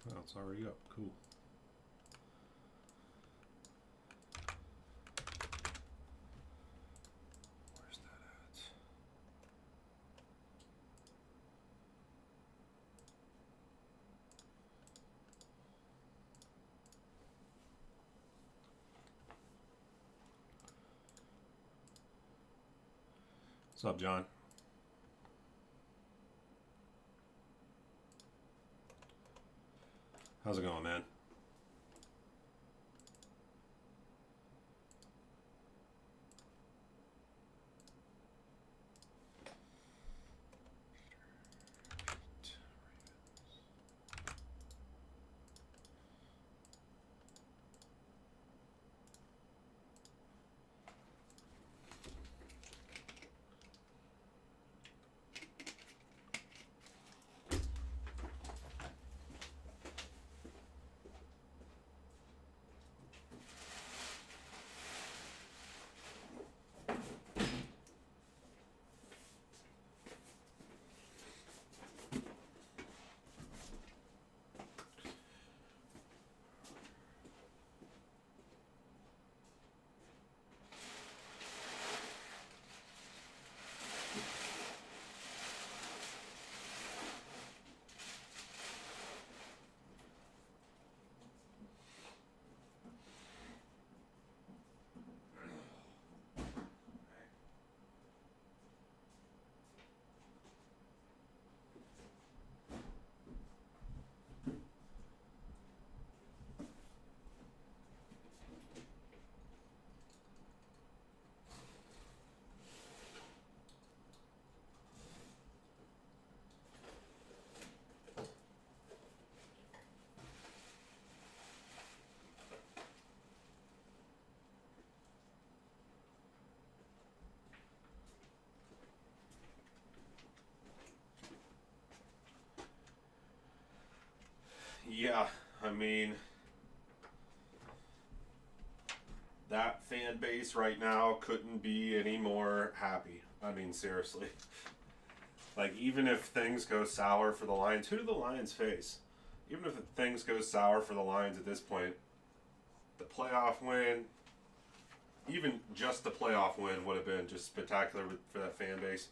Oh, it's already up. Cool. Where's that at? What's up, John? How's it going, man? Yeah, I mean, that fan base right now couldn't be any more happy. I mean, seriously. Like, even if things go sour for the Lions, who do the Lions face? Even if things go sour for the Lions at this point, the playoff win, even just the playoff win would have been just spectacular for that fan base.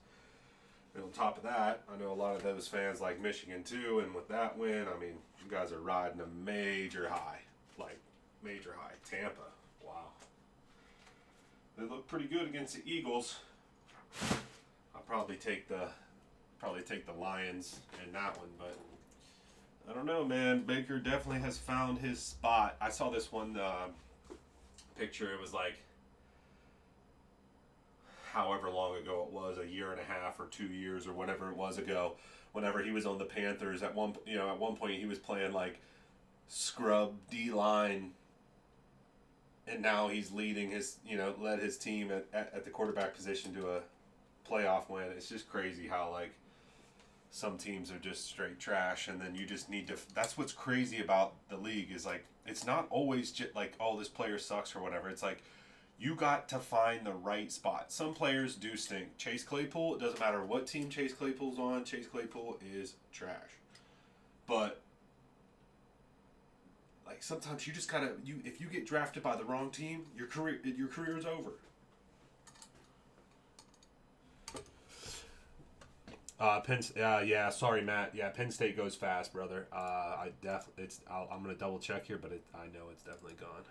And on top of that, I know a lot of those fans like Michigan too, and with that win, I mean, you guys are riding a major high. Like, major high. Tampa. Wow. They look pretty good against the Eagles. I'll probably take the Lions in that one, but I don't know, man. Baker definitely has found his spot. I saw this one picture. It was like however long ago it was, a year and a half or 2 years or whatever it was ago. Whenever he was on the Panthers, at one point he was playing like scrub D line, and now he's leading led his team at the quarterback position to a playoff win. It's just crazy how like some teams are just straight trash, and then you just need to. That's what's crazy about the league is like it's not always just like, oh, this player sucks or whatever. It's like you got to find the right spot. Some players do stink. Chase Claypool, it doesn't matter what team Chase Claypool's on, Chase Claypool is trash. But like sometimes you just gotta if you get drafted by the wrong team, your career's over. Yeah, sorry, Matt. Yeah, Penn State goes fast, brother. I'm gonna double check here, but I know it's definitely gone.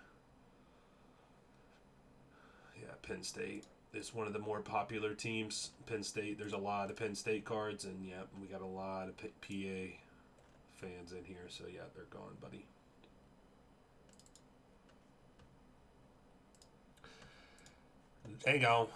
Yeah, Penn State is one of the more popular teams. Penn State, there's a lot of Penn State cards, and yeah, we got a lot of PA fans in here. So yeah, they're gone, buddy. Hang on.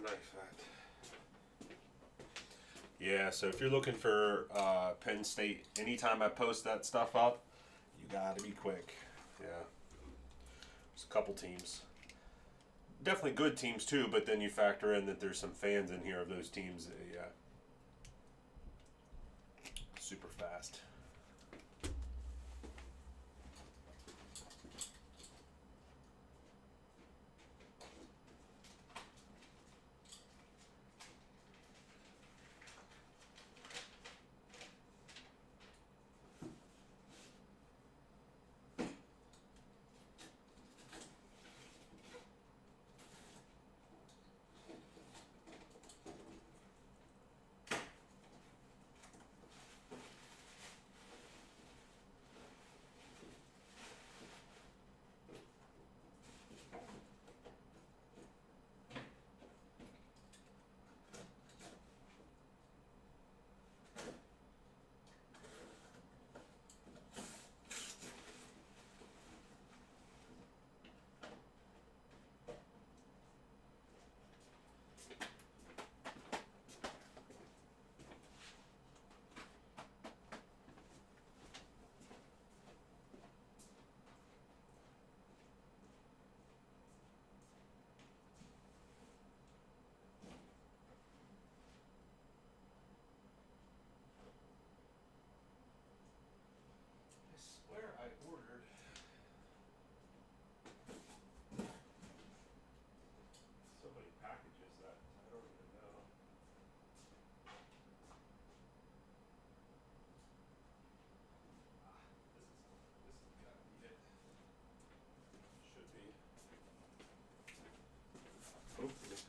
knife at? Yeah, so if you're looking for Penn State, anytime I post that stuff up, you gotta be quick. Yeah. There's a couple teams. Definitely good teams too, but then you factor in that there's some fans in here of those teams. Yeah. Super fast. Where I ordered so many packages that I don't even know. This has got to be it. Should be. Hopefully.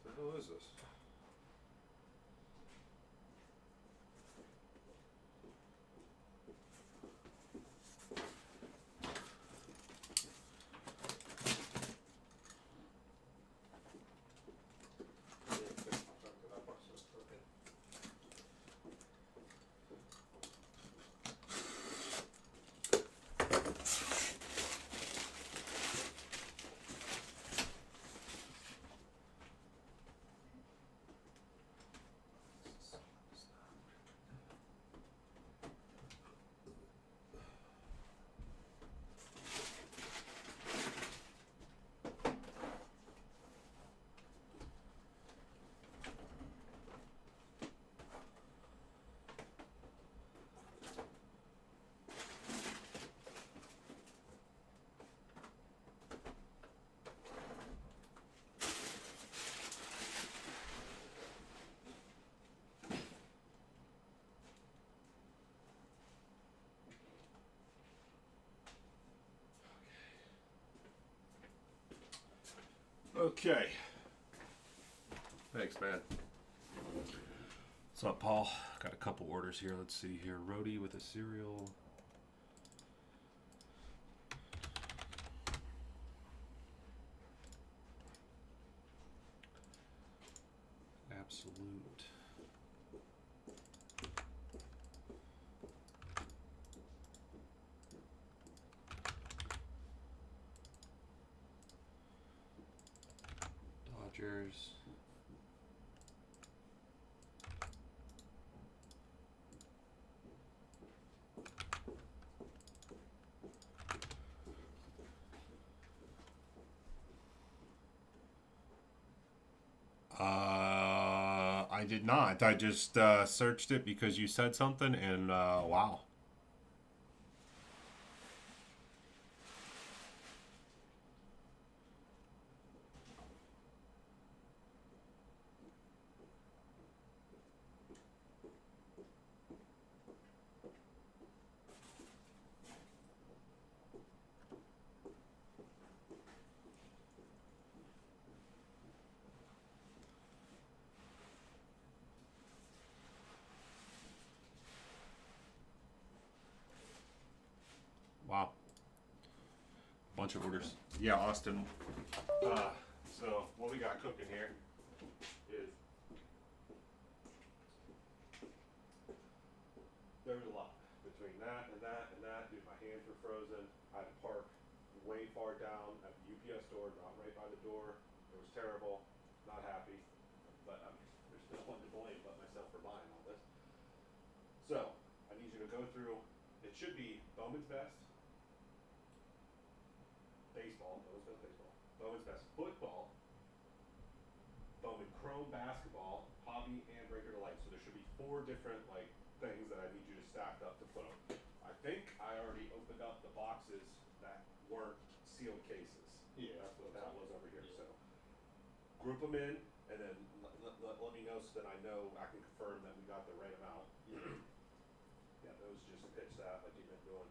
What the hell is this? Okay. Thanks, man. What's up, Paul? Got a couple orders here. Let's see here. Roti with a cereal. Absolute. Dodgers. I did not. I just searched it because you said something, and wow. Wow. Bunch of orders. Yeah, Austin. So what we got cooking here is there's a lot between that and that and that. Dude, my hands were frozen. I had to park way far down at the UPS store, not right by the door. It was terrible. So, I need you to go through, it should be Bowman's Best, baseball, Bowman's Best baseball, Bowman's Best football, Bowman Chrome basketball, hobby, and breaker delight. So there should be 4 different like things that I need you to stack up to put them. I think I already opened up the boxes that weren't sealed cases. Yeah, that's what that was over here. Yeah. So group them in, and then let me know so that I know I can confirm that we got the right amount. Yeah, those just pitch that like you've been doing.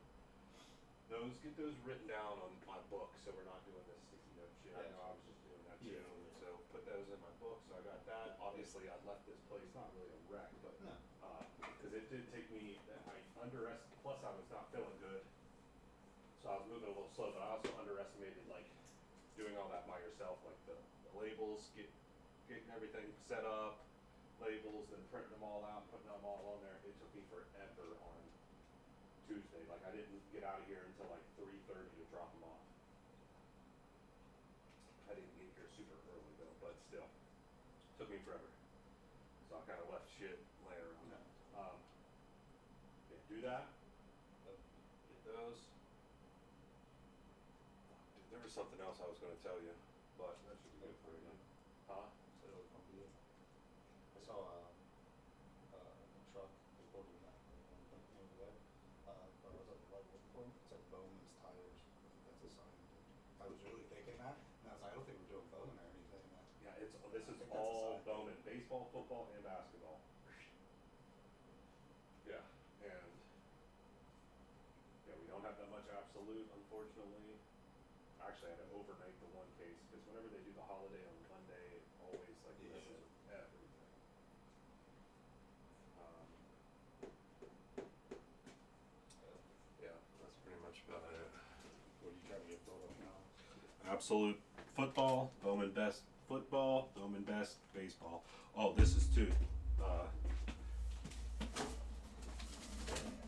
Get those written down on my book, so we're not doing this sticky note shit. I know I was just doing that too. Yeah. So put those in my book. So I got that. Obviously, I left this place not really a wreck, but because it did take me, I underestimated. Plus, I was not feeling good, so I was moving a little slow. But I also underestimated like doing all that by yourself, like the labels, getting everything set up, labels, then printing them all out, putting them all on there. It took me forever on Tuesday. Like I didn't get out of here until like 3:30 to drop them off. I didn't get here super early though, but still, took me forever. So I kind of left shit laying around. Yeah, do that. Get those. Dude, there was something else I was going to tell you, but that should be good for you. Huh? I saw a truck reporting that over there. Or was it right looking for him? It said Bowman's Tires. That's a sign. I was really thinking that, and I was like, I don't think we're doing Bowman or anything. Yeah, this is all Bowman, baseball, football, and basketball. Yeah, and yeah, we don't have that much absolute, unfortunately. Actually, I had to overnight the one case because whenever they do the holiday on Monday, it always like messes with everything. Yeah, that's pretty much about it. What are you trying to get filled up now? Absolute football, Bowman Best football, Bowman Best baseball. Oh, this is too.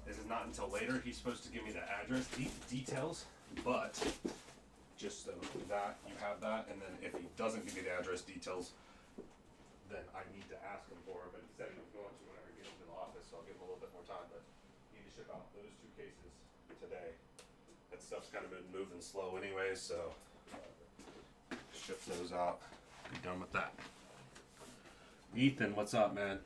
This is not until later. He's supposed to give me the address details, but just so that you have that, and then if he doesn't give me the address details, then I need to ask him for it. But he said he was going to whenever he gets into the office, so I'll give him a little bit more time. But need to ship out those 2 cases today. That stuff's kind of been moving slow anyways, so ship those out. Be done with that. Ethan, what's up, man?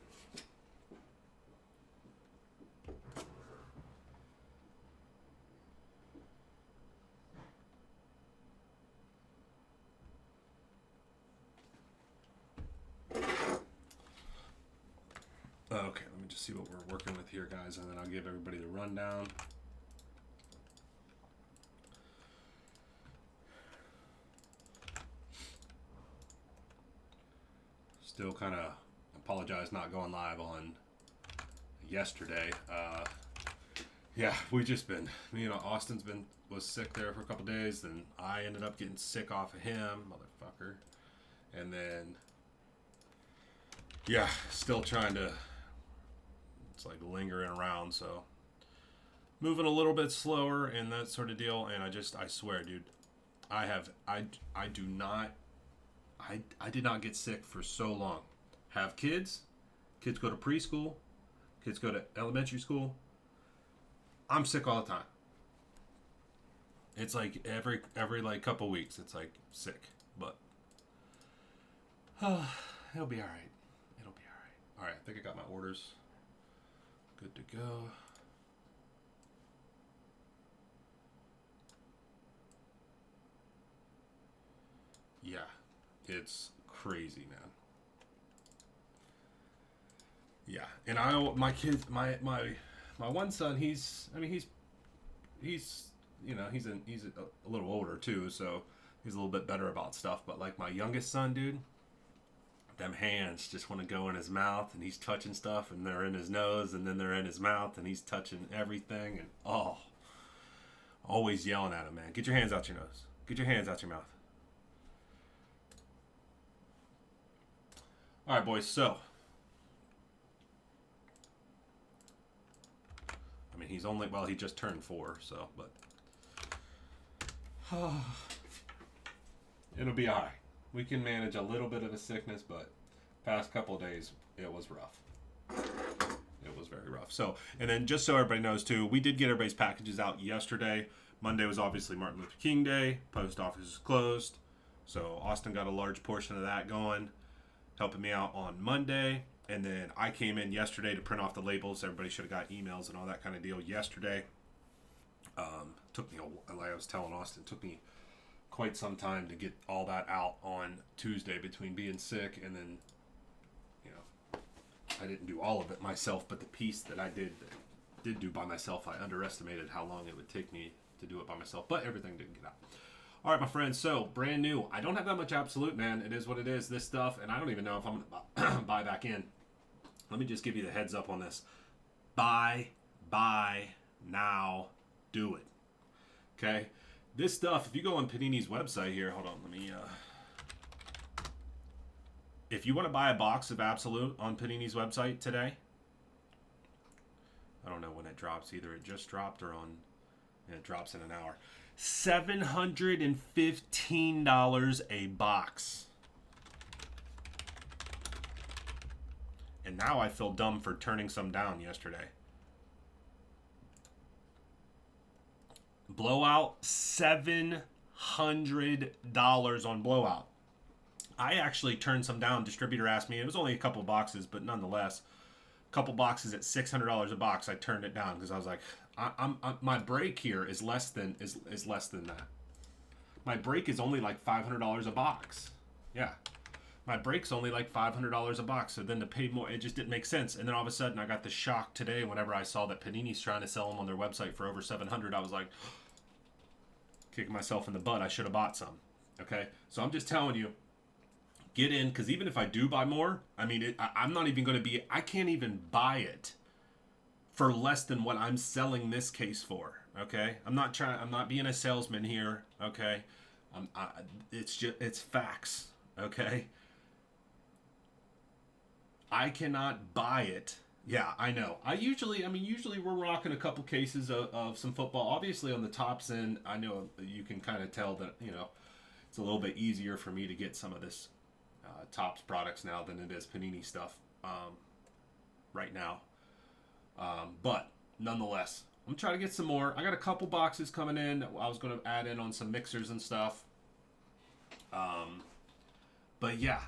Okay, let me just see what we're working with here, guys, and then I'll give everybody the rundown. Still kind of apologize not going live on yesterday. Yeah, we just been, Austin's was sick there for a couple days, then I ended up getting sick off of him, motherfucker. And then, yeah, still trying to, it's like lingering around, so moving a little bit slower and that sort of deal. And I swear, dude, I did not get sick for so long. Have kids go to preschool, kids go to elementary school. I'm sick all the time. It's like every like couple weeks, it's like sick, but it'll be all right. It'll be all right. All right, I think I got my orders. Good to go. Yeah, it's crazy, man. Yeah, and my kids, my one son, he's a little older too, so he's a little bit better about stuff. But like my youngest son, dude, them hands just want to go in his mouth, and he's touching stuff, and they're in his nose, and then they're in his mouth, and he's touching everything, and always yelling at him, man. Get your hands out your nose. Get your hands out your mouth. All right, boys. So, I mean, he just turned 4, so, but it'll be all right. We can manage a little bit of a sickness, but past couple of days, it was rough. It it was very rough. So, and then just so everybody knows too, we did get everybody's packages out yesterday. Monday was obviously Martin Luther King Day. Post office is closed. So Austin got a large portion of that going, helping me out on Monday. And then I came in yesterday to print off the labels. Everybody should have got emails and all that kind of deal yesterday. Took me, like I was telling Austin, took me quite some time to get all that out on Tuesday between being sick and then, you know, I didn't do all of it myself, but the piece that I did do by myself, I underestimated how long it would take me to do it by myself, but everything did get out. All right, my friends, so brand new. I don't have that much Absolute, man. It is what it is, this stuff, and I don't even know if I'm going to buy back in. Let me just give you the heads up on this. Buy now, do it. Okay? This stuff, if you go on Panini's website here, hold on, let me, if you want to buy a box of Absolute on Panini's website today, I don't know when it drops, either it just dropped or on, it drops in an hour. $715 a box. And now I feel dumb for turning some down yesterday. Blowout, $700 on Blowout. I actually turned some down. Distributor asked me. It was only a couple boxes, but nonetheless, a couple boxes at $600 a box. I turned it down because I was like, my break here is less than that. My break is only like $500 a box. Yeah. My break's only like $500 a box, so then to pay more, it just didn't make sense. And then all of a sudden, I got the shock today whenever I saw that Panini's trying to sell them on their website for over $700. I was like, kicking myself in the butt. I should have bought some. Okay, so I'm just telling you, get in, because even if I do buy more, I mean, I'm not even going to be. I can't even buy it for less than what I'm selling this case for. Okay, I'm not being a salesman here. Okay, it's facts. Okay. I cannot buy it. Yeah, I know. Usually we're rocking a couple cases of some football. Obviously on the Tops end, I know you can kind of tell that, you know, it's a little bit easier for me to get some of this Tops products now than it is Panini stuff right now. But nonetheless, I'm trying to get some more. I got a couple boxes coming in that I was going to add in on some mixers and stuff. But yeah,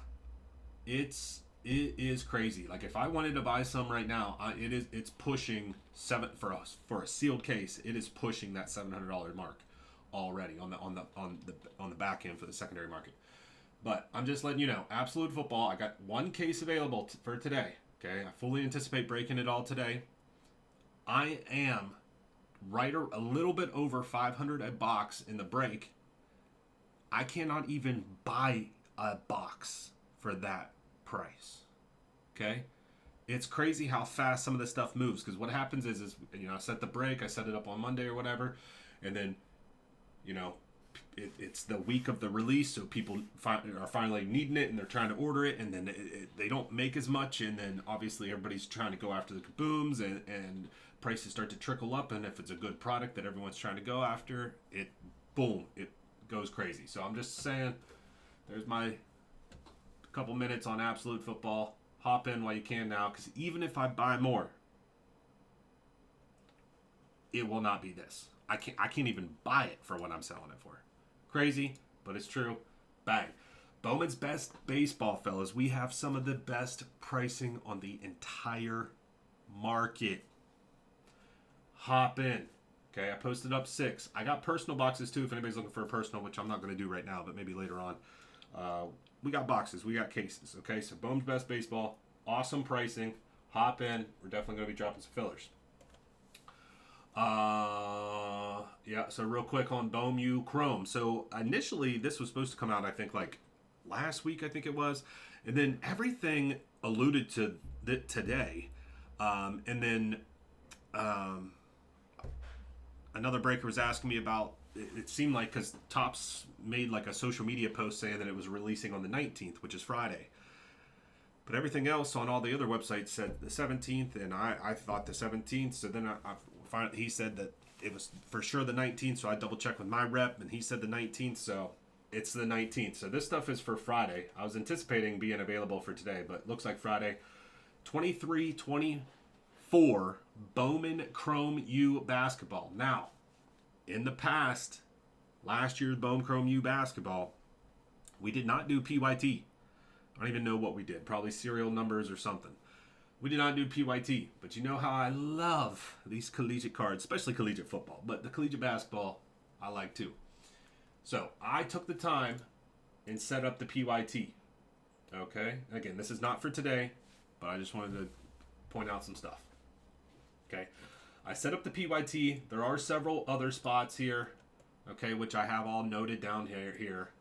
it is crazy. Like if I wanted to buy some right now, it's pushing for a sealed case. It is pushing that $700 mark already on the back end for the secondary market. But I'm just letting you know, Absolute Football. I got one case available for today. Okay, I fully anticipate breaking it all today. I am a little bit over $500 a box in the break. I cannot even buy a box for that price. Okay, it's crazy how fast some of this stuff moves, because what happens is you know, I set the break, I set it up on Monday or whatever, and then, you know, it's the week of the release, so people are finally needing it and they're trying to order it, and then they don't make as much, and then obviously everybody's trying to go after the kabooms, and prices start to trickle up, and if it's a good product that everyone's trying to go after, it goes crazy. So I'm just saying, there's my couple minutes on Absolute Football. Hop in while you can now, because even if I buy more, it will not be this. I can't even buy it for what I'm selling it for. Crazy, but it's true. Bang. Bowman's Best Baseball, fellas. We have some of the best pricing on the entire market. Hop in. Okay, I posted up 6. I got personal boxes too if anybody's looking for a personal, which I'm not going to do right now, but maybe later on. We got boxes. We got cases. Okay, so Bowman's Best Baseball. Awesome pricing. Hop in. We're definitely going to be dropping some fillers. Yeah, so real quick on Bomu Chrome. So initially this was supposed to come out, I think, like last week, I think it was. And then everything alluded to today. And then another breaker was asking me about, it seemed like, because Topps made like a social media post saying that it was releasing on the 19th, which is Friday. But everything else on all the other websites said the 17th, and I thought the 17th. So then he said that it was for sure the 19th, so I double checked with my rep, and he said the 19th, so it's the 19th. So this stuff is for Friday. I was anticipating being available for today, but looks like Friday. 23-24 for Bowman Chrome U basketball. Now, in the past, last year's Bowman Chrome U basketball, we did not do PYT. I don't even know what we did. Probably serial numbers or something. We did not do PYT. But you know how I love these collegiate cards, especially collegiate football. But the collegiate basketball, I like too. So I took the time and set up the PYT. Okay? Again, this is not for today, but I just wanted to point out some stuff. Okay? I set up the PYT. There are several other spots here, okay, which I have all noted down here.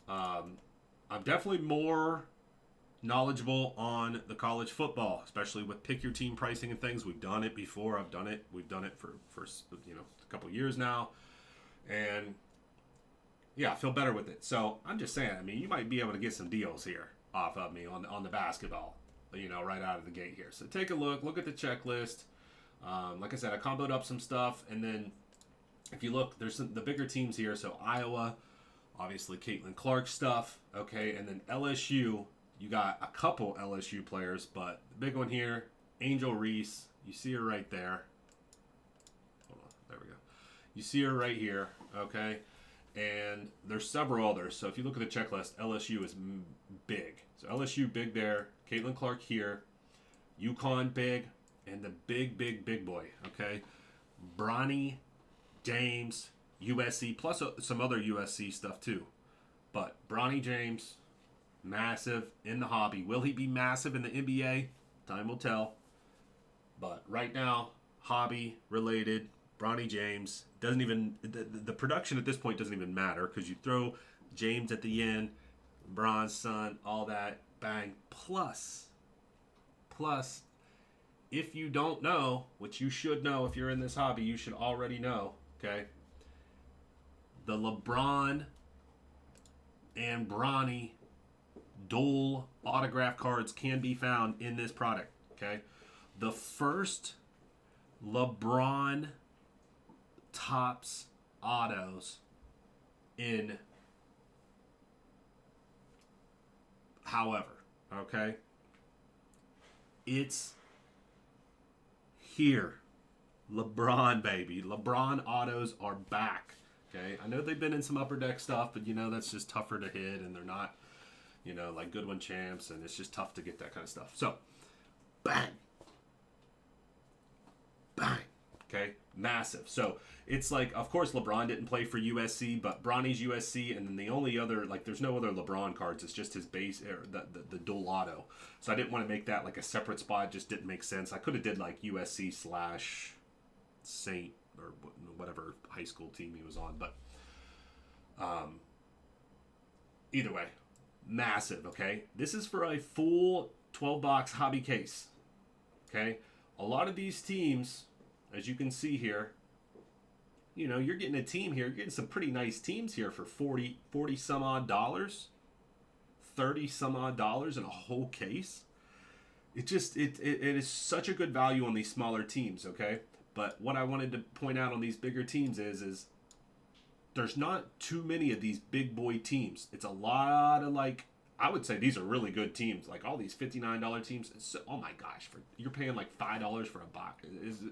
I'm definitely more knowledgeable on the college football, especially with pick your team pricing and things. We've done it before. I've done it. We've done it for a couple years now, and yeah, I feel better with it. So I'm just saying. I mean, you might be able to get some deals here off of me on the basketball, right out of the gate here. So take a look. Look at the checklist. Like I said, I comboed up some stuff, and then if you look, there's the bigger teams here. So Iowa. Obviously, Caitlin Clark stuff, okay, and then LSU, you got a couple LSU players, but the big one here, Angel Reese, you see her right there. Hold on, there we go. You see her right here, okay, and there's several others. So if you look at the checklist, LSU is big. So LSU big there, Caitlin Clark here, UConn big, and the big boy, okay, Bronny James. USC, plus some other USC stuff too. But Bronny James, massive in the hobby. Will he be massive in the NBA? Time will tell. But right now, hobby related, Bronny James, doesn't even, the production at this point doesn't even matter because you throw James at the end, Bron's son, all that, bang. Plus, if you don't know, which you should know if you're in this hobby, you should already know, okay? The LeBron and Bronny dual autograph cards can be found in this product, okay? The first LeBron Topps autos in however, okay? It's here. LeBron, baby. LeBron autos are back. Okay, I know they've been in some upper deck stuff, but that's just tougher to hit, and they're not, like Goodwin champs, and it's just tough to get that kind of stuff. So, bang, okay, massive. So it's like, of course, LeBron didn't play for USC, but Bronny's USC, and then the only other, there's no other LeBron cards. It's just his base, the dual auto. So I didn't want to make that like a separate spot. It just didn't make sense. I could have did like USC / Saint. Or whatever high school team he was on, but either way, massive, okay? This is for a full 12-box hobby case, okay? A lot of these teams, as you can see here, you're getting a team here, you're getting some pretty nice teams here for 40 some odd dollars, 30 some odd dollars in a whole case. It is such a good value on these smaller teams, okay? But what I wanted to point out on these bigger teams is there's not too many of these big boy teams. It's a lot of I would say these are really good teams. Like all these $59 teams. Oh my gosh, you're paying like $5 for a box.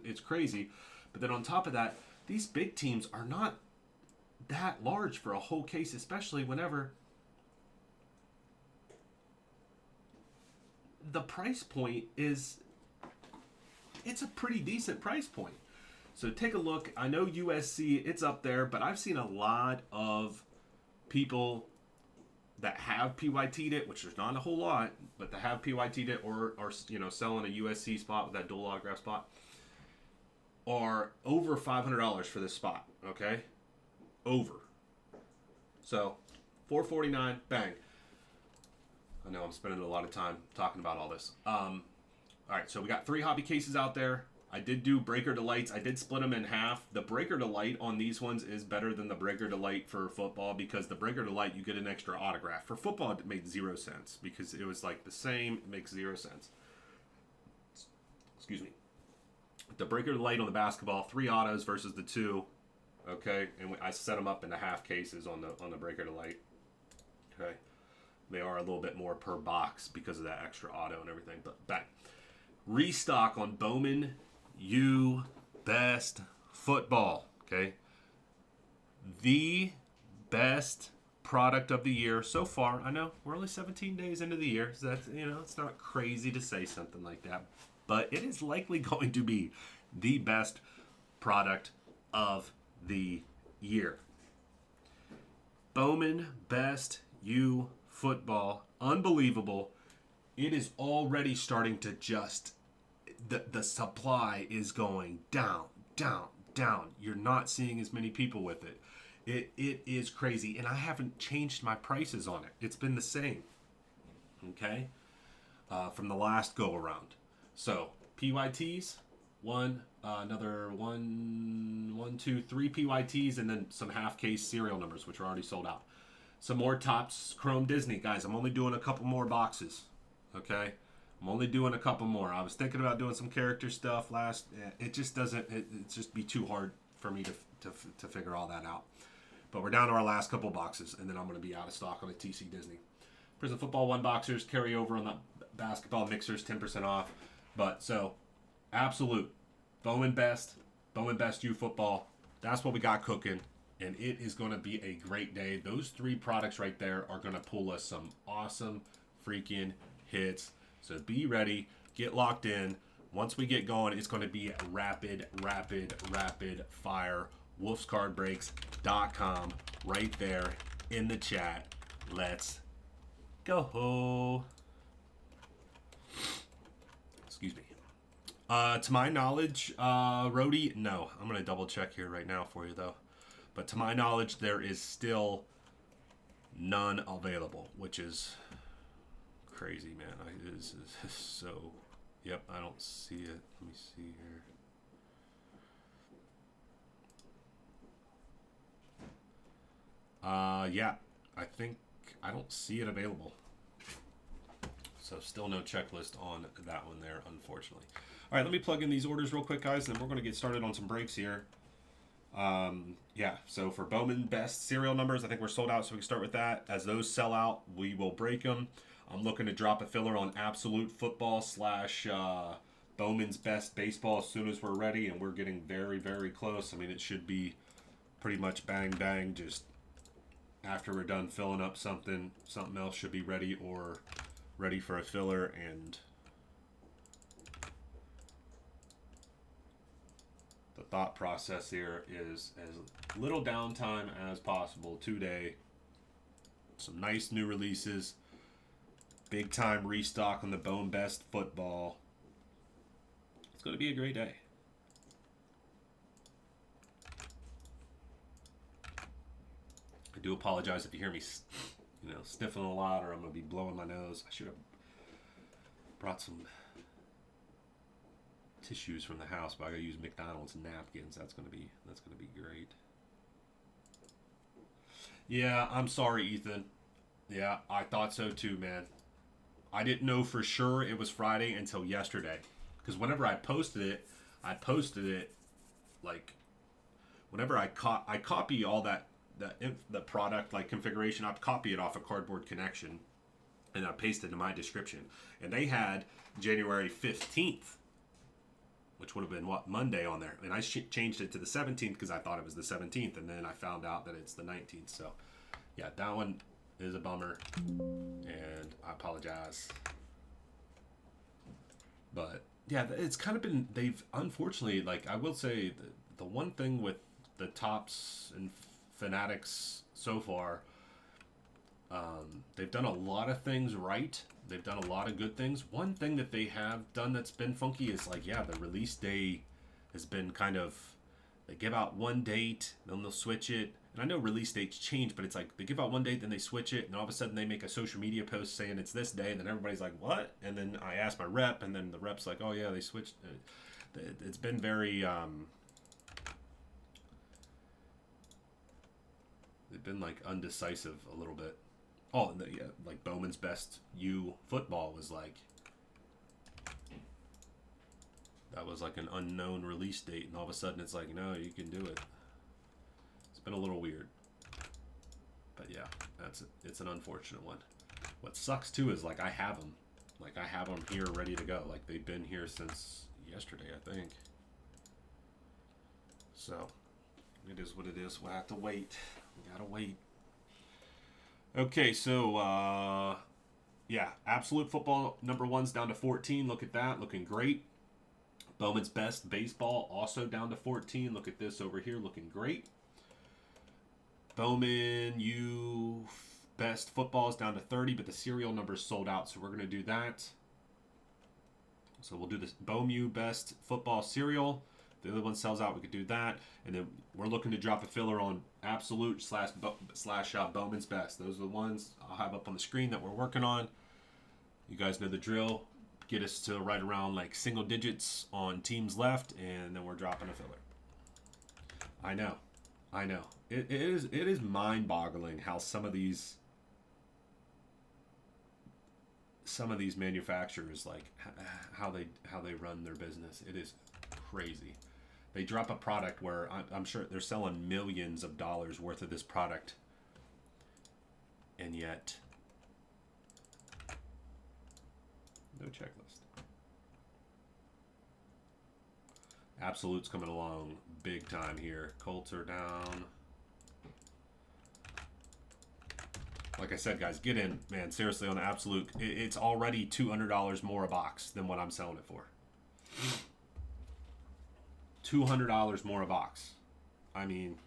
It's crazy. But then on top of that, these big teams are not that large for a whole case, especially whenever the price point is... It's a pretty decent price point. So take a look. I know USC, it's up there, but I've seen a lot of people that have PYT'd it, which there's not a whole lot, but that have PYT'd it or selling a USC spot with that dual autograph spot are over $500 for this spot, okay? Over. So $449, bang. I know I'm spending a lot of time talking about all this. All right, so we got 3 hobby cases out there. I did do Breaker Delights. I did split them in half. The Breaker Delight on these ones is better than the Breaker Delight for football because the Breaker Delight, you get an extra autograph. For football, it made 0 sense because it was like the same. It makes 0 sense. Excuse me. The Breaker Delight on the basketball, 3 autos versus the 2. Okay, and I set them up into half cases on the Breaker Delight. Okay. They are a little bit more per box because of that extra auto and everything. But back. Restock on Bowman U Best Football. Okay. The best product of the year so far. I know we're only 17 days into the year, so that's, it's not crazy to say something like that, but it is likely going to be the best product of the year. Bowman Best U Football, unbelievable. It is already starting to just, the supply is going down, down, down. You're not seeing as many people with it. It is crazy, and I haven't changed my prices on it. It's been the same, okay, from the last go around. So PYTs, another one, two, three PYTs, and then some half case serial numbers, which are already sold out. Some more Topps Chrome Disney, guys. I'm only doing a couple more boxes, okay. I'm only doing a couple more. I was thinking about doing some character stuff last. It just doesn't. It's just be too hard for me to figure all that out. But we're down to our last couple boxes, and then I'm going to be out of stock on the TC Disney. Prison Football 1 boxers carry over on the basketball mixers, 10% off. But so, absolute Bowman Best U Football. That's what we got cooking, and it is going to be a great day. Those 3 products right there are going to pull us some awesome freaking hits. So be ready, get locked in. Once we get going, it's going to be rapid fire. wolfescardbreaks.com right there in the chat. Let's go. Excuse me. To my knowledge, Rhodey, no. I'm going to double check here right now for you, though. But to my knowledge, there is still none available, which is crazy, man. This is so... Yep, I don't see it. Let me see here. Yeah, I don't see it available. So still no checklist on that one there, unfortunately. All right, let me plug in these orders real quick, guys, and then we're going to get started on some breaks here. Yeah, so for Bowman Best serial numbers, I think we're sold out, so we can start with that. As those sell out, we will break them. I'm looking to drop a filler on Absolute Football / Bowman's Best Baseball as soon as we're ready, and we're getting very, very close. I mean, it should be pretty much bang, bang, just after we're done filling up something else should be ready or ready for a filler. And the thought process here is as little downtime as possible today. Some nice new releases, big time restock on the Bone Best Football. It's going to be a great day. I do apologize if you hear me, sniffing a lot, or I'm going to be blowing my nose. I should have brought some tissues from the house, but I got to use McDonald's napkins. That's going to be great. Yeah, I'm sorry, Ethan. Yeah, I thought so too, man. I didn't know for sure it was Friday until yesterday, because whenever I posted it like whenever I copy all that. The product configuration, I copy it off a Cardboard Connection and I paste it in my description, and they had January 15th, which would have been Monday on there, and I changed it to the 17th because I thought it was the 17th, and then I found out that it's the 19th. So yeah, that one is a bummer, and I apologize, but yeah, it's kind of been, they've unfortunately, I will say the one thing with the Topps and Fanatics so far, they've done a lot of things right. They've done a lot of good things. One thing that they have done that's been funky is the release day has been kind of, they give out one date, then they'll switch it. And I know release dates change, but it's they give out one date, then they switch it, and all of a sudden they make a social media post saying it's this day, and then everybody's like, what? And then I ask my rep, and then the rep's like, oh yeah, they switched. It's been very... They've been undecisive a little bit. Oh, yeah, Bowman's Best U Football was that was an unknown release date, and all of a sudden it's no, you can do it. It's been a little weird, but yeah, that's it. It's an unfortunate one. What sucks too is like I have them. Like I have them here ready to go. Like they've been here since yesterday, I think. So it is what it is. We'll have to wait. We gotta wait. Okay, so yeah, absolute football number one's down to 14. Look at that, looking great. Bowman's Best Baseball also down to 14. Look at this over here, looking great. Bowman U Best Football is down to 30, but the serial number is sold out, so we're going to do that. So we'll do this Bowman U Best Football serial. The other one sells out, we could do that. And then we're looking to drop a filler on Absolute slash Bowman's Best. Those are the ones I'll have up on the screen that we're working on. You guys know the drill. Get us to right around like single digits on teams left, and then we're dropping a filler. I know. It is mind-boggling how some of these manufacturers, like how they run their business. It is crazy. They drop a product where I'm sure they're selling millions of dollars worth of this product, and yet no checklist. Absolute's coming along big time here. Colts are down. Like I said, guys, get in, man. Seriously, on Absolute, it's already $200 more a box than what I'm selling it for. $200 more a box. I mean,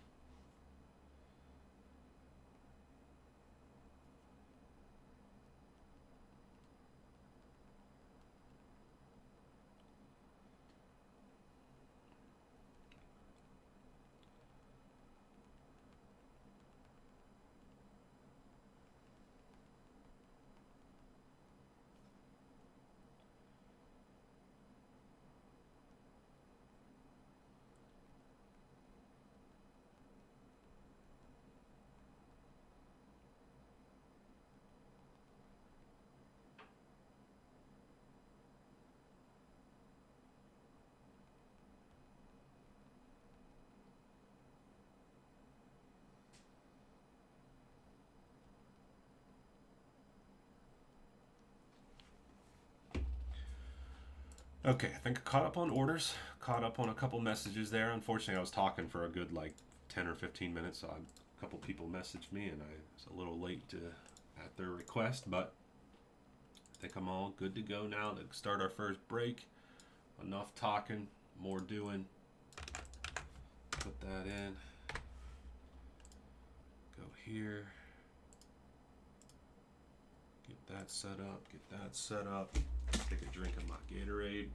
okay, I think I caught up on orders, caught up on a couple messages there. Unfortunately, I was talking for a good like 10 or 15 minutes, so a couple people messaged me, and I was a little late at their request, but I think I'm all good to go now to start our first break. Enough talking, more doing. Put that in. Go here. Get that set up, get that set up. Take a drink of my Gatorade.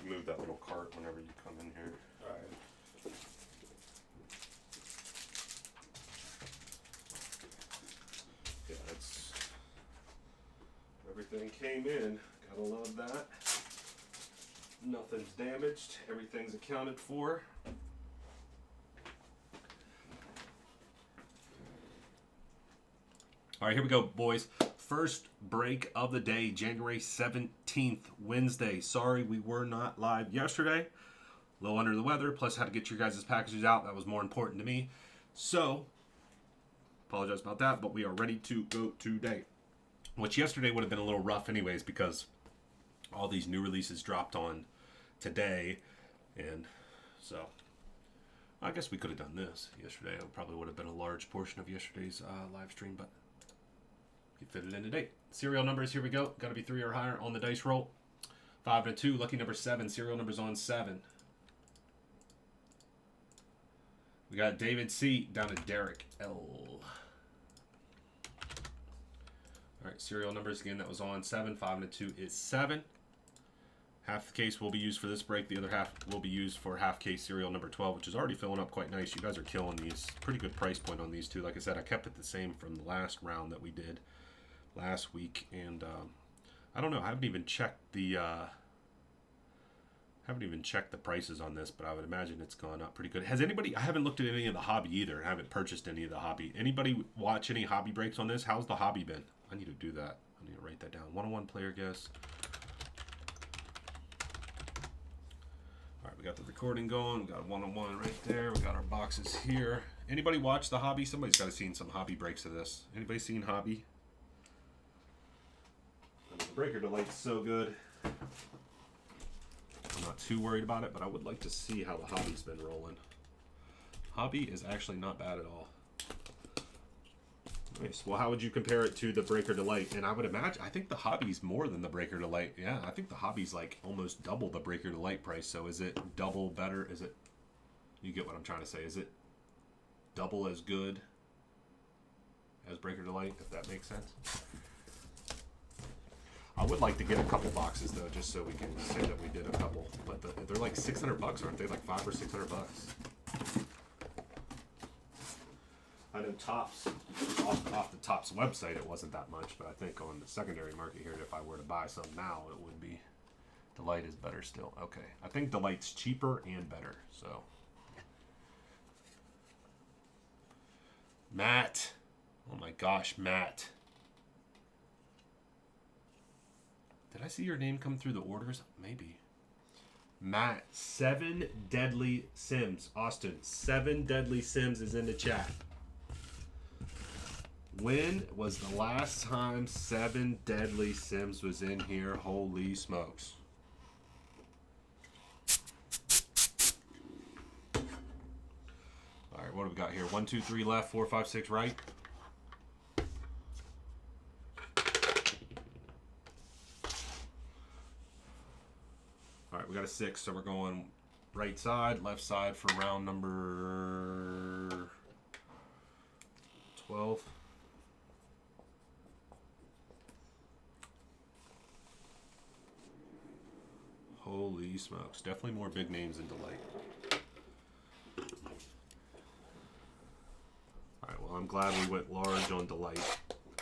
Move that little cart whenever you come in here. Alright. Yeah, that's everything came in. Gotta love that. Nothing's damaged. Everything's accounted for. All right, here we go, boys. First break of the day, January 17th, Wednesday. Sorry we were not live yesterday. A little under the weather, plus had to get your guys' packages out. That was more important to me. So, apologize about that, but we are ready to go today. Which yesterday would have been a little rough anyways, because all these new releases dropped on today, and so I guess we could have done this yesterday. It probably would have been a large portion of yesterday's live stream, but you fit it in today. Serial numbers, here we go. Got to be 3 or higher on the dice roll. 5 and a 2, lucky number 7. Serial numbers on 7. We got David C down to Derek L. All right, serial numbers again. That was on 7. 5 and a 2 is 7. Half the case will be used for this break. The other half will be used for half case serial number 12, which is already filling up quite nice. You guys are killing these. Pretty good price point on these two. Like I said, I kept it the same from the last round that we did last week, and I don't know. I haven't even checked the prices on this, but I would imagine it's gone up pretty good. Has anybody? I haven't looked at any of the hobby either. I haven't purchased any of the hobby. Anybody watch any hobby breaks on this? How's the hobby been? I need to do that. I need to write that down. 101 player guess. All right, we got the recording going. We got a 101 right there. We got our boxes here. Anybody watch the hobby? Somebody's got to seen some hobby breaks of this. Anybody seen hobby? The breaker delight's so good. I'm not too worried about it, but I would like to see how the hobby's been rolling. Hobby is actually not bad at all. Nice. Well, how would you compare it to the Breaker Delight? And I would imagine, I think the hobby's more than the Breaker Delight. Yeah, I think the hobby's like almost double the Breaker Delight price. So is it double better? Is it, you get what I'm trying to say? Is it double as good as Breaker Delight, if that makes sense? I would like to get a couple boxes though, just so we can say that we did a couple. But they're like $600, aren't they? Like $500 or $600. I know Topps, off the Topps website, it wasn't that much, but I think on the secondary market here, if I were to buy some now, it would be. Delight is better still. Okay, I think Delight's cheaper and better. So, Matt, oh my gosh, Matt. Did I see your name come through the orders? Maybe. Matt, 7 Deadly Sims. Austin, 7 Deadly Sims is in the chat. When was the last time 7 Deadly Sims was in here? Holy smokes. All right, what do we got here? 1, 2, 3 left, 4, 5, 6 right. All right, we got a 6, so we're going right side, left side for round number 12. Holy smokes. Definitely more big names in Delight. Alright, well, I'm glad we went large on Delight.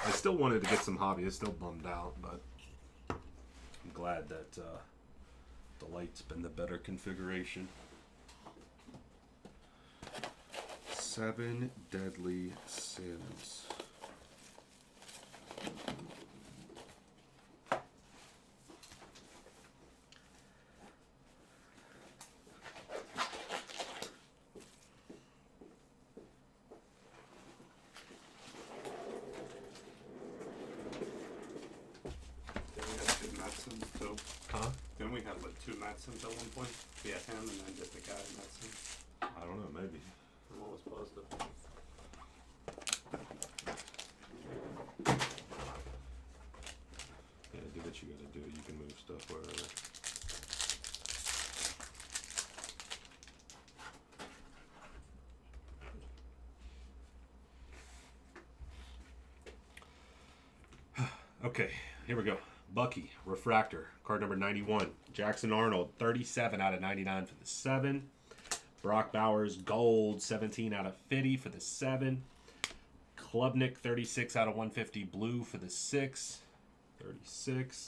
I still wanted to get some hobby. It's still bummed out, but I'm glad that Delight's been the better configuration. 7 Deadly Sims. Didn't we have like 2 Matt Sims at one point? We had him and then just the guy Matt Sims. I don't know, maybe. I'm always positive. Yeah, do what you gotta do. You can move stuff wherever. Okay, here we go. Bucky, Refractor, card number 91. Jackson Arnold, 37 out of 99 for the 7. Brock Bowers, Gold, 17 out of 50 for the 7. Klubnik, 36 out of 150, Blue for the 6. 36.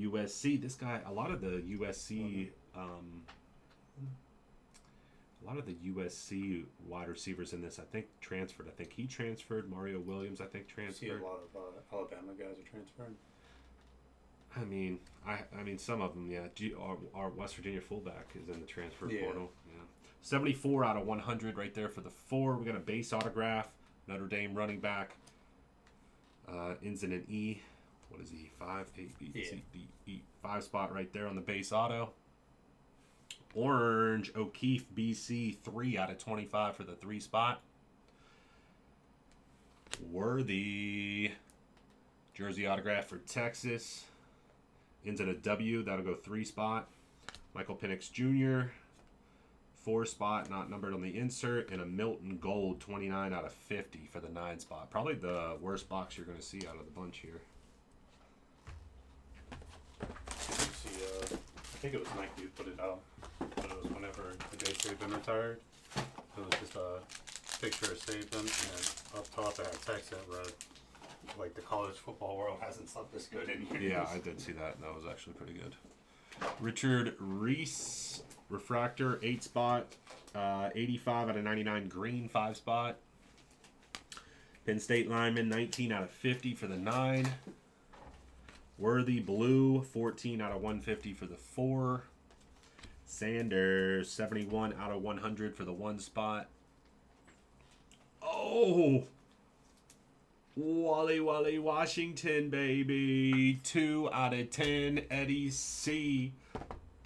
USC, this guy, a lot of the USC wide receivers in this, I think, transferred. I think he transferred. Mario Williams, I think, transferred. See a lot of Alabama guys are transferring. I mean, some of them, yeah. Our West Virginia fullback is in the transfer portal. Yeah. 74 out of 100 right there for the 4. We got a base autograph. Notre Dame running back. Ends in an E. What is he? 5, 8, B, Yeah. C, D, E. 5 spot right there on the base auto. Orange O'Keefe BC 3 out of 25 for the 3 spot. Worthy jersey autograph for Texas. Ends in a W. That'll go 3 spot. Michael Penix Jr. 4 spot, not numbered on the insert. And a Milton Gold 29 out of 50 for the 9 spot. Probably the worst box you're going to see out of the bunch here. See, I think it was Nike who put it out, but it was whenever Jay Saban retired. It was just a picture of Saban, and then up top it had text that read, like, the college football world hasn't slept this good in years. Yeah, I did see that. That was actually pretty good. Richard Reese refractor 8 spot, 85 out of 99 green 5 spot. Penn State lineman 19 out of 50 for the 9. Worthy blue 14 out of 150 for the 4. Sanders 71 out of 100 for the 1 spot. Oh, Wally Washington, baby. 2 out of 10. Eddie C.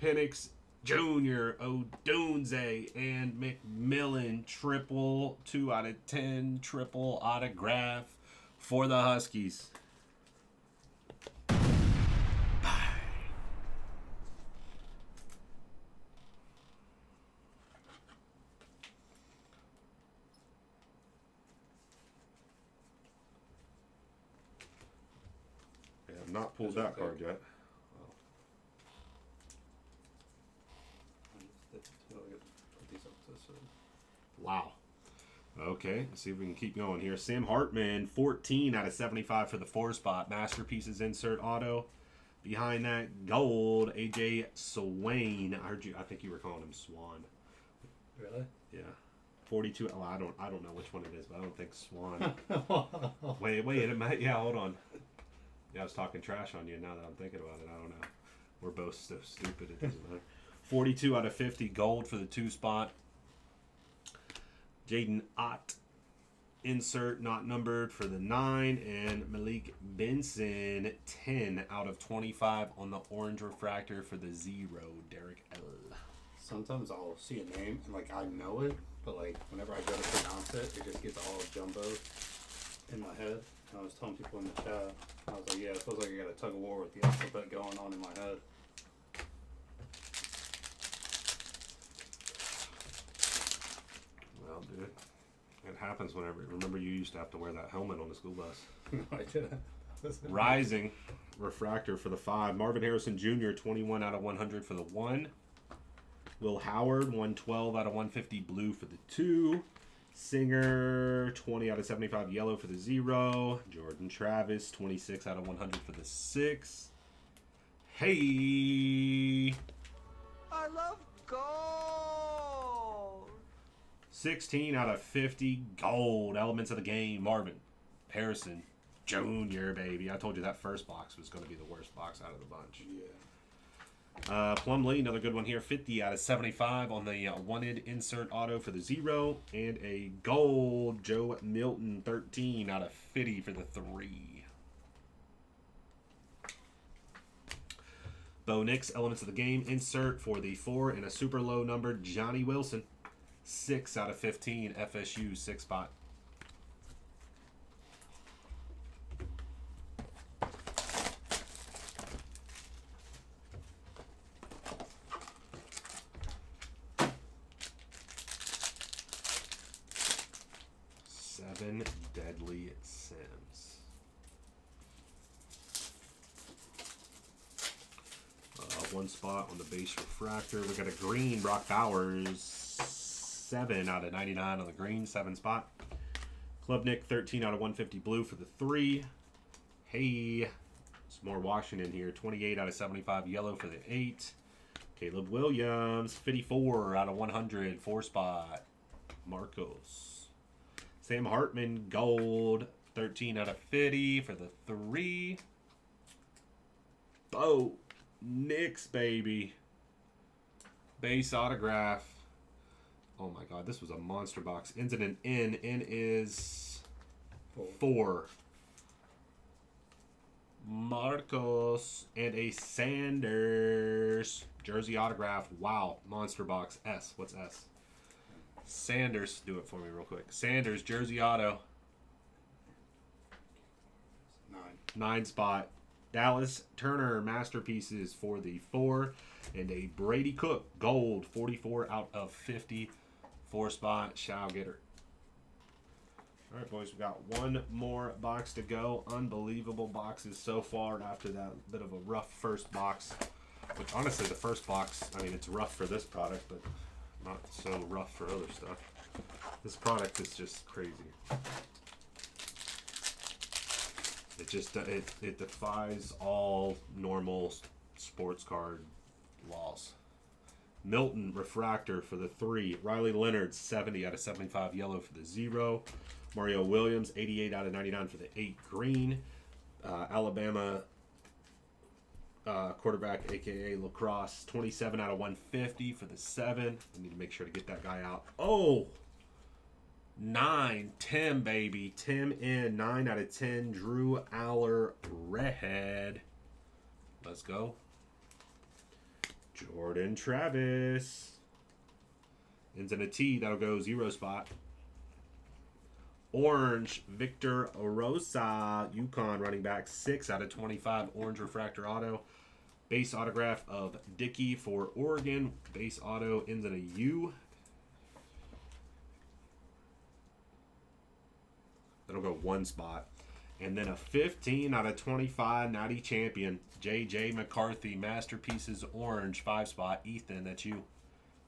Penix Jr., Odunze, and McMillan. Triple. 2 out of 10. Triple autograph for the Huskies. I've not pulled that card yet. Wow. Okay, let's see if we can keep going here. Sam Hartman, 14 out of 75 for the 4 spot. Masterpieces insert auto. Behind that, gold, AJ Swain. I think you were calling him Swan. Really? Yeah. 42. Oh, I don't know which one it is, but I don't think Swan. wait, it might. Yeah, hold on. Yeah, I was talking trash on you. Now that I'm thinking about it, I don't know. We're both so stupid. It doesn't matter. 42 out of 50, gold for the 2 spot. Jaden Ott, insert not numbered for the 9, and Malik Benson 10 out of 25 on the orange refractor for the 0. Derek L. Sometimes I'll see a name and like I know it, but like whenever I go to pronounce it, it just gets all jumbo in my head. And I was telling people in the chat, I was like, yeah, it feels like I got a tug of war with the alphabet going on in my head. Well, dude, it happens whenever. Remember, you used to have to wear that helmet on the school bus. No, I didn't. Rising refractor for the 5. Marvin Harrison Jr. 21 out of 100 for the 1. Will Howard 112 out of 150 blue for the 2. Singer 20 out of 75 yellow for the 0. Jordan Travis 26 out of 100 for the 6. Hey, I love gold. 16 out of 50 gold. Elements of the game. Marvin Harrison Jr., baby. I told you that first box was going to be the worst box out of the bunch. Yeah. Plumlee, another good one here. 50 out of 75 on the wanted insert auto for the 0. And a gold Joe Milton 13 out of 50 for the 3. Bo Nix, elements of the game insert for the 4. And a super low numbered Johnny Wilson. 6 out of 15 FSU 6 spot. Deadly Sims. 1 spot on the base refractor. We got a green Brock Bowers. 7 out of 99 on the green. 7 spot. Klubnik 13 out of 150 blue for the 3. Hey, some more Washington here. 28 out of 75 yellow for the 8. Caleb Williams 54 out of 100 4 spot. Marcos. Sam Hartman, gold, 13 out of 50 for the 3. Bo Nix, baby. Base autograph. Oh my God, this was a monster box. Ends in an N. N is 4. Marcos and a Sanders jersey autograph. Wow, monster box. S. What's S? Sanders, do it for me real quick. Sanders jersey auto. 9 spot. Dallas Turner masterpieces for the 4, and a Brady Cook gold 44 out of 50 4-spot shall getter. All right, boys, we got one more box to go. Unbelievable boxes so far after that bit of a rough first box. Which honestly, the first box, I mean, it's rough for this product, but not so rough for other stuff. This product is just crazy. It just it defies all normal sports card laws. Milton refractor for the 3. Riley Leonard 70 out of 75 yellow for the 0. Mario Williams 88 out of 99 for the 8 green. Alabama quarterback aka Lacrosse 27 out of 150 for the 7. I need to make sure to get that guy out. Oh, 9, Tim, baby. Tim in 9 out of 10. Drew Aller, red. Let's go. Jordan Travis. Ends in a T. That'll go 0 spot. Orange, Victor Rosa. UConn running back. 6 out of 25. Orange refractor auto. Base autograph of Dickey for Oregon. Base auto ends in a U. That'll go 1 spot. And then a 15 out of 25 Natty Champion. J.J. McCarthy. Masterpieces Orange. 5 spot. Ethan, that's you.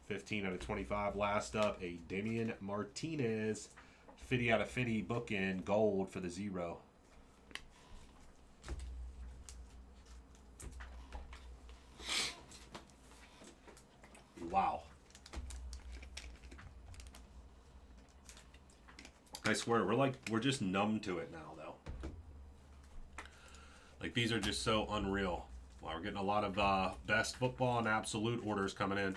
15 out of 25. Last up, a Damian Martinez. 50 out of 50 bookend. Gold for the 0. Wow. I swear, we're just numb to it now, though. Like, these are just so unreal. Wow, we're getting a lot of best football and absolute orders coming in.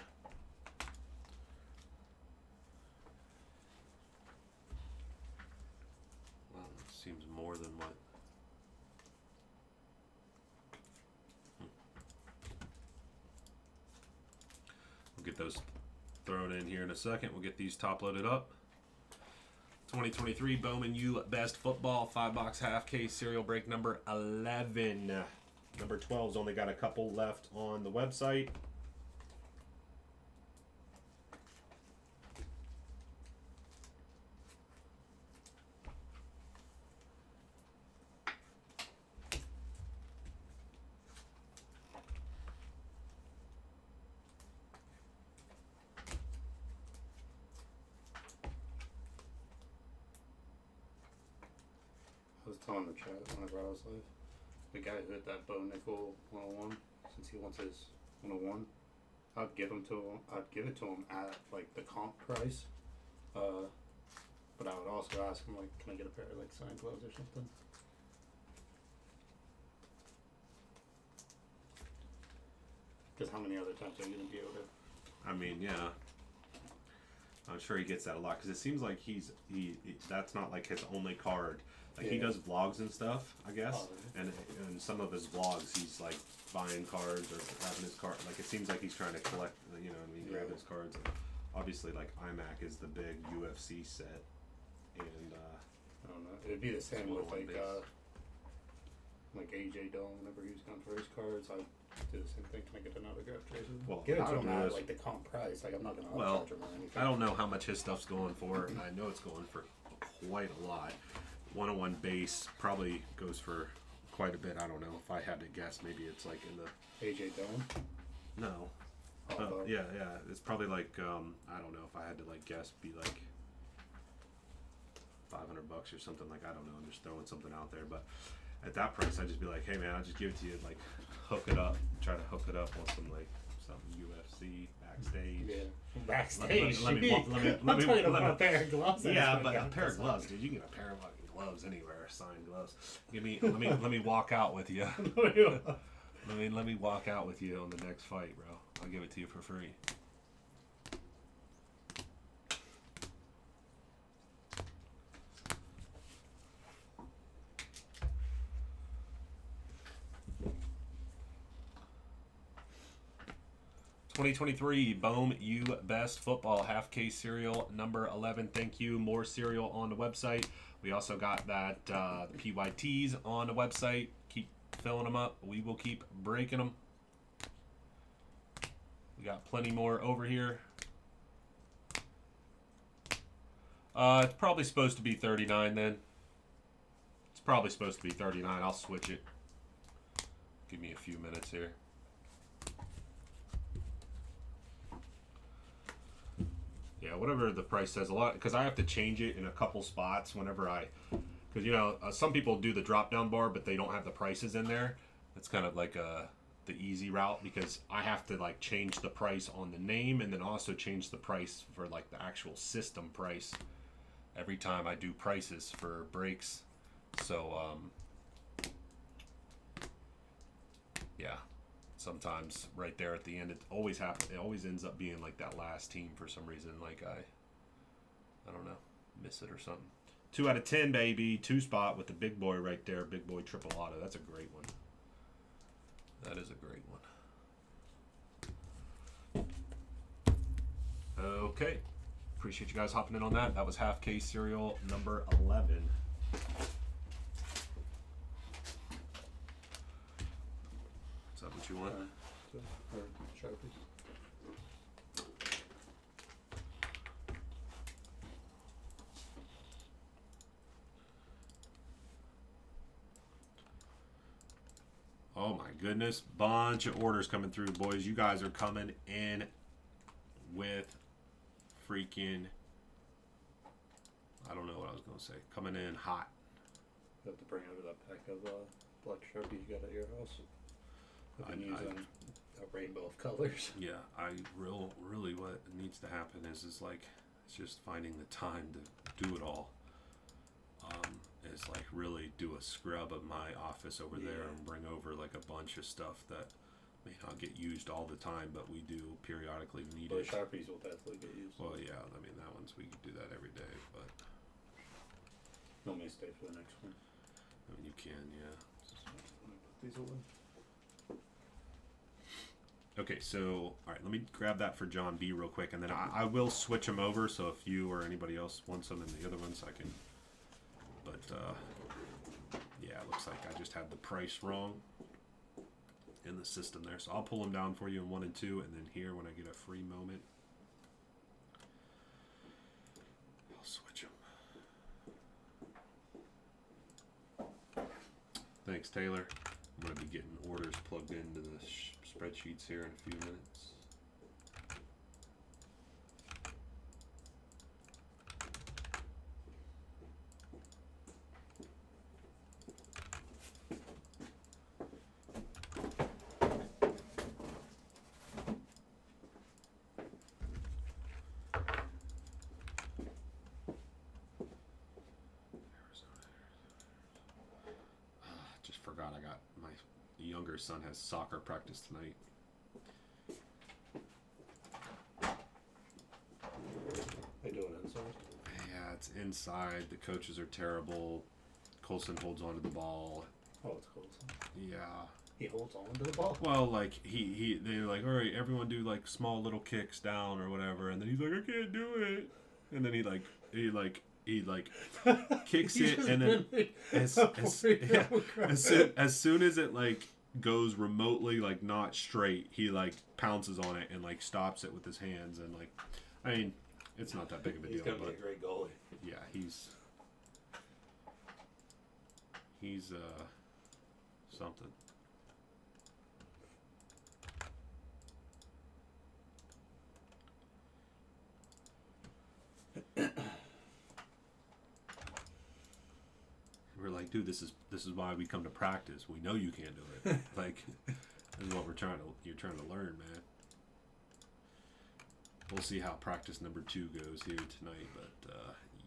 Wow, that seems more than what. We'll get those thrown in here in a second. We'll get these top loaded up. 2023 Bowman U Best Football 5-box half case serial break number 11. Number 12's only got a couple left on the website. I was telling the chat whenever I was live, the guy who hit that Bo Nickel 101, since he wants his 101, I'd give it to him at like the comp price. But I would also ask him, like, can I get a pair of like signed gloves or something? Because how many other times are you gonna be able to? I mean, yeah. I'm sure he gets that a lot because it seems like he that's not like his only card. Like he does vlogs and stuff, I guess, and in some of his vlogs he's like buying cards or having his card. Like it seems like he's trying to collect, you know, what I mean, grab his cards. And obviously, like iMac is the big UFC set, and I don't know. It'd be the same with like AJ Dillon whenever he was going for his cards. I do the same thing. Can I get an autograph jersey? Well, give it I to would him do at this. like the comp price. Like I'm not gonna Well, upcharge him or anything. I don't know how much his stuff's going for. I know it's going for quite a lot. 101 base probably goes for quite a bit. I don't know. If I had to guess, maybe it's like in the AJ Dillon. no. Yeah. It's probably like I don't know. If I had to like guess, be like $500 or something. Like I don't know. I'm just throwing something out there, but at that price, I'd just be like, hey man, I'll just give it to you. Like hook it up. Try to hook it up with some like some UFC backstage. Yeah. Backstage. Let me I'm talking about a pair of gloves. Yeah, but a pair of gloves, dude. You can get a pair of fucking gloves anywhere. Signed gloves. Let me walk out with you. Let me walk out with you on the next fight, bro. I'll give it to you for free. 2023 Bohm U Best Football half case cereal number 11. Thank you. More cereal on the website. We also got that the PYTs on the website. Keep filling them up. We will keep breaking them. We got plenty more over here. It's probably supposed to be 39 then. It's probably supposed to be 39. I'll switch it. Give me a few minutes here. Yeah, whatever the price says, a lot, because I have to change it in a couple spots whenever because you know some people do the drop down bar, but they don't have the prices in there. It's kind of like the easy route, because I have to like change the price on the name and then also change the price for like the actual system price every time I do prices for breaks. So yeah. Sometimes right there at the end, it always happens. It always ends up being like that last team for some reason. Like I don't know, miss it or something. 2 out of 10, baby. 2 spot with the big boy right there. Big boy triple auto. That's a great one. That is a great one. Okay. Appreciate you guys hopping in on that. That was half case cereal number 11. Is that what you want? Or Sharpies. Oh my goodness. Bunch of orders coming through, boys. You guys are coming in with freaking, I don't know what I was going to say. Coming in hot. You have to bring over that pack of black Sharpies you got at your house. I've been using a rainbow of colors. Yeah, really what needs to happen is like, it's just finding the time to do it all. Is like really do a scrub of my office over there and bring over like a bunch of stuff that may not get used all the time, but we do periodically need But it. Sharpies will definitely get used. Well, yeah, I mean that one's, we could do that every day, but You want me to stay for the next one? I mean you can, yeah. Let me put these away. Okay, so all right, let me grab that for John B real quick, and then I will switch them over. So if you or anybody else wants them in the other ones, I can. But yeah, it looks like I just had the price wrong in the system there, so I'll pull them down for you in 1 and 2, and then here when I get a free moment, I'll switch them. Thanks, Taylor. I'm gonna be getting orders plugged into the spreadsheets here in a few minutes. Just forgot I got my younger son has soccer practice tonight. They do it inside. Yeah, it's inside. The coaches are terrible. Colson holds onto the ball. Oh, it's cool. Yeah. He holds on to the ball. Well, like they're like, all right, everyone do like small little kicks down or whatever, and then he's like, I can't do it, and then he kicks it, and then as soon as it like goes remotely like not straight, he like pounces on it and like stops it with his hands, and like, I mean, it's not that big of a deal. He's gonna be but a great goalie. yeah, he's something. We're like, dude, this is why we come to practice. We know you can't do it. Like, this is what you're trying to learn, man. We'll see how practice number 2 goes here tonight, but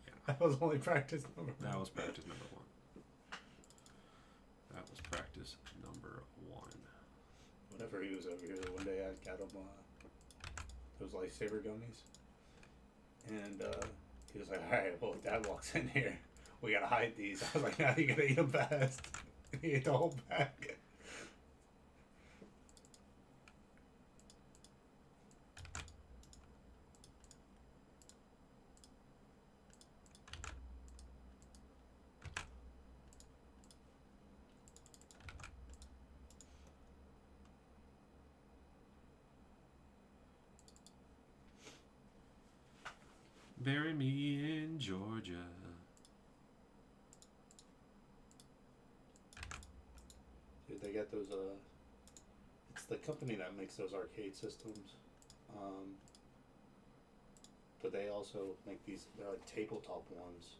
yeah. That was only practice number 1. That was practice number 1. That was practice number 1. Whenever he was over here, one day I got him those lifesaver gummies, and he was like, "All right, well, if Dad walks in here, we gotta hide these." I was like, "Now you gotta eat them fast." And he ate the whole pack. Bury me in Georgia. Dude, they got those, it's the company that makes those arcade systems. But they also make these, they're like tabletop ones.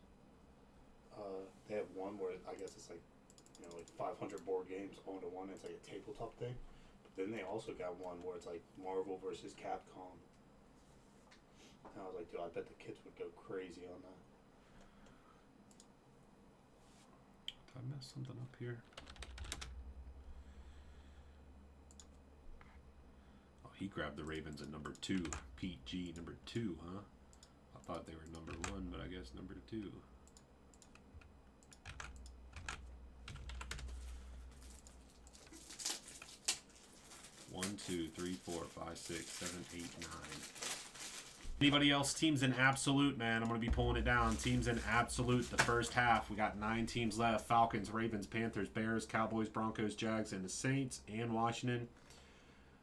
They have one where I guess it's like, you know, like 500 board games onto one. It's like a tabletop thing. But then they also got one where it's like Marvel versus Capcom. And I was like, dude, I bet the kids would go crazy on that. Did I mess something up here? Oh, he grabbed the Ravens at number 2. Pete G, number 2, huh? I thought they were number 1, but I guess number 2. One, two, three, 4, 5, 6, 7, 8, 9. Anybody else? Teams in absolute, man. I'm going to be pulling it down. Teams in absolute. The first half. We got 9 teams left. Falcons, Ravens, Panthers, Bears, Cowboys, Broncos, Jags, and the Saints, and Washington.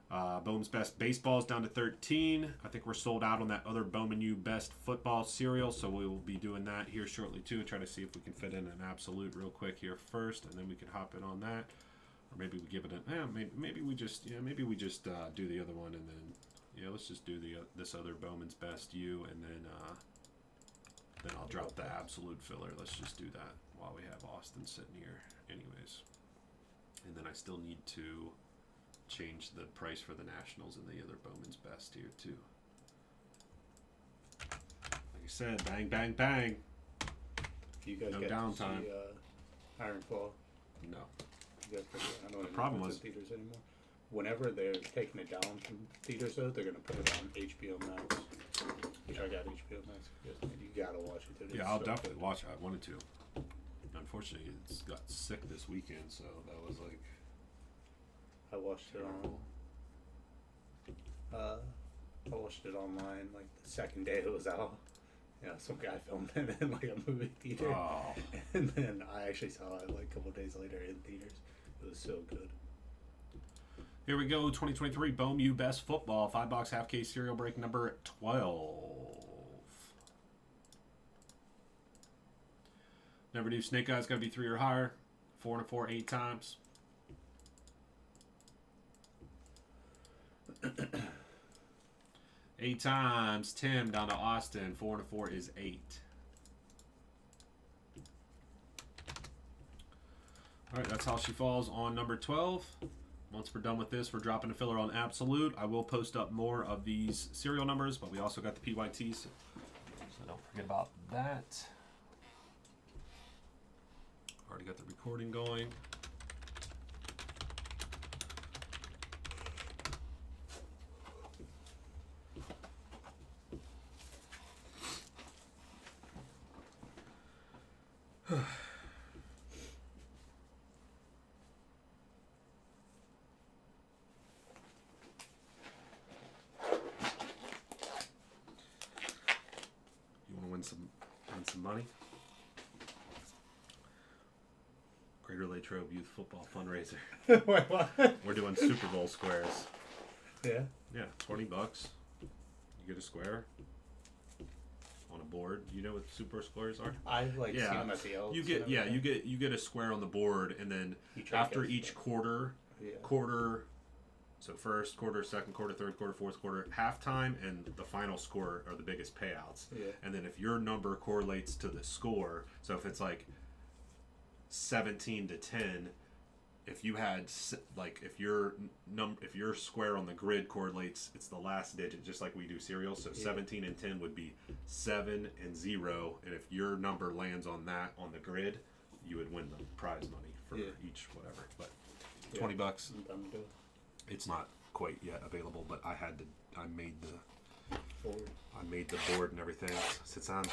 Bowman's Best Baseball is down to 13. I think we're sold out on that other Bowman U Best Football cereal, so we will be doing that here shortly, too. Try to see if we can fit in an absolute real quick here first, and then we can hop in on that. Or maybe we give it a, maybe we just do the other one, and then let's just do this other Bowman's Best U, and then I'll drop the absolute filler. Let's just do that while we have Austin sitting here, anyways. And then I still need to change the price for the Nationals and the other Bowman's Best here too. Like I said, bang, bang, bang. You guys No get downtime. to see Iron Claw? No. You guys, I don't know The problem if it's was- in theaters anymore. Whenever they're taking it down from theaters, though, they're gonna put it on HBO Max. Which I got HBO Max. You gotta watch it. Dude. Yeah, It's I'll so definitely good. watch it. I wanted to. Unfortunately, it's got sick this weekend, so that was like I watched it terrible. on. I watched it online like the second day it was out. Yeah, some guy filmed it in like a movie theater, Oh, and then I actually saw it like a couple days later in theaters. It was so good. here we go. 2023 Bohm U Best Football 5-box half case cereal break number 12. Never do snake eyes. Got to be 3 or higher. 4 and a 4, 8 times. Eight times. Tim down to Austin. 4 and a 4 is 8. All right, that's how she falls on number 12. Once we're done with this, we're dropping a filler on absolute. I will post up more of these serial numbers, but we also got the PYTs, so don't forget about that. Already got the recording going. You want to win some money? Greater Latrobe Youth Football Fundraiser. Wait, what? We're doing Super Bowl squares. Yeah. Yeah, $20. You get a square on a board. You know what Super squares are? I like Yeah. see them at the Elks. You get and everything. you get a square on the board, and then You try to after catch each them. quarter, Yeah. so first quarter, second quarter, third quarter, fourth quarter, halftime, and the final score are the biggest payouts. Yeah. And then if your number correlates to the score, so if it's like 17 to 10, if you had if your square on the grid correlates, it's the last digit, just like we do serial. So Yeah. 17 and 10 would be 7 and 0, and if your number lands on that on the grid, you would win the prize money for each whatever. But $20. I'm done to do it. It's not quite yet available, but I made Forward. the board and everything. Sits on.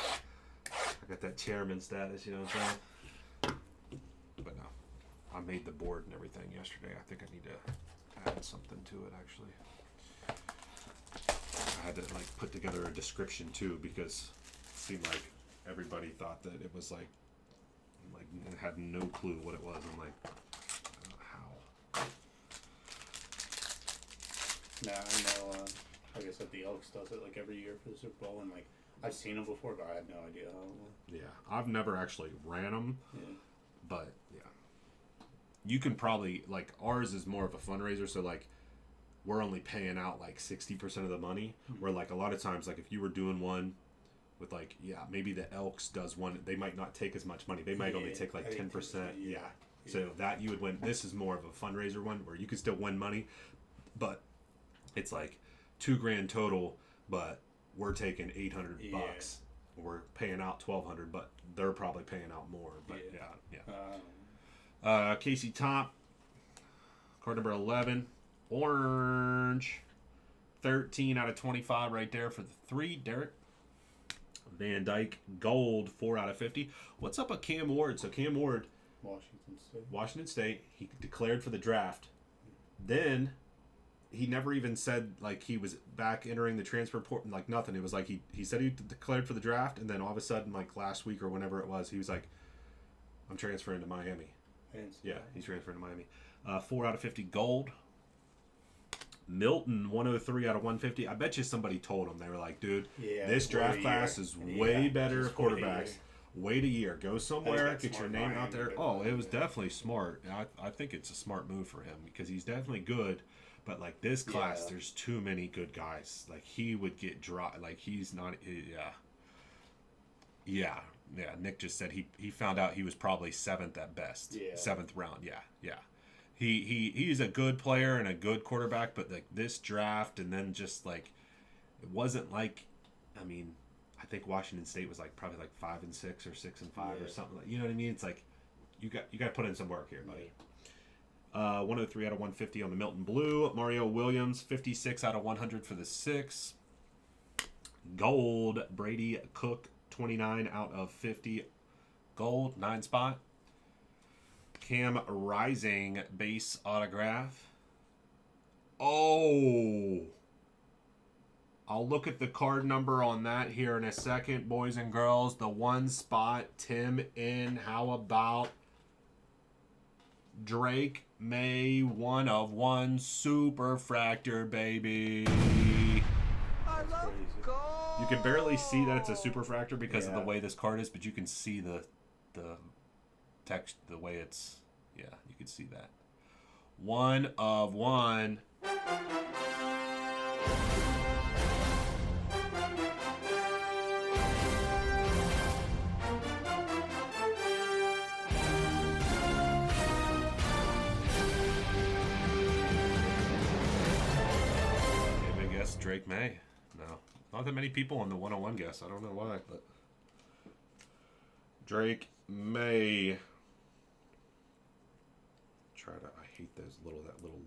I got that chairman status, you know what I'm saying? But no, I made the board and everything yesterday. I think I need to add something to it actually. I had to put together a description too, because it seemed like everybody thought that it was like had no clue what it was. I'm like, how? Nah, I know. Like I said, the Elks does it like every year for the Super Bowl, and like I've seen them before, but I had no idea how. Yeah, I've never actually ran them, Yeah. but yeah, you can probably like ours is more of a fundraiser, so like we're only paying out like 60% of the money. Where like a lot of times, like if you were doing one with like maybe the Elks does one, they might not take as much money. They might only take like 10%. Yeah. So that you would win. This is more of a fundraiser one where you could still win money, but it's like $2,000 total, but we're taking $800. We're paying out $1,200, but they're probably paying out more. But Casey Top, card number 11, orange, 13 out of 25 right there for the 3. Derek Van Dyke, gold, 4 out of 50. What's up with Cam Ward? So Cam Ward, Washington State, he declared for the draft. Then he never even said like he was back entering the transfer portal, like nothing. It was like he said he declared for the draft, and then all of a sudden, like last week or whenever it was, he was like, I'm transferring to Miami. Yeah, he's transferring to Miami. 4 out of 50 gold. Milton, 103 out of 150. I bet you somebody told him. They were like, dude, this draft class is way better quarterbacks. Wait a year. Go somewhere. Get your name out there. Oh, it was definitely smart. I think it's a smart move for him because he's definitely good. But, like, this class, there's too many good guys. Like, he would get dry. Like, he's not... Yeah. Nick just said he found out he was probably 7th at best. 7th round. Yeah. He's a good player and a good quarterback, but, like, this draft and then just, like, it wasn't like... I mean... I think Washington State was like probably like 5-6 or 6-5 or something like. You know what I mean? It's like you got to put in some work here, buddy. 103 out of 150 on the Milton Blue. Mario Williams, 56 out of 100 for the 6. Gold. Brady Cook, 29 out of 50. Gold, 9 spot. Cam Rising, base autograph. Oh. I'll look at the card number on that here in a second, boys and girls. The 1 spot, Tim in. How about Drake May, 1 of 1, Super Fractor, baby. I love gold. You can barely see that it's a Super Fractor because of the way this card is, but you can see the text, the way it's, you can see that. 1 of 1. Drake May. No. Not that many people on the 101 guess. I don't know why, but Drake May. I hate that little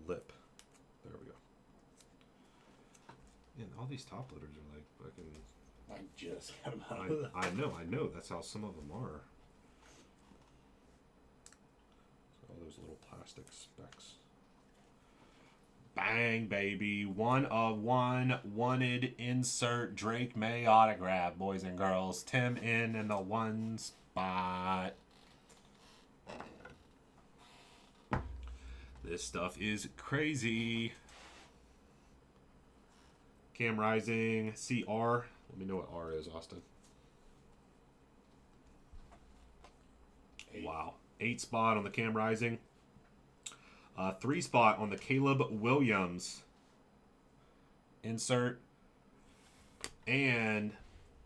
lip. There we go. Yeah, all these top loaders are like fucking. I just got them out of the... I know. That's how some of them are. So all those little plastic specks. Bang, baby. 1 of 1. Wanted insert Drake May autograph, boys and girls. Tim in the 1 spot. This stuff is crazy. Cam Rising, CR. Let me know what R is, Austin. 8. Wow. 8 spot on the Cam Rising. 3 spot on the Caleb Williams insert. And,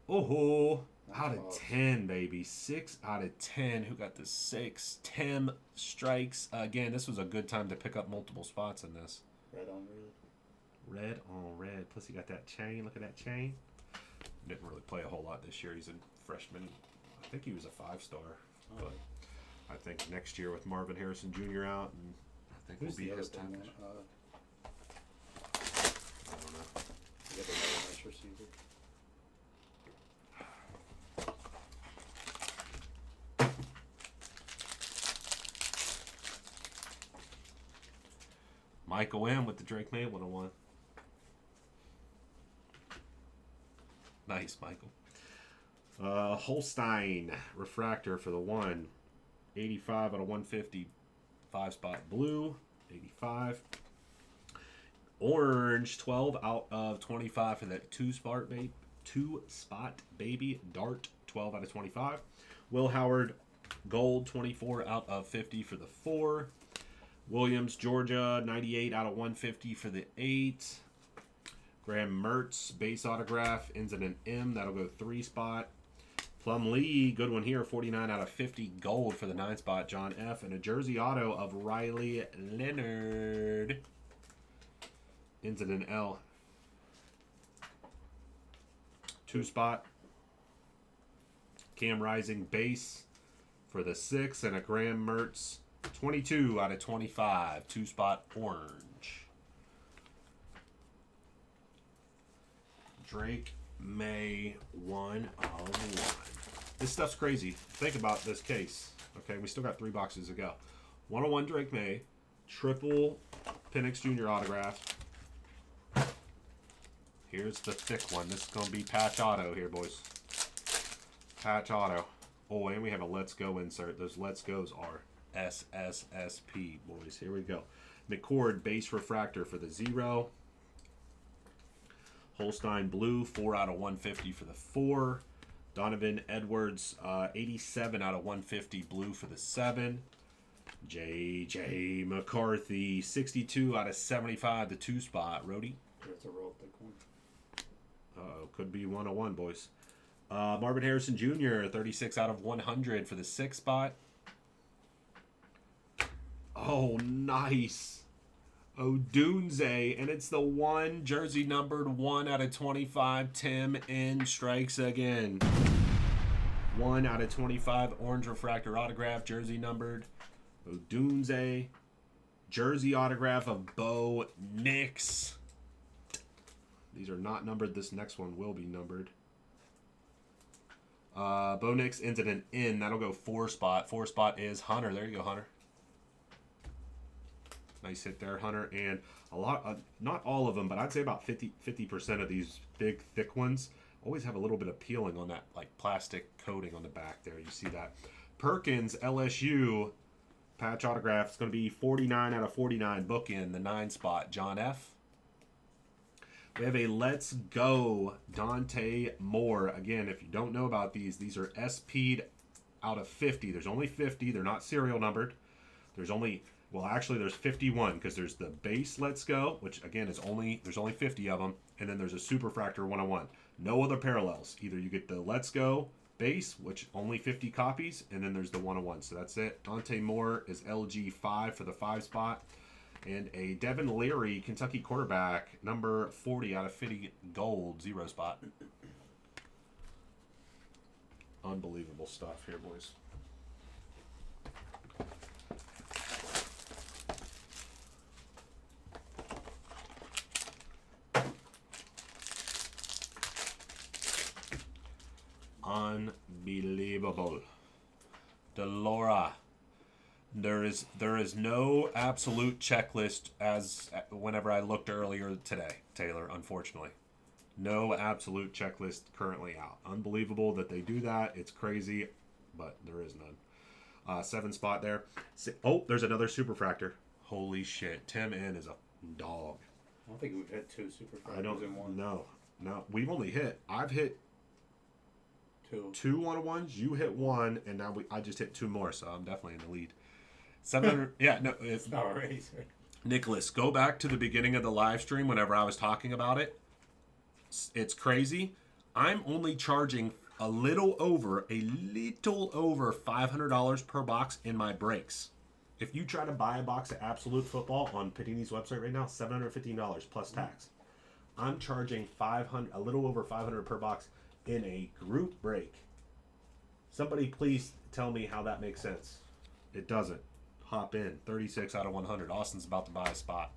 out of 10, baby. 6 out of 10. Who got the 6? Tim strikes. Again, this was a good time to pick up multiple spots in this. Red on red. Red on red. Plus, he got that chain. Look at that chain. Didn't really play a whole lot this year. He's a freshman. I think he was a 5-star. But I think next year with Marvin Harrison Jr. out and I think Who's will be the his other time. thing? I don't know. The other nice receiver. Michael M with the Drake May 101. Nice, Michael. Holstein refractor for the 1. 85 out of 150. 5 spot blue. 85. Orange 12 out of 25 for that 2 spot 2-spot baby dart, 12 out of 25. Will Howard, gold, 24 out of 50 for the 4. Williams, Georgia, 98 out of 150 for the 8. Graham Mertz, base autograph, ends in an M. That'll go 3-spot. Plum Lee, good one here, 49 out of 50, gold for the 9-spot, John F. And a jersey auto of Riley Leonard. Ends in an L. 2-spot. Cam Rising, base for the 6. And a Graham Mertz, 22 out of 25, 2-spot orange. Drake May, 1 of 1. This stuff's crazy. Think about this case. Okay, we still got 3 boxes to go. 101 Drake May, triple Penix Jr. autograph. Here's the thick one. This is going to be patch auto here, boys. Patch auto. Oh, and we have a Let's Go insert. Those Let's Go's are SSSP, boys. Here we go. McCord, base refractor for the 0. Holstein Blue, 4 out of 150 for the 4. Donovan Edwards, 87 out of 150 blue for the 7. J.J. McCarthy, 62 out of 75, the 2-spot. Rhodey? That's a real thick one. Uh-oh, could be 101, boys. Marvin Harrison Jr., 36 out of 100 for the 6-spot. Oh, nice. Odunze, and it's the 1 jersey numbered 1 out of 25. Tim N strikes again. 1 out of 25 orange refractor autograph, jersey numbered. Odunze, jersey autograph of Bo Nix. These are not numbered. This next one will be numbered. Bo Nix ends in an N. That'll go 4-spot. 4-spot is Hunter. There you go, Hunter. Nice hit there, Hunter. And a lot, not all of them, but I'd say about 50% of these big, thick ones always have a little bit of peeling on that, like plastic coating on the back there. You see that. Perkins, LSU, patch autograph. It's going to be 49 out of 49. Book in the 9-spot, John F. We have a Let's Go Dante Moore. Again, if you don't know about these are SP'd out of 50. There's only 50. They're not serial numbered. There's only... Well, actually, there's 51 because there's the base Let's Go, which again is there's only 50 of them, and then there's a Superfractor 101. No other parallels. Either you get the Let's Go base, which only 50 copies, and then there's the 101. So that's it. Dante Moore is LG 5 for the 5-spot, and a Devin Leary, Kentucky quarterback, number 40 out of 50, gold, 0-spot. Unbelievable stuff here, boys. Unbelievable. Delora. There is no absolute checklist as whenever I looked earlier today, Taylor, unfortunately. No absolute checklist currently out. Unbelievable that they do that. It's crazy, but there is none. 7-spot there. Oh, there's another Superfractor. Holy shit. Tim N is a dog. I don't think we've hit 2 Superfractors I don't in one. No. We've only hit. I've hit 2 101s. You hit 1, and now I just hit 2 more, so I'm definitely in the lead. 700. Yeah, no, It's not a race. Nicholas, go back to the beginning of the live stream whenever I was talking about it. It's crazy. I'm only charging a little over $500 per box in my breaks. If you try to buy a box of Absolute Football on Panini's website right now, $715 plus tax. I'm charging a little over $500 per box in a group break. Somebody please tell me how that makes sense. It doesn't. Hop in. 36 out of 100. Austin's about to buy a spot.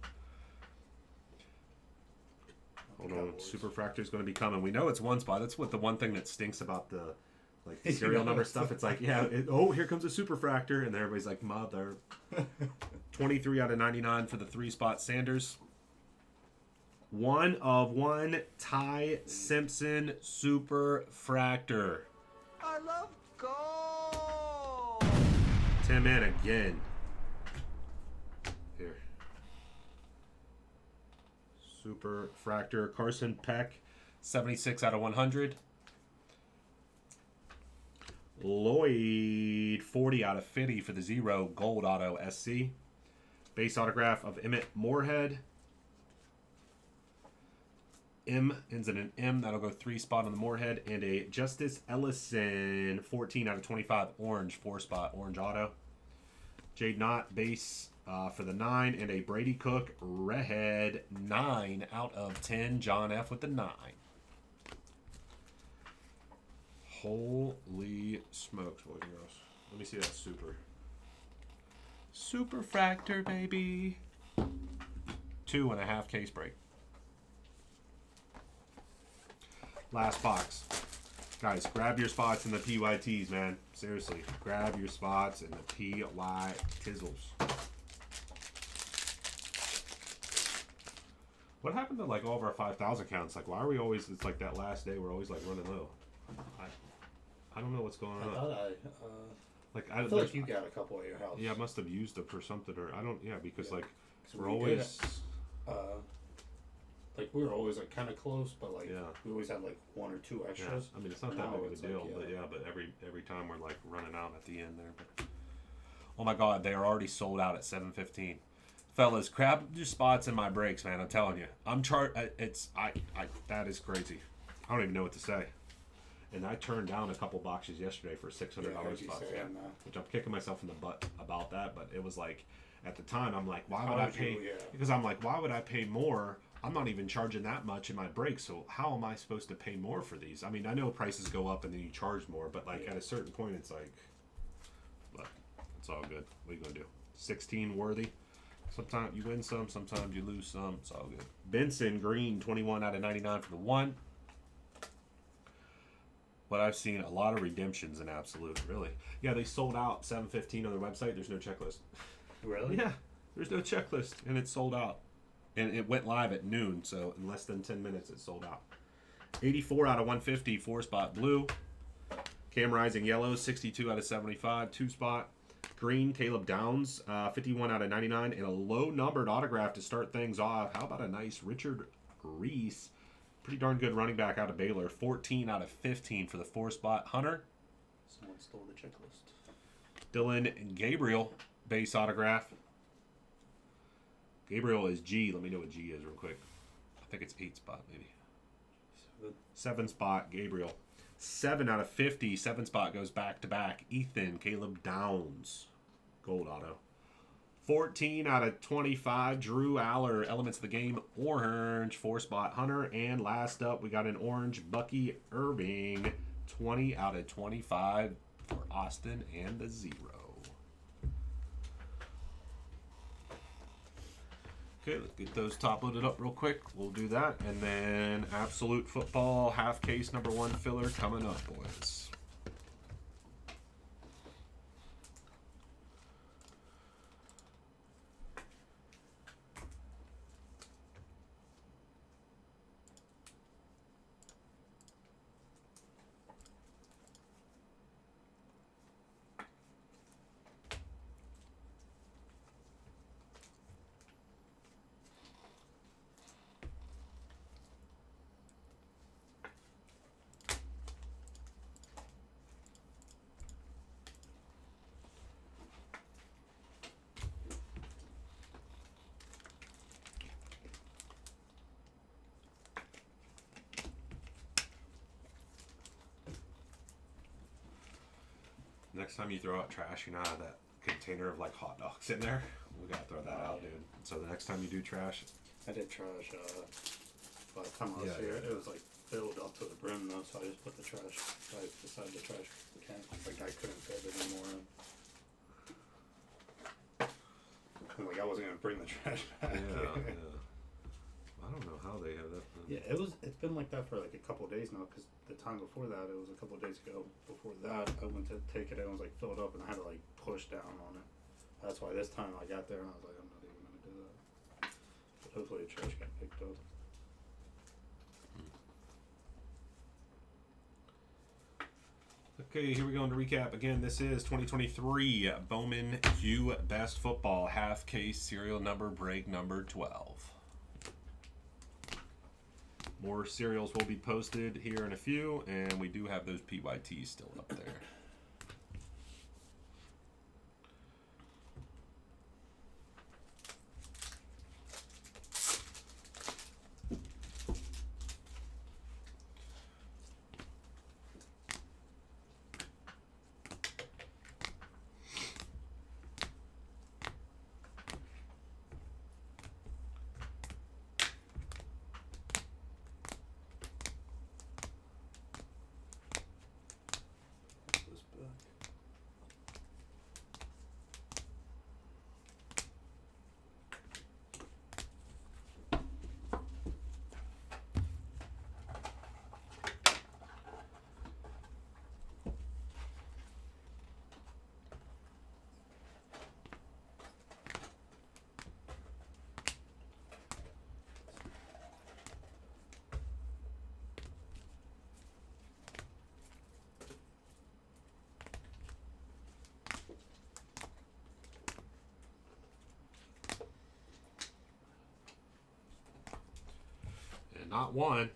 Hold on. Superfractor's going to be coming. We know it's 1 spot. That's what the one thing that stinks about the serial number stuff. It's like, yeah, here comes a Superfractor. And then everybody's like, mother. 23 out of 99 for the 3-spot Sanders. 1 of 1 Ty Simpson Superfractor. I love gold. Tim in again. Here. Superfractor. Carson Peck, 76 out of 100. Lloyd, 40 out of 50 for the 0 gold auto SC. Base autograph of Emmett Moorhead. M ends in an M. That'll go 3 spot on the Moorhead. And a Justice Ellison, 14 out of 25 orange, 4 spot orange auto. Jade Knott, base for the 9. And a Brady Cook Redhead, 9 out of 10. John F. with the 9. Holy smokes, boys and girls. Let me see that super. Super fractor, baby. 2.5 case break. Last box. Guys, grab your spots in the PYTs, man. Seriously, grab your spots in the PY Tizzles. What happened to like all of our 5,000 counts? Like, why are we always? It's like that last day. We're always like running low. I don't know what's going on. I thought I feel like you got a couple at your house. Yeah, I must have used them for something, or I don't. Yeah, because Yeah. like 'Cause we're we always. did, like we were always like kind of close, but like Yeah. we always had like 1 or 2 Yeah, extras. I mean it's not Now that big of it's a like, deal, yeah. but every time we're like running out at the end there. But oh my God, they are already sold out at 7:15. Fellas, grab your spots in my breaks, man. I'm telling you, I'm that is crazy. I don't even know what to say. And I turned down a couple boxes yesterday for $600 spots, which I'm kicking myself in the butt about that. But it was like, at the time, I'm like, why would I pay? Because I'm like, why would I pay more? I'm not even charging that much in my breaks, so how am I supposed to pay more for these? I mean, I know prices go up and then you charge more, but like at a certain point, it's like, but it's all good. What are you gonna do? 16 worthy. Sometimes you win some, sometimes you lose some. It's all good. Benson Green, 21 out of 99 for the 1. But I've seen a lot of redemptions in Absolute, really. Yeah, they sold out 7:15 on their website. There's no checklist. Really? Yeah, there's no checklist, and it's sold out. And it went live at noon, so in less than 10 minutes, it sold out. 84 out of 150, 4-spot blue. Cam Rising yellow, 62 out of 75, 2-spot. Green, Caleb Downs, 51 out of 99, and a low-numbered autograph to start things off. How about a nice Richard Reese? Pretty darn good running back out of Baylor. 14 out of 15 for the 4-spot. Hunter. Someone stole the checklist. Dylan Gabriel, base autograph. Gabriel is G. Let me know what G is real quick. I think it's 8-spot maybe. 7-spot Gabriel. 7 out of 50. 7-spot goes back to back. Ethan Caleb Downs. Gold auto. 14 out of 25, Drew Aller, Elements of the Game, orange, 4-spot Hunter. And last up, we got an orange Bucky Irving, 20 out of 25 for Austin and the 0. Okay, let's get those top loaded up real quick. We'll do that. And then Absolute Football, half case number 1 filler coming up, boys. Next time you throw out trash, you know, have that container of like hot dogs in there. We gotta throw that out, dude. So the next time you do trash, I did trash. By the time I was here, it was like filled up to the brim though, so I just put the trash right beside the trash can. Like I couldn't fit it anymore. And, like I wasn't gonna bring the trash back. yeah. I don't know how they have that. Yeah, it's been like that for like a couple of days now. Cause the time before that, it was a couple of days ago. Before that, I went to take it and it was like filled up, and I had to like push down on it. That's why this time I got there and I was like, I'm not even gonna do that. But hopefully the trash got picked up. Okay, here we go into recap. Again, this is 2023 Bowman Q Best Football half case serial number break number 12. More cereals will be posted here in a few, and we do have those PYTs still up there. This back. And not one,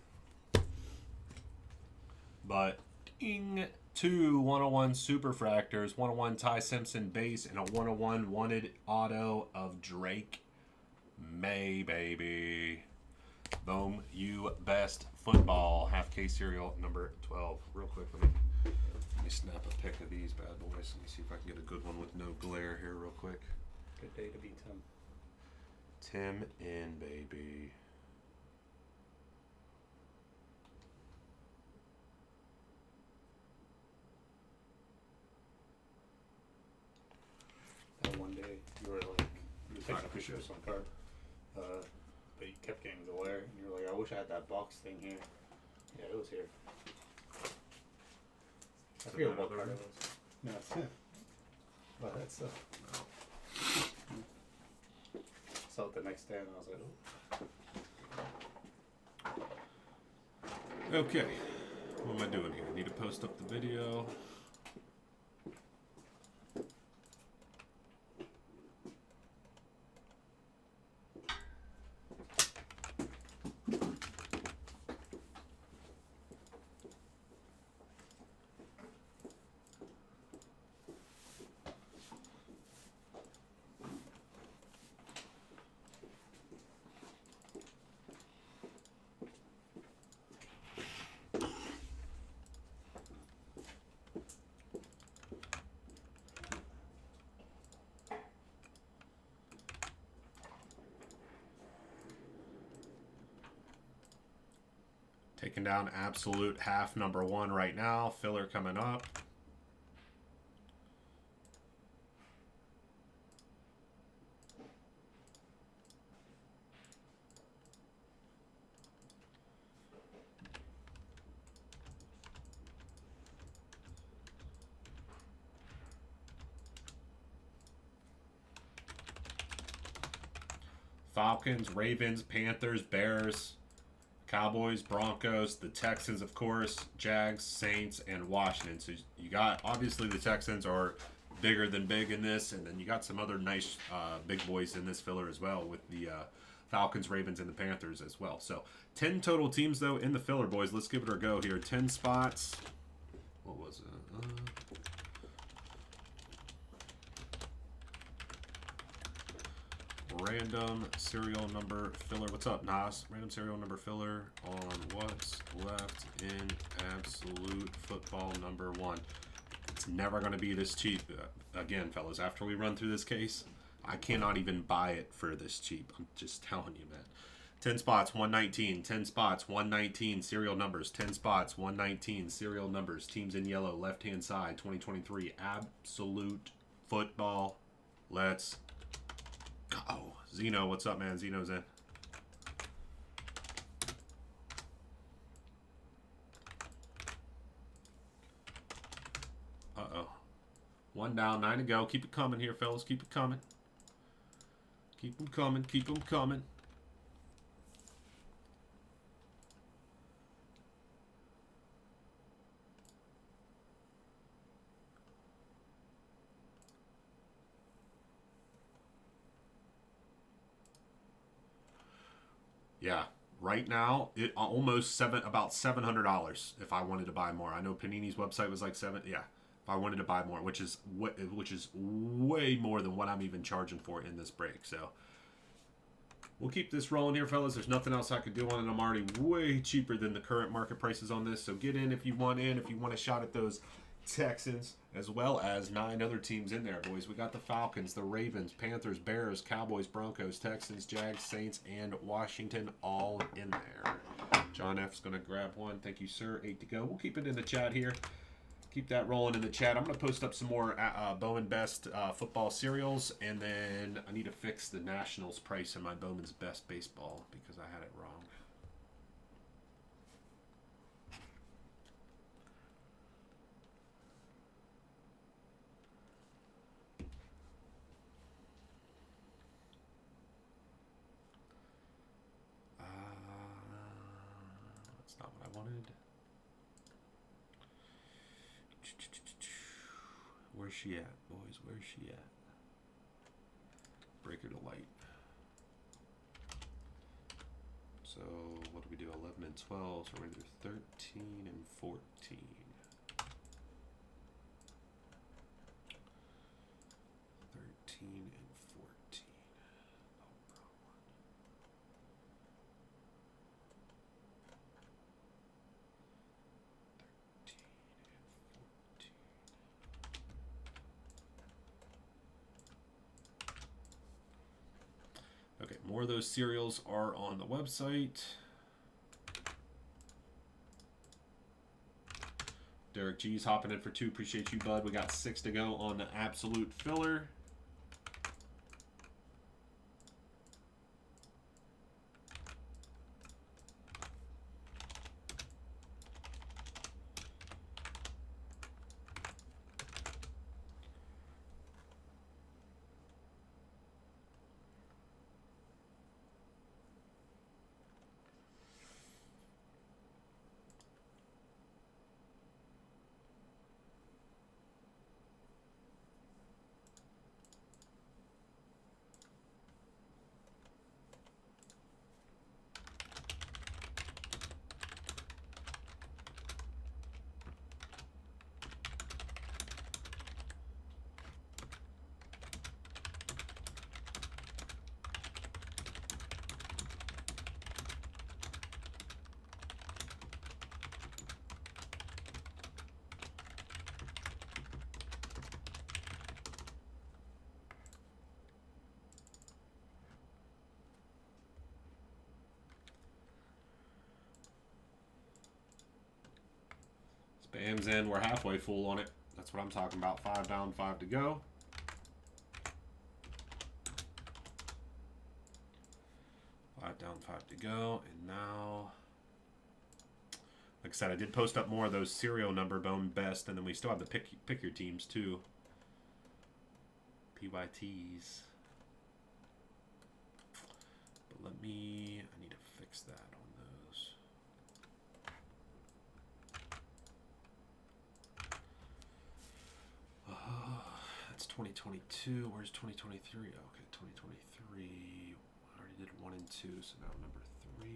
but ding, two 101 Superfractors, 101 Ty Simpson base, and a 101 wanted auto of Drake May, baby. Boom, you best football. Half case cereal number 12. Real quick, let me snap a pic of these bad boys. Let me see if I can get a good one with no glare here real quick. Good day to be Tim. Tim in, baby. That one day you were like, you were taking a picture of some card, but you kept getting glare, and you were like, I wish I had that box thing here. Yeah, it was here. I forget what card it was. No, it's him. But that's saw it the next day, and I was like, oh. Okay, what am I doing here? Need to post up the video. Taking down absolute half number 1 right now. Filler coming up. Falcons, Ravens, Panthers, Bears, Cowboys, Broncos, the Texans, of course, Jags, Saints, and Washington. So you got, obviously, the Texans are bigger than big in this, and then you got some other nice big boys in this filler as well with the Falcons, Ravens, and the Panthers as well. So 10 total teams, though, in the filler, boys. Let's give it a go here. 10 spots. What was it? Random serial number filler. What's up, Nas? Random serial number filler on what's left in absolute football number 1. It's never going to be this cheap. Again, fellas, after we run through this case, I cannot even buy it for this cheap. I'm just telling you, man. 10 spots, 119. 10 spots, 119. Serial numbers, 10 spots, 119. Serial numbers, teams in yellow, left-hand side, 2023. Absolute football. Let's go. Zeno, what's up, man? Zeno's in. Uh-oh. 1 down, 9 to go. Keep it coming here, fellas. Keep it coming. Keep them coming. Keep them coming. Yeah, Right now, almost about $700 if I wanted to buy more. I know Panini's website was like seven. Yeah, if I wanted to buy more, which is way more than what I'm even charging for in this break. So we'll keep this rolling here, fellas. There's nothing else I could do on it. I'm already way cheaper than the current market prices on this. So get in if you want in. If you want a shot at those Texans, as well as 9 other teams in there, boys. We got the Falcons, the Ravens, Panthers, Bears, Cowboys, Broncos, Texans, Jags, Saints, and Washington all in there. John F's going to grab one. Thank you, sir. 8 to go. We'll keep it in the chat here. Keep that rolling in the chat. I'm going to post up some more Bowman Best football cereals, and then I need to fix the Nationals price in my Bowman's Best baseball because I had it wrong. That's not what I wanted. Where's she at, boys? Where's she at? Breaker to light. So what do we do? 11 and 12. So we're gonna do 13 and 14. 13 and 14. Oh, wrong one. 13 and 14. Okay, more of those cereals are on the website. Derek G's hopping in for 2. Appreciate you, bud. We got 6 to go on the absolute filler. Spam's in. We're halfway full on it. That's what I'm talking about. 5 down, 5 to go. Five down, 5 to go. And now, like I said, I did post up more of those serial number Bone Best, and then we still have the pick your teams too. PYTs. But I need to fix that on those. That's 2022. Where's 2023? Okay, 2023. I already did 1 and 2, so now number 3.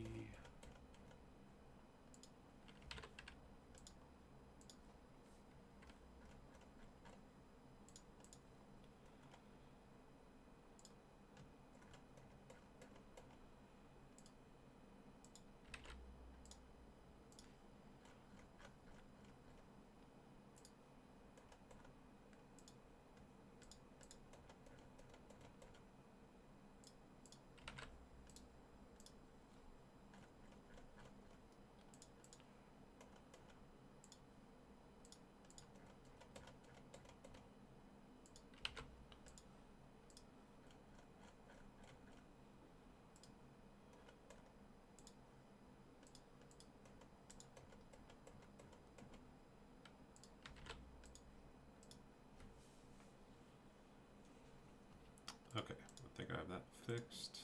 Okay, I think I have that fixed.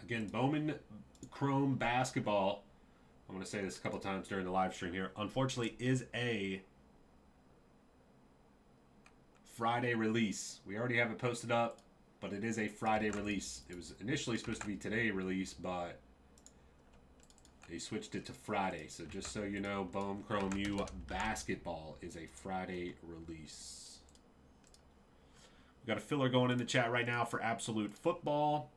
Again, Bowman Chrome Basketball, I'm going to say this a couple times during the live stream here, unfortunately is a Friday release. We already have it posted up, but it is a Friday release. It was initially supposed to be today release, but they switched it to Friday. So just so you know, Bohm Chrome U Basketball is a Friday release. We got a filler going in the chat right now for Absolute Football.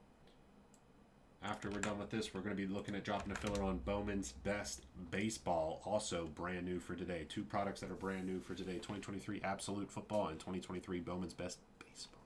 After we're done with this, we're going to be looking at dropping a filler on Bowman's Best Baseball, also brand new for today. Two products that are brand new for today, 2023 Absolute Football and 2023 Bowman's Best Baseball.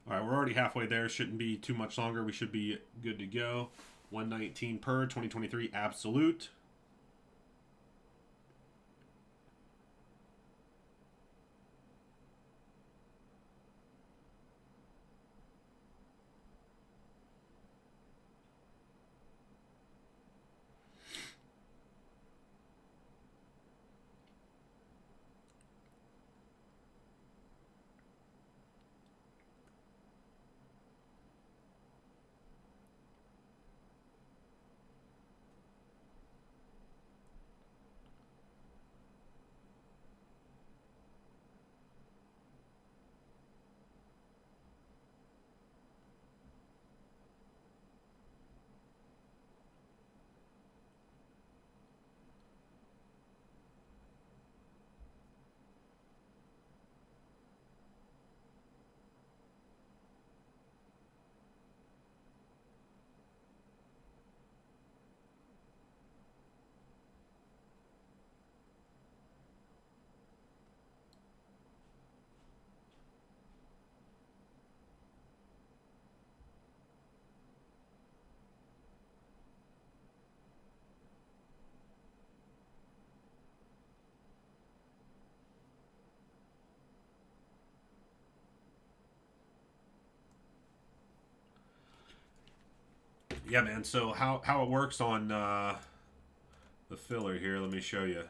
All right, we're already halfway there. Shouldn't be too much longer. We should be good to go. 119 per 2023 Absolute. Yeah, man. So how it works on the filler here, let me show you.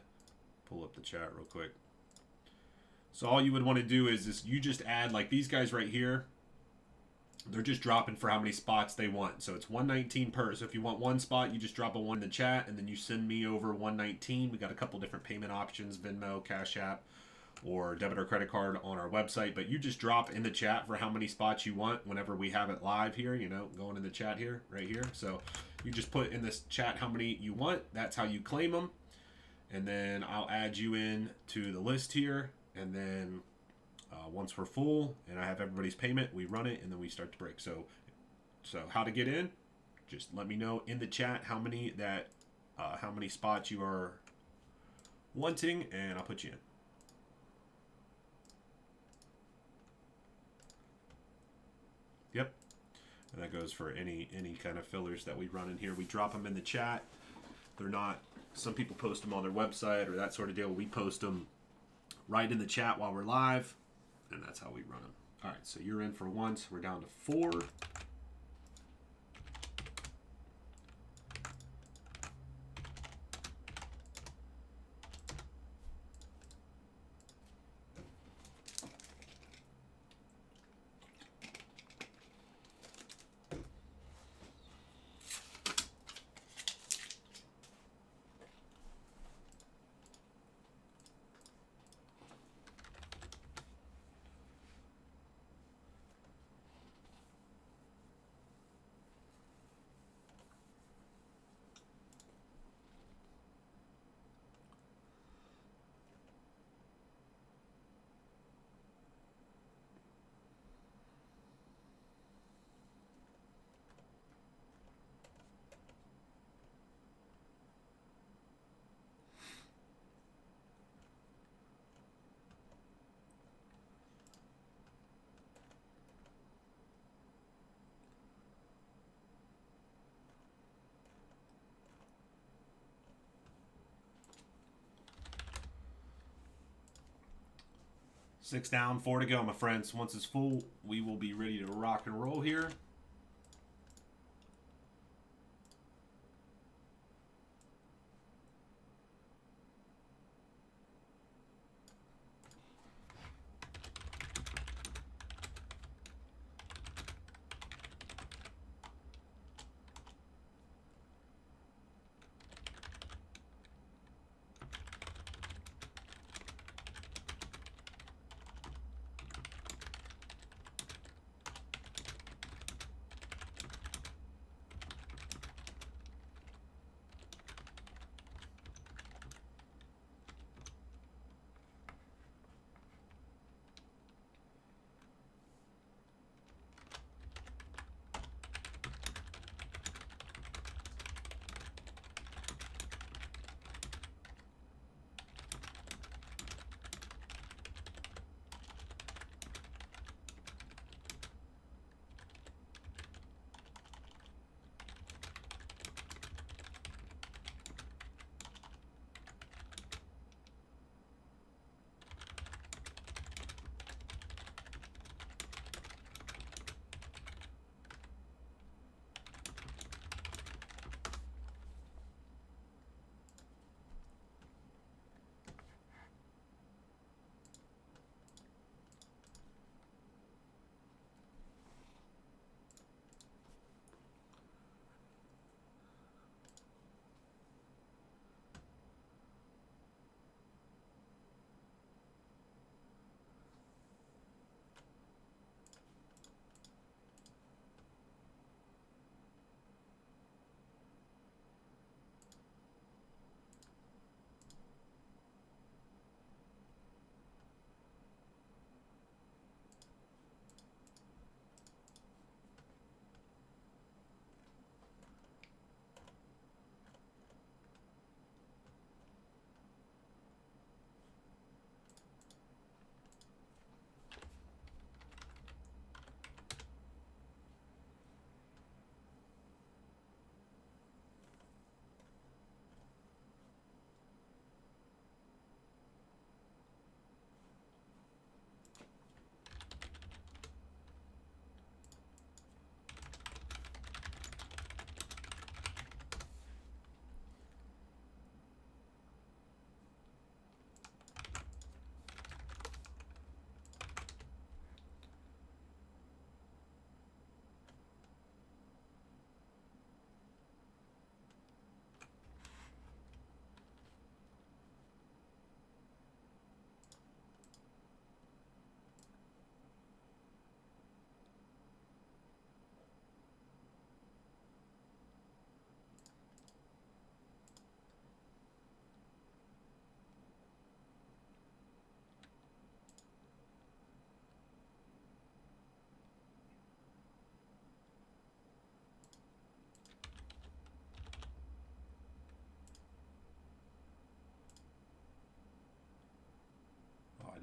Pull up the chat real quick. So all you would want to do is you just add, like these guys right here, they're just dropping for how many spots they want. So it's 119 per. So if you want one spot, you just drop a 1 in the chat, and then you send me over 119. We got a couple different payment options, Venmo, Cash App, or debit or credit card on our website. But you just drop in the chat for how many spots you want whenever we have it live here, you know, going in the chat here, right here. So you just put in this chat how many you want. That's how you claim them. And then I'll add you in to the list here. And then once we're full and I have everybody's payment, we run it and then we start to break. So how to get in? Just let me know in the chat how many spots you are wanting, and I'll put you in. Yep. And that goes for any kind of fillers that we run in here. We drop them in the chat. They're not, some people post them on their website or that sort of deal. We post them right in the chat while we're live, and that's how we run them. All right, so you're in for 1, so we're down to 4. Six down, 4 to go, my friends. Once it's full, we will be ready to rock and roll here.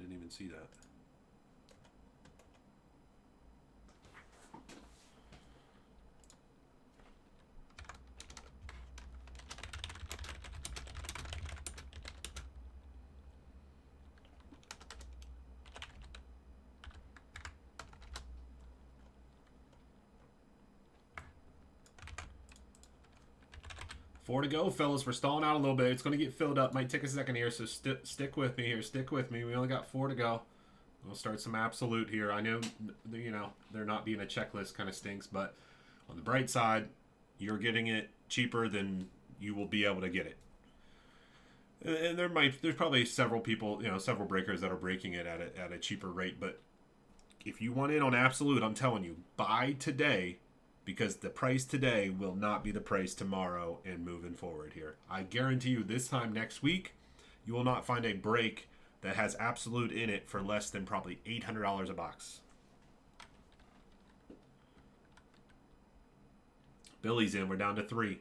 Didn't even see that. 4 to go, fellas. We're stalling out a little bit. It's going to get filled up. Might take a second here, so stick with me here. Stick with me. We only got 4 to go. We'll start some absolute here. I know, you know, there not being a checklist kind of stinks, but on the bright side, you're getting it cheaper than you will be able to get it. And there's probably several people, you know, several breakers that are breaking it at a cheaper rate. But if you want in on absolute, I'm telling you, buy today, because the price today will not be the price tomorrow and moving forward here. I guarantee you this time next week, you will not find a break that has absolute in it for less than probably $800 a box. Billy's in. We're down to 3.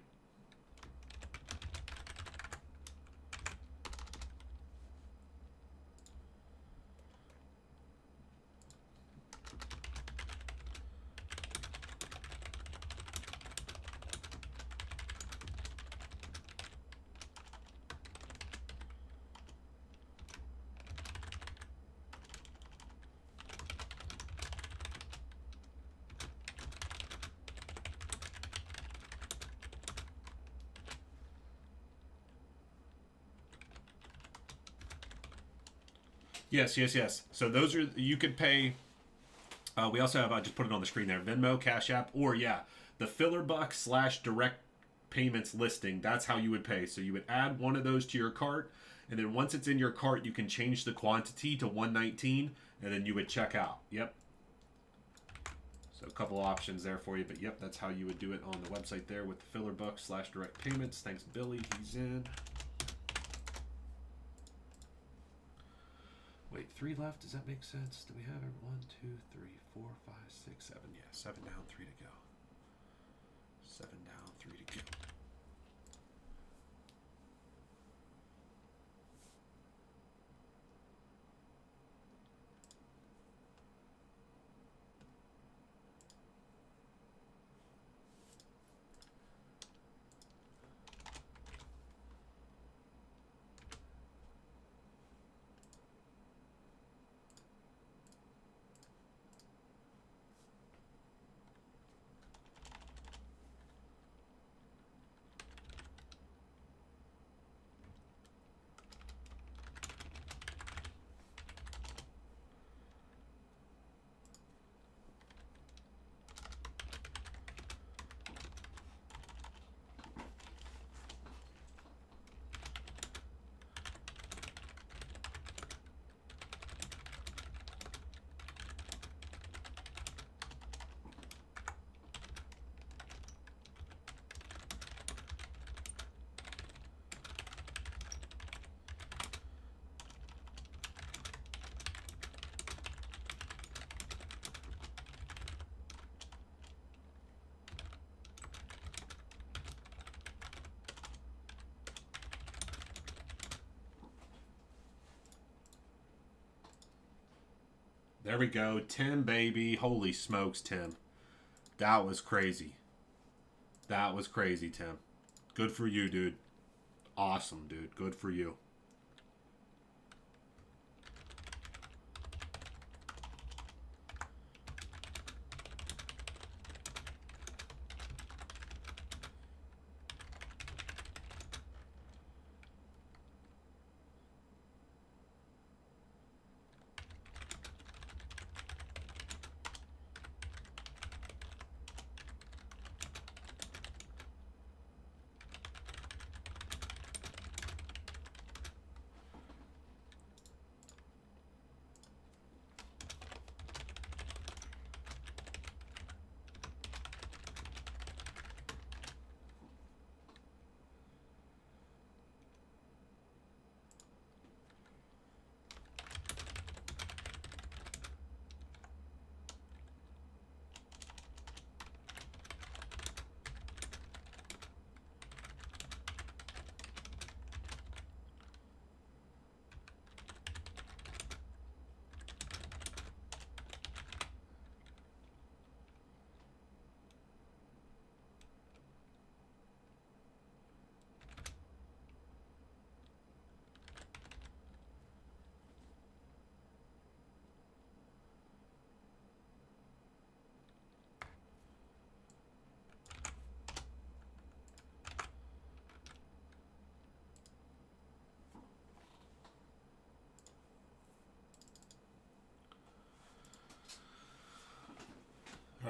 Yes. So those are, you could pay. We also have, I just put it on the screen there, Venmo, Cash App, or the filler buck / direct payments listing. That's how you would pay. So you would add one of those to your cart, and then once it's in your cart, you can change the quantity to 119, and then you would check out. Yep. So a couple options there for you, but yep, that's how you would do it on the website there with the filler buck / direct payments. Thanks, Billy. He's in. Wait, 3 left. Does that make sense? Do we have it? 1, 2, 3, 4, 5, 6, 7. Yeah, 7 down, 3 to go. 7 down, 3 to go. There we go. Tim, baby. Holy smokes, Tim. That was crazy. That was crazy, Tim. Good for you, dude. Awesome, dude. Good for you.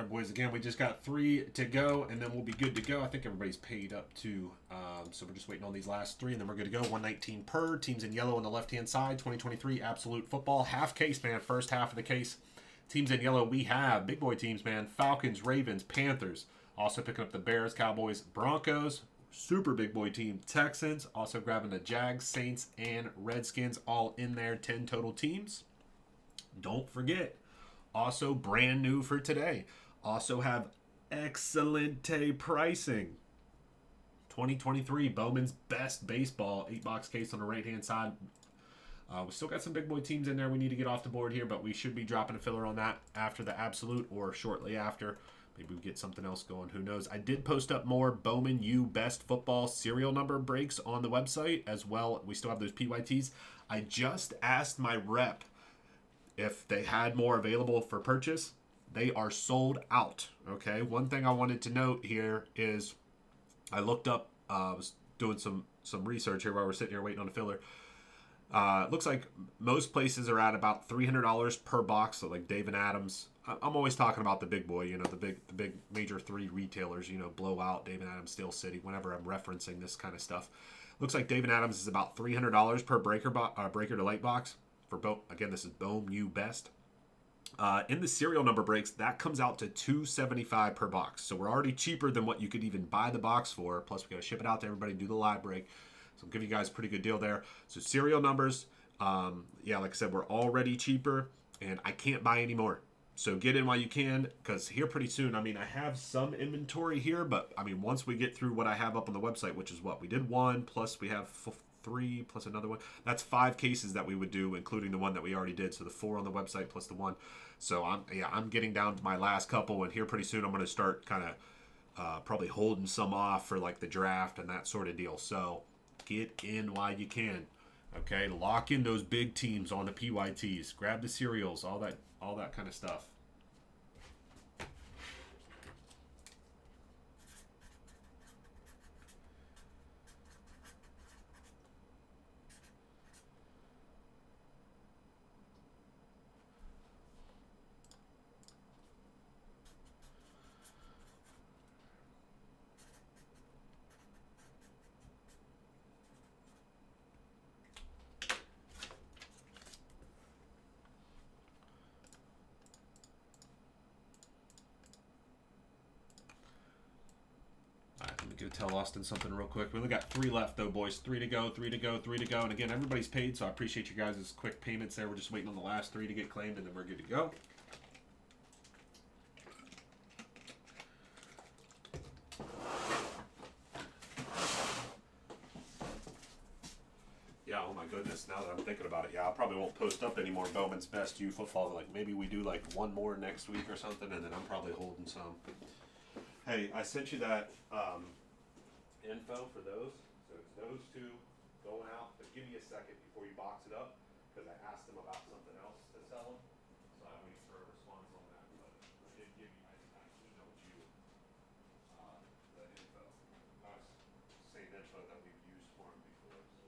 boys. Again, we just got 3 to go, and then we'll be good to go. I think everybody's paid up too. So we're just waiting on these last 3, and then we're good to go. 119 per. Teams in yellow on the left-hand side. 2023 Absolute Football. Half case, man. First half of the case. Teams in yellow, we have big boy teams, man. Falcons, Ravens, Panthers. Also picking up the Bears, Cowboys, Broncos. Super big boy team, Texans. Also grabbing the Jags, Saints, and Redskins. All in there. 10 total teams. Don't forget. Also brand new for today. Also have Excelente pricing. 2023 Bowman's Best Baseball 8-box case on the right-hand side. We still got some big boy teams in there we need to get off the board here, but we should be dropping a filler on that after the Absolute or shortly after. Maybe we get something else going. Who knows? I did post up more Bowman U Best Football serial number breaks on the website as well. We still have those PYTs. I just asked my rep if they had more available for purchase. They are sold out. Okay. One thing I wanted to note here is I looked up, was doing some research here while we're sitting here waiting on a filler. Looks like most places are at about $300 per box. So like Dave and Adams, I'm always talking about the big boy, you know, the big major 3 retailers, you know, Blowout, Dave and Adams, Steel City, whenever I'm referencing this kind of stuff. Looks like Dave and Adams is about $300 per breaker to light box for both. Again, this is Bohm U Best. In the serial number breaks, that comes out to $275 per box. So we're already cheaper than what you could even buy the box for. Plus, we got to ship it out to everybody, do the live break. So I'll give you guys a pretty good deal there. So serial numbers, yeah, like I said, we're already cheaper, and I can't buy any more. So get in while you can, because here pretty soon, I mean, I have some inventory here, but I mean, once we get through what I have up on the website, which is what we did 1, plus we have 3, plus another one. That's 5 cases that we would do, including the one that we already did. So the 4 on the website plus the 1. So I'm getting down to my last couple, and here pretty soon I'm going to start kind of probably holding some off for like the draft and that sort of deal. So get in while you can. Okay, lock in those big teams on the PYTs. Grab the cereals, all that kind of stuff. Go tell Austin something real quick. We only got 3 left though, boys. 3 to go, 3 to go, 3 to go. And again, everybody's paid, so I appreciate you guys' quick payments there. We're just waiting on the last 3 to get claimed, and then we're good to go. Yeah, oh my goodness, now that I'm thinking about it, yeah, I probably won't post up any more Bowman's Best U football. Like maybe we do like 1 more next week or something, and then I'm probably holding some. Hey, I sent you that info for those. So it's those 2 going out. But give me a second before you box it up, because I asked them about something else to sell them. So I wait for a response on that. But I did give you, I emailed you the info. Same info that we've used for them before. So.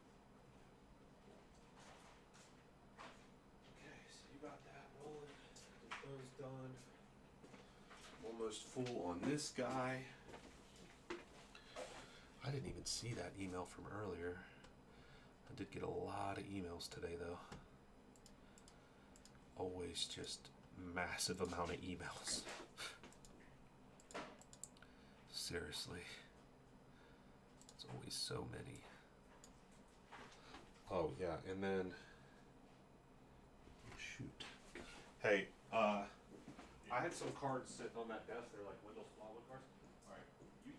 Okay, so you got that rolling. Get those done. Almost full on this guy. I didn't even see that email from earlier. I did get a lot of emails today though. Always just massive amount of emails. Seriously. It's always so many. Oh yeah, and then shoot. Hey, I had some cards sitting on that desk. They're like Windows Smallwood cards. All right, you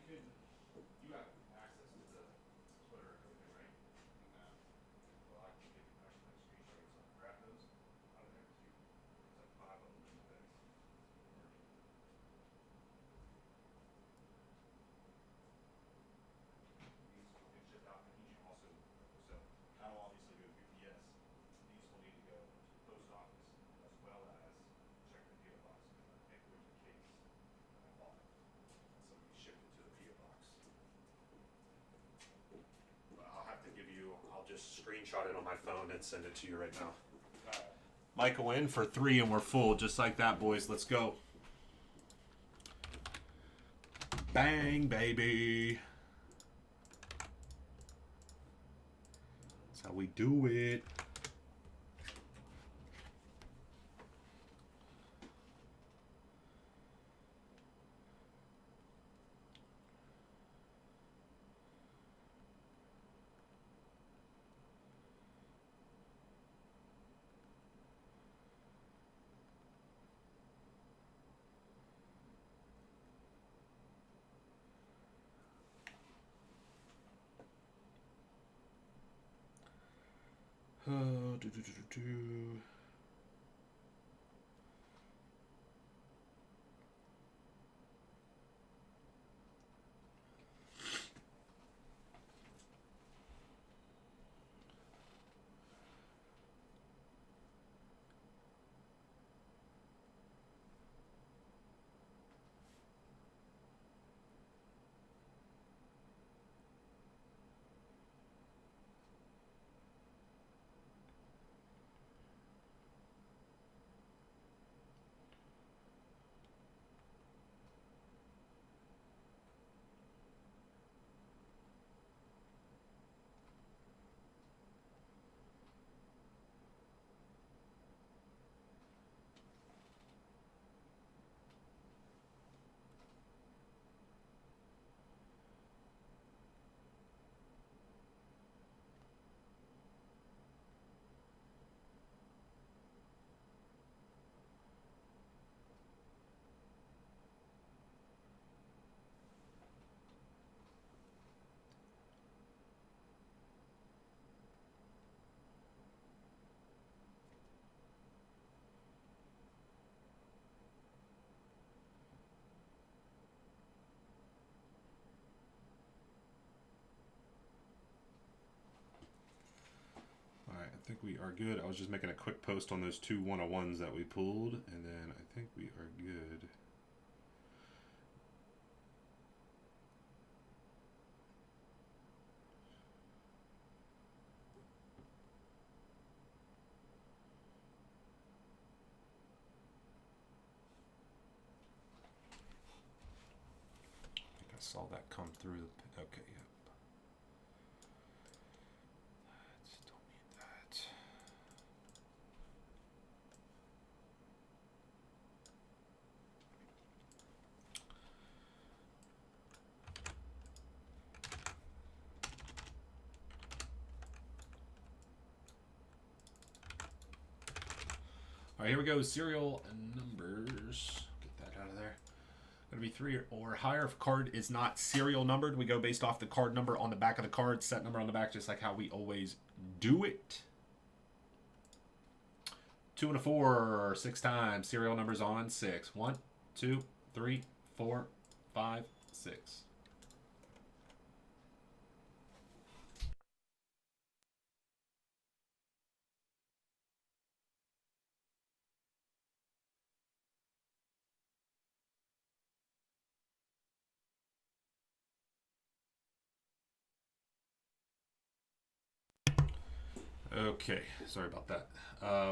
have access to the Twitter and everything, right? No. Well, I can screenshot or something. Grab those out of there too. There's like 5 of them in the base. These will get shipped out. I need you also. So that'll obviously go UPS. These will need to go to the post office as well as check the PO box, because I think there's a case that I bought, so we shipped it to the PO box. But I'll just screenshot it on my phone and send it to you right now. Michael in for 3 and we're full, just like that, boys. Let's go. Bang, baby. That's how we do it. Oh, I think we are good. I was just making a quick post on those two 101s that we pulled, and then I think we are good. I think I saw that come through. Okay, yeah. Don't need that. All right, here we go. Serial numbers. Get that out of there. Going to be 3 or higher. If a card is not serial numbered, we go based off the card number on the back of the card, set number on the back, just like how we always do it. 2 and a 4, 6 times. Serial numbers on 6. 1, 2, 3, 4, 5, 6. Okay, sorry about that.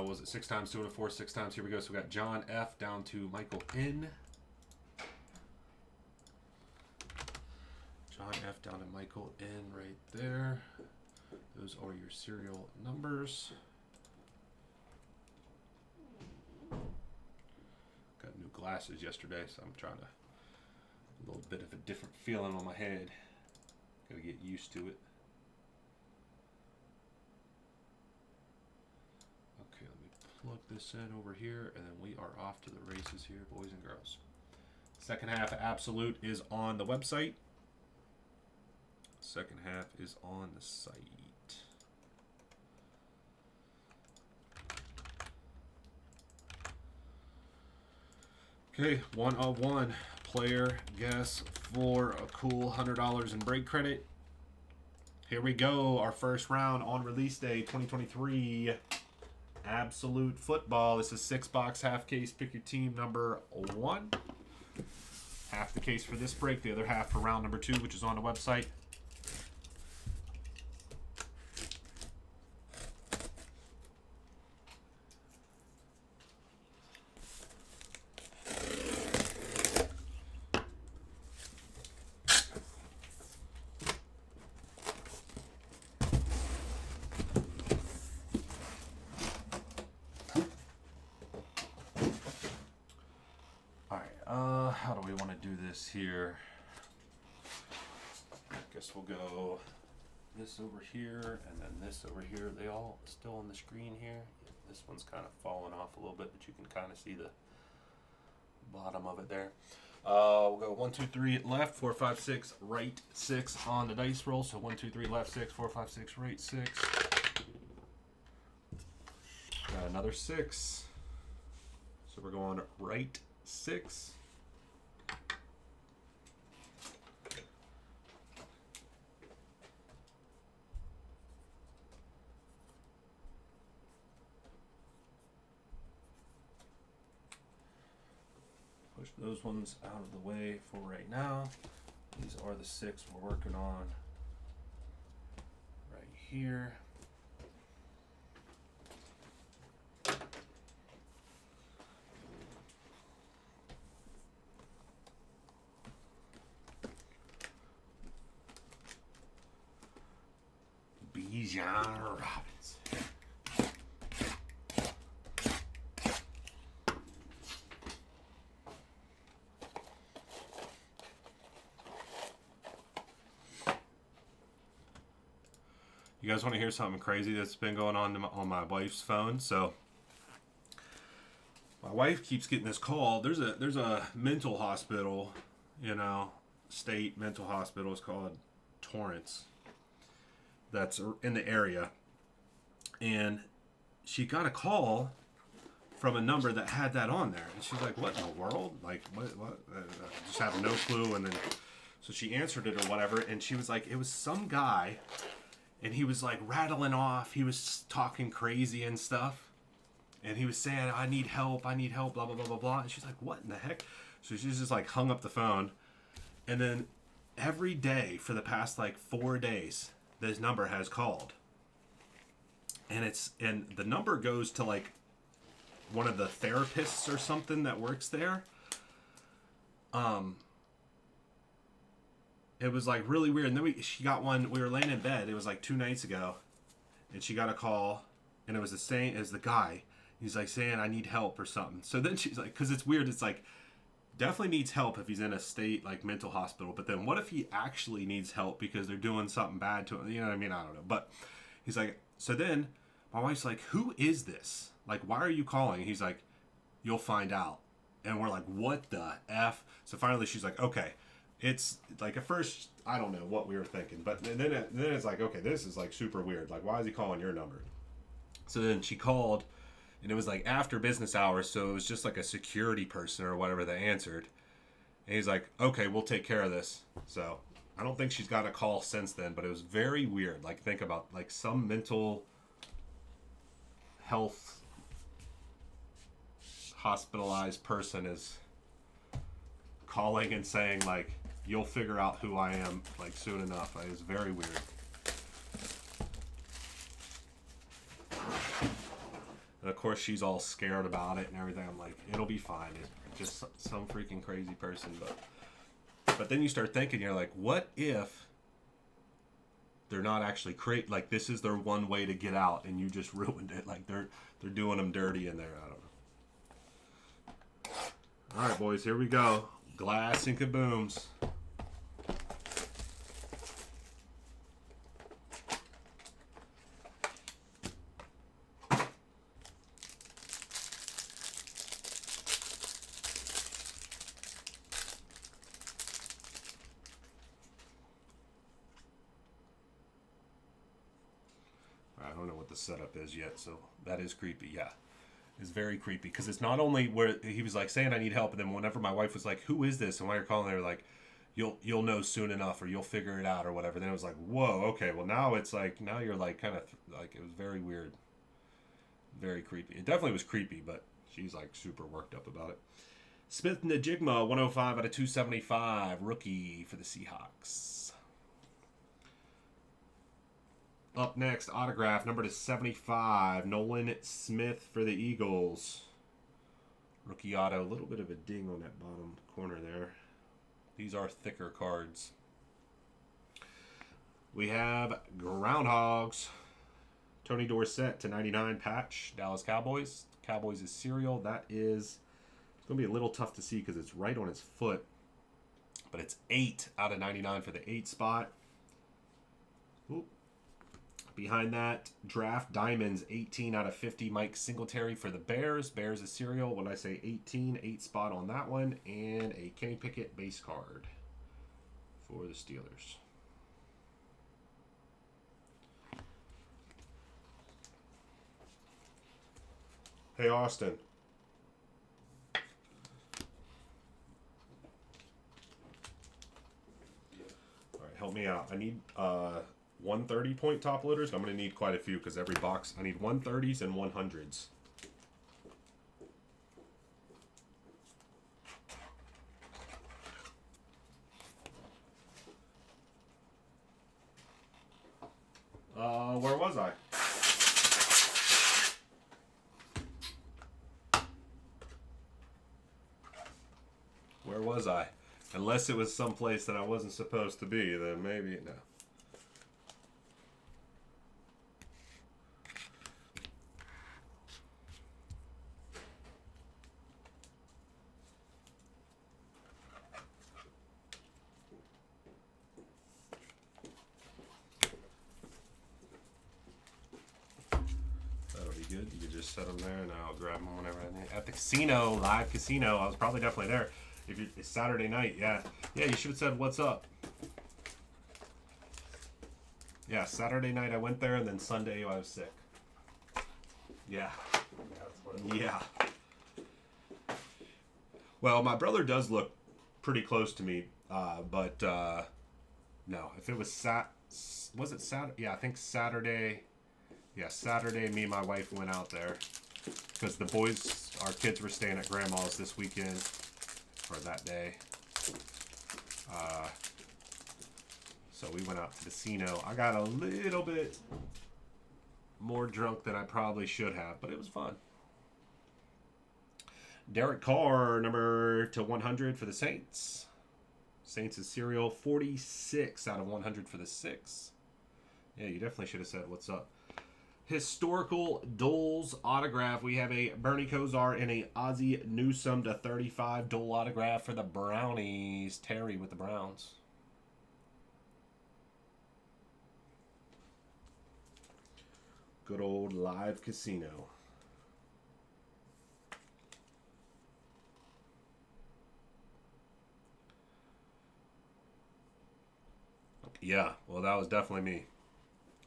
Was it 6 times, 2 and a 4, 6 times? Here we go. So we got John F down to Michael N. John F down to Michael N right there. Those are your serial numbers. Got new glasses yesterday, so I'm trying to a little bit of a different feeling on my head. Gotta get used to it. Okay, let me plug this in over here, and then we are off to the races here, boys and girls. Second half absolute is on the website. Second half is on the site. Okay, 101 player guess for a cool $100 in break credit. Here we go. Our first round on release day 2023. Absolute football. This is 6-box half case. Pick your team number 1. Half the case for this break. The other half for round number 2, which is on the website. this here. I guess we'll go this over here and then this over here. They all still on the screen here. This one's kind of falling off a little bit, but you can kind of see the bottom of it there. We'll go 1, 2, 3 left, 4, 5, 6, right 6 on the dice roll. So 1, 2, 3 left 6, 4, 5, 6, right 6. Got another 6. So we're going right 6. Push those ones out of the way for right now. These are the 6 we're working on right here. Bijan Robbins. You guys want to hear something crazy that's been going on my wife's phone? So my wife keeps getting this call. There's a mental hospital, state mental hospital. It's called Torrance. That's in the area, and she got a call from a number that had that on there, and she's like, "What in the world? Like, what?" Just having no clue, and then so she answered it or whatever, and she was like, "It was some guy." And he was like rattling off. He was talking crazy and stuff. And he was saying, I need help, blah, blah, blah, blah, blah. And she's like, what in the heck? So she's just like hung up the phone. And then every day for the past like 4 days, this number has called. And the number goes to like one of the therapists or something that works there. It was like really weird. And then she got one. We were laying in bed. It was like 2 nights ago, and she got a call, and it was the same as the guy. He's like saying, "I need help" or something. So then she's like, because it's weird. It's like definitely needs help if he's in a state like mental hospital. But then what if he actually needs help because they're doing something bad to him? You know what I mean? I don't know. But he's like, so then my wife's like, "Who is this? Like, why are you calling?" He's like, "You'll find out." And we're like, "What the F?" So finally she's like, "Okay." It's like at first I don't know what we were thinking, but then it's like, okay, this is like super weird. Like, why is he calling your number? So then she called, and it was like after business hours, so it was just like a security person or whatever that answered. And he's like, okay, we'll take care of this. So I don't think she's got a call since then, but it was very weird. Like, think about like some mental health hospitalized person is calling and saying like, you'll figure out who I am like soon enough. It was very weird. And of course she's all scared about it and everything. I'm like, it'll be fine. It's just some freaking crazy person. But then you start thinking, you're like, what if they're not actually like this is their one way to get out and you just ruined it? Like they're doing them dirty in there. I don't know. All right, boys, here we go. Glass and kabooms. I don't know what the setup is yet, so that is creepy. Yeah, it's very creepy because it's not only where he was like saying I need help, and then whenever my wife was like, "Who is this?" and why you're calling, they were like, "You'll know soon enough, or you'll figure it out, or whatever." Then it was like, "Whoa, okay." Well, now it's like now you're like kind of like it was very weird, very creepy. It definitely was creepy, but she's like super worked up about it. Smith Najigma, 105 out of 275, rookie for the Seahawks. Up next, autograph number to 75, Nolan Smith for the Eagles. Rookie auto, a little bit of a ding on that bottom corner there. These are thicker cards. We have Groundhogs. Tony Dorsett to 99 patch, Dallas Cowboys. Cowboys is cereal. That is, it's going to be a little tough to see because it's right on his foot. but it's 8 out of 99 for the 8 spot. Oop. Behind that, Draft Diamonds, 18 out of 50. Mike Singletary for the Bears. Bears is cereal. What did I say? 18, 8 spot on that one. And a Kenny Pickett base card for the Steelers. Hey, Austin. All right, help me out. I need 130 point top loaders. I'm going to need quite a few because every box, I need 130s and 100s. Where was I? Where was I? Unless it was someplace that I wasn't supposed to be, then maybe, no. That'll be good. You can just set them there and I'll grab them whenever I need. At the casino, live casino, I was probably definitely there. If you, it's Saturday night, yeah. Yeah, you should have said, what's up? Yeah, Saturday night I went there, and then Sunday I was sick. Yeah. Yeah. Well, my brother does look pretty close to me, but no. If it was was it Saturday? Yeah, I think Saturday. Yeah, Saturday, me and my wife went out there because the boys, our kids were staying at Grandma's this weekend, or that day. So we went out to the casino. I got a little bit more drunk than I probably should have, but it was fun. Derek Carr, number to 100 for the Saints. Saints is cereal, 46 out of 100 for the 6. Yeah, you definitely should have said what's up. Historical Doles autograph. We have a Bernie Kosar and a Ozzie Newsome to 35 Dole autograph for the Brownies. Terry with the Browns. Good old live casino. Yeah, well, that was definitely me,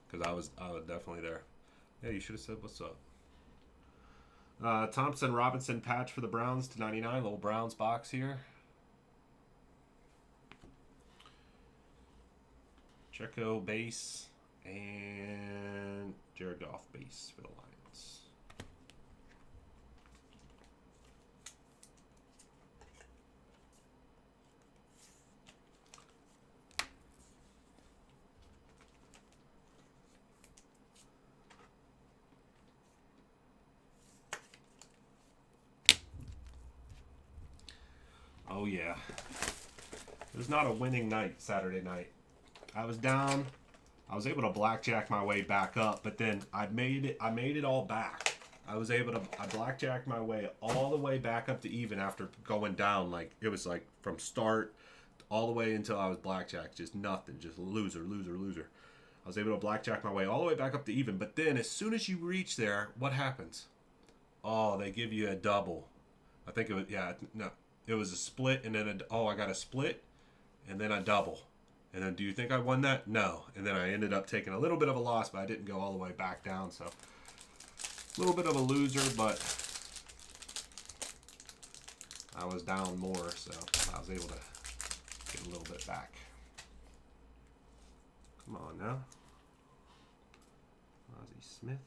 because I was definitely there. Yeah, you should have said what's up. Thompson Robinson patch for the Browns to 99. Little Browns box here. Checo base and Jared Goff base for the Lions. Oh yeah. It was not a winning night Saturday night. I was down. I was able to blackjack my way back up, but then I made it all back. I blackjacked my way all the way back up to even after going down. Like, it was like from start all the way until I was blackjacked. Just nothing. Just loser. I was able to blackjack my way all the way back up to even. But then as soon as you reach there, what happens? Oh, they give you a double. I think it was, yeah, no. It was a split and then I got a split and then a double. And then do you think I won that? No. And then I ended up taking a little bit of a loss, but I didn't go all the way back down. So a little bit of a loser, but I was down more, so I was able to get a little bit back. Come on now. Ozzie Smith.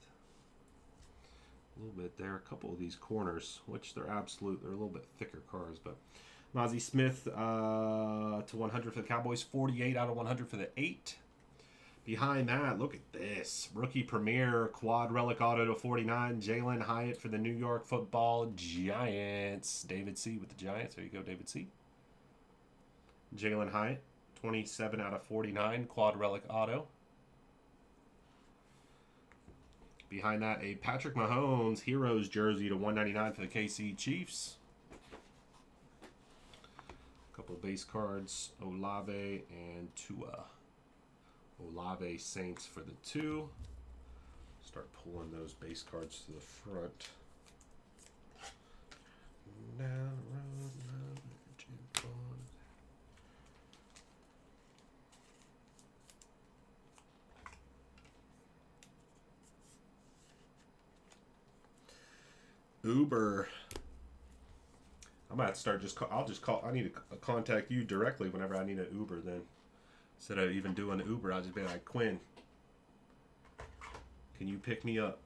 A little bit there. A couple of these corners, which they're a little bit thicker cards, but Ozzie Smith to 100 for the Cowboys, 48 out of 100 for the 8. Behind that, look at this. Rookie Premier Quad Relic Auto to 49. Jalen Hyatt for the New York Football Giants. David C. with the Giants. There you go, David C. Jalen Hyatt, 27 out of 49. Quad Relic Auto. Behind that, a Patrick Mahomes Heroes jersey to 199 for the KC Chiefs. Couple base cards, Olave and Tua. Olave Saints for the 2. Start pulling those base cards to the front. Down the road, Uber. I'm gonna have to start just. I'll just call. I need to contact you directly whenever I need an Uber. Then instead of even doing Uber, I'll just be like, Quinn, can you pick me up?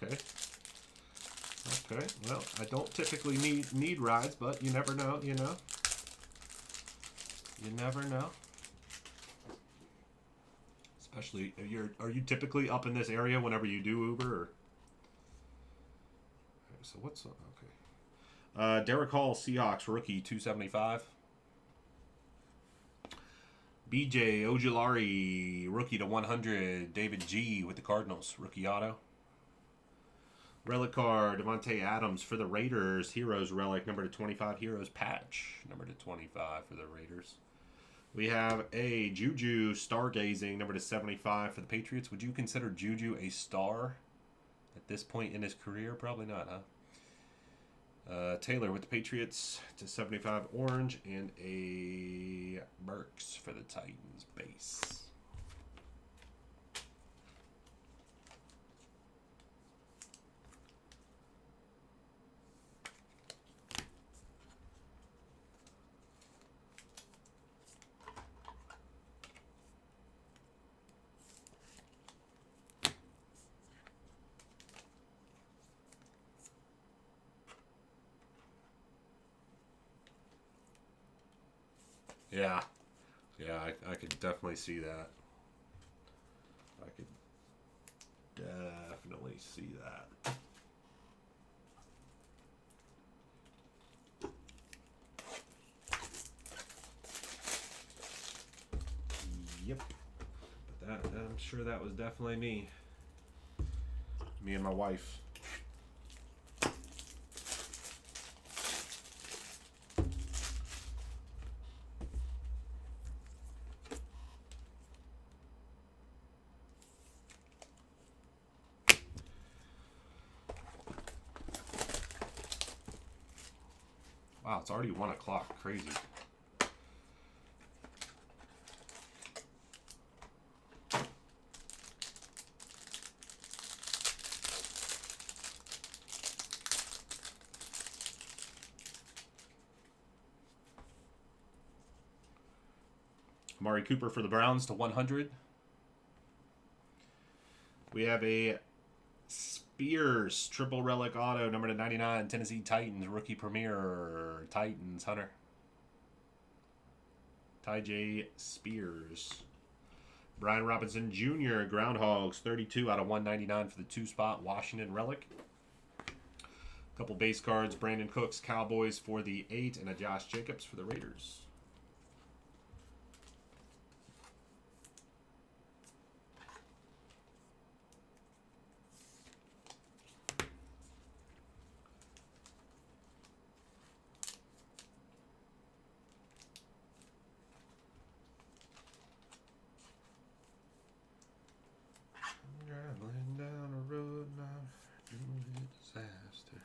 Okay. Okay. Well, I don't typically need rides, but you never know. You know. You never know. Especially if are you typically up in this area whenever you do Uber? Or? Okay, so what's okay? Derek Hall, Seahawks rookie, 275. BJ Ojulari, rookie to 100. David G with the Cardinals, rookie auto. Relic card, Devontae Adams for the Raiders. Heroes relic, number to 25. Heroes patch, number to 25 for the Raiders. We have a Juju stargazing, number to 75 for the Patriots. Would you consider Juju a star at this point in his career? Probably not, huh? Taylor with the Patriots to 75 orange, and a Burks for the Titans base. Yeah. Yeah, I could definitely see that. I could definitely see that. Yep. But I'm sure that was definitely me. Me and my wife. Wow, it's already 1 o'clock. Crazy. Amari Cooper for the Browns to 100. We have a Spears triple relic auto, number to 99. Tennessee Titans rookie premier. Titans Hunter. Ty J. Spears. Brian Robinson Jr. Groundhogs 32 out of 199 for the 2-spot Washington relic. Couple base cards. Brandon Cooks Cowboys for the 8, and a Josh Jacobs for the Raiders. Traveling down a road not doomed to disaster.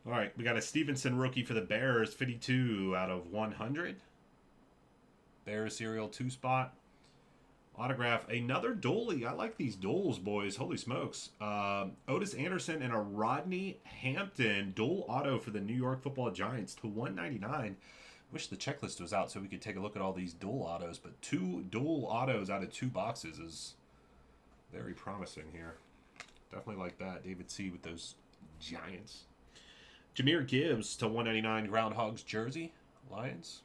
All right, we got a Stevenson rookie for the Bears, 52 out of 100. Bears serial 2 spot. Autograph, another Dooley. I like these duels, boys. Holy smokes. Otis Anderson and a Rodney Hampton dual auto for the New York Football Giants to 199. Wish the checklist was out so we could take a look at all these dual autos, but 2 dual autos out of 2 boxes is very promising here. Definitely like that. David C. with those Giants. Jahmyr Gibbs to 199 Groundhogs jersey. Lions.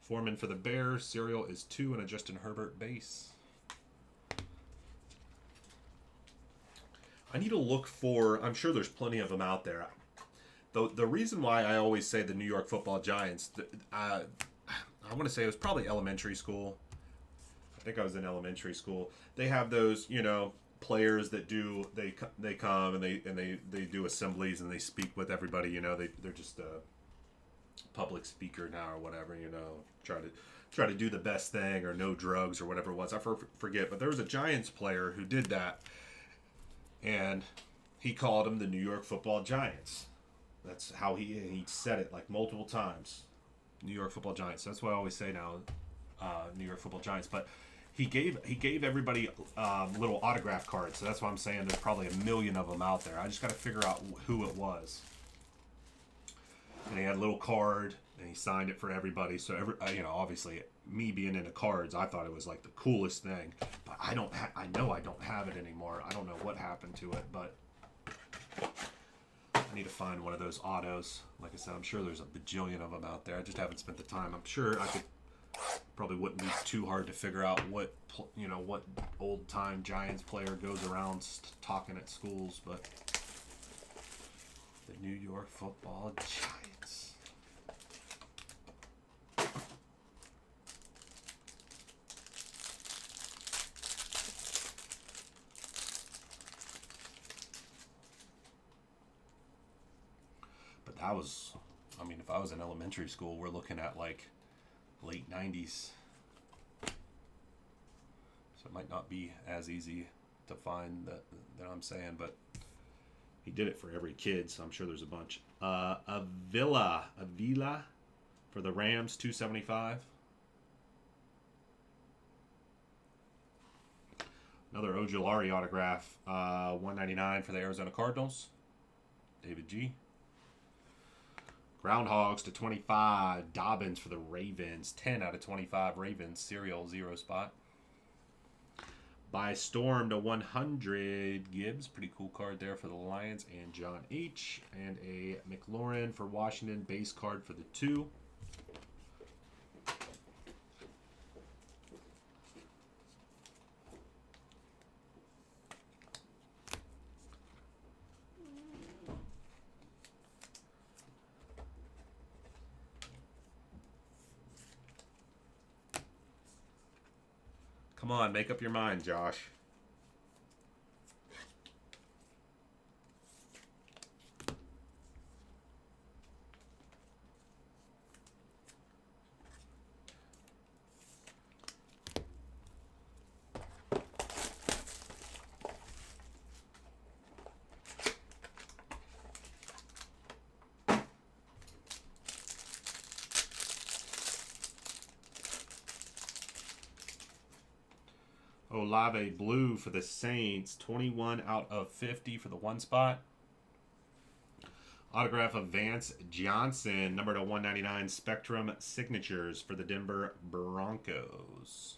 Foreman for the Bears. Serial is 2 and a Justin Herbert base. I need to look for, I'm sure there's plenty of them out there. The reason why I always say the New York Football Giants, I want to say it was probably elementary school. I think I was in elementary school. They have those, you know, players that do, they come and they do assemblies and they speak with everybody, you know, they're just a public speaker now or whatever, you know, try to do the best thing or no drugs or whatever it was. I forget, but there was a Giants player who did that, and he called them the New York Football Giants. That's how he said it like multiple times. New York Football Giants. That's what I always say now, New York Football Giants. But he gave everybody little autograph cards. So that's why I'm saying there's probably a million of them out there. I just got to figure out who it was. And he had a little card, and he signed it for everybody. So you know, obviously, me being into cards, I thought it was like the coolest thing. But I know I don't have it anymore. I don't know what happened to it, but I need to find one of those autos. Like I said, I'm sure there's a bajillion of them out there. I just haven't spent the time. I'm sure I could. Probably wouldn't be too hard to figure out what old time Giants player goes around talking at schools, but the New York Football Giants. But that was, I mean, if I was in elementary school, we're looking at like late 90s. So it might not be as easy to find that I'm saying, but he did it for every kid, so I'm sure there's a bunch. Avila for the Rams, 275. Another Ojulari autograph, 199 for the Arizona Cardinals. David G. Groundhogs to 25. Dobbins for the Ravens. 10 out of 25 Ravens. Serial 0 spot. By Storm to 100. Gibbs. Pretty cool card there for the Lions. And John H. And a McLaurin for Washington. Base card for the 2. Come on, make up your mind, Josh. Olave blue for the Saints. 21 out of 50 for the 1 spot. Autograph of Vance Johnson. Number to 199. Spectrum signatures for the Denver Broncos.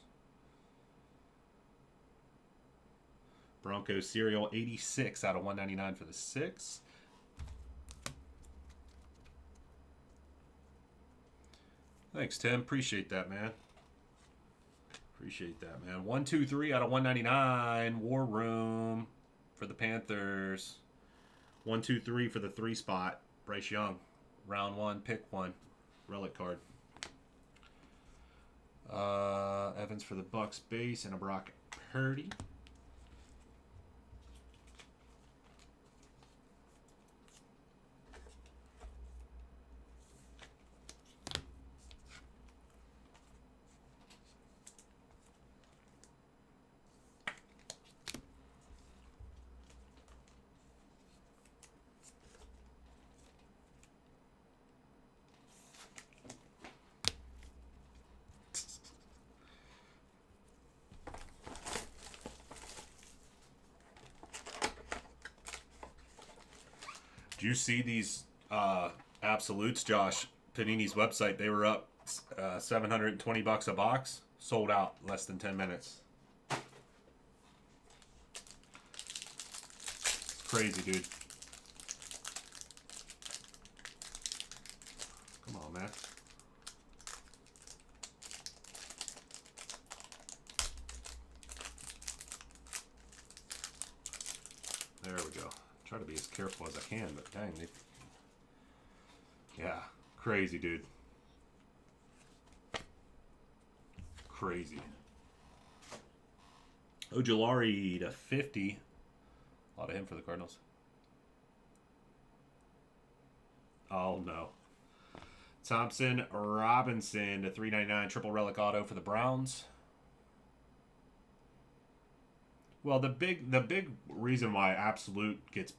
Broncos serial 86 out of 199 for the 6. Thanks, Tim. Appreciate that, man. Appreciate that, man. 1, 2, 3 out of 199. War Room for the Panthers. 1, 2, 3 for the 3 spot. Bryce Young. Round 1, pick 1. Relic card. Evans for the Bucks base and a Brock Purdy. you see these absolutes, Josh, Panini's website, they were up $720 a box, sold out less than 10 minutes. Crazy, dude. Come on, man. There we go. Try to be as careful as I can, but dang, yeah, crazy, dude. Crazy. Ojulari to 50. A lot of him for the Cardinals. Oh, no. Thompson Robinson to 399 triple relic auto for the Browns. Well, the big reason why Absolute gets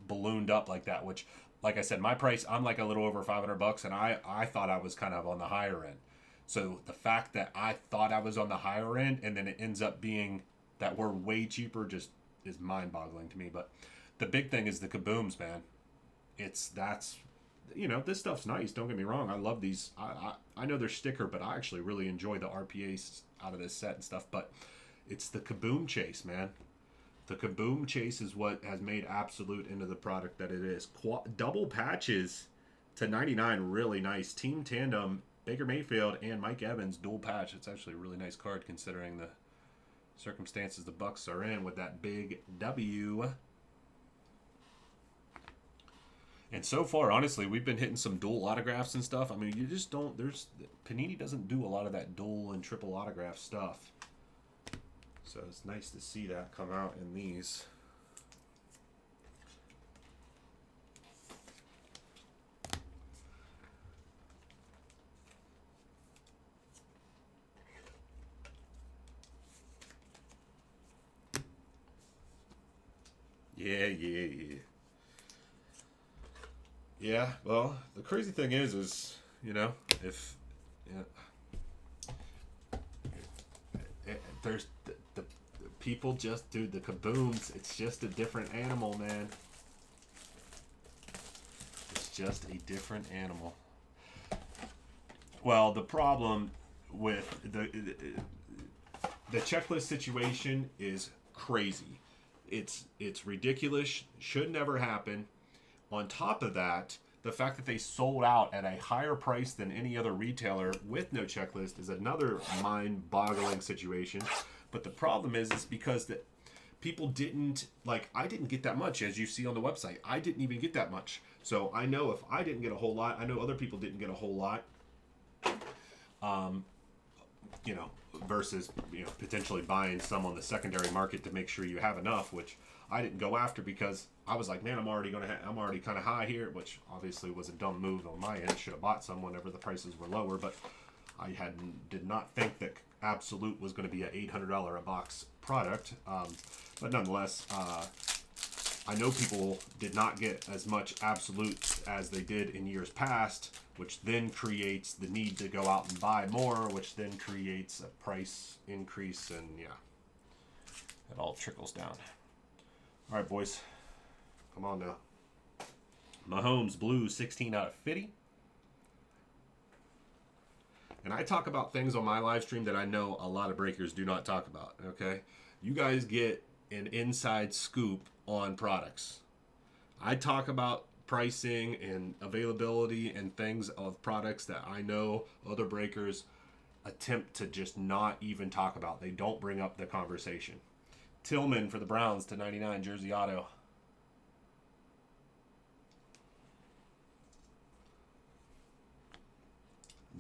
ballooned up like that, which, like I said, my price, I'm like a little over $500, and I thought I was kind of on the higher end. So the fact that I thought I was on the higher end, and then it ends up being that we're way cheaper, just is mind-boggling to me. But the big thing is the kabooms, man. That's this stuff's nice. Don't get me wrong. I love these. I know they're sticker, but I actually really enjoy the RPAs out of this set and stuff. But it's the kaboom chase, man. The kaboom chase is what has made Absolute into the product that it is. Double patches to 99, really nice. Team tandem, Baker Mayfield and Mike Evans, dual patch. It's actually a really nice card considering the circumstances the Bucks are in with that big W. And so far, honestly, we've been hitting some dual autographs and stuff. I mean, you just don't. Panini doesn't do a lot of that dual and triple autograph stuff. So it's nice to see that come out in these. Yeah. Yeah, well, the crazy thing is if there's the people just do the kabooms. It's just a different animal, man. It's just a different animal. Well, the problem with the checklist situation is crazy. It's ridiculous. Should never happen. On top of that, the fact that they sold out at a higher price than any other retailer with no checklist is another mind-boggling situation. But the problem is because that people didn't, I didn't get that much, as you see on the website. I didn't even get that much. So I know if I didn't get a whole lot, I know other people didn't get a whole lot. Versus, potentially buying some on the secondary market to make sure you have enough, which I didn't go after because I was like, man, I'm already kind of high here, which obviously was a dumb move on my end. Should have bought some whenever the prices were lower, but I did not think that Absolute was going to be an $800 a box product. But nonetheless, I know people did not get as much Absolute as they did in years past, which then creates the need to go out and buy more, which then creates a price increase, and yeah, it all trickles down. All right, boys, come on now. Mahomes blue 16 out of 50. And I talk about things on my live stream that I know a lot of breakers do not talk about, okay? You guys get an inside scoop on products. I talk about pricing and availability and things of products that I know other breakers attempt to just not even talk about. They don't bring up the conversation. Tillman for the Browns to 99 jersey auto.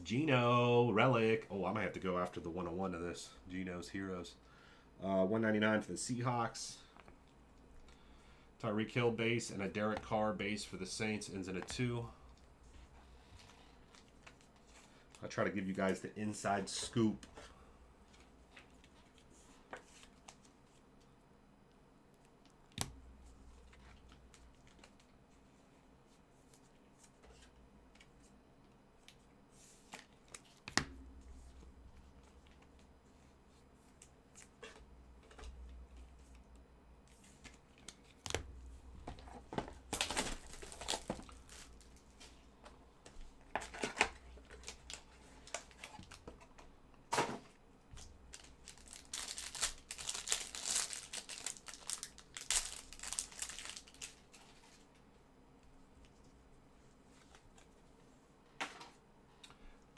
Gino relic. Oh, I might have to go after the 101 of this. Gino's Heroes. 199 for the Seahawks. Tyreek Hill base and a Derek Carr base for the Saints. Ends in a 2. I'll try to give you guys the inside scoop.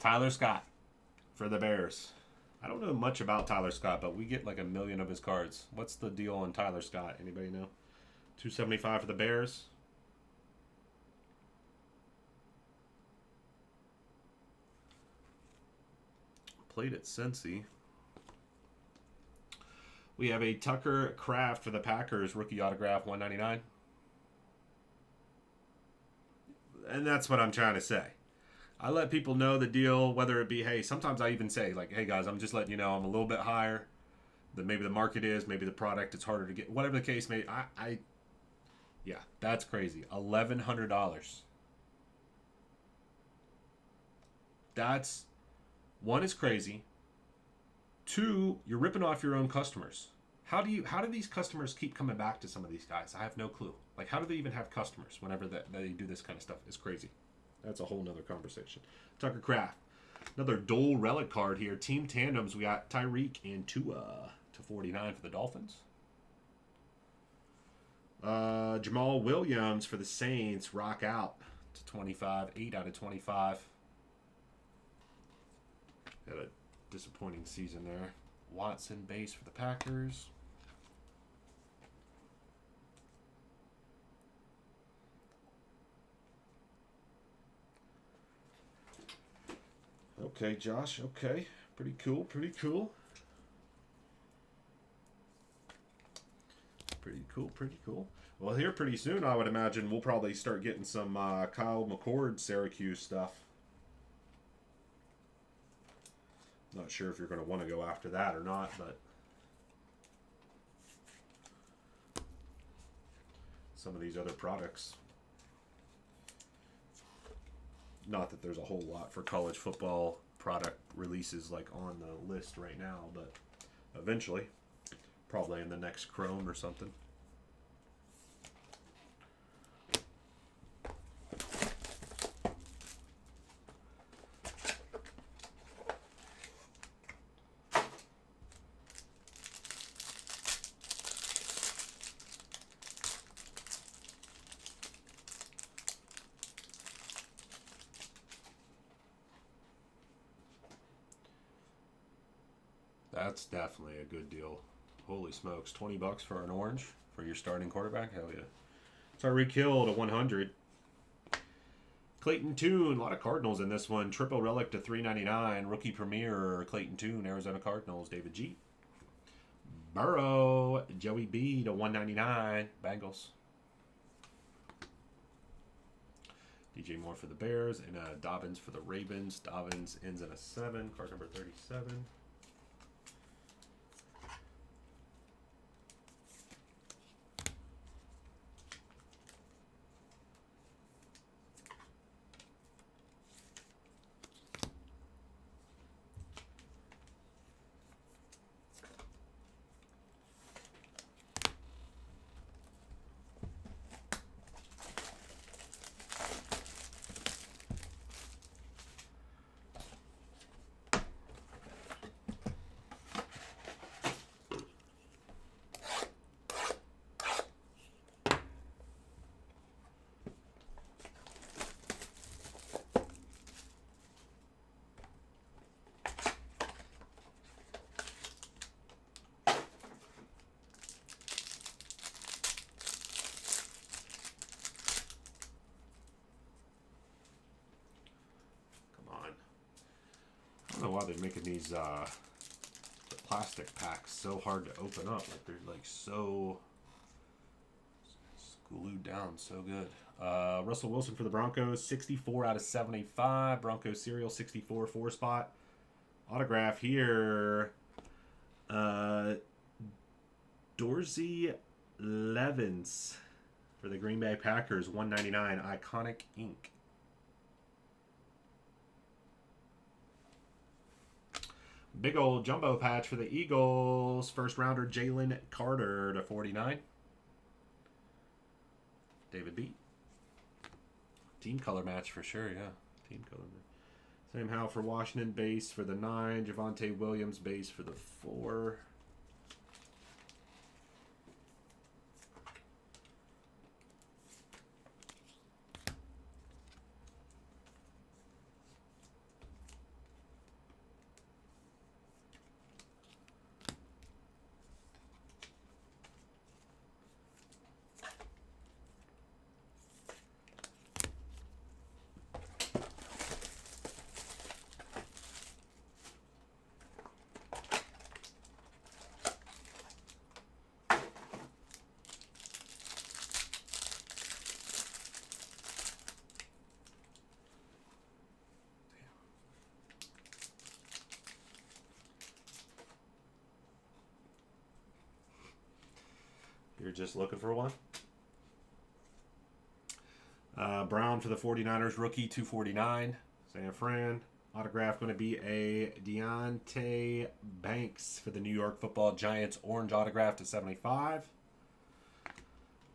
Tyler Scott for the Bears. I don't know much about Tyler Scott, but we get like 1 million of his cards. What's the deal on Tyler Scott? Anybody know? 275 for the Bears. Played at Cincy. We have a Tucker Kraft for the Packers, rookie autograph, 199. And that's what I'm trying to say. I let people know the deal, whether it be, hey, sometimes I even say, like, hey, guys, I'm just letting you know I'm a little bit higher than maybe the market is, maybe the product, it's harder to get, whatever the case may be. Yeah, that's crazy. $1,100. That's, one, is crazy. Two, you're ripping off your own customers. How do these customers keep coming back to some of these guys? I have no clue. Like, how do they even have customers whenever they do this kind of stuff? It's crazy. That's a whole nother conversation. Tucker Kraft. Another Dole relic card here. Team tandems. We got Tyreek and Tua to 49 for the Dolphins. Jamal Williams for the Saints. Rock out to 25. 8 out of 25. Had a disappointing season there. Watson base for the Packers. Okay, Josh. Okay. Pretty cool. Pretty cool. Pretty cool. Pretty cool. Well, here pretty soon, I would imagine we'll probably start getting some Kyle McCord Syracuse stuff. Not sure if you're going to want to go after that or not, but some of these other products. Not that there's a whole lot for college football product releases like on the list right now, but eventually, probably in the next Chrome or something. That's definitely a good deal. Holy smokes, $20 for an orange for your starting quarterback? Hell yeah. Tyreek Hill to 100. Clayton Tune, a lot of Cardinals in this one. Triple relic to 399. Rookie premier Clayton Tune, Arizona Cardinals, David G. Burrow, Joey B to 199. Bengals. DJ Moore for the Bears and Dobbins for the Ravens. Dobbins ends in a 7. Card number 37. I don't know why they're making these the plastic packs so hard to open up. Like they're like so glued down so good. Russell Wilson for the Broncos, 64 out of 75. Broncos cereal, 64 4 spot. Autograph here. Dorsey Levens for the Green Bay Packers, 199. Iconic ink. Big old jumbo patch for the Eagles. First rounder Jalen Carter to 49. David B. Team color match for sure, yeah. Team color match. Sam Howell for Washington, base for the 9. Javonte Williams, base for the 4. you're just looking for one. Brown for the 49ers, rookie, 249. San Fran. Autograph going to be a Deontay Banks for the New York Football Giants, orange autograph to 75.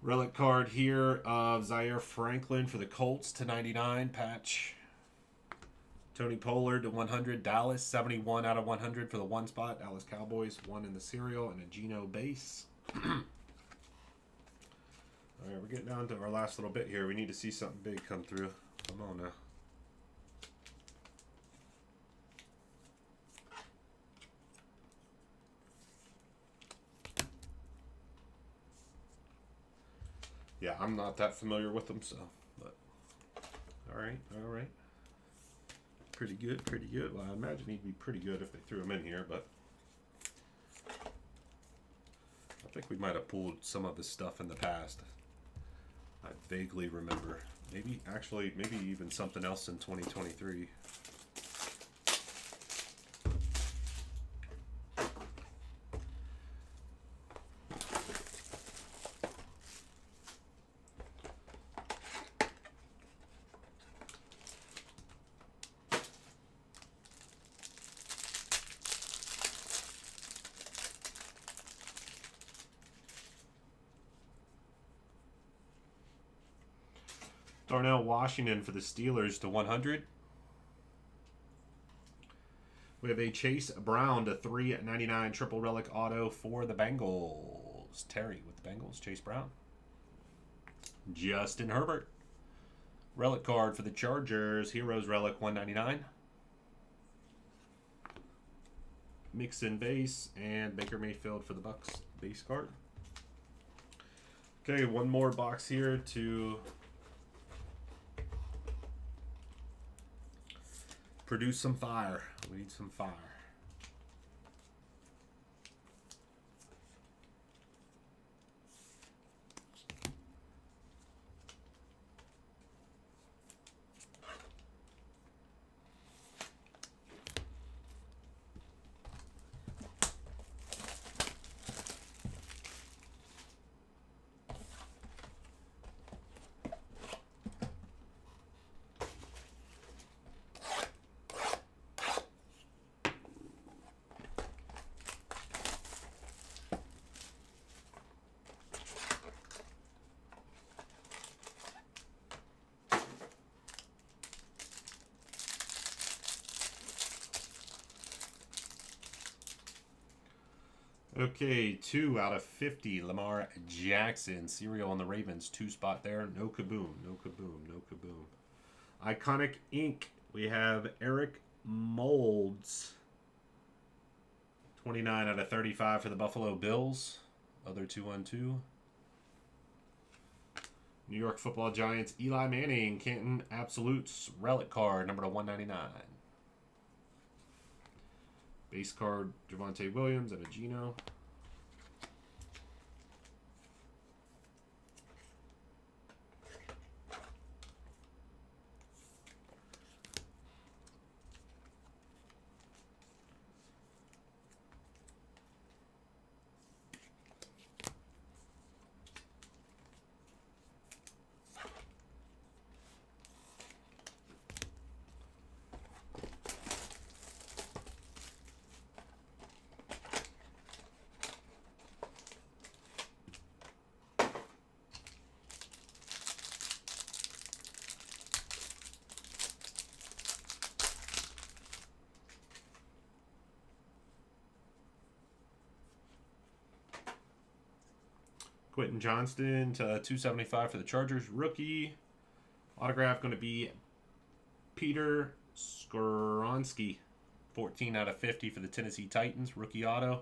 Relic card here of Zaire Franklin for the Colts to 99, patch. Tony Pollard to 100, Dallas, 71 out of 100 for the one spot. Dallas Cowboys, one in the serial, and a Geno base. All right, we're getting down to our last little bit here. We need to see something big come through. Come on now. Yeah, I'm not that familiar with them, so, but all right. Pretty good. Well, I imagine he'd be pretty good if they threw him in here, but I think we might have pulled some of this stuff in the past. I vaguely remember. Maybe even something else in 2023. Darnell Washington for the Steelers to 100. We have a Chase Brown to 399 triple relic auto for the Bengals. Terry with the Bengals. Chase Brown. Justin Herbert. Relic card for the Chargers. Heroes relic 199. Mixon base and Baker Mayfield for the Bucks base card. Okay, one more box here to produce some fire. We need some fire. Okay, 2 out of 50. Lamar Jackson. Serial on the Ravens. 2 spot there. No kaboom. No kaboom. No kaboom. Iconic Ink. We have Eric Moulds. 29 out of 35 for the Buffalo Bills. Other 2-on-2. New York Football Giants. Eli Manning. Canton Absolutes. Relic card. Number to 199. Base card, Javonte Williams and a Geno. Quentin Johnston to 275 for the Chargers. Rookie. Autograph going to be Peter Skoronski. 14 out of 50 for the Tennessee Titans. Rookie auto.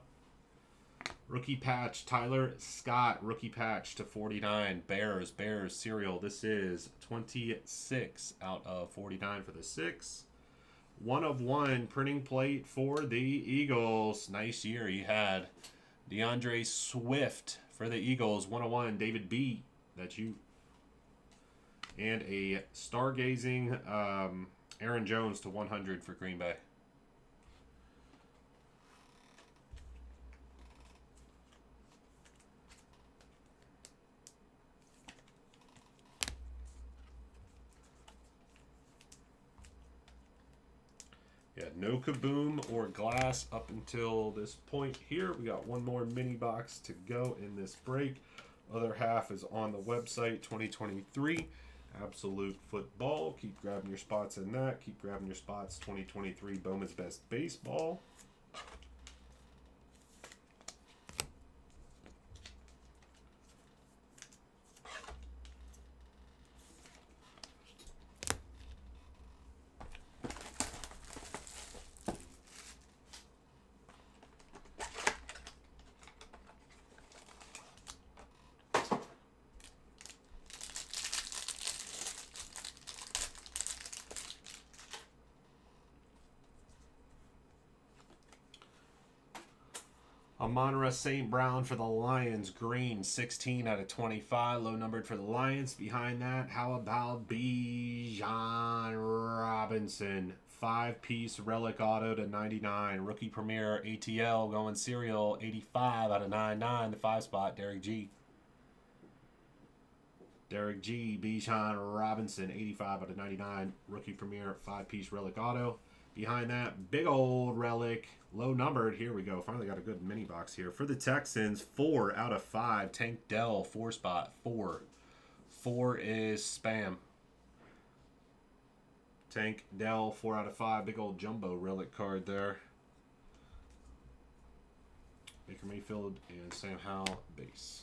Rookie patch. Tyler Scott. Rookie patch to 49. Bears serial. This is 26 out of 49 for the 6. 1/1 printing plate for the Eagles. Nice year he had. DeAndre Swift for the Eagles, 101, David B. That's you. And a stargazing Aaron Jones to 100 for Green Bay. Yeah, no kaboom or glass up until this point here. We got one more mini box to go in this break. Other half is on the website, 2023 Absolute Football. Keep grabbing your spots in that. Keep grabbing your spots, 2023 Bowman's Best Baseball. Amon-Ra St. Brown for the Lions. Green, 16 out of 25. Low numbered for the Lions. Behind that, how about Bijan Robinson? 5-piece relic auto to 99. Rookie Premier ATL going serial. 85 out of 99. The 5 spot, Derek G. Derek G. Bijan Robinson, 85 out of 99. Rookie Premier 5-piece relic auto. Behind that, big old relic, low numbered. Here we go. Finally got a good mini box here. For the Texans, 4 out of 5. Tank Dell, 4 spot, 4. 4 is spam. Tank Dell, 4 out of 5. Big old jumbo relic card there. Baker Mayfield and Sam Howell, base.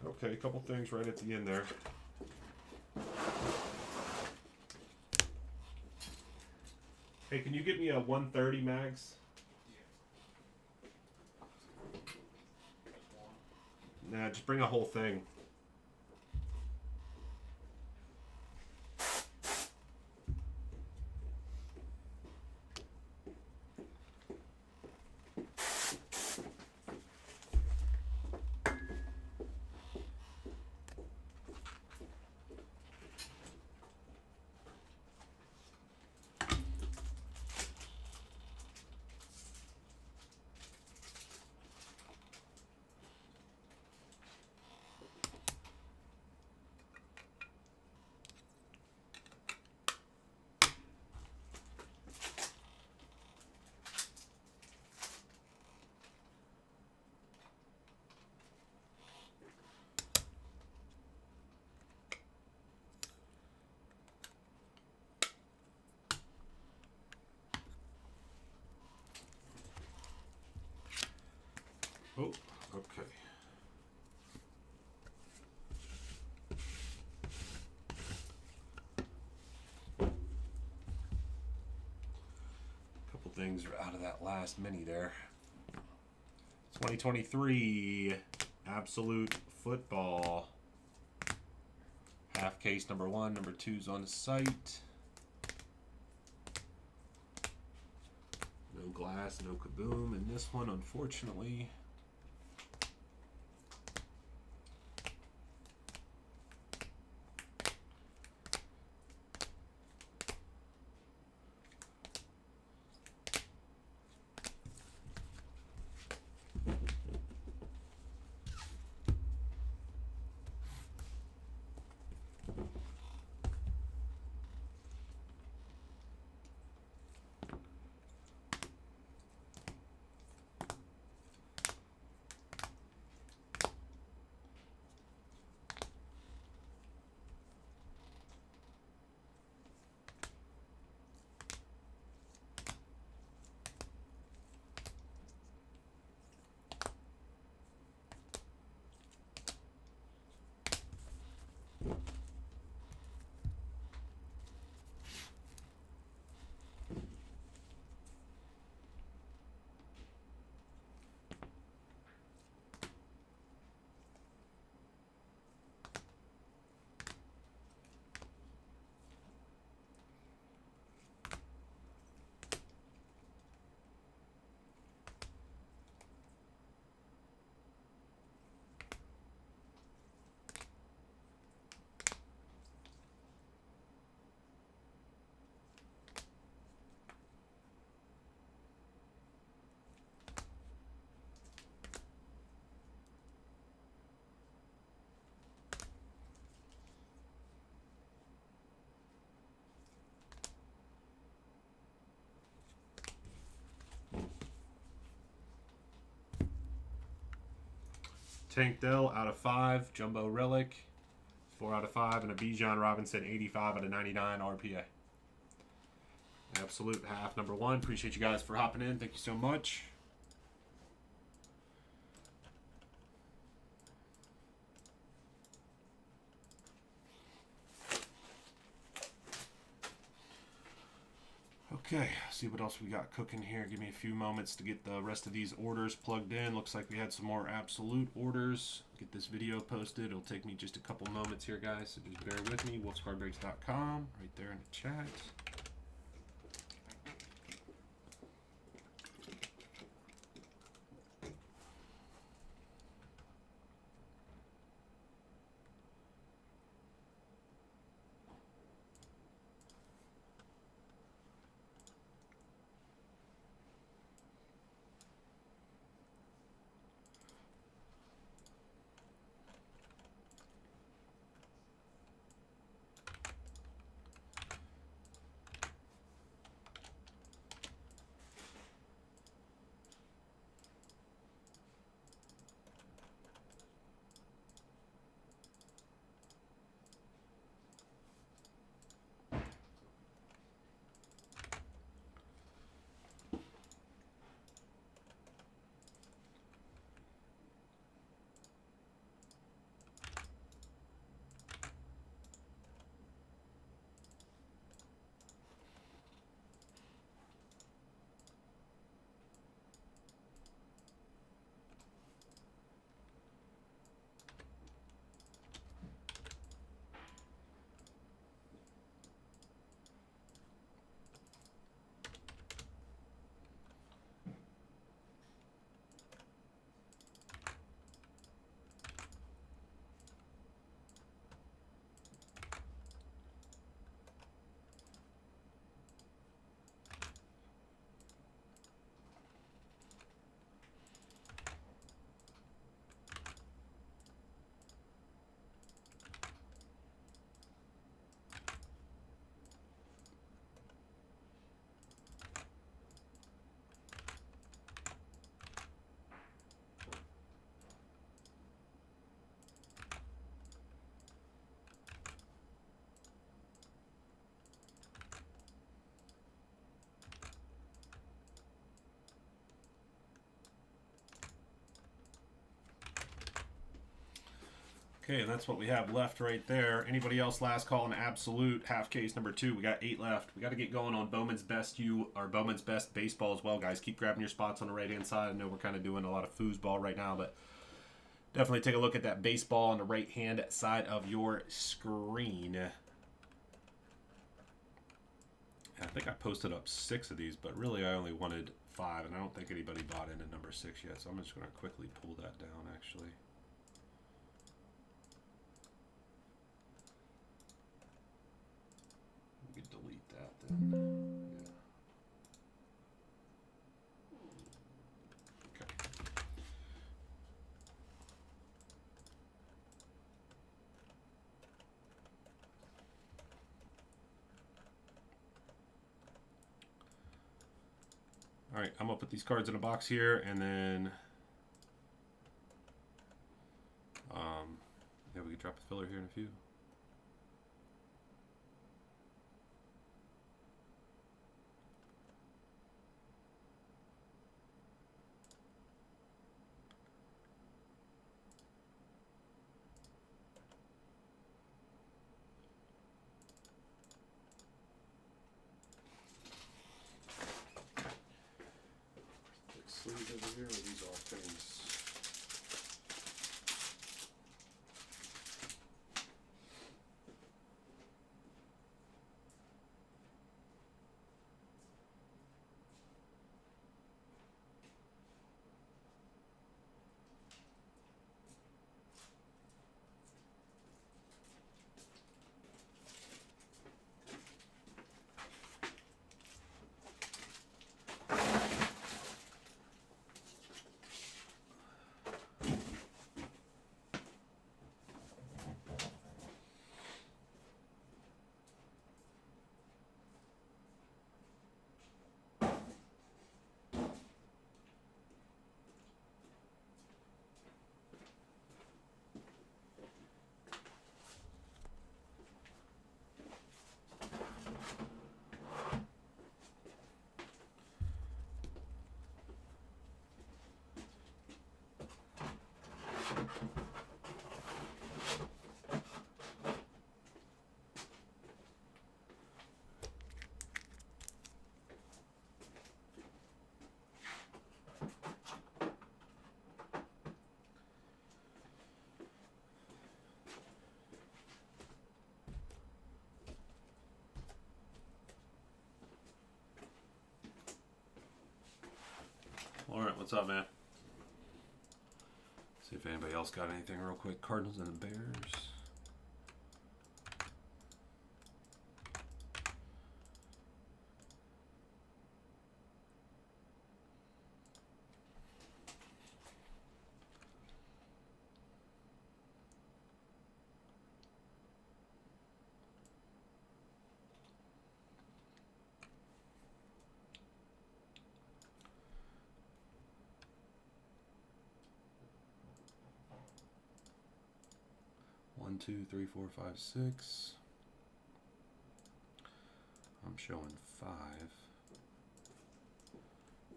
Okay, a couple things right at the end there. Hey, can you get me a 130 mags? Nah, just bring a whole thing. Oh, okay. Couple things are out of that last mini there. 2023 Absolute Football. Half case number 1, number 2's on the site. No glass, no kaboom in this one, unfortunately. Tank Dell out of 5. Jumbo Relic 4 out of 5. And a Bijan Robinson 85 out of 99 RPA. Absolute half number 1. Appreciate you guys for hopping in. Thank you so much. Okay, see what else we got cooking here. Give me a few moments to get the rest of these orders plugged in. Looks like we had some more absolute orders. Get this video posted. It'll take me just a couple moments here, guys, so just bear with me. wolfescardbreaks.com, right there in the chat. Okay, and that's what we have left right there. Anybody else last call an absolute half case number 2? We got 8 left. We got to get going on Bowman's Best Bowman's Best Baseball as well, guys. Keep grabbing your spots on the right-hand side. I know we're kind of doing a lot of foosball right now, but definitely take a look at that baseball on the right-hand side of your screen. I think I posted up 6 of these, but really I only wanted 5, and I don't think anybody bought into number 6 yet, so I'm just going to quickly pull that down, actually. We could delete that then. Yeah. Okay. All right, I'm gonna put these cards in a box here, and then yeah, we could drop a filler here in a few. Sleeves over here, or these all things? What's up, man? See if anybody else got anything real quick. Cardinals and the Bears. One, two, three, four, five, six. I'm showing 5.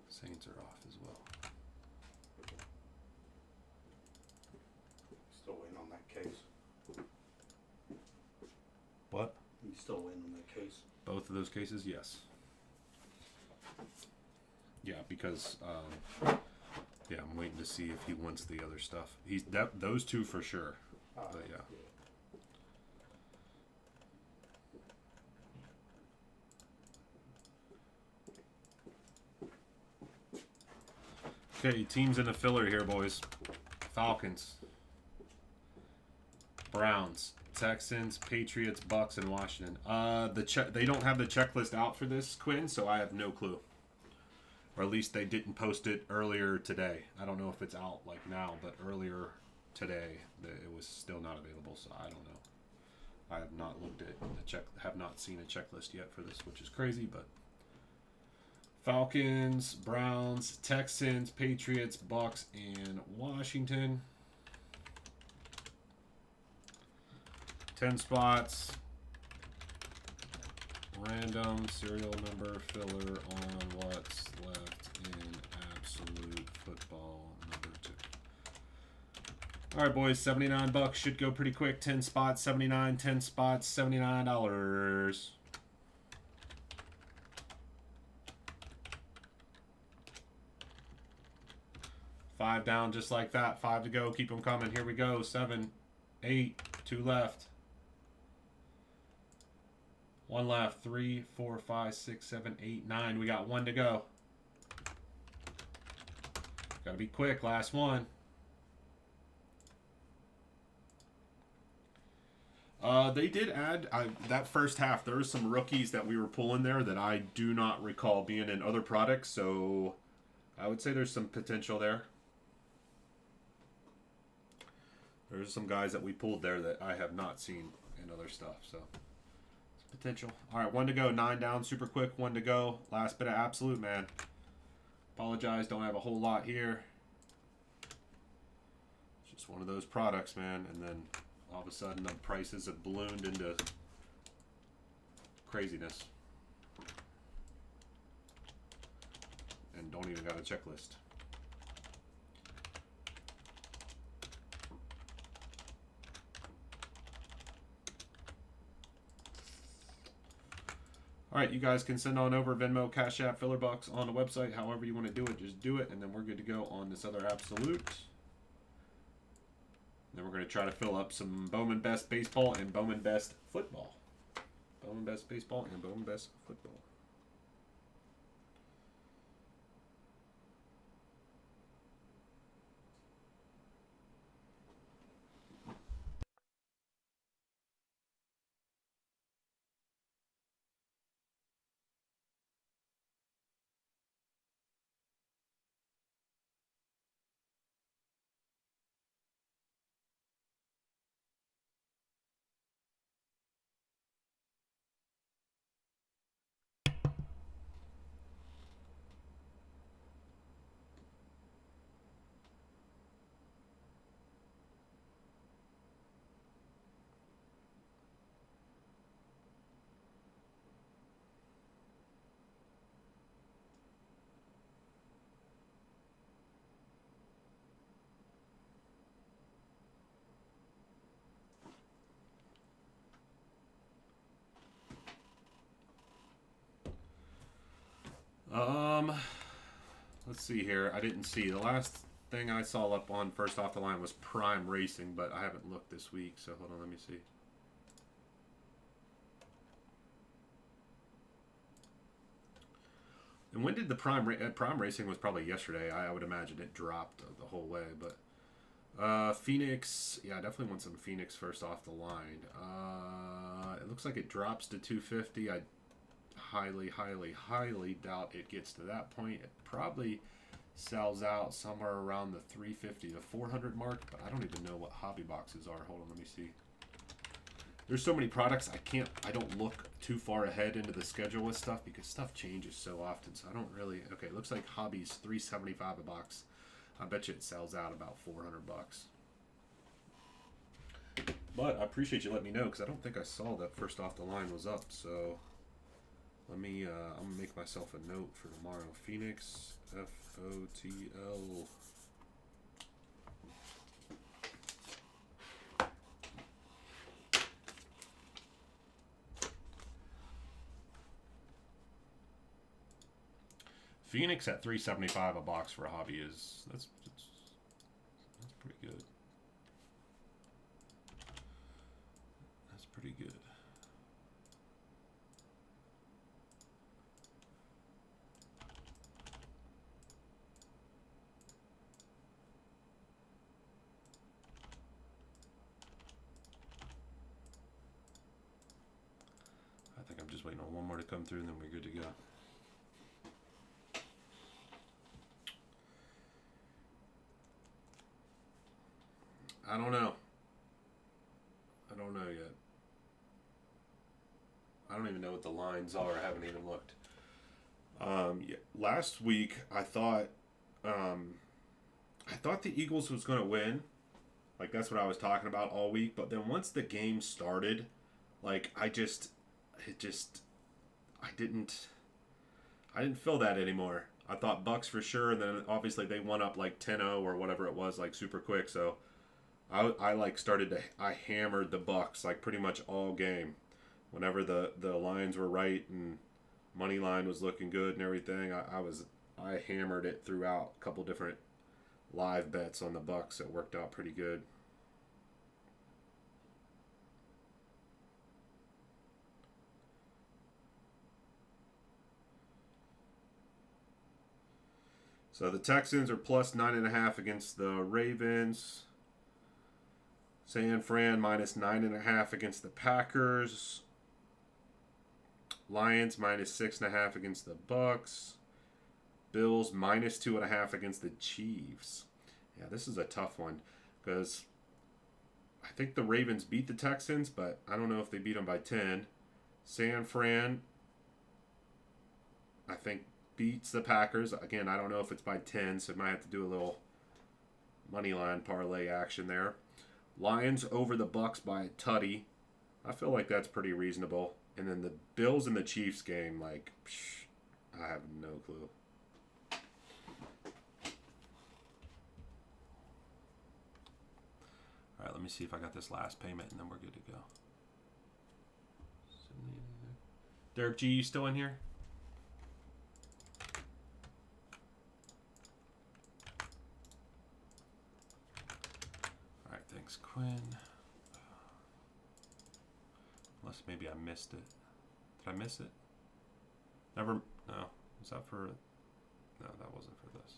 Saints are off as well. Still waiting on that case. What? You still waiting on that case? Both of those cases, yes. Yeah, because yeah, I'm waiting to see if he wants the other stuff. He's those two for sure. But yeah. Okay, teams in the filler here, boys. Falcons, Browns, Texans, Patriots, Bucks, and Washington. They don't have the checklist out for this, Quinn, so I have no clue. Or at least they didn't post it earlier today. I don't know if it's out like now, but earlier today it was still not available, so I don't know. I have not looked at have not seen a checklist yet for this, which is crazy, but Falcons, Browns, Texans, Patriots, Bucks, and Washington. 10 spots. Random serial number filler on what's left in absolute football number 2. All right, boys. $79 should go pretty quick. 10 spots, 79. 10 spots, $79. Five down just like that. 5 to go. Keep them coming. Here we go. 7, 8, 2 left. 1 left. 3, 4, 5, 6, 7, 8, 9. We got 1 to go. Got to be quick. Last one. They did add that first half. There were some rookies that we were pulling there that I do not recall being in other products. So I would say there's some potential there. There's some guys that we pulled there that I have not seen in other stuff. So it's potential. All right, 1 to go. 9 down. Super quick. 1 to go. Last bit of absolute, man. Apologize. Don't have a whole lot here. It's just one of those products, man. And then all of a sudden the prices have ballooned into craziness. And don't even got a checklist. All right, you guys can send on over Venmo, Cash App, Filler Bucks on the website. However you want to do it, just do it, and then we're good to go on this other absolute. Then we're going to try to fill up some Bowman Best Baseball and Bowman Best Football. Bowman Best Baseball and Bowman Best Football. Let's see here. I didn't see. The last thing I saw up on first off the line was Prime Racing, but I haven't looked this week, so hold on, let me see. And when did the prime racing was probably yesterday. I would imagine it dropped the whole way, but Phoenix, yeah, I definitely want some Phoenix first off the line. It looks like it drops to 250. I highly doubt it gets to that point. It probably sells out somewhere around the 350 to 400 mark, but I don't even know what hobby boxes are. Hold on, let me see. There's so many products, I don't look too far ahead into the schedule with stuff because stuff changes so often, so I don't really. Okay, it looks like hobby's $375 a box. I bet you it sells out about 400 bucks. But I appreciate you letting me know because I don't think I saw that first off the line was up. So let me, I'm gonna make myself a note for tomorrow. Phoenix, FOTL. Phoenix at $375 a box for a hobby is that's pretty good. That's pretty good. I think I'm just waiting on one more to come through and then we're good to go. I don't know. I don't know yet. I don't even know what the lines are. I haven't even looked. Yeah, last week I thought the Eagles was going to win. Like that's what I was talking about all week. But then once the game started, like I didn't feel that anymore. I thought Bucks for sure, and then obviously they won up like 10-0 or whatever it was, like super quick. So I hammered the Bucks like pretty much all game. Whenever the lines were right and money line was looking good and everything, I hammered it throughout. A couple different live bets on the Bucks that worked out pretty good. So the Texans are plus 9.5 against the Ravens. San Fran minus 9.5 against the Packers. Lions minus 6.5 against the Bucks. Bills minus 2.5 against the Chiefs. Yeah, this is a tough one because I think the Ravens beat the Texans, but I don't know if they beat them by 10. San Fran, I think, beats the Packers. Again, I don't know if it's by 10, so might have to do a little money line parlay action there. Lions over the Bucks by a tutty. I feel like that's pretty reasonable. And then the Bills and the Chiefs game, like, I have no clue. All right, let me see if I got this last payment, and then we're good to go. Derek G, you still in here? All right, thanks, Quinn. Unless maybe I missed it. Did I miss it? Never. No. Was that for? No, that wasn't for this.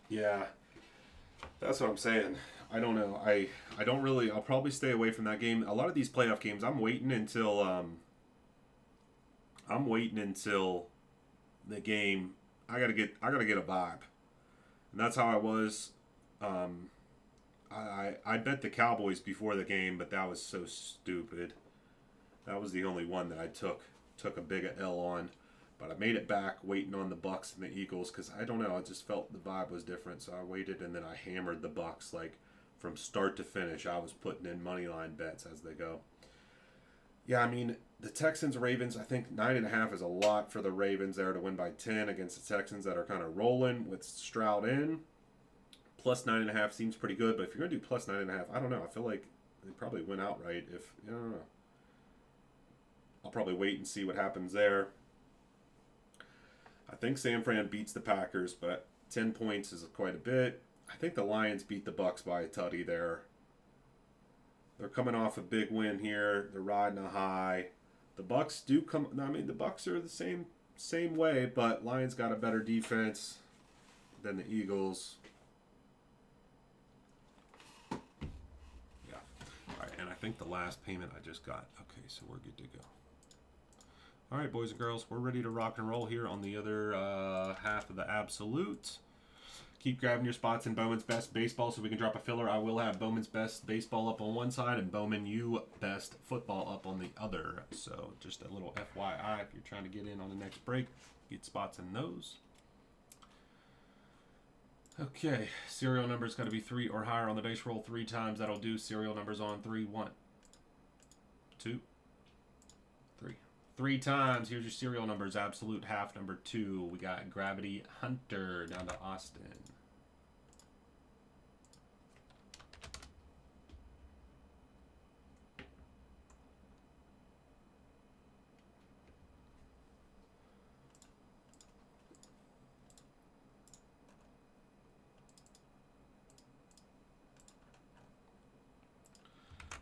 Yeah, that's what I'm saying. I don't know. I don't really. I'll probably stay away from that game. A lot of these playoff games, I'm waiting until the game. I gotta get a vibe, and that's how I was. I bet the Cowboys before the game, but that was so stupid. That was the only one that I took a big L on, but I made it back waiting on the Bucks and the Eagles because I don't know. I just felt the vibe was different, so I waited and then I hammered the Bucks like from start to finish. I was putting in money line bets as they go. Yeah, I mean, the Texans-Ravens, I think 9.5 is a lot for the Ravens there to win by 10 against the Texans that are kind of rolling with Stroud in. Plus 9.5 seems pretty good, but if you're going to do plus 9.5, I don't know. I feel like they probably win outright if, I don't know. I'll probably wait and see what happens there. I think San Fran beats the Packers, but 10 points is quite a bit. I think the Lions beat the Bucks by a tutty there. They're coming off a big win here. They're riding a high. The Bucks do come. I mean, the Bucks are the same way, but Lions got a better defense than the Eagles. Yeah. All right, and I think the last payment I just got. Okay, so we're good to go. All right, boys and girls, we're ready to rock and roll here on the other half of the Absolute. Keep grabbing your spots in Bowman's Best Baseball so we can drop a filler. I will have Bowman's Best Baseball up on one side and Bowman U Best Football up on the other. So just a little FYI if you're trying to get in on the next break, get spots in those. Okay, serial number's got to be 3 or higher on the base roll 3 times. That'll do. Serial numbers on 3. 1, 2, 3. 3 times. Here's your serial numbers. Absolute half number 2. We got Gravity Hunter down to Austin.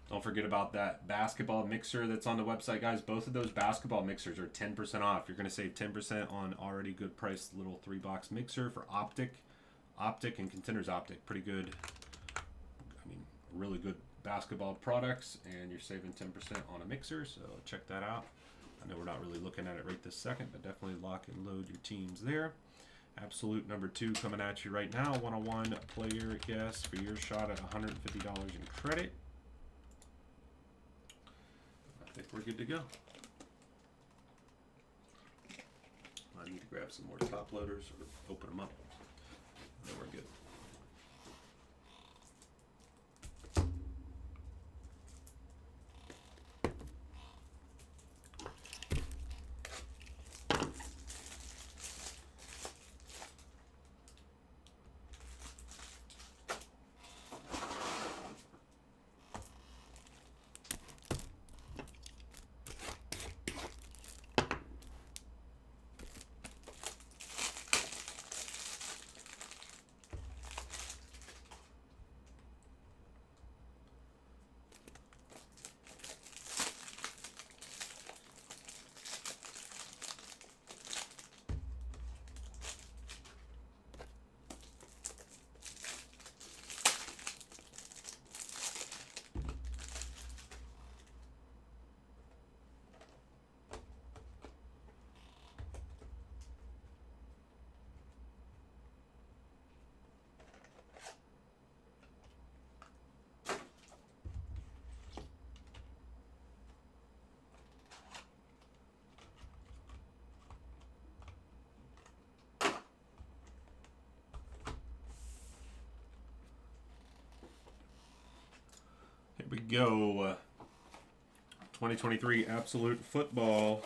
Don't forget about that basketball mixer that's on the website, guys. Both of those basketball mixers are 10% off. You're going to save 10% on already good priced little 3-box mixer for Optic and Contenders Optic. Pretty good, I mean, really good basketball products, and you're saving 10% on a mixer, so check that out. I know we're not really looking at it right this second, but definitely lock and load your teams there. Absolute number 2 coming at you right now. 101 player guess for your shot at $150 in credit. I think we're good to go. I need to grab some more top loaders or open them up. Then we're good. Here we go. 2023 Absolute Football.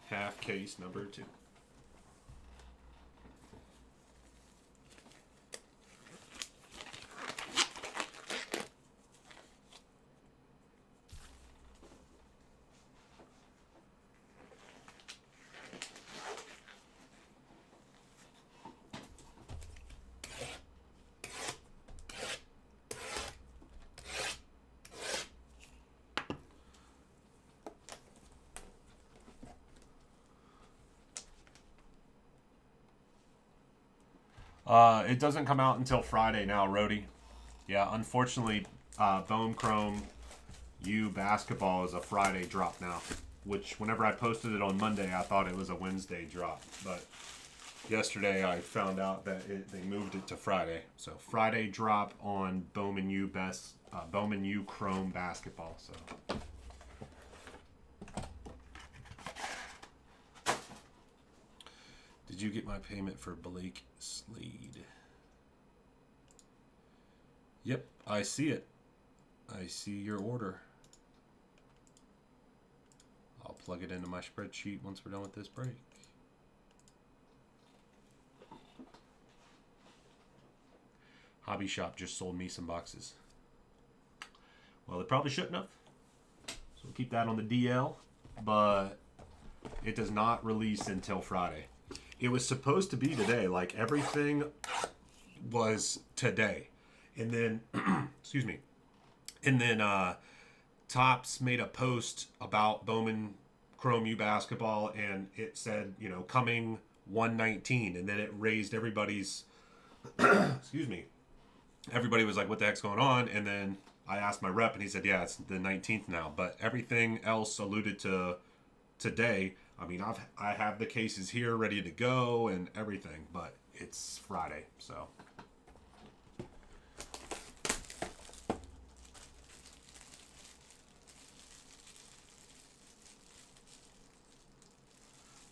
Half case number 2. It doesn't come out until Friday now, Rody. Yeah, unfortunately, Bone Chrome U Basketball is a Friday drop now. Which, whenever I posted it on Monday, I thought it was a Wednesday drop. But yesterday, I found out that they moved it to Friday. So Friday drop on Bowman U Bowman U Chrome Basketball. So. Did you get my payment for Blake Slade? Yep, I see it. I see your order. I'll plug it into my spreadsheet once we're done with this break. Hobby Shop just sold me some boxes. Well, they probably shouldn't have. So we'll keep that on the DL, but it does not release until Friday. It was supposed to be today. Like everything was today. And then, excuse me. And then Topps made a post about Bowman Chrome U basketball, and it said, you know, coming 119. And then it raised everybody's, excuse me. Everybody was like, what the heck's going on? And then I asked my rep, and he said, yeah, it's the 19th now. But everything else alluded to today. I mean, I have the cases here ready to go and everything, but it's Friday, so.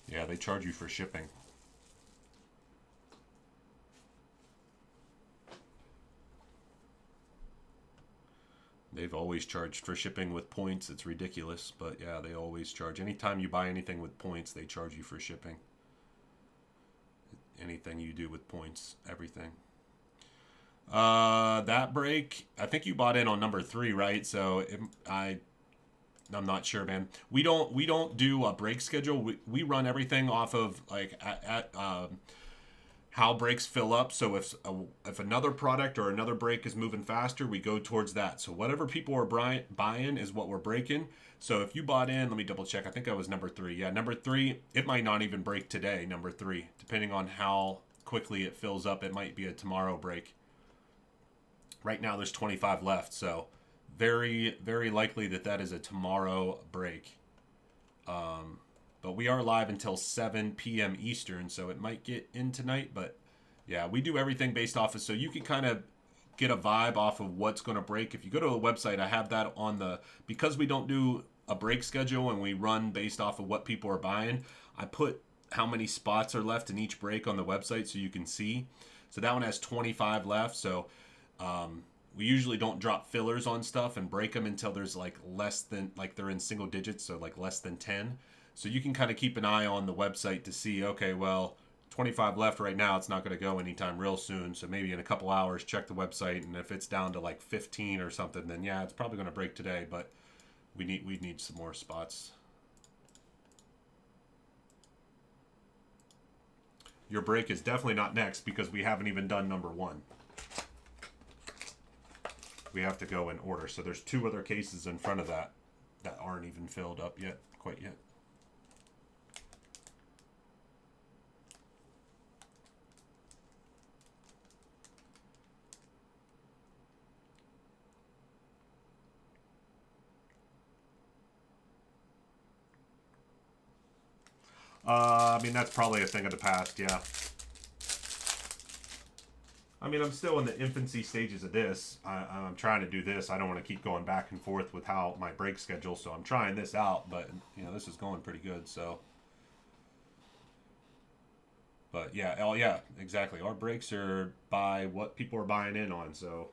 Yeah, they charge you for shipping. They've always charged for shipping with points. It's ridiculous, but yeah, they always charge. Anytime you buy anything with points, they charge you for shipping. Anything you do with points, everything. That break, I think you bought in on number 3, right? So I'm not sure, man. We don't do a break schedule. We run everything off of like at how breaks fill up. So if another product or another break is moving faster, we go towards that. So whatever people are buying is what we're breaking. So if you bought in, let me double check. I think I was number 3. Yeah, number 3. It might not even break today. Number 3, depending on how quickly it fills up, it might be a tomorrow break. Right now, there's 25 left. So very, very likely that is a tomorrow break. But we are live until 7 p.m. Eastern, so it might get in tonight. But yeah, we do everything based off of, so you can kind of get a vibe off of what's going to break. If you go to the website, I have that on the, because we don't do a break schedule and we run based off of what people are buying, I put how many spots are left in each break on the website so you can see. So that one has 25 left. So we usually don't drop fillers on stuff and break them until there's like less than, like they're in single digits, so like less than 10. So you can kind of keep an eye on the website to see, okay, well, 25 left right now. It's not going to go anytime real soon. So maybe in a couple hours, check the website. And if it's down to like 15 or something, then yeah, it's probably going to break today. But we need some more spots. Your break is definitely not next because we haven't even done number 1. We have to go in order. So there's 2 other cases in front of that aren't even filled up yet, quite yet. I mean, that's probably a thing of the past, yeah. I mean, I'm still in the infancy stages of this. I'm trying to do this. I don't want to keep going back and forth with how my break schedule, so I'm trying this out, but, you know, this is going pretty good, so. But, yeah, oh, yeah, exactly. Our breaks are by what people are buying in on, so.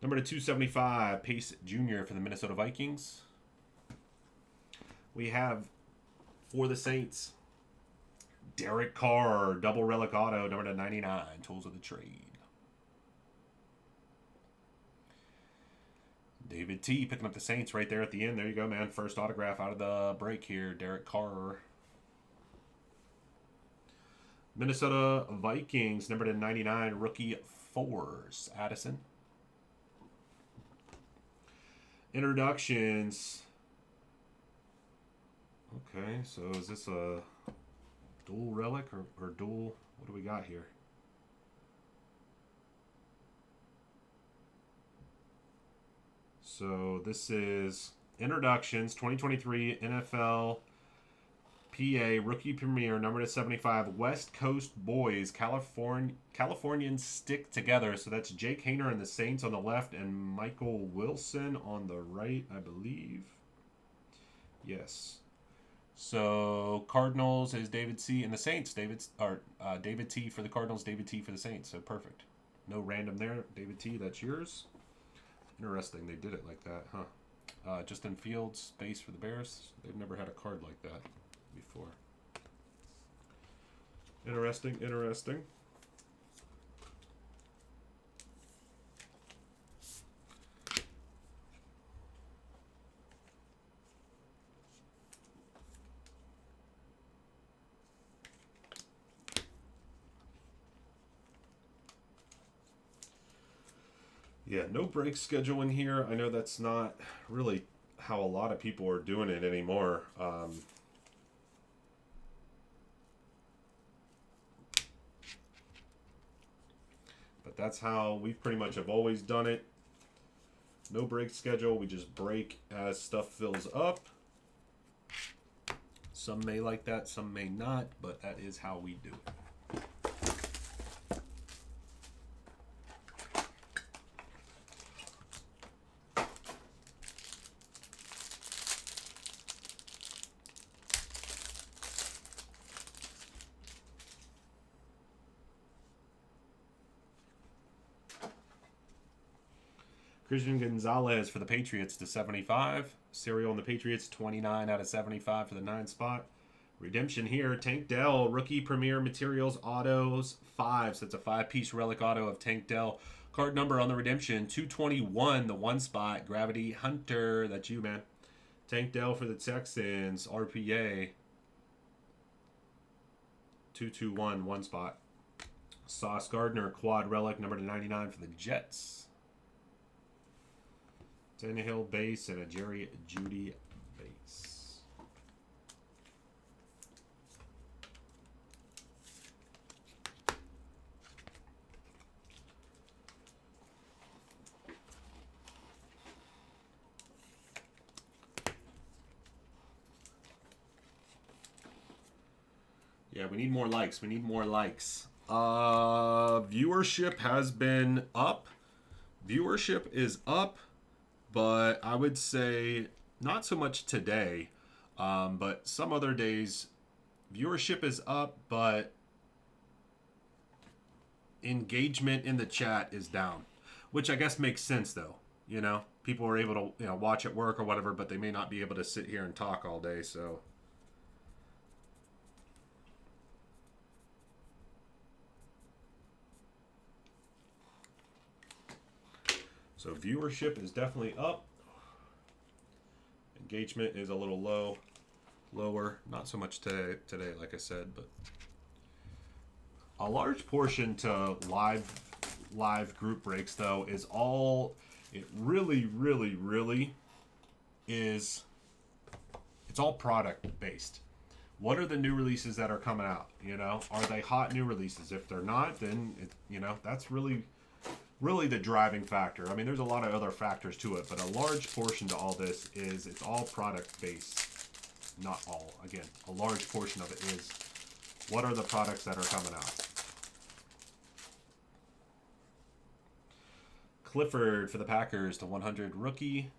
Number to 275, Pace Jr. for the Minnesota Vikings. We have, for the Saints, Derek Carr, double relic auto, number to 99, tools of the trade. David T picking up the Saints right there at the end. There you go, man. First autograph out of the break here, Derek Carr. Minnesota Vikings, number to 99, rookie Force, Addison. Introductions. Okay, so is this a dual relic or dual? What do we got here? So this is introductions 2023 NFL PA rookie premiere number to 75 West Coast Boys Californians stick together. So that's Jake Haener and the Saints on the left and Michael Wilson on the right, I believe. Yes. So Cardinals is David C. and the Saints. David T for the Cardinals, David T for the Saints. So perfect. No random there. David T, that's yours. Interesting, they did it like that, huh? Justin Fields, base for the Bears. They've never had a card like that before. Interesting, interesting. Yeah, no break schedule in here. I know that's not really how a lot of people are doing it anymore. But that's how we pretty much have always done it. No break schedule. We just break as stuff fills up. Some may like that, some may not, but that is how we do it. Christian Gonzalez for the Patriots to 75. Serial on the Patriots, 29 out of 75 for the 9 spot. Redemption here, Tank Dell, Rookie Premier Materials Autos 5. So it's a 5-piece relic auto of Tank Dell. Card number on the redemption, 221, the 1 spot. Gravity Hunter, that's you, man. Tank Dell for the Texans, RPA. 221, 1 spot. Sauce Gardner, Quad Relic, number 99 for the Jets. Tannehill base and a Jerry Jeudy base. Yeah, we need more likes. We need more likes. Viewership has been up. Viewership is up. But I would say not so much today, but some other days viewership is up, but engagement in the chat is down, which I guess makes sense though. You know, people are able to, you know, watch at work or whatever, but they may not be able to sit here and talk all day. So viewership is definitely up. Engagement is a little lower. Not so much today, like I said, but a large portion to live group breaks though is all it really is. It's all product based. What are the new releases that are coming out? You know, are they hot new releases? If they're not, then you know, that's really the driving factor. I mean, there's a lot of other factors to it, but a large portion to all this is it's all product based. Not all. Again, a large portion of it is what are the products that are coming out. Clifford for the Packers to 100 rookie.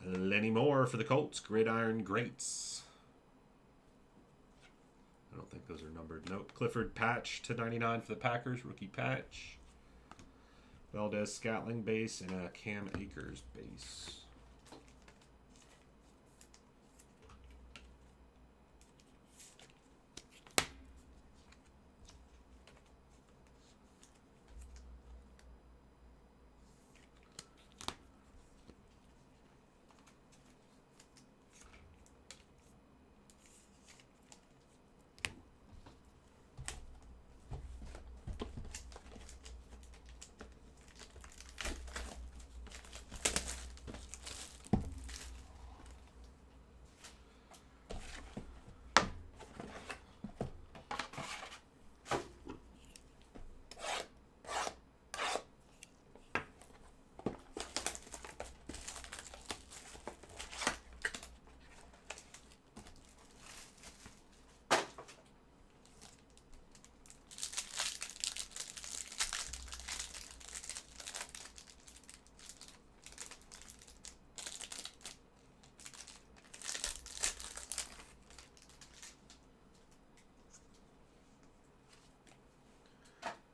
Lenny Moore for the Colts, Gridiron Greats. I don't think those are numbered. Nope. Clifford patch to 99 for the Packers, rookie patch. Valdez Scatling base and a Cam Akers base.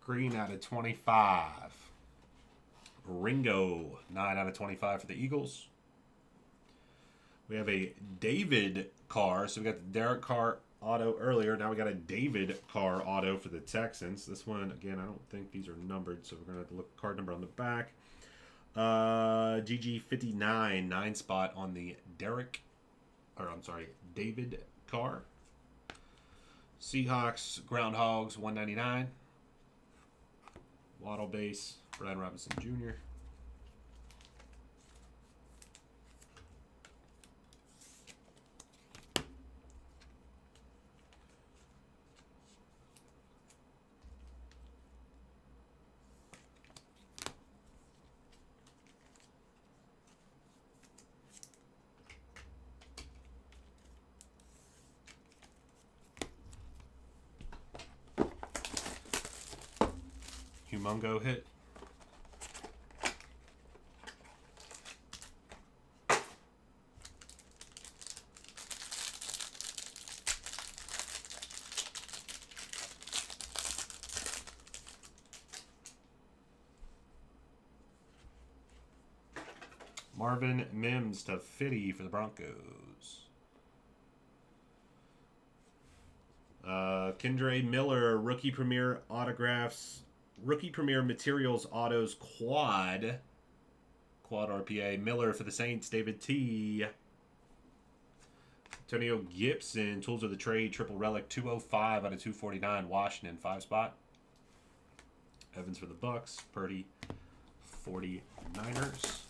Green out of 25. Ringo, 9 out of 25 for the Eagles. We have a David Carr. So we got the Derek Carr auto earlier. Now we got a David Carr auto for the Texans. This one, again, I don't think these are numbered, so we're going to have to look at the card number on the back. GG59, 9 spot on the David Carr. Seahawks, Groundhogs, 199. Waddle base, Brian Robinson Jr. Humongo hit. Marvin Mims to 50 for the Broncos. Kendre Miller, Rookie Premier Autographs, Rookie Premier Materials Autos Quad RPA. Miller for the Saints, David T. Antonio Gibson, Tools of the Trade, Triple Relic, 205 out of 249, Washington, 5 spot. Evans for the Bucks, Purdy, 49ers.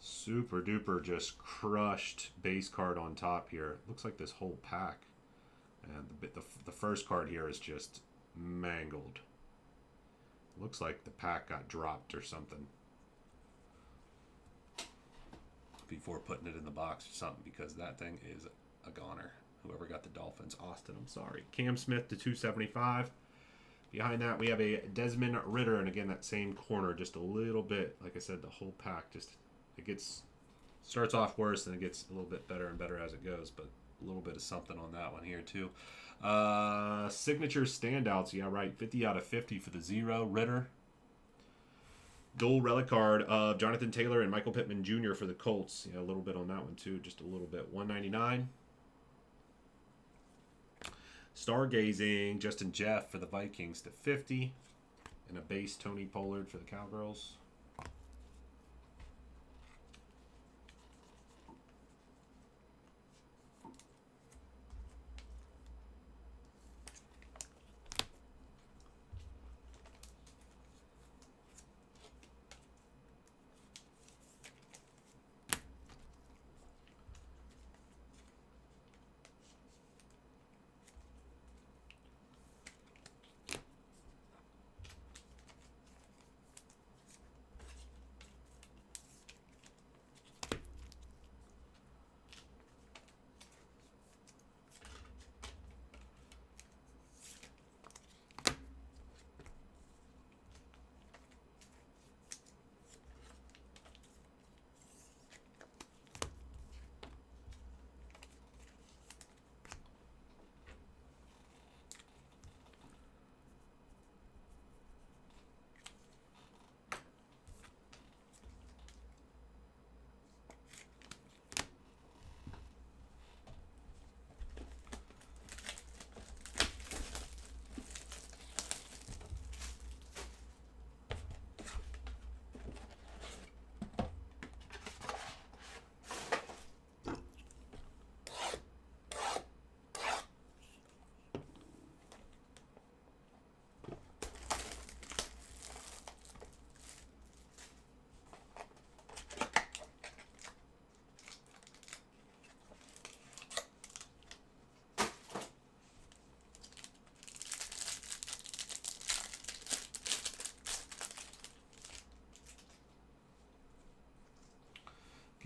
Super duper just crushed base card on top here. Looks like this whole pack. And the first card here is just mangled. Looks like the pack got dropped or something before putting it in the box or something, because that thing is a goner. Whoever got the Dolphins, Austin, I'm sorry. Cam Smith to 275. Behind that, we have a Desmond Ridder, and again, that same corner, just a little bit. Like I said, the whole pack just, it starts off worse, and it gets a little bit better and better as it goes, but a little bit of something on that one here, too. Signature standouts, yeah, right, 50 out of 50 for the 0, Ridder. Dual relic card of Jonathan Taylor and Michael Pittman Jr. for the Colts. Yeah, a little bit on that one, too, just a little bit. 199. Stargazing, Justin Jeff for the Vikings to 50. And a base Tony Pollard for the Cowgirls.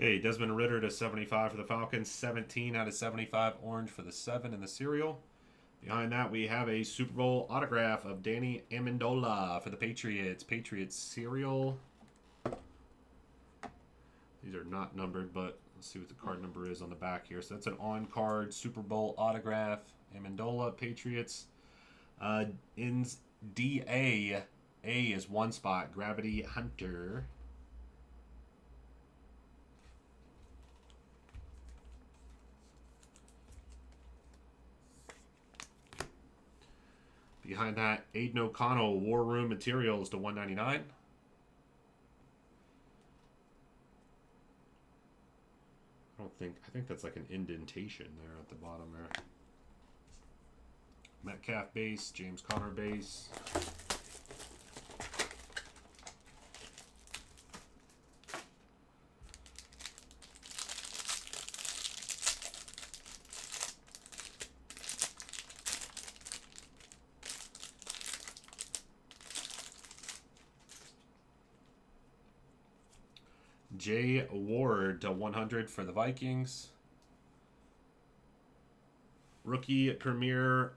Okay, Desmond Ridder to 75 for the Falcons. 17 out of 75 orange for the 7 in the serial. Behind that, we have a Super Bowl autograph of Danny Amendola for the Patriots. Patriots serial. These are not numbered, but let's see what the card number is on the back here. So that's an on-card Super Bowl autograph. Amendola, Patriots. In DA, A is 1 spot. Gravity Hunter. Behind that, Aiden O'Connell, War Room Materials to 199. I think that's like an indentation there at the bottom there. Metcalf base, James Conner base. Jay Ward to 100 for the Vikings. Rookie Premier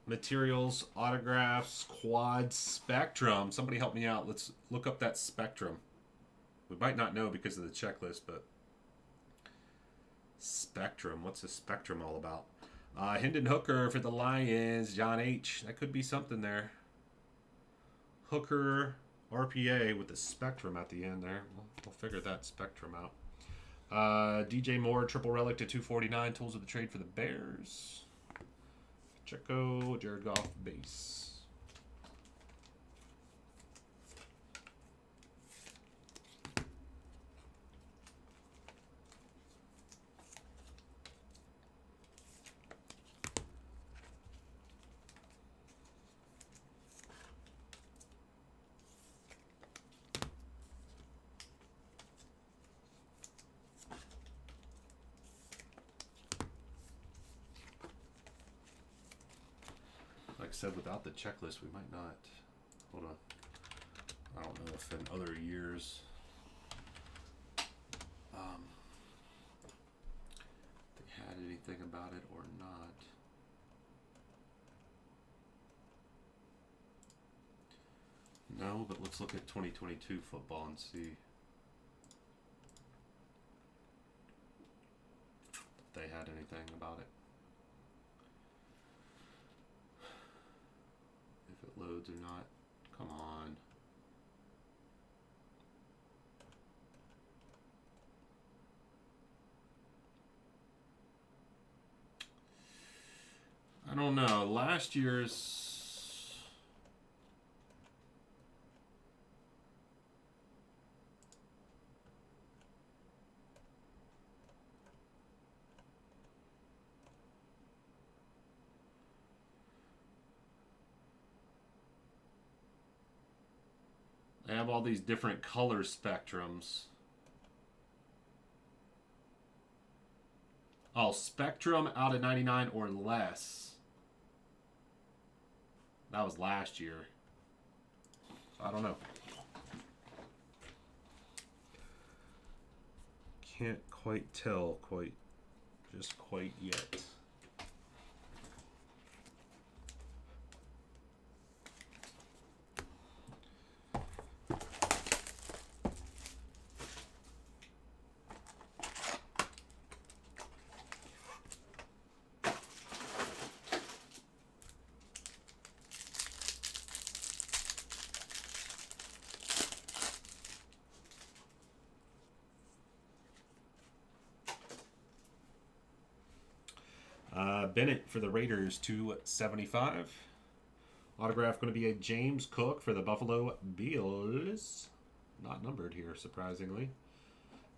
Materials, Autographs, Quad Spectrum. Somebody help me out. Let's look up that Spectrum. We might not know because of the checklist, but Spectrum. What's a Spectrum all about? Hendon Hooker for the Lions. John H. That could be something there. Hooker RPA with the Spectrum at the end there. We'll figure that Spectrum out. DJ Moore, triple relic to 249. Tools of the trade for the Bears. Checo, Jared Goff, base. Like I said, without the checklist, we might not. Hold on. I don't know if in other years they had anything about it or not. No, but let's look at 2022 football and see if they had anything about it. If it loads or not. Come on. I don't know. Last year's... They have all these different color spectrums. Oh, Spectrum out of 99 or less. That was last year. So I don't know. Can't quite tell just quite yet. Bennett for the Raiders, 275. Autograph going to be a James Cook for the Buffalo Bills. Not numbered here, surprisingly.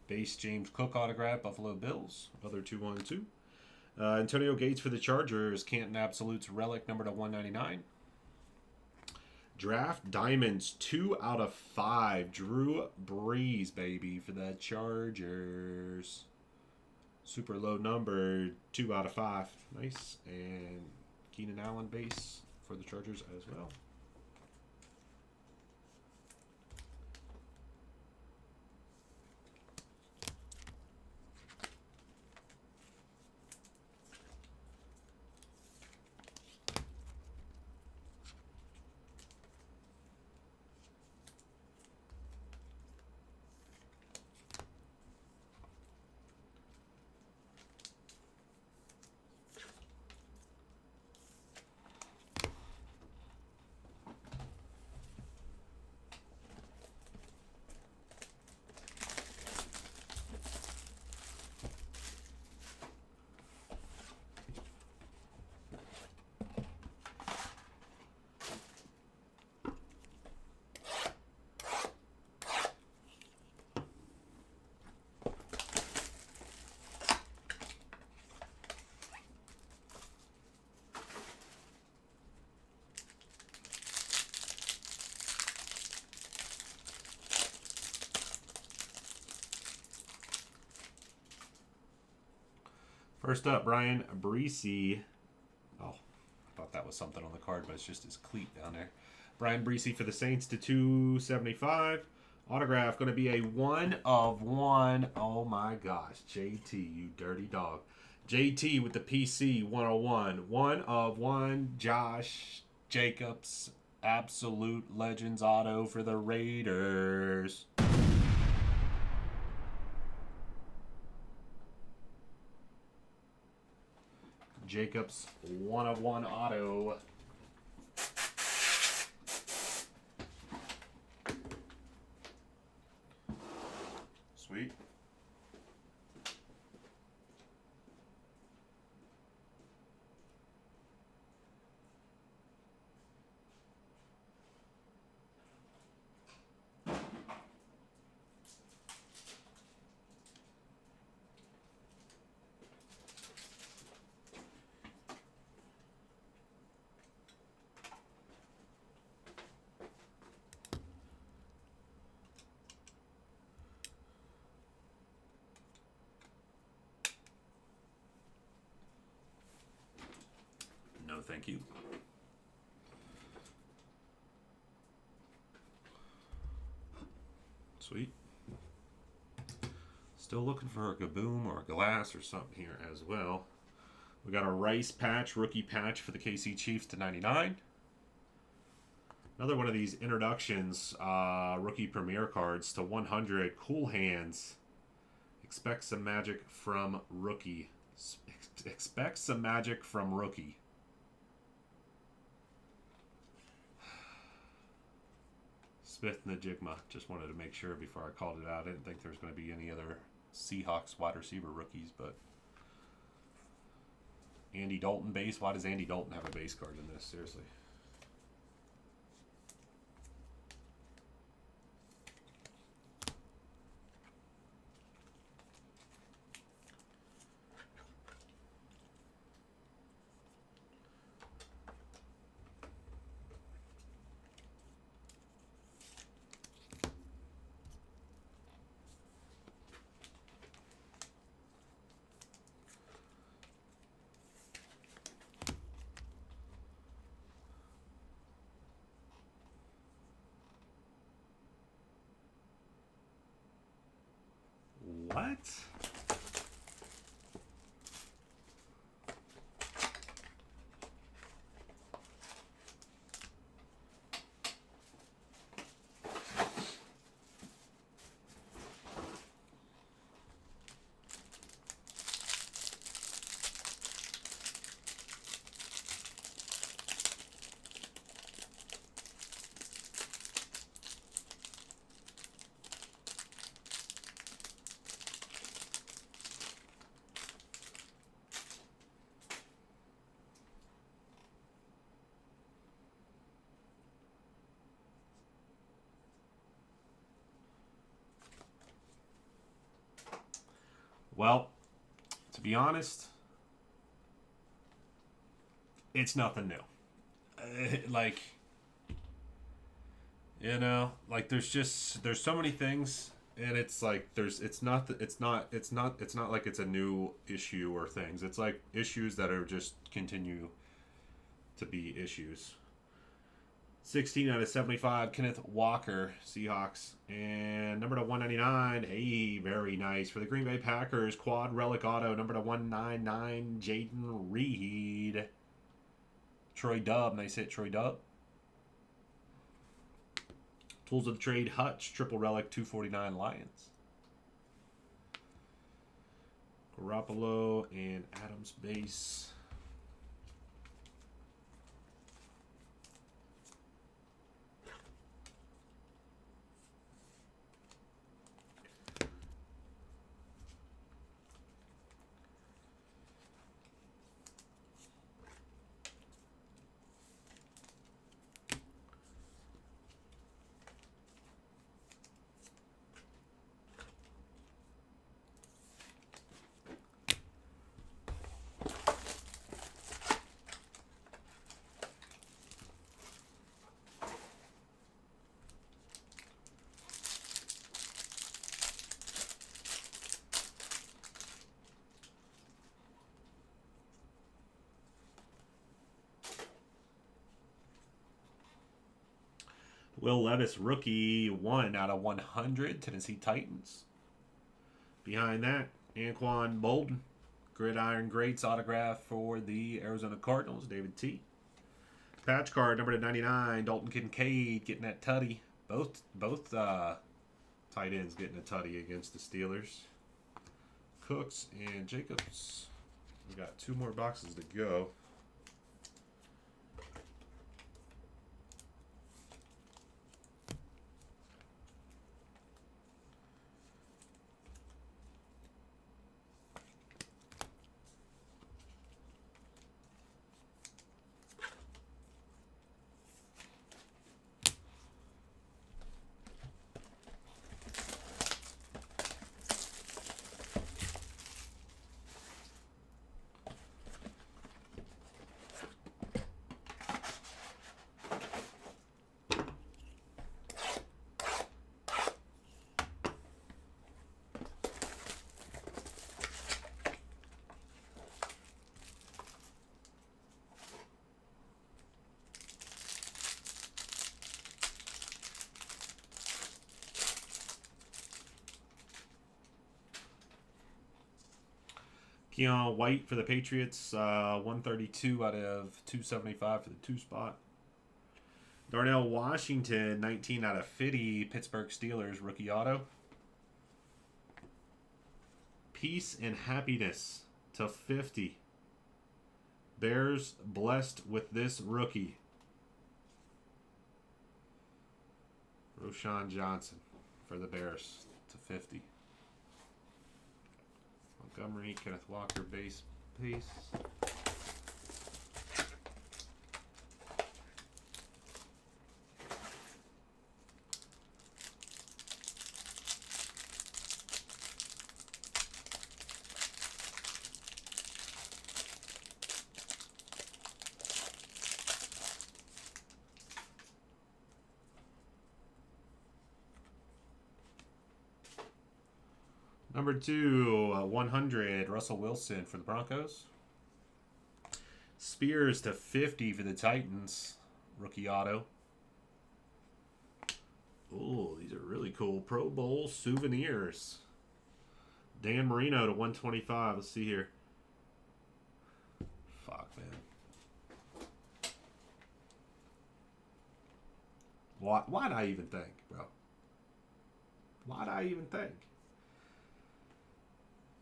Base James Cook autograph, Buffalo Bills. Other 212. Antonio Gates for the Chargers. Canton Absolutes relic, number to 199. Draft Diamonds, 2 out of 5. Drew Brees, baby, for the Chargers. Super low number, 2 out of 5. Nice. And Keenan Allen base for the Chargers as well. First up, Brian Breesy. Oh, I thought that was something on the card, but it's just his cleat down there. Brian Breesy for the Saints to 275. Autograph going to be a 1 of 1. Oh my gosh. JT, you dirty dog. JT with the PC 101. 1 of 1. Josh Jacobs. Absolute Legends auto for the Raiders. Jacobs 1 of 1 auto. Sweet. No, thank you. Sweet. Still looking for a Gaboom or a Glass or something here as well. We got a Rice patch, rookie patch for the KC Chiefs to 99. Another one of these introductions, rookie premier cards to 100. Cool Hands. Expect some magic from rookie. Expect some magic from rookie. Smith Najigma. Just wanted to make sure before I called it out. I didn't think there was going to be any other Seahawks wide receiver rookies, but Andy Dalton base. Why does Andy Dalton have a base card in this? Seriously. What? Well, to be honest, it's nothing new. Like, you know, like there's so many things, and it's like it's not like it's a new issue or things. It's like issues that are just continue to be issues. 16 out of 75, Kenneth Walker, Seahawks. And number to 199, hey, very nice. For the Green Bay Packers, quad relic auto, number to 199, Jaden Reed. Troy Dub, nice hit, Troy Dub. Tools of the Trade, Hutch, triple relic, 249 Lions. Garoppolo and Adams base. Will Levis, rookie, 1 out of 100, Tennessee Titans. Behind that, Anquan Bolden, Gridiron Greats autograph for the Arizona Cardinals, David T. Patch card, number to 99, Dalton Kincaid getting that tutty. Both tight ends getting a tutty against the Steelers. Cooks and Jacobs. We got 2 more boxes to go. Keon White for the Patriots, 132 out of 275 for the 2 spot. Darnell Washington, 19 out of 50, Pittsburgh Steelers, rookie auto. Peace and happiness to 50. Bears blessed with this rookie. Roshan Johnson for the Bears to 50. Montgomery, Kenneth Walker, base piece. Number 2, 100, Russell Wilson for the Broncos. Spears to 50 for the Titans, rookie auto. Oh, these are really cool. Pro Bowl souvenirs. Dan Marino to 125. Let's see here. Fuck, man. Why'd I even think, bro? Why'd I even think?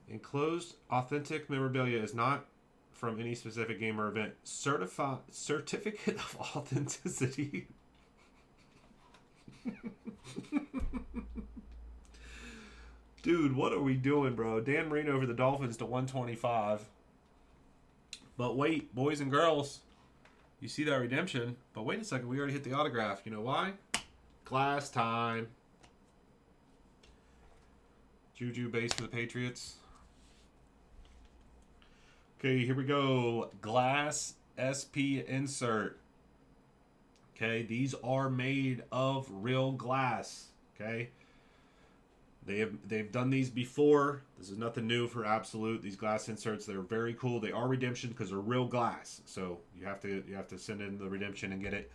Enclosed authentic memorabilia is not from any specific game or event. Certificate of authenticity. Dude, what are we doing, bro? Dan Marino for the Dolphins to 125. But wait, boys and girls, you see that redemption. But wait a second, we already hit the autograph. You know why? Glass time. Juju base for the Patriots. Okay, here we go. Glass SP insert. Okay, these are made of real glass. Okay, they've done these before. This is nothing new for Absolute. These glass inserts, they're very cool. They are redemption because they're real glass. So you have to send in the redemption and get it.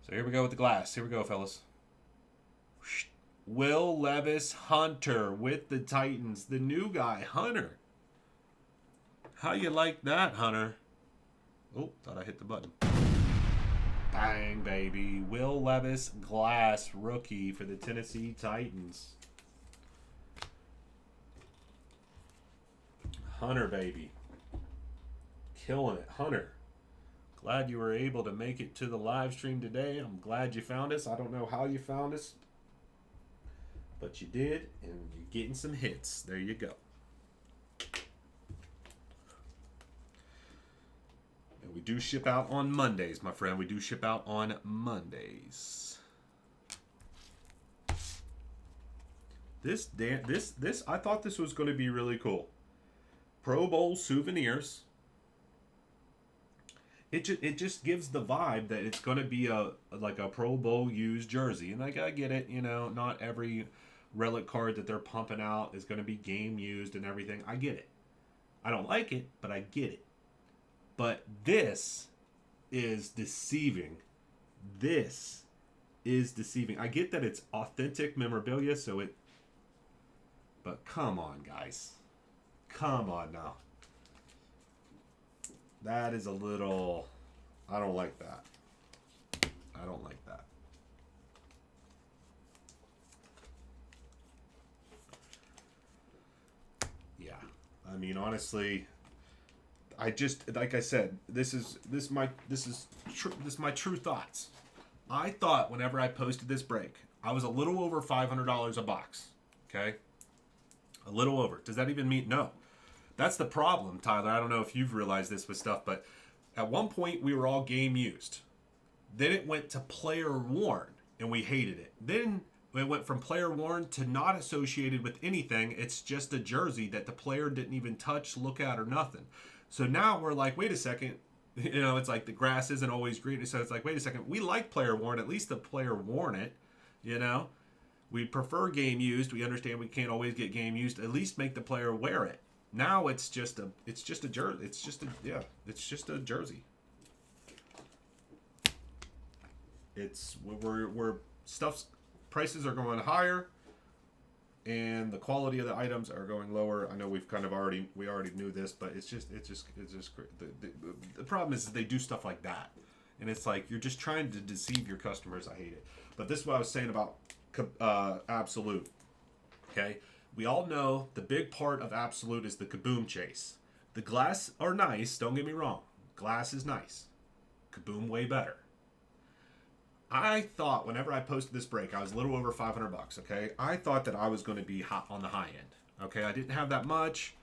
So here we go with the glass. Here we go, fellas. Will Levis Hunter with the Titans. The new guy, Hunter. How you like that, Hunter? Oh, thought I hit the button. Bang, baby. Will Levis glass rookie for the Tennessee Titans. Hunter, baby. Killing it. Hunter. Glad you were able to make it to the live stream today. I'm glad you found us. I don't know how you found us, but you did, and you're getting some hits. There you go. And we do ship out on Mondays, my friend. We do ship out on Mondays. This, I thought this was going to be really cool. Pro Bowl souvenirs. It just gives the vibe that it's going to be like a Pro Bowl used jersey. And like, I get it, you know, not every relic card that they're pumping out is going to be game used and everything. I get it. I don't like it, but I get it. But this is deceiving. This is deceiving. I get that it's authentic memorabilia, but come on, guys. Come on now. That is a little... I don't like that. I don't like that. Yeah. I mean, honestly, I just, like I said, this is my true thoughts. I thought whenever I posted this break, I was a little over $500 a box. Okay? A little over. Does that even mean? No. That's the problem, Tyler. I don't know if you've realized this with stuff, but at one point we were all game used. Then it went to player worn, and we hated it. Then it went from player worn to not associated with anything. It's just a jersey that the player didn't even touch, look at, or nothing. So now we're like, wait a second. You know, it's like the grass isn't always green. So it's like, wait a second. We like player worn. At least the player worn it. You know, we prefer game used. We understand we can't always get game used. At least make the player wear it. Now it's just a jersey. It's just a jersey. It's we're stuff's prices are going higher, and the quality of the items are going lower. I know we already knew this, but it's just the problem is they do stuff like that, and it's like you're just trying to deceive your customers. I hate it. But this is what I was saying about Absolute. Okay. We all know the big part of Absolute is the kaboom chase. The glass are nice, don't get me wrong. Glass is nice. Kaboom way better. I thought whenever I posted this break, I was a little over $500, okay? I thought that I was going to be hot on the high end, okay? I didn't have that much,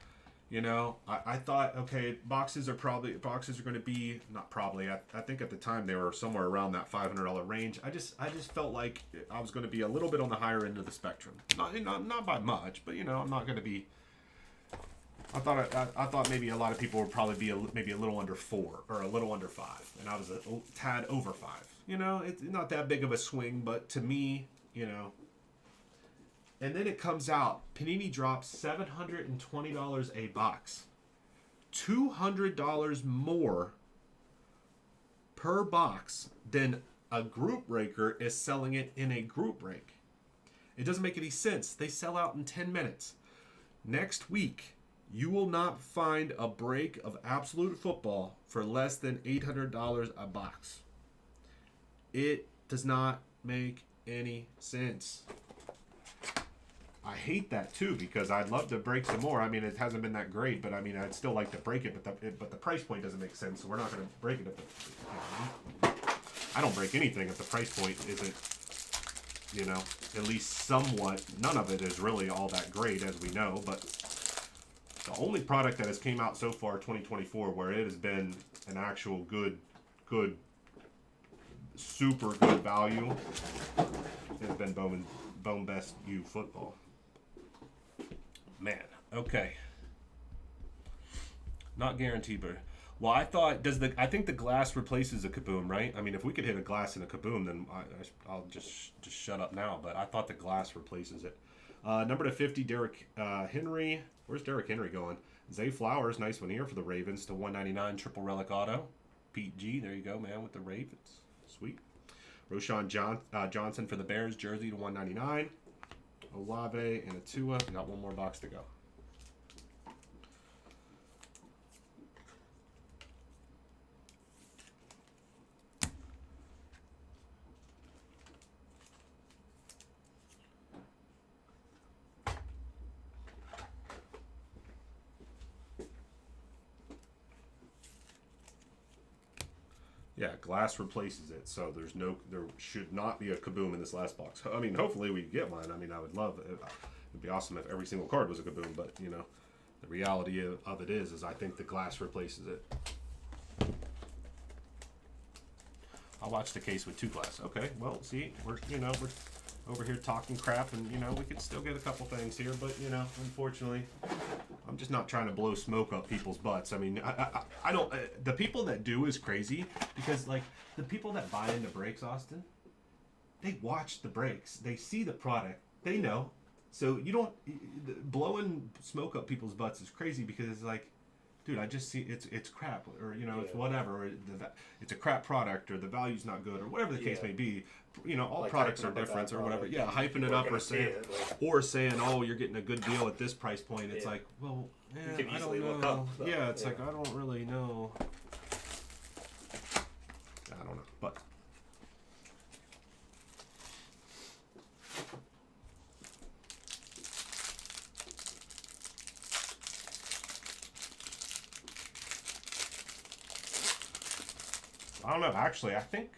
you know. I thought, okay, boxes are going to be, not probably, I think at the time they were somewhere around that $500 range. I just felt like I was going to be a little bit on the higher end of the spectrum. Not by much, but, you know, I'm not going to be, I thought maybe a lot of people would probably be maybe a little under 4 or a little under 5, and I was a tad over 5. You know, it's not that big of a swing, but to me, you know. And then it comes out, Panini drops $720 a box. $200 more per box than a group breaker is selling it in a group break. It doesn't make any sense. They sell out in 10 minutes. Next week, you will not find a break of Absolute Football for less than $800 a box. It does not make any sense. I hate that too because I'd love to break some more. I mean, it hasn't been that great, but I mean, I'd still like to break it, but the price point doesn't make sense, so we're not going to break it. I don't break anything if the price point isn't, you know, at least somewhat. None of it is really all that great, as we know, but the only product that has came out so far, 2024, where it has been an actual good, super good value, has been Bone Best U Football. Man, okay. Not guaranteed, but well, I thought I think the glass replaces a kaboom, right? I mean, if we could hit a glass and a kaboom, then I'll just shut up now. But I thought the glass replaces it. Number to 50, Derrick Henry. Where's Derrick Henry going? Zay Flowers, nice one here for the Ravens to 199 triple relic auto. Pete G, there you go, man, with the Ravens. Sweet. Roshan Johnson for the Bears, jersey to 199. Olave and Atua. We got one more box to go. Yeah, glass replaces it, so there should not be a kaboom in this last box. I mean, hopefully we get one. I mean, I would love it. It'd be awesome if every single card was a kaboom, but you know, the reality of it is I think the glass replaces it. I'll watch the case with 2 glass. Okay, well, see, we're over here talking crap, and you know, we could still get a couple things here, but you know, unfortunately, I'm just not trying to blow smoke up people's butts. I mean, I don't. The people that do is crazy because, like, the people that buy into breaks, Austin, they watch the breaks, they see the product, they know. So you don't blowing smoke up people's butts is crazy because it's like, dude, I just see it's crap, or you know, it's Yeah. whatever, or it's a crap product, or the value's not good, or whatever the case Yeah. may be. You know, all Like products hyping are up a different, bad or whatever. product, Yeah, and hyping it people are up, or gonna see saying, it, like- or saying, oh, you're getting a good deal at this price point. It's Yeah. like, well, You can I easily don't look know. up, though. Yeah, it's Yeah. like I don't really know. I don't know, but. I don't know. Actually, I think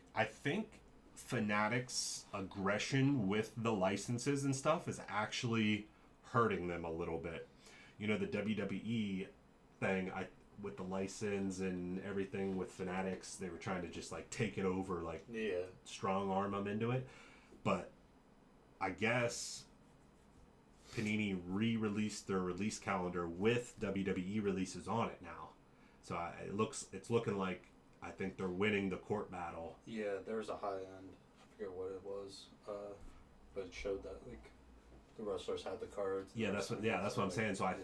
Fanatics' aggression with the licenses and stuff is actually hurting them a little bit. You know, the WWE thing, with the license and everything with Fanatics, they were trying to just like take it over, like Yeah. strong arm them into it. But I guess Panini re-released their release calendar with WWE releases on it now. So it's looking like I think they're winning the court battle. Yeah, there was a high end. I forget what it was, but it showed that like the wrestlers had the cards. Yeah, that's what I'm saying. So I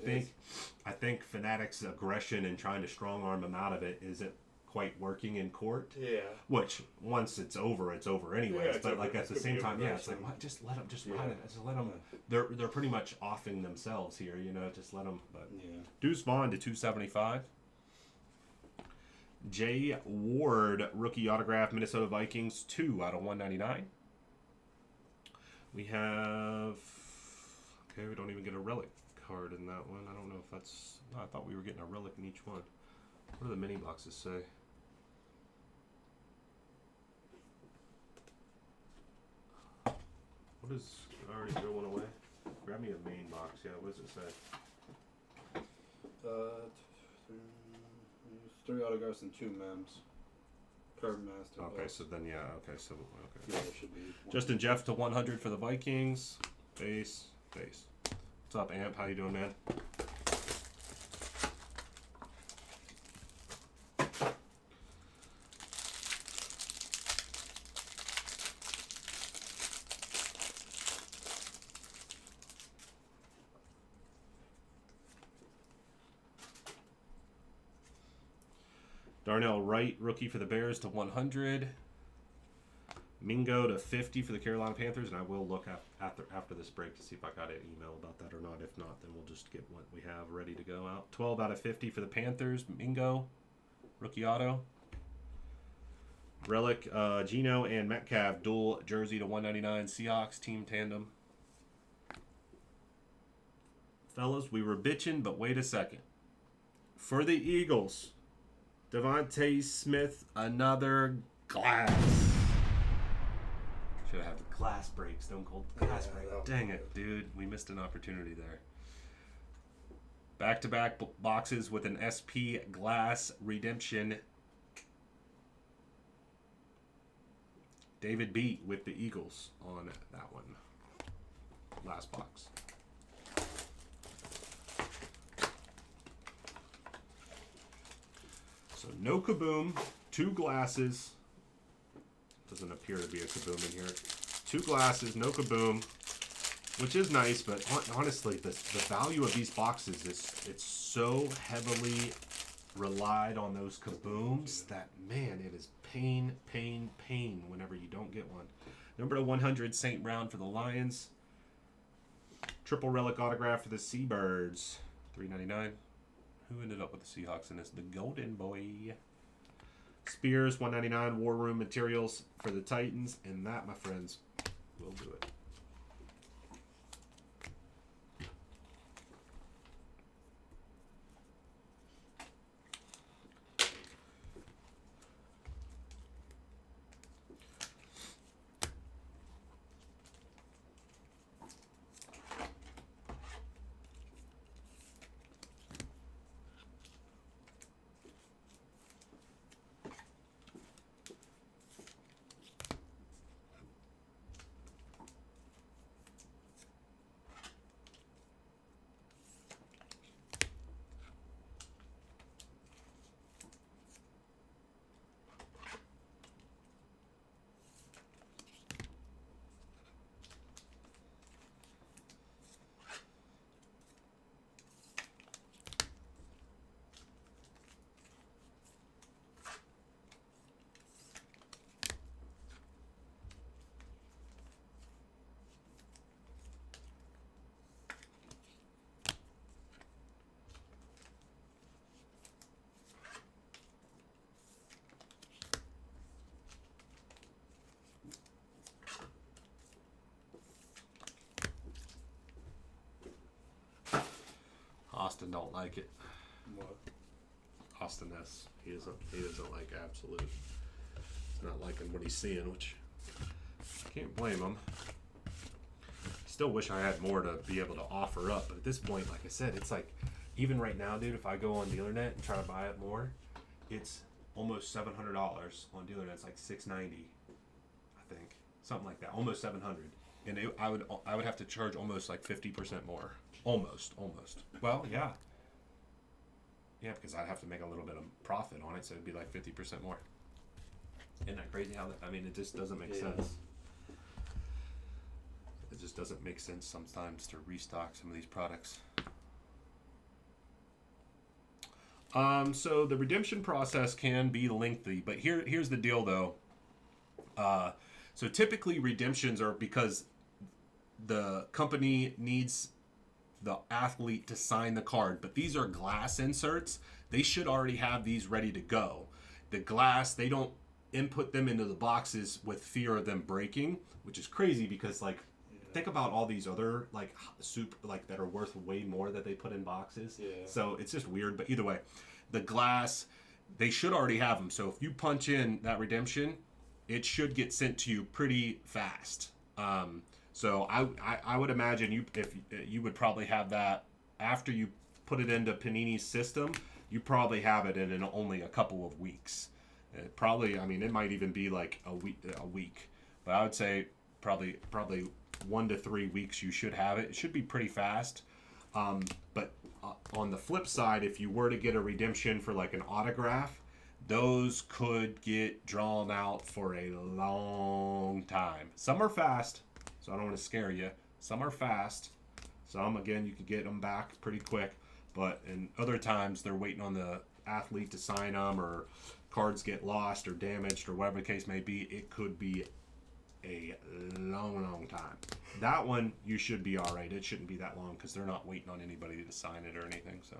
think Fanatics' aggression and trying to strong arm them out of it isn't quite working in court. Yeah. Which once it's over anyways. Yeah, it's but over. like at It's the gonna same be time, over yeah, it's like soon. what? Just let them Yeah. ride it. Just let them. Yeah. They're pretty much offing themselves here. You know, just let them. But Yeah. Deuce Vaughn to 275. Jay Ward, rookie autograph, Minnesota Vikings, 2/199. We have... Okay, we don't even get a relic card in that one. I don't know if that's... I thought we were getting a relic in each one. What do the mini boxes say? What is... I already threw one away. Grab me a main box. Yeah, what does it say? Three autographs and 2 mems. Card master. Okay, so then, yeah, okay, so... Okay. Yeah, there should be. one. Justin Jeff to 100 for the Vikings. Base. What's up, Amp? How you doing, man? Darnell Wright, rookie for the Bears to 100. Mingo to 50 for the Carolina Panthers, and I will look after this break to see if I got an email about that or not. If not, then we'll just get what we have ready to go out. 12/50 for the Panthers, Mingo, rookie auto. Relic, Gino and Metcalf, dual jersey to 199, Seahawks team tandem. Fellas, we were bitching, but wait a second. For the Eagles, Devontae Smith, another glass. Should have had the glass break, Stone Cold glass Yeah, break. that was Dang good. it, dude. We missed an opportunity there. Back-to-back boxes with an SP glass redemption. David Beat with the Eagles on that one. Last box. So no kaboom, 2 glasses. Doesn't appear to be a kaboom in here. 2 glasses, no kaboom, which is nice, but honestly, the value of these boxes is it's so heavily relied on those kabooms that, man, it is pain whenever you don't get one. Number to 100, St. Brown for the Lions. Triple relic autograph for the Seabirds, $3.99. Who ended up with the Seahawks in this? The Golden Boy. Spears, $1.99. War Room materials for the Titans, and that, my friends, will do it. Austin don't like it. What? Austin S. He doesn't like Absolute. He's not liking what he's seeing, which I can't blame him. Still wish I had more to be able to offer up, but at this point, like I said, it's like even right now, dude. If I go on DealerNet and try to buy it more, it's almost $700 on DealerNet. It's like $690, I think, something like that, almost $700. And I would have to charge almost like 50% more. Almost. Well, yeah. Yeah, because I'd have to make a little bit of profit on it, so it'd be like 50% more. Isn't that crazy how that, I mean, it just doesn't make sense. It just doesn't make sense sometimes to restock some of these products. So the redemption process can be lengthy, but here's the deal though. So typically redemptions are because the company needs the athlete to sign the card, but these are glass inserts. They should already have these ready to go. The glass, they don't input them into the boxes with fear of them breaking, which is crazy because like think about all these other like soup like that are worth way more that they put in boxes. Yeah. So it's just weird, but either way, the glass, they should already have them. So if you punch in that redemption, it should get sent to you pretty fast. So I would imagine if you would probably have that after you put it into Panini's system, you probably have it in only a couple of weeks. Probably, I mean, it might even be like a week, but I would say probably 1 to 3 weeks you should have it. It should be pretty fast. But on the flip side, if you were to get a redemption for like an autograph, those could get drawn out for a long time. Some are fast, so I don't want to scare you. Some are fast. Some, again, you can get them back pretty quick. But in other times, they're waiting on the athlete to sign them, or cards get lost or damaged or whatever the case may be. It could be a long time. That one, you should be all right. It shouldn't be that long because they're not waiting on anybody to sign it or anything. So.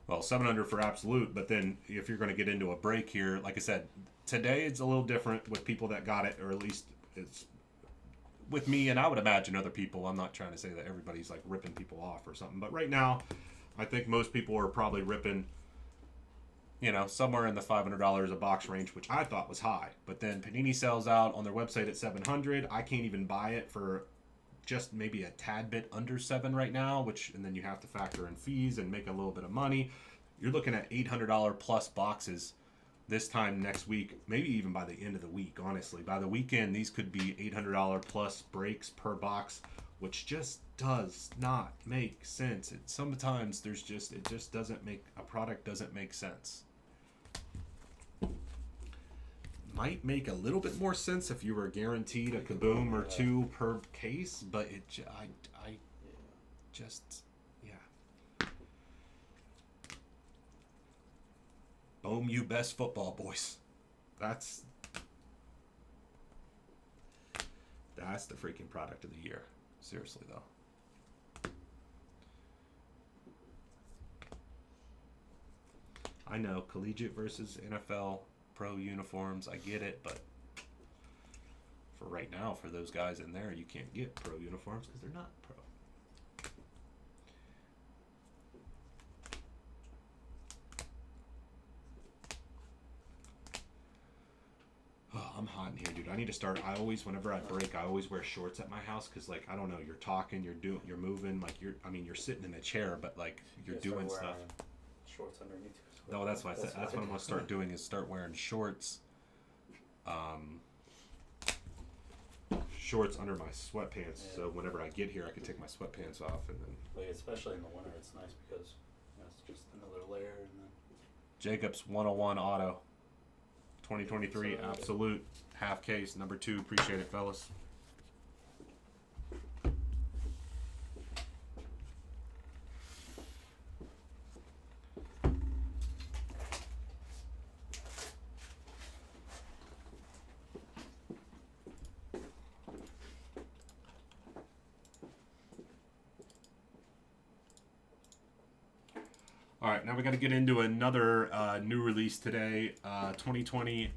Well, 700 for Absolute, but then if you're going to get into a break here, like I said, today it's a little different with people that got it, or at least it's with me, and I would imagine other people. I'm not trying to say that everybody's like ripping people off or something, but right now, I think most people are probably ripping, somewhere in the $500 a box range, which I thought was high. But then Panini sells out on their website at 700. I can't even buy it for just maybe a tad bit under 7 right now, and then you have to factor in fees and make a little bit of money. You're looking at $800 plus boxes this time next week, maybe even by the end of the week. Honestly, by the weekend, these could be $800 plus breaks per box, which just does not make sense. Sometimes it just doesn't make a product doesn't make sense. Might make a little bit more sense if you were guaranteed a kaboom or two per case, but Boom, you best football boys. That's the freaking product of the year. Seriously though. I know collegiate versus NFL pro uniforms, I get it, but for right now, for those guys in there, you can't get pro uniforms because they're not pro. Oh, I'm hot in here, dude. I need to start. Whenever I break, I always wear shorts at my house because, like, I don't know, you're talking, you're moving, like you're sitting in a chair, but like you're doing stuff. Shorts underneath. No, that's what I said. That's what I'm gonna start doing is start wearing shorts. Shorts under my sweatpants, so whenever I get here, I can take my sweatpants off, and then. Like, especially in the winter, it's nice because it's just another layer, and then. Jacobs 101 Auto, 2023 Absolute half case number 2. Appreciate it, fellas. All right, now we got to get into another new release today. 2020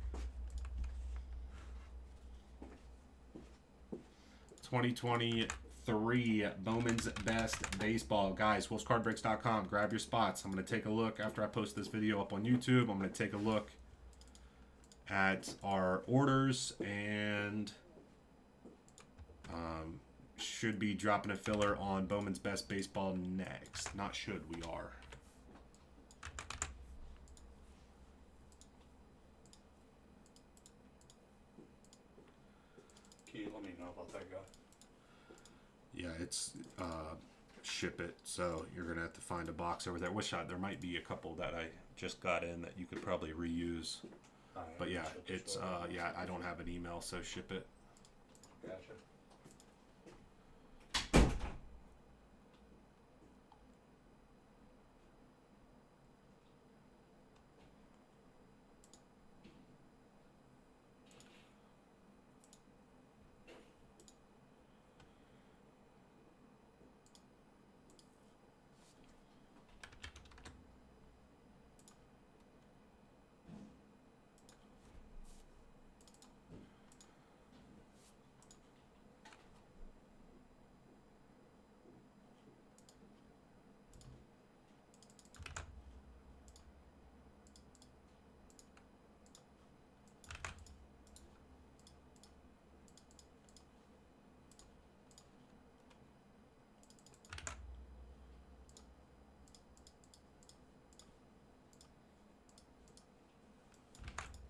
2023 Bowman's Best Baseball. Guys, wolfescardbreaks.com. Grab your spots. I'm going to take a look after I post this video up on YouTube. I'm going to take a look at our orders and should be dropping a filler on Bowman's Best Baseball next. Not should, we are. Can you let me know about that guy? Yeah, it's ship it. So you're gonna have to find a box over there. There might be a couple that I just got in that you could probably reuse. But yeah, it's yeah, I don't have an email, so ship it. Gotcha.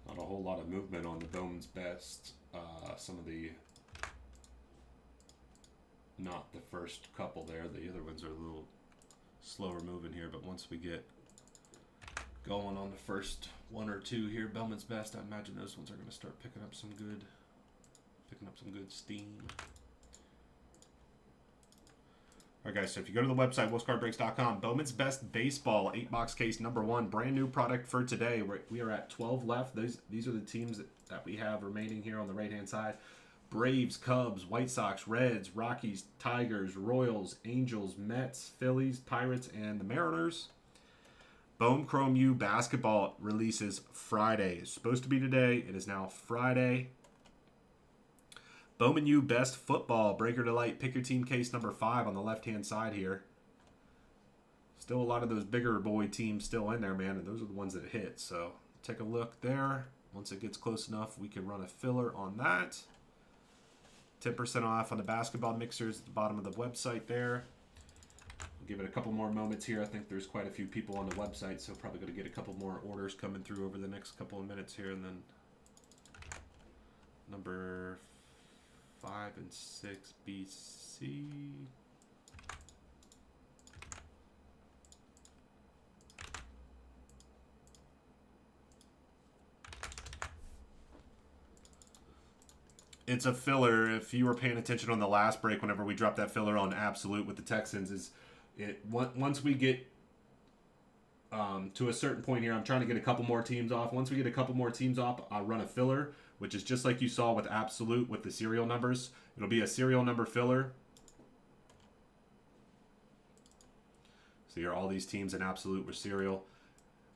Not a whole lot of movement on the Bowman's Best. Some of the, not the first couple there. The other ones are a little slower moving here, but once we get going on the first one or two here, Bowman's Best, I imagine those ones are going to start picking up some good steam. All right, guys, so if you go to the website, wolfescardbreaks.com, Bowman's Best Baseball 8-box case number 1, brand new product for today. We are at 12 left. These are the teams that we have remaining here on the right-hand side. Braves, Cubs, White Sox, Reds, Rockies, Tigers, Royals, Angels, Mets, Phillies, Pirates, and the Mariners. Bowman Chrome U basketball releases Friday. It's supposed to be today. It is now Friday. Bowman U Best Football, Breaker Delight, pick your team case number 5 on the left-hand side here. Still a lot of those bigger boy teams still in there, man, and those are the ones that hit. So take a look there. Once it gets close enough, we can run a filler on that. 10% off on the basketball mixers at the bottom of the website there. We'll give it a couple more moments here. I think there's quite a few people on the website, so probably going to get a couple more orders coming through over the next couple of minutes here, and then number 5 and 6 BC. It's a filler. If you were paying attention on the last break, whenever we dropped that filler on Absolute with the Texans, is it once we get to a certain point here, I'm trying to get a couple more teams off. Once we get a couple more teams off, I'll run a filler, which is just like you saw with Absolute with the serial numbers. It'll be a serial number filler. So here, all these teams in Absolute were serial.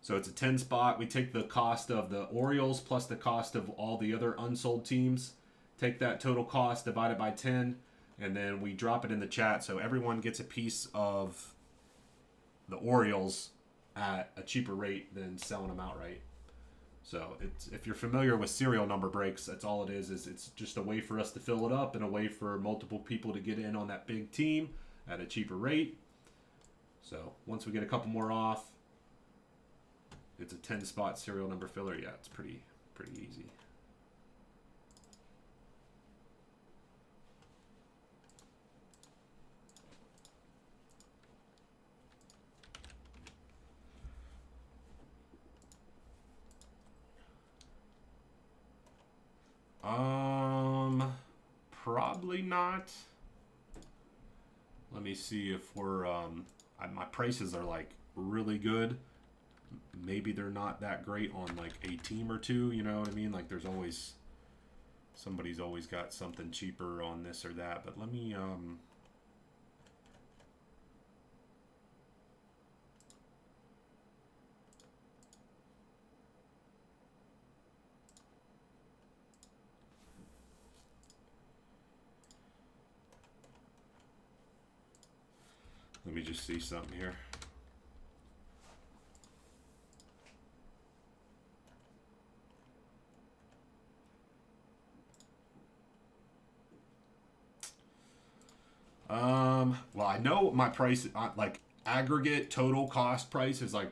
So it's a 10 spot. We take the cost of the Orioles plus the cost of all the other unsold teams. Take that total cost, divide it by 10, and then we drop it in the chat. So everyone gets a piece of the Orioles at a cheaper rate than selling them outright. So it's, if you're familiar with serial number breaks, that's all it is it's just a way for us to fill it up and a way for multiple people to get in on that big team at a cheaper rate. So once we get a couple more off, it's a 10 spot serial number filler. Yeah, it's pretty easy. Probably not. Let me see if we're, my prices are like really good. Maybe they're not that great on like a team or two, you know what I mean? Like there's always, somebody's always got something cheaper on this or that, but let me, Let me just see something here. Well, I know my price, like aggregate total cost price, is like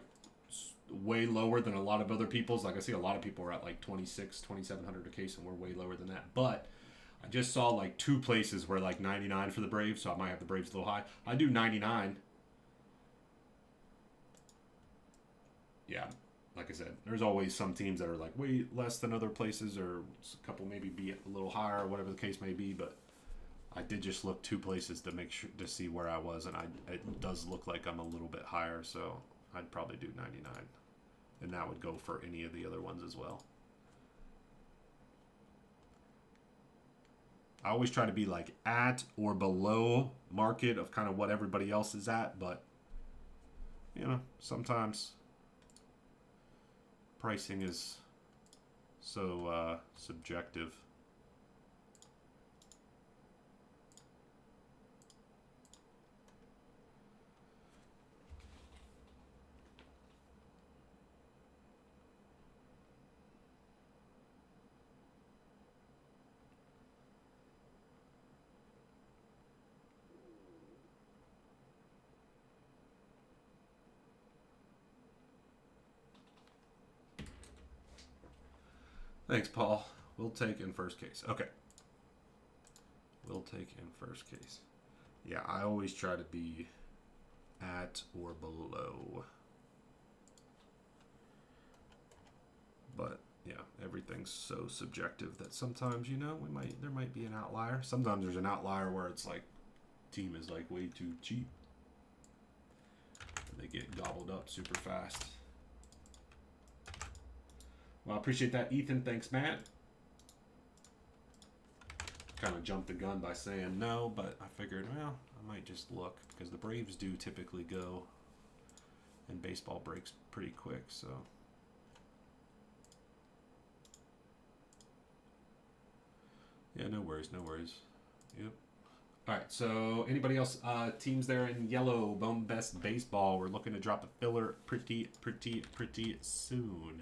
way lower than a lot of other people's. Like I see a lot of people are at like 2,700 a case, and we're way lower than that. But I just saw like two places where like 99 for the Braves, so I might have the Braves a little high. I do 99. Yeah, like I said, there's always some teams that are like way less than other places, or a couple maybe be a little higher, or whatever the case may be. But I did just look two places to make sure to see where I was, and it does look like I'm a little bit higher, so I'd probably do 99, and that would go for any of the other ones as well. I always try to be like at or below market of kind of what everybody else is at, but you know, sometimes pricing is so subjective. Thanks, Paul. We'll take in first case. Okay. We'll take in first case. Yeah, I always try to be at or below. But yeah, everything's so subjective that sometimes, you know, there might be an outlier. Sometimes there's an outlier where it's like team is like way too cheap. And they get gobbled up super fast. Well, I appreciate that, Ethan. Thanks, Matt. Kind of jumped the gun by saying no, but I figured, well, I might just look because the Braves do typically go and baseball breaks pretty quick, so. Yeah, no worries, no worries. Yep. All right, so anybody else? Teams there in yellow, Bone Best Baseball. We're looking to drop a filler pretty soon.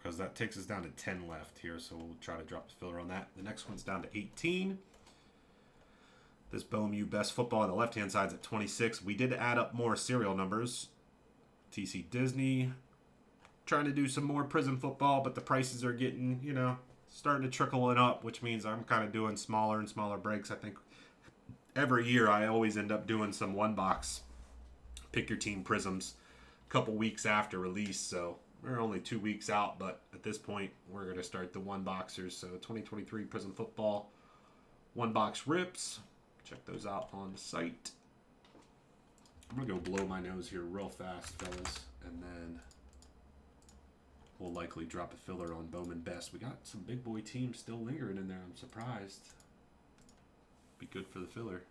Because that takes us down to 10 left here, so we'll try to drop the filler on that. The next one's down to 18. This BOMU Best Football on the left-hand side is at 26. We did add up more serial numbers. TC Disney. Trying to do some more Prism football, but the prices are getting, you know, starting to trickle it up, which means I'm kind of doing smaller and smaller breaks. I think every year I always end up doing some one-box pick your team Prisms a couple weeks after release, so we're only 2 weeks out, but at this point we're going to start the one-boxers. So 2023 Prism Football one-box rips. Check those out on the site. I'm going to go blow my nose here real fast, fellas, and then we'll likely drop a filler on Bowman Best. We got some big boy teams still lingering in there. I'm surprised. Be good for the filler.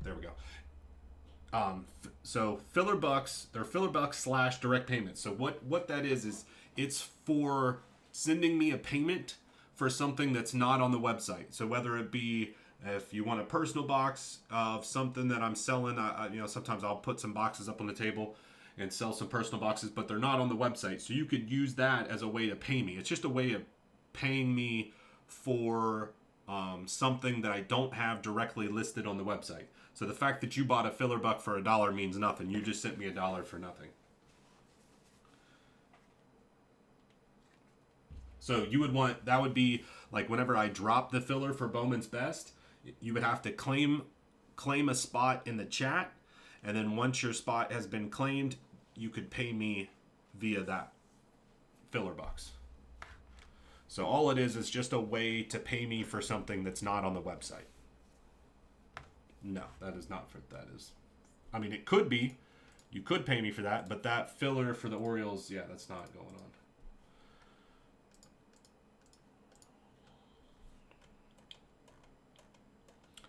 There we go. So filler bucks, they're filler bucks / direct payments. So what that is it's for sending me a payment for something that's not on the website. So whether it be if you want a personal box of something that I'm selling, sometimes I'll put some boxes up on the table and sell some personal boxes, but they're not on the website. So you could use that as a way to pay me. It's just a way of paying me for something that I don't have directly listed on the website. So the fact that you bought a filler buck for $1 means nothing. You just sent me $1 for nothing. So you would want, that would be like whenever I drop the filler for Bowman's Best, you would have to claim a spot in the chat, and then once your spot has been claimed, you could pay me via that filler box. So all it is just a way to pay me for something that's not on the website. No, that is not for that is. I mean, it could be. You could pay me for that, but that filler for the Orioles, yeah, that's not going on.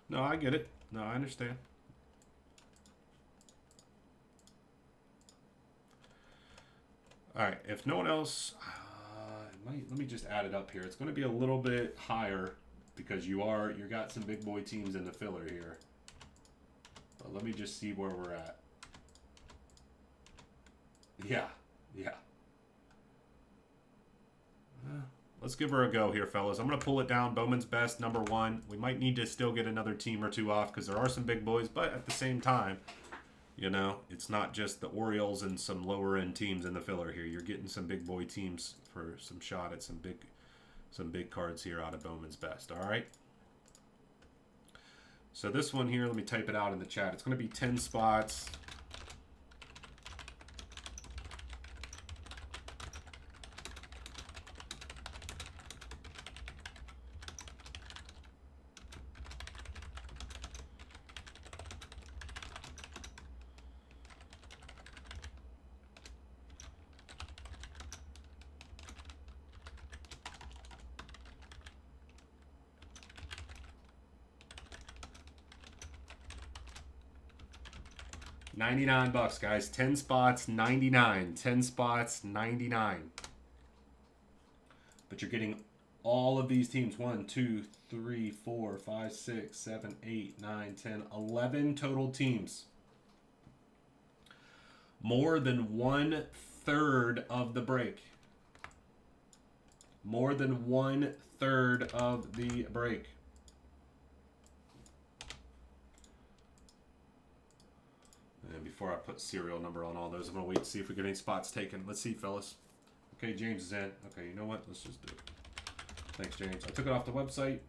No, I get it. No, I understand. All right, if no one else, let me just add it up here. It's going to be a little bit higher because you got some big boy teams in the filler here. But let me just see where we're at. Yeah. Let's give her a go here, fellas. I'm going to pull it down. Bowman's Best, number 1. We might need to still get another team or two off because there are some big boys, but at the same time, it's not just the Orioles and some lower-end teams in the filler here. You're getting some big boy teams for some shot at some big cards here out of Bowman's Best, all right? So this one here, let me type it out in the chat. It's going to be 10 spots. $99, guys. 10 spots, 99. 10 spots, 99. But you're getting all of these teams. 1, 2, 3, 4, 5, 6, 7, 8, 9, 10, 11 total teams. More than 1/3 of the break. More than 1/3 of the break. And before I put serial number on all those, I'm going to wait to see if we get any spots taken. Let's see, fellas. Okay, James is in. Okay, you know what? Let's just do it. Thanks, James. I took it off the website.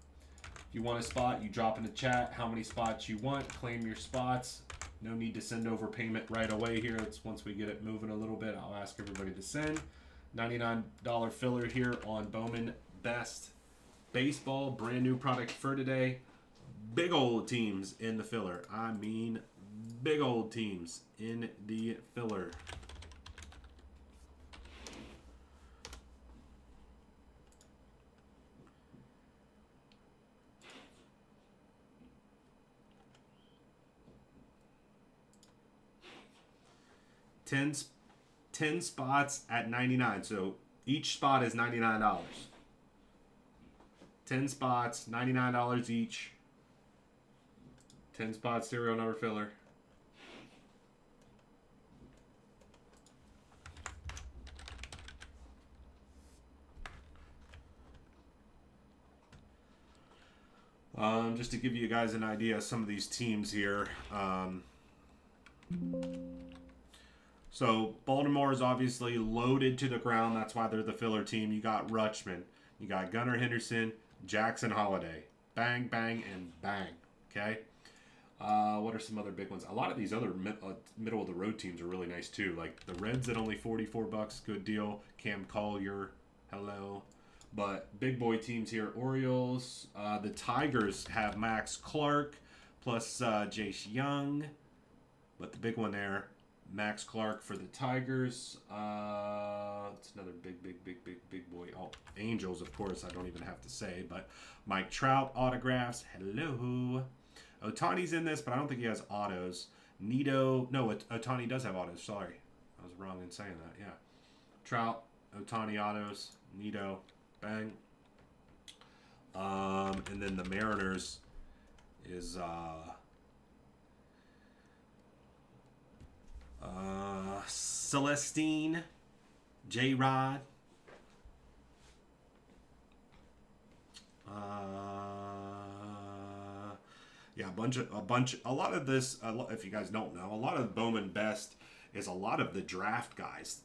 If you want a spot, you drop in the chat how many spots you want. Claim your spots. No need to send over payment right away here. It's once we get it moving a little bit, I'll ask everybody to send. $99 filler here on Bowman Best Baseball. Brand new product for today. Big old teams in the filler. I mean, big old teams in the filler. Ten spots at $99. So each spot is $99. 10 spots, $99 each. 10 spots, serial number filler. Just to give you guys an idea of some of these teams here. So Baltimore is obviously loaded to the ground. That's why they're the filler team. You got Rutschman. You got Gunnar Henderson, Jackson Holiday. Bang, bang, and bang. Okay? What are some other big ones? A lot of these other middle of the road teams are really nice too. Like the Reds at only $44, good deal. Cam Collier, hello. But big boy teams here, Orioles. The Tigers have Max Clark plus Jace Young. But the big one there, Max Clark for the Tigers. It's another big boy. Oh, Angels, of course, I don't even have to say. But Mike Trout autographs, hello. Otani's in this, but I don't think he has autos. Nito, no, Otani does have autos. Sorry, I was wrong in saying that. Yeah, Trout, Otani autos, Nito, bang. And then the Mariners is Celestine, J Rod. Yeah, a lot of this. If you guys don't know, a lot of Bowman Best is a lot of the draft guys.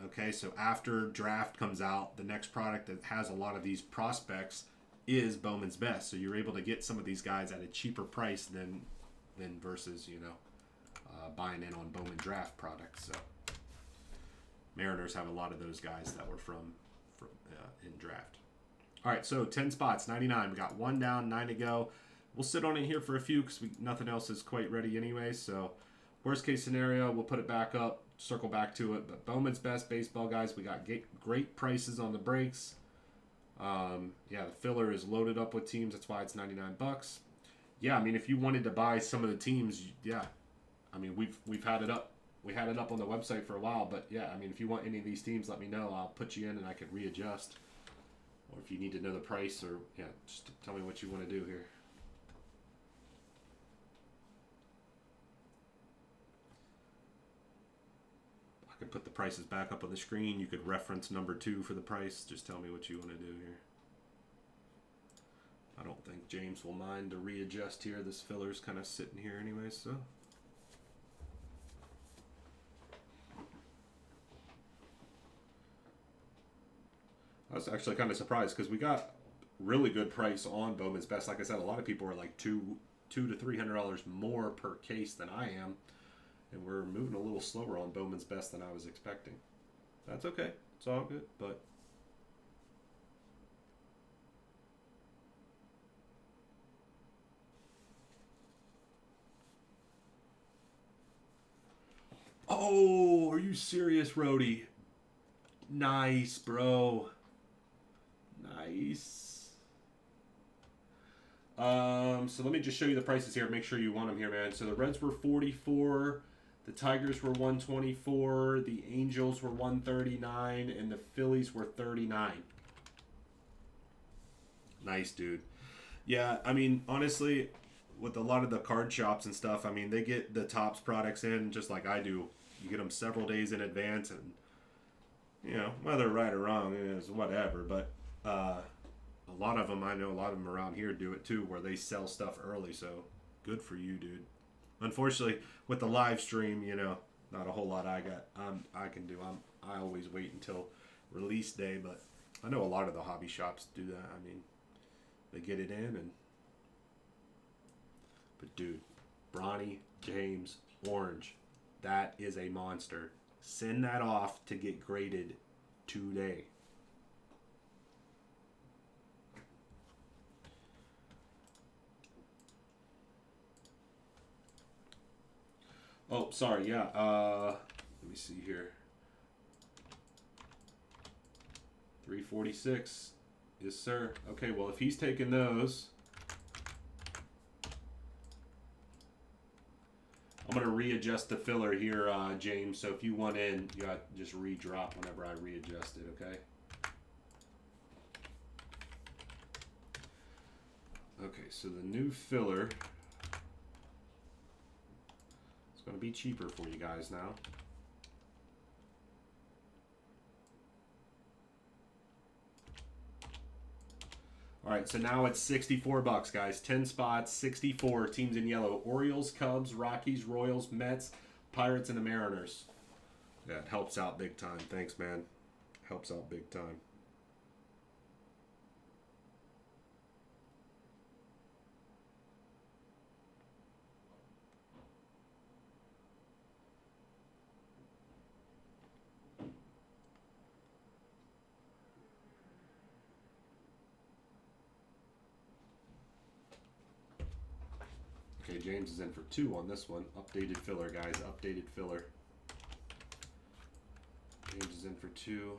Okay, so after draft comes out, the next product that has a lot of these prospects is Bowman's Best. So you're able to get some of these guys at a cheaper price than versus buying in on Bowman draft products. So Mariners have a lot of those guys that were from in draft. All right, so 10 spots, 99. We got 1 down, 9 to go. We'll sit on it here for a few because nothing else is quite ready anyway. So worst case scenario, we'll put it back up, circle back to it. But Bowman's Best baseball guys, we got great prices on the breaks. Yeah, the filler is loaded up with teams. That's why it's $99. Yeah, I mean, if you wanted to buy some of the teams, yeah, I mean, we've had it up. We had it up on the website for a while, but yeah, I mean, if you want any of these teams, let me know. I'll put you in and I can readjust. Or if you need to know the price, or yeah, just tell me what you want to do here. I could put the prices back up on the screen. You could reference number 2 for the price. Just tell me what you want to do here. I don't think James will mind to readjust here. This filler's kind of sitting here anyway, so. I was actually kind of surprised because we got really good price on Bowman's Best. Like I said, a lot of people are like $200 to $300 more per case than I am, and we're moving a little slower on Bowman's Best than I was expecting. That's okay. It's all good, but. Oh, are you serious, Rhodey? Nice, bro. Nice. So let me just show you the prices here. Make sure you want them here, man. So the Reds were 44, the Tigers were 124, the Angels were 139, and the Phillies were 39. Nice, dude. Yeah, I mean, honestly, with a lot of the card shops and stuff, I mean, they get the Topps products in just like I do. You get them several days in advance, and whether right or wrong is whatever. But a lot of them, I know a lot of them around here do it too, where they sell stuff early. So good for you, dude. Unfortunately, with the live stream, not a whole lot I can do. I always wait until release day, but I know a lot of the hobby shops do that. I mean, they get it in But dude, Bronny James Orange, that is a monster. Send that off to get graded today. Oh, sorry, yeah. Let me see here. 346. Yes, sir. Okay, well, if he's taking those, I'm going to readjust the filler here, James. So if you want in, you got to just redrop whenever I readjust it, okay? Okay, so the new filler is going to be cheaper for you guys now. All right, so now it's $64, guys. 10 spots, 64 teams in yellow. Orioles, Cubs, Rockies, Royals, Mets, Pirates, and the Mariners. Yeah, it helps out big time. Thanks, man. Helps out big time. Okay, James is in for 2 on this one. Updated filler, guys. Updated filler. James is in for 2.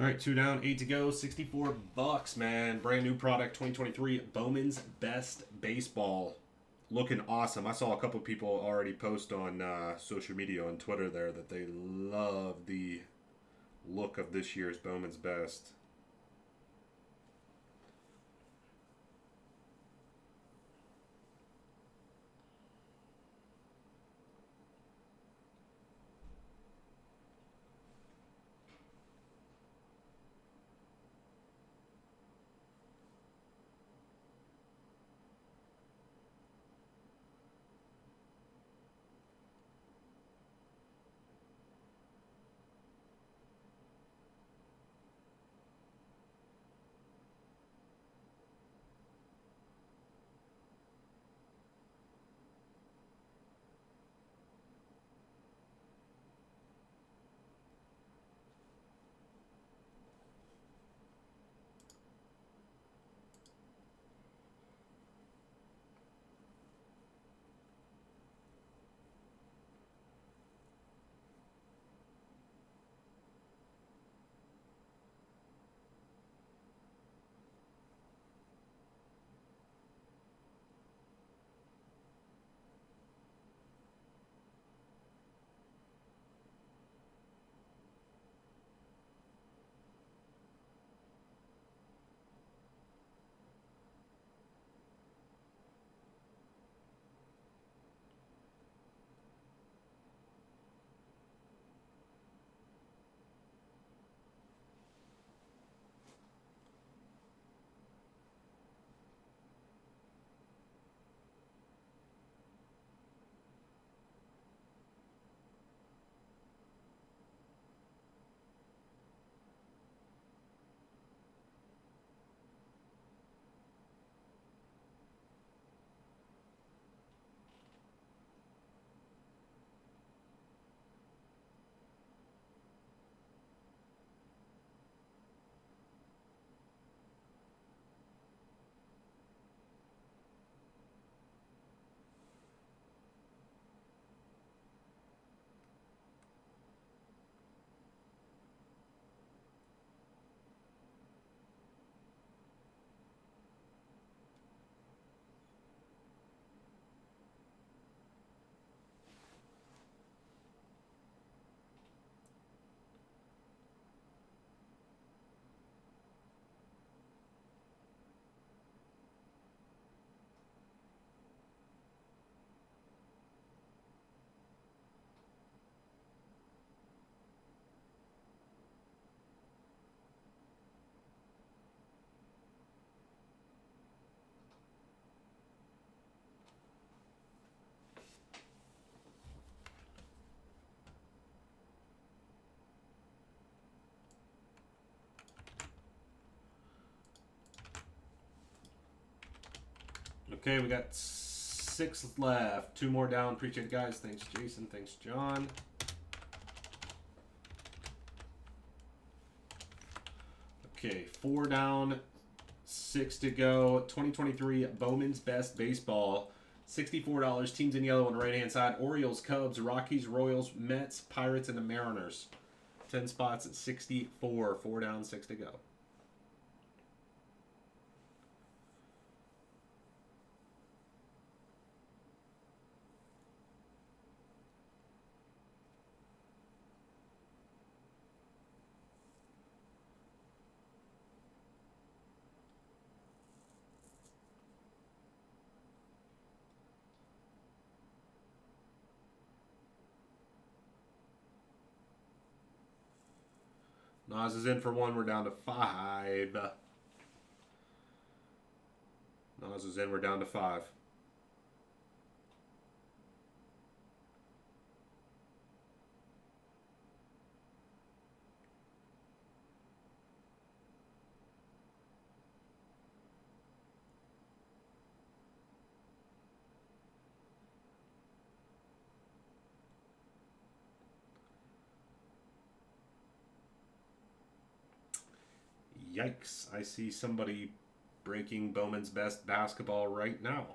All right, 2 down, 8 to go, $64, man. Brand new product, 2023 Bowman's Best Baseball. Looking awesome. I saw a couple people already post on social media on Twitter there that they love the look of this year's Bowman's Best. Okay, we got 6 left. 2 more down. Appreciate it, guys. Thanks, Jason. Thanks, John. Okay, 4 down, 6 to go. 2023 Bowman's Best Baseball. $64. Teams in yellow on the right-hand side. Orioles, Cubs, Rockies, Royals, Mets, Pirates, and the Mariners. 10 spots at 64. 4 down, 6 to go. Nas is in for 1. We're down to 5. Nas is in. We're down to 5. Yikes. I see somebody breaking Bowman's Best basketball right now.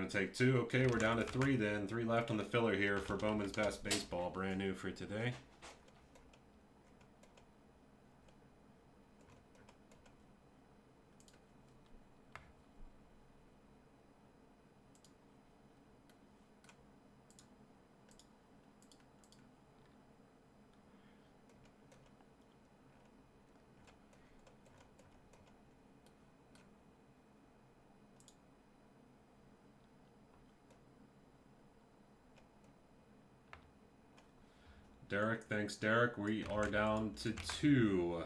Gonna take 2. Okay, we're down to 3 then. 3 left on the filler here for Bowman's Best Baseball. Brand new for today. Derek, thanks, Derek. We are down to 2.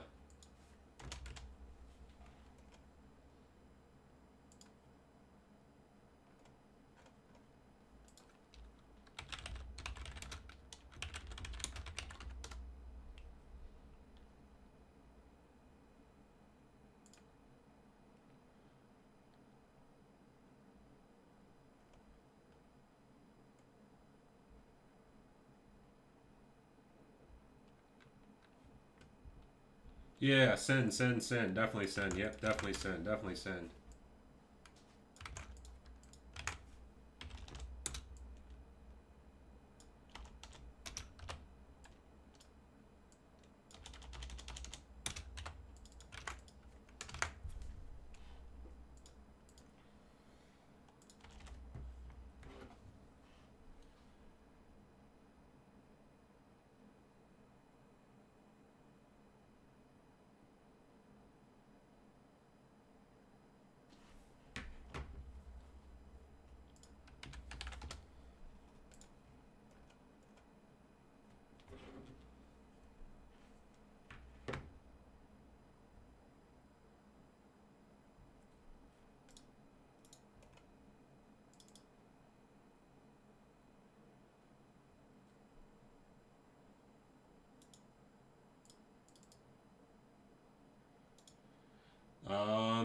Yeah, send. Definitely send. Yep, definitely send.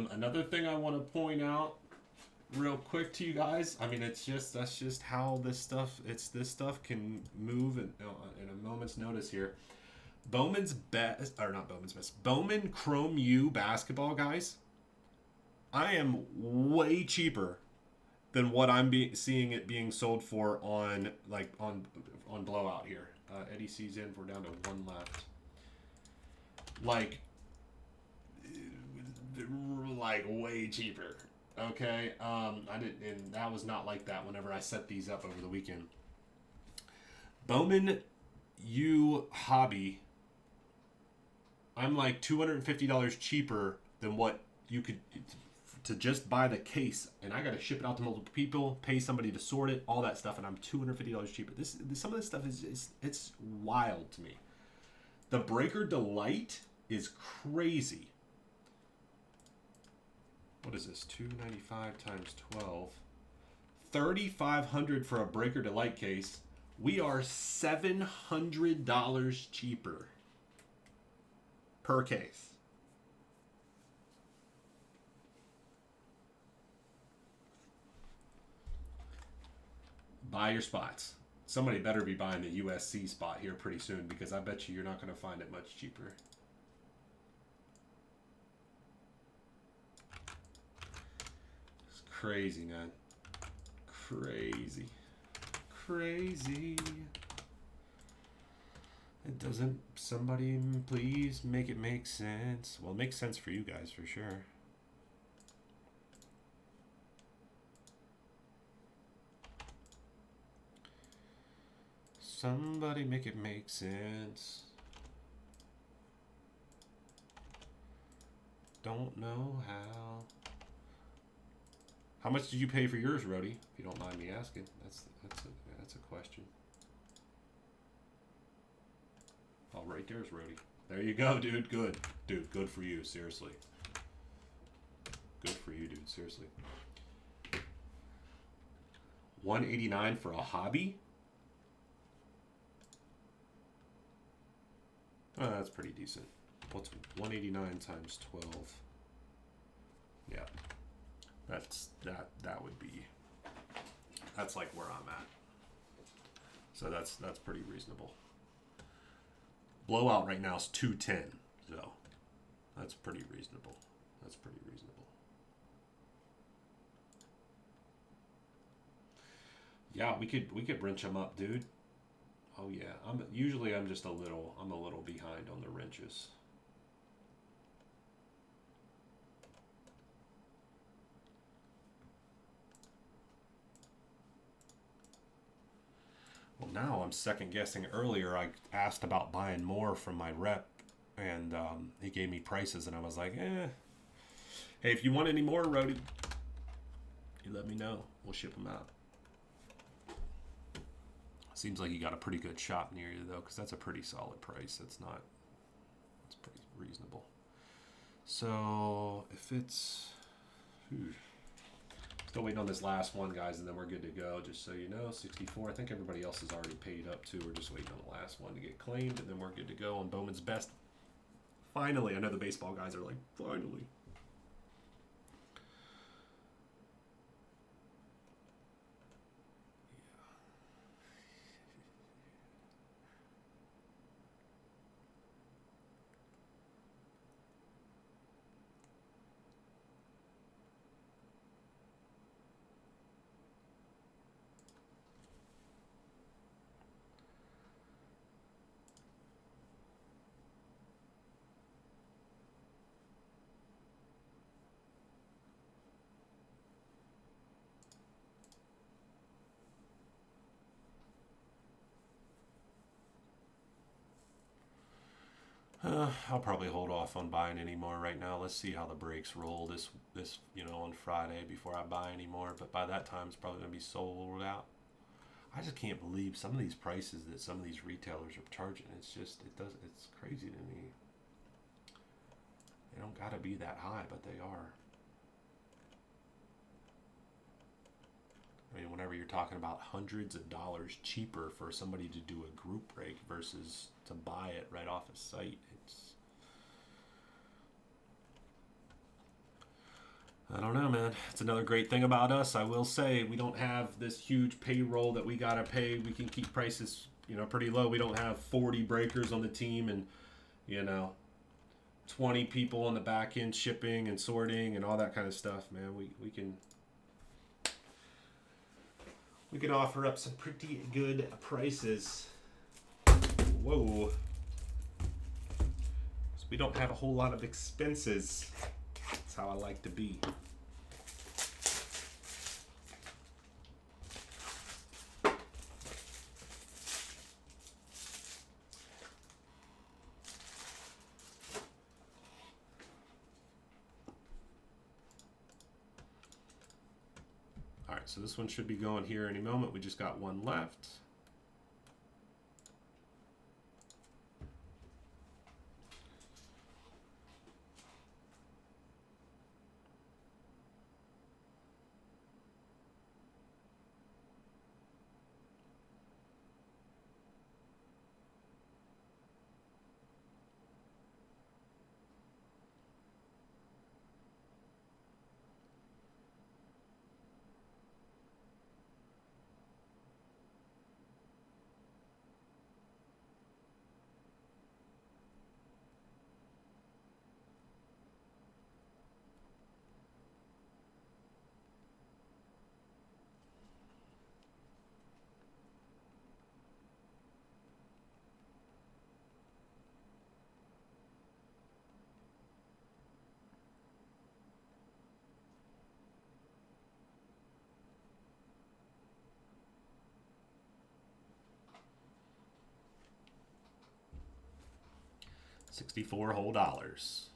Another thing I want to point out real quick to you guys. I mean, that's just how this stuff can move in a moment's notice here. Bowman Chrome U basketball, guys. I am way cheaper than what I'm seeing it being sold for on Blowout here. Eddie C's in. We're down to 1 left. Like way cheaper. Okay, I didn't, and that was not like that whenever I set these up over the weekend. Bowman U Hobby, I'm like $250 cheaper than what you could to just buy the case, and I got to ship it out to multiple people, pay somebody to sort it, all that stuff, and I'm $250 cheaper. Some of this stuff is it's wild to me. The Breaker Delight is crazy. What is this? $295 times 12. $3,500 for a Breaker Delight case. We are $700 cheaper per case. Buy your spots. Somebody better be buying the USC spot here pretty soon, because I bet you're not going to find it much cheaper. It's crazy, man. Crazy. It doesn't. Somebody please make it make sense. Well, it makes sense for you guys for sure. Somebody make it make sense. Don't know how. How much did you pay for yours, Rhodey? If you don't mind me asking, that's a question. Oh, right there's Rhodey. There you go, dude. Good, dude. Good for you. Seriously. Good for you, dude. Seriously. $189 for a hobby. Oh, that's pretty decent. What's 189 times 12? Yeah. That would be, that's like where I'm at. So that's pretty reasonable. Blowout right now is 210, so that's pretty reasonable. That's pretty reasonable. Yeah, we could wrench them up, dude. Oh yeah, I'm just a little behind on the wrenches. Well, now I'm second guessing. Earlier, I asked about buying more from my rep, and he gave me prices, and I was like, eh. Hey, if you want any more, Rody, you let me know. We'll ship them out. Seems like you got a pretty good shop near you, though, because that's a pretty solid price. It's pretty reasonable. So, if it's... Still waiting on this last one, guys, and then we're good to go. Just so you know, 64. I think everybody else is already paid up, too. We're just waiting on the last one to get claimed, and then we're good to go on Bowman's Best. Finally. I know the baseball guys are like, finally. I'll probably hold off on buying any more right now. Let's see how the breaks roll this on Friday before I buy any more. But by that time, it's probably going to be sold out. I just can't believe some of these prices that some of these retailers are charging. It's crazy to me. They don't got to be that high, but they are. I mean, whenever you're talking about hundreds of dollars cheaper for somebody to do a group break versus to buy it right off a site, I don't know, man. It's another great thing about us. I will say we don't have this huge payroll that we gotta pay. We can keep prices, pretty low. We don't have 40 breakers on the team and, 20 people on the back end shipping and sorting and all that kind of stuff, man. We can offer up some pretty good prices. Whoa. So we don't have a whole lot of expenses. That's how I like to be. All right, so this one should be going here any moment. We just got one left. $64 whole dollars.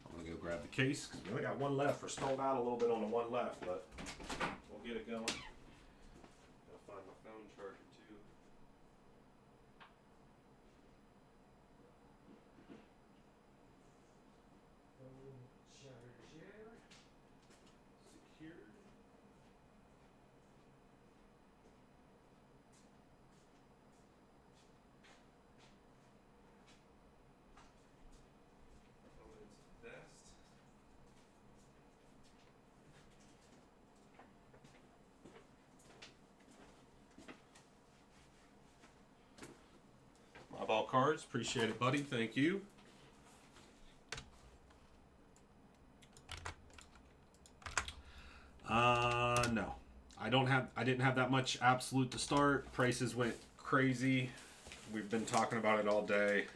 I'm gonna go grab the case because we only got one left. We're stalled out a little bit on the one left, but we'll get it going. Gotta find my phone charger too. Phone charger secured. My ball cards, appreciate it, buddy. Thank you. No. I didn't have that much absolute to start. Prices went crazy. We've been talking about it all day.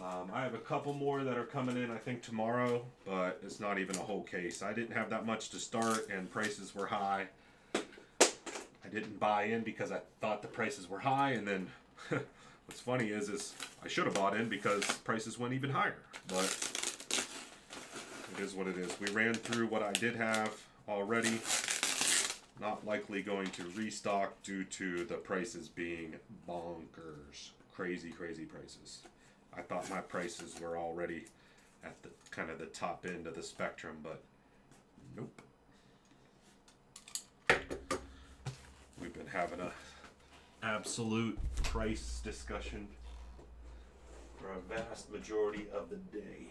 I have a couple more that are coming in, I think, tomorrow, but it's not even a whole case. I didn't have that much to start, and prices were high. I didn't buy in because I thought the prices were high, and then what's funny is I should have bought in because prices went even higher. But it is what it is. We ran through what I did have already. Not likely going to restock due to the prices being bonkers. Crazy, crazy prices. I thought my prices were already at the kind of the top end of the spectrum, but nope. We've been having a absolute price discussion for a vast majority of the day.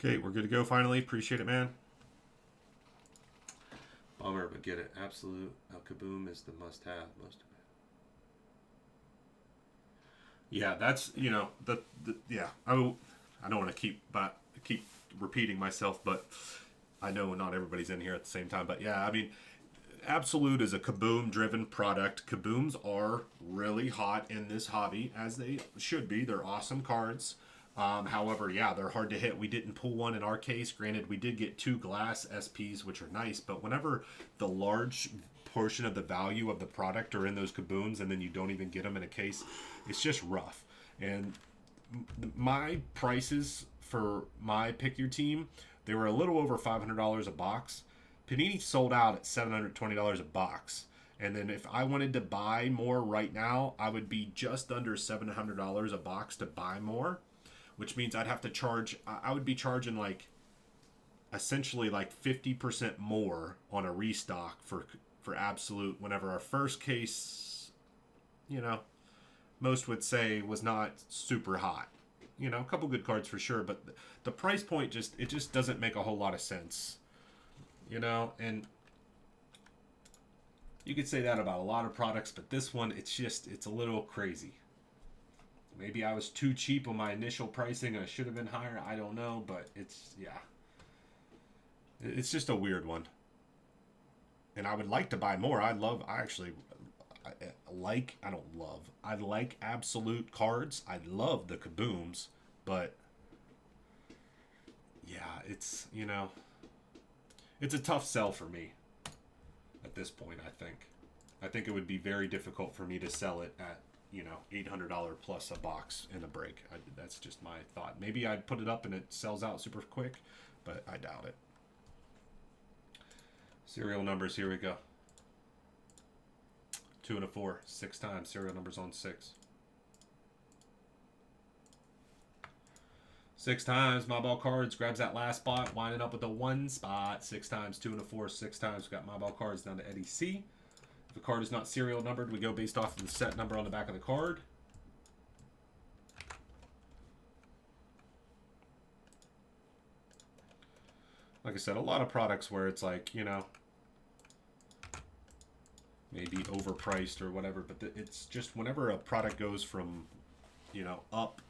Okay, we're good to go finally. Appreciate it, man. Bummer, but get it. Absolute Kaboom is the must-have. Yeah, that's, you know, yeah. I don't want to keep repeating myself, but I know not everybody's in here at the same time. But yeah, I mean, Absolute is a Kaboom-driven product. Kabooms are really hot in this hobby, as they should be. They're awesome cards. However, yeah, they're hard to hit. We didn't pull one in our case. Granted, we did get 2 glass SPs, which are nice, but whenever the large portion of the value of the product are in those Kabooms and then you don't even get them in a case, it's just rough. And my prices for my Pick Your Team, they were a little over $500 a box. Panini sold out at $720 a box. And then if I wanted to buy more right now, I would be just under $700 a box to buy more. Which means I'd have to charge, I would be charging like, essentially like 50% more on a restock for Absolute, whenever our first case, you know, most would say was not super hot. You know, a couple good cards for sure, but the price point it just doesn't make a whole lot of sense. You know, and you could say that about a lot of products, but this one, it's a little crazy. Maybe I was too cheap on my initial pricing and I should have been higher. I don't know, but it's just a weird one. And I would like to buy more. I like Absolute cards. I love the Kabooms, but yeah, it's, you know, it's a tough sell for me at this point, I think. I think it would be very difficult for me to sell it at, you know, $800 plus a box in a break. That's just my thought. Maybe I'd put it up and it sells out super quick, but I doubt it. Serial numbers, here we go. 2 and a 4, 6 times. Serial numbers on 6. 6 times. My ball cards grabs that last spot, winding up with the 1 spot. 6 times. 2 and a 4, 6 times. We got my ball cards down to Eddie C. If the card is not serial numbered, we go based off of the set number on the back of the card. Like I said, a lot of products where it's like, you know, maybe overpriced or whatever, but it's just whenever a product goes from, you know, up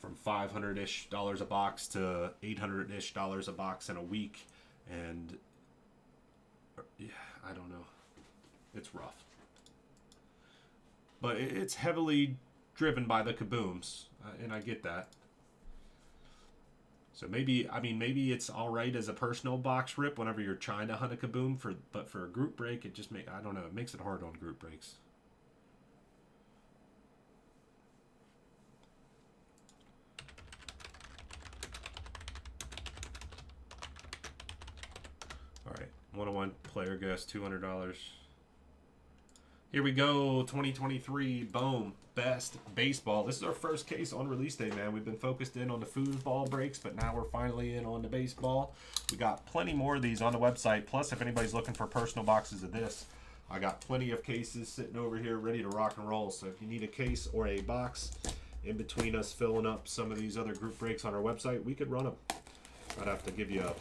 from $500-ish a box to $800-ish a box in a week, and yeah, I don't know. It's rough. But it's heavily driven by the Kabooms, and I get that. So maybe it's all right as a personal box rip whenever you're trying to hunt a Kaboom, but for a group break, it just I don't know, it makes it hard on group breaks. 101 player guest, $200. Here we go, 2023, boom, best baseball. This is our first case on release day, man. We've been focused in on the foosball breaks, but now we're finally in on the baseball. We got plenty more of these on the website. Plus, if anybody's looking for personal boxes of this, I got plenty of cases sitting over here ready to rock and roll. So if you need a case or a box in between us filling up some of these other group breaks on our website, we could run them. I'd have to give you a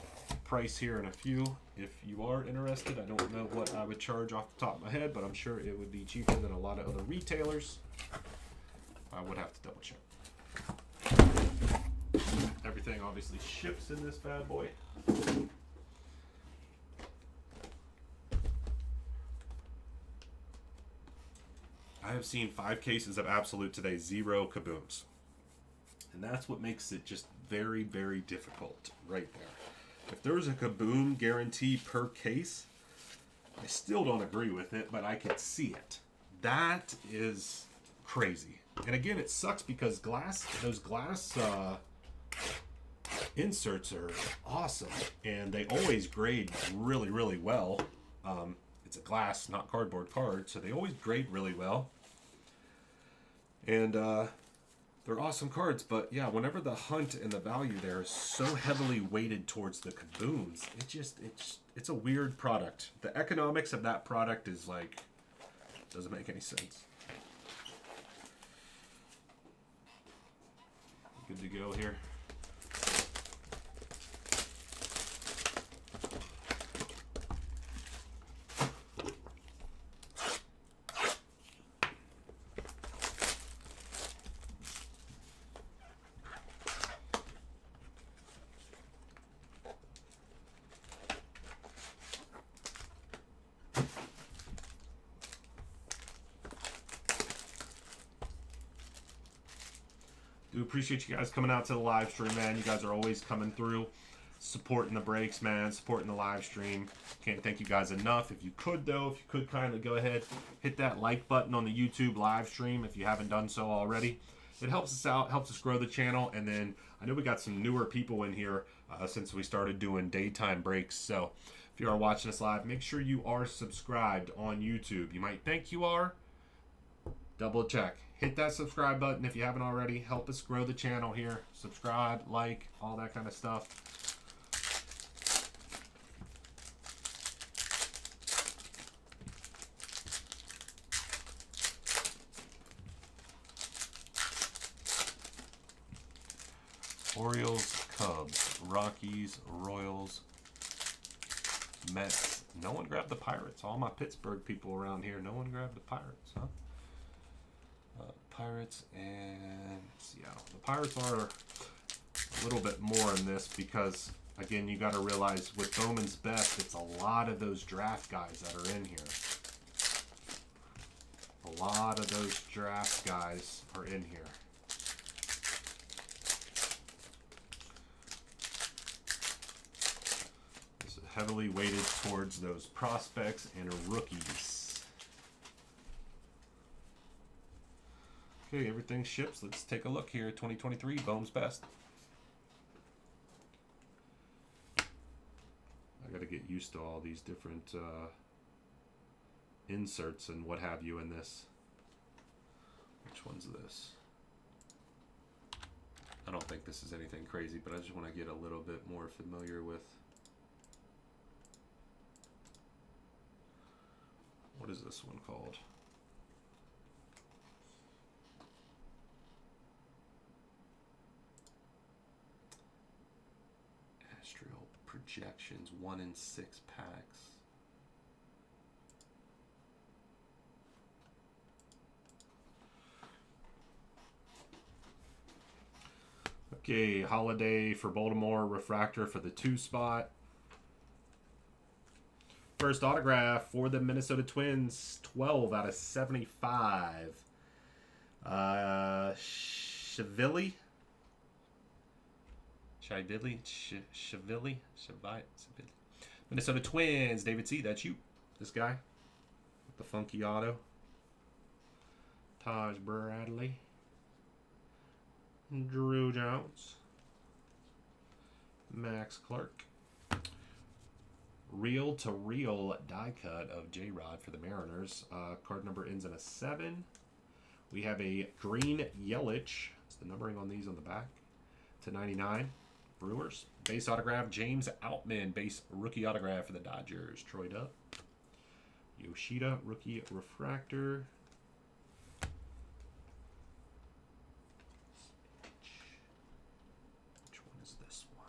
price here in a few if you are interested. I don't know what I would charge off the top of my head, but I'm sure it would be cheaper than a lot of other retailers. I would have to double check. Everything obviously ships in this bad boy. I have seen 5 cases of Absolute today, 0 kabooms. And that's what makes it just very, very difficult right there. If there was a kaboom guarantee per case, I still don't agree with it, but I could see it. That is crazy. And again, it sucks because those glass inserts are awesome, and they always grade really, really well. It's a glass, not cardboard card, so they always grade really well. And they're awesome cards, but yeah, whenever the hunt and the value there is so heavily weighted towards the kabooms, it's a weird product. The economics of that product is like, doesn't make any sense. Good to go here. Do appreciate you guys coming out to the live stream, man. You guys are always coming through, supporting the breaks, man, supporting the live stream. Can't thank you guys enough. If you could kind of go ahead, hit that like button on the YouTube live stream if you haven't done so already. It helps us out, helps us grow the channel. And then I know we got some newer people in here since we started doing daytime breaks. So if you are watching us live, make sure you are subscribed on YouTube. You might think you are. Double check. Hit that subscribe button if you haven't already. Help us grow the channel here. Subscribe, like, all that kind of stuff. Orioles, Cubs, Rockies, Royals, Mets. No one grabbed the Pirates. All my Pittsburgh people around here, no one grabbed the Pirates, huh? Pirates and Seattle. The Pirates are a little bit more in this because, again, you got to realize with Bowman's Best, it's a lot of those draft guys that are in here. A lot of those draft guys are in here. It's heavily weighted towards those prospects and rookies. Okay, everything ships. Let's take a look here. 2023, Bohm's Best. I got to get used to all these different inserts and what have you in this. Which one's this? I don't think this is anything crazy, but I just want to get a little bit more familiar with. What is this one called? Projections 1 in 6 packs. Okay, Holiday for Baltimore, refractor for the 2 spot. First autograph for the Minnesota Twins, 12 out of 75. Shavilli. Shavilli. Minnesota Twins, David C. That's you. This guy with the funky auto. Taj Bradley. Drew Jones. Max Clark. reel-to-reel die cut of J-Rod for the Mariners. Card number ends in a 7. We have a green Yelich. It's the numbering on these on the back. /99. Brewers. Base autograph, James Outman. Base rookie autograph for the Dodgers. Troy Dupp. Yoshida, rookie refractor. Which one is this one?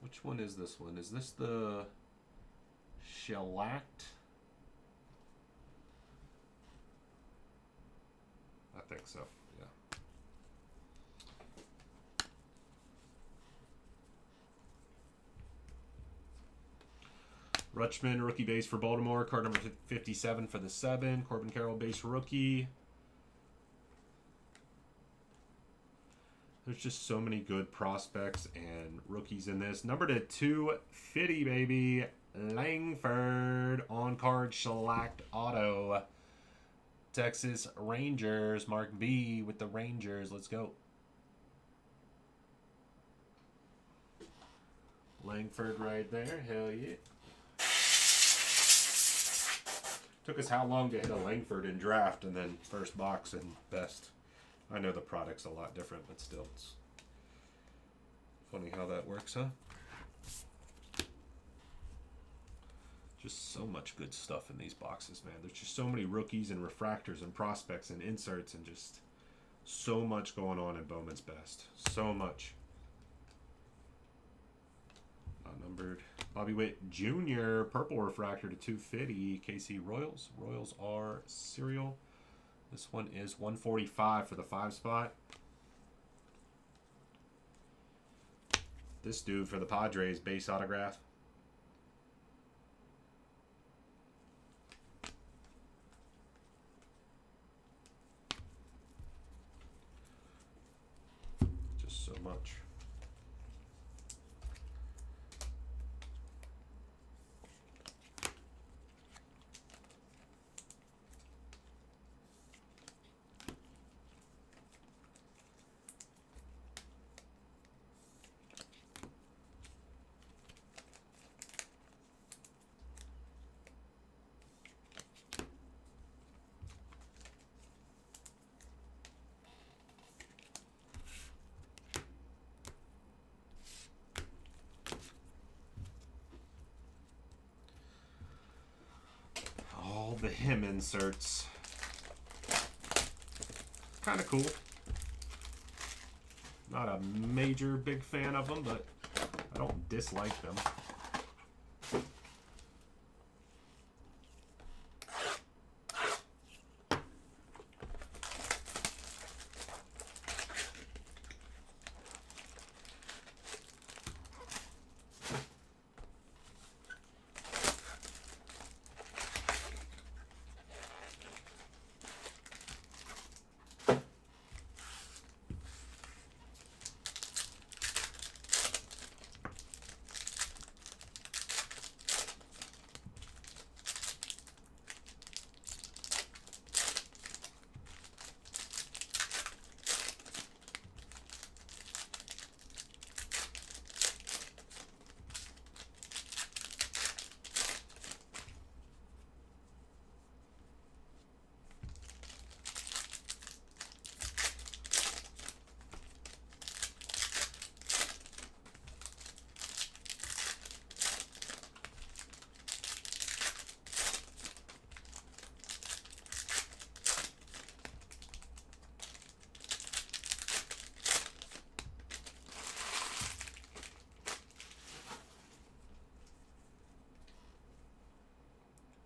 Which one is this one? Is this the shellacked? I think so, yeah. Rutschman, rookie base for Baltimore. Card number 57 for the 7. Corbin Carroll, base rookie. There's just so many good prospects and rookies in this. Number to 250, baby. Langford on card shellacked auto. Texas Rangers. Mark B with the Rangers. Let's go. Langford right there. Hell yeah. Took us how long to hit a Langford in draft and then first box and best. I know the product's a lot different, but still, it's funny how that works, huh? Just so much good stuff in these boxes, man. There's just so many rookies and refractors and prospects and inserts and just so much going on in Bowman's Best. So much. Not numbered. Bobby Witt Jr. Purple refractor to 250. KC Royals. Royals are serial. This one is 145 for the 5 spot. This dude for the Padres, base autograph. Just so much. The him inserts. Kind of cool. Not a major big fan of them, but I don't dislike them.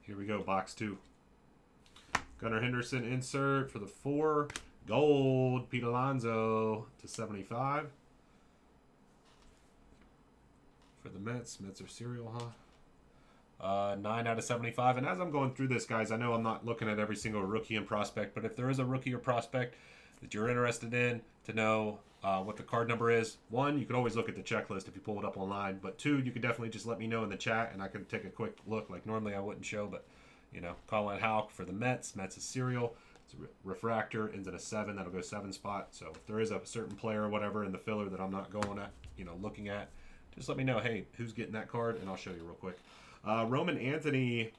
Here we go, box 2. Gunnar Henderson insert for the 4. Gold, Pete Alonso /75. For the Mets. Mets are serial, huh? 9 out of 75. And as I'm going through this, guys, I know I'm not looking at every single rookie and prospect, but if there is a rookie or prospect that you're interested in to know what the card number is, 1, you could always look at the checklist if you pull it up online, but 2, you could definitely just let me know in the chat and I can take a quick look. Like normally I wouldn't show, but you know, Colin Houck for the Mets. Mets is serial. It's a refractor, ends in a 7. That'll go 7 spot. So if there is a certain player or whatever in the filler that I'm not going at, looking at, just let me know, hey, who's getting that card, and I'll show you real quick. Roman Anthony,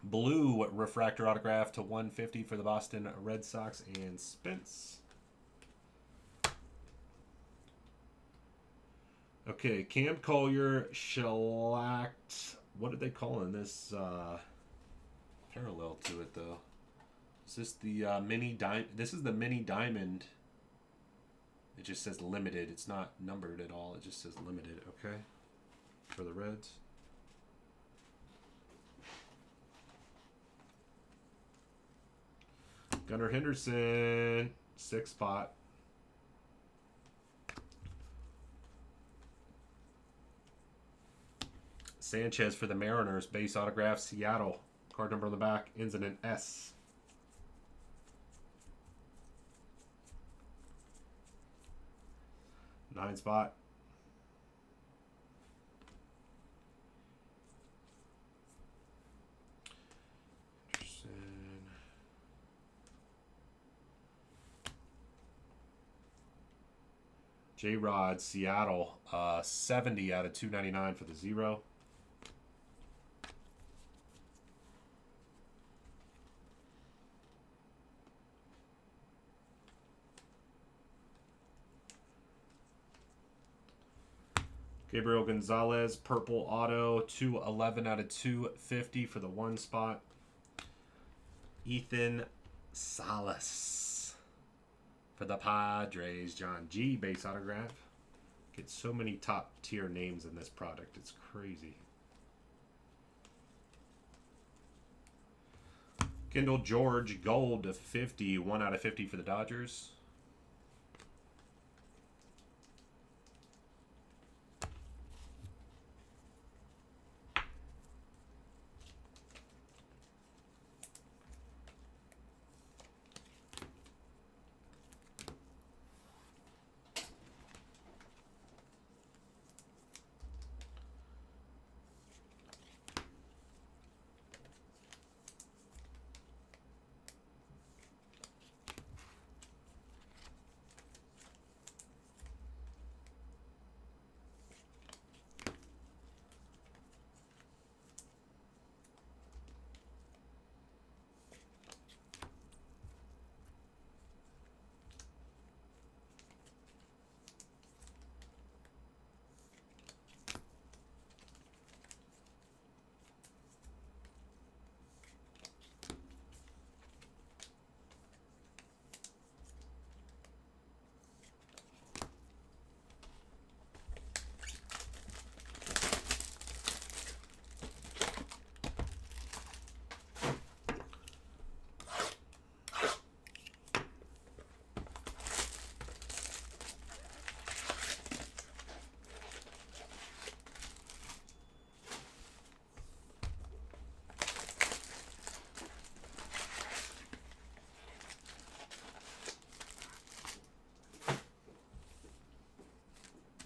blue refractor autograph to 150 for the Boston Red Sox and Spence. Okay, Cam Collier, shellacked. What did they call in this parallel to it, though? Is this the mini diamond? This is the mini diamond. It just says limited. It's not numbered at all. It just says limited, okay? For the Reds. Gunnar Henderson, 6 spot. Sanchez for the Mariners, base autograph, Seattle. Card number on the back ends in an S. Nine spot. J-Rod, Seattle, 70 out of 299 for the 0. Gabriel Gonzalez, purple auto, 211 out of 250 for the 1 spot. Ethan Salas for the Padres, John G. base autograph. Get so many top tier names in this product. It's crazy. Kendall George, gold to 50, 1 out of 50 for the Dodgers.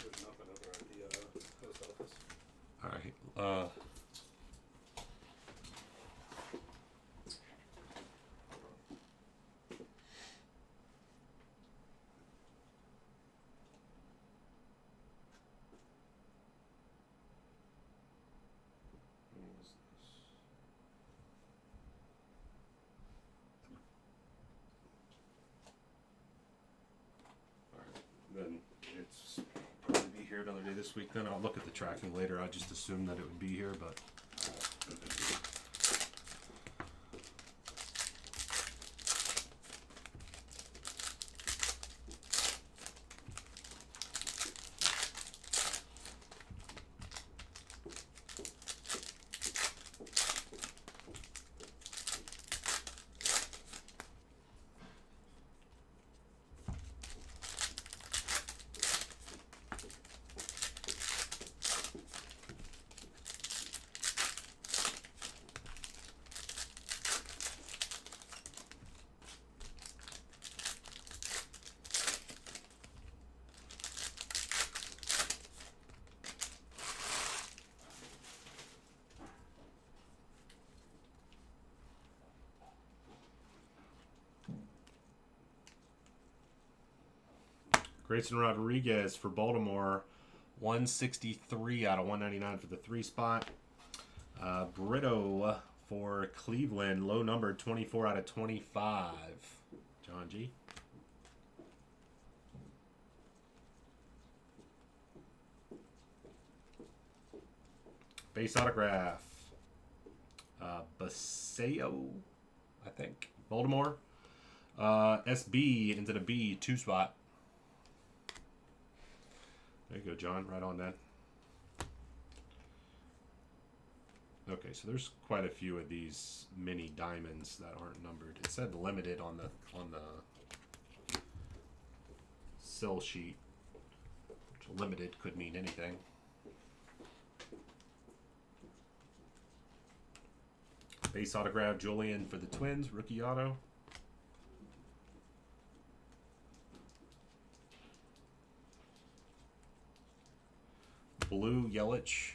There's nothing over at the post office. All right. Then it's probably be here another day this week. Then I'll look at the tracking later. I just assumed that it would be here, but Grayson Rodriguez for Baltimore, 163 out of 199 for the 3 spot. Brito for Cleveland, low number, 24 out of 25. John G. Base autograph. Baseo, I think. Baltimore. SB into the B, 2 spot. There you go, John. Right on that. Okay, so there's quite a few of these mini diamonds that aren't numbered. It said limited on the sell sheet. Which limited could mean anything. Base autograph, Julian for the Twins, rookie auto. Blue Yelich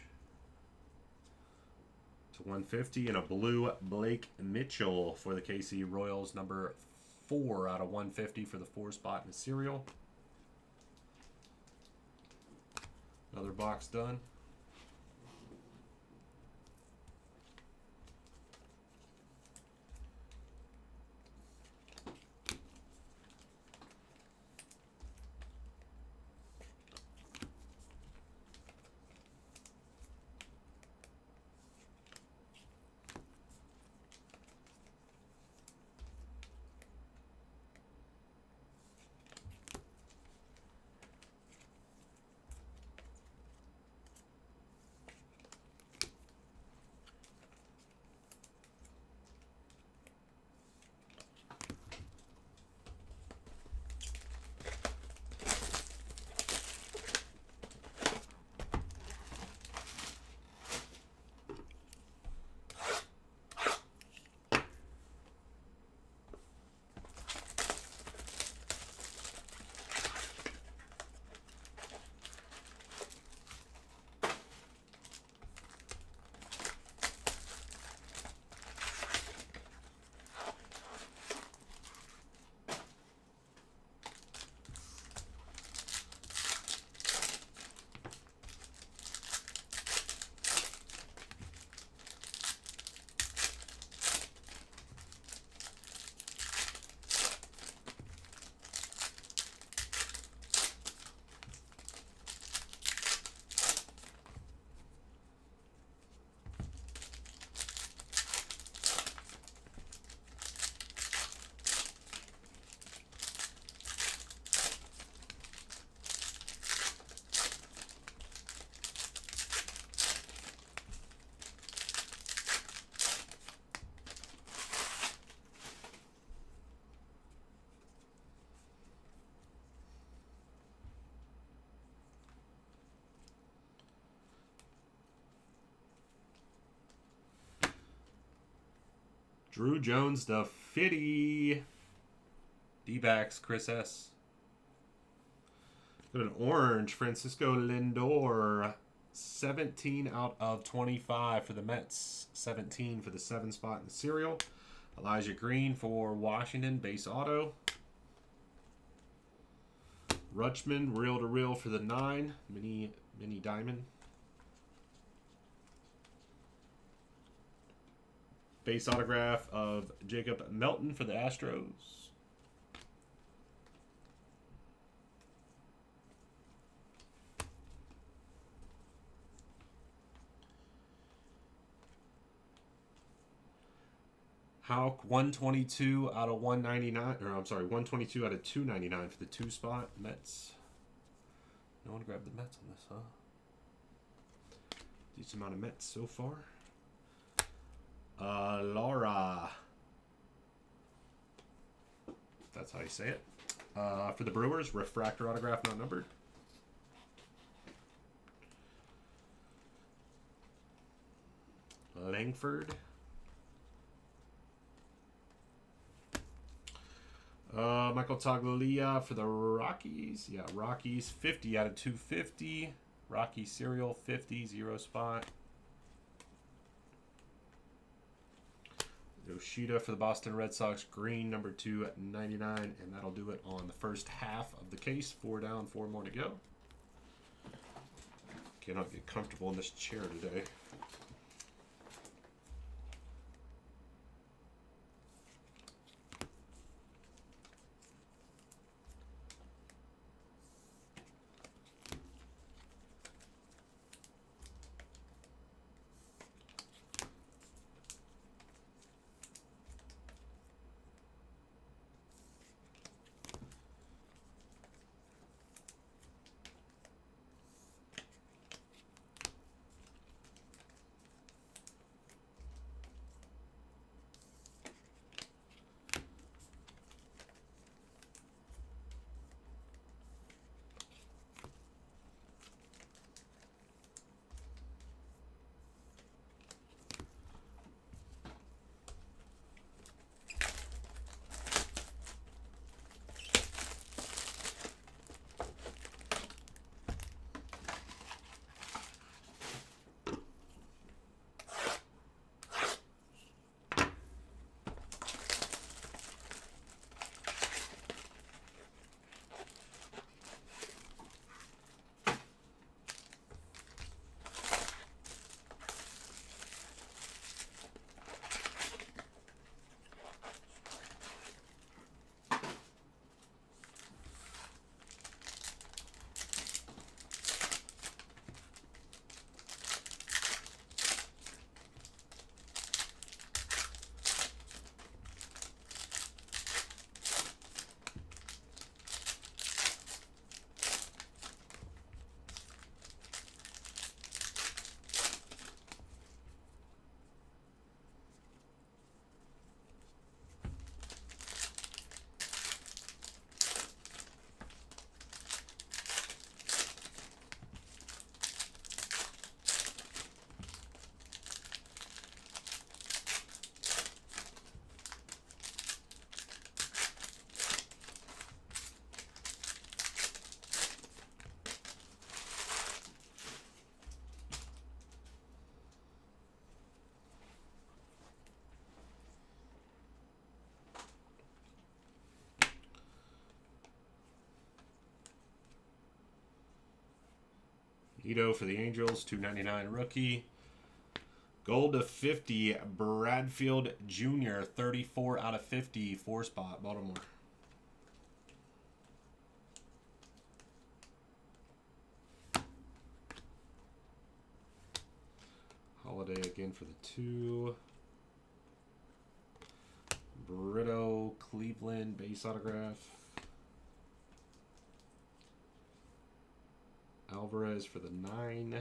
to 150, and a blue Blake Mitchell for the KC Royals, number 4 out of 150 for the 4 spot in the serial. Another box done. Drew Jones, the 50. D-backs, Chris S. Got an orange, Francisco Lindor. 17 out of 25 for the Mets. 17 for the 7 spot in the serial. Elijah Green for Washington, base auto. Rutschman, reel to reel for the 9. Mini diamond. Base autograph of Jacob Melton for the Astros. Houck, 122 out of 199, or I'm sorry, 122 out of 299 for the 2 spot Mets. No one grabbed the Mets on this, huh? Decent amount of Mets so far. Laura. That's how you say it. For the Brewers, refractor autograph not numbered. Langford. Michael Toglia for the Rockies. Yeah, Rockies, 50 out of 250. Rocky serial, 50, 0 spot. Yoshida for the Boston Red Sox, green, number 2/99, and that'll do it on the first half of the case. 4 down, 4 more to go. Cannot get comfortable in this chair today. Ito for the Angels, 299 rookie. Gold to 50, Bradfield Jr., 34 out of 50, 4-spot, Baltimore. Holiday again for the 2. Brito, Cleveland, base autograph. Alvarez for the 9.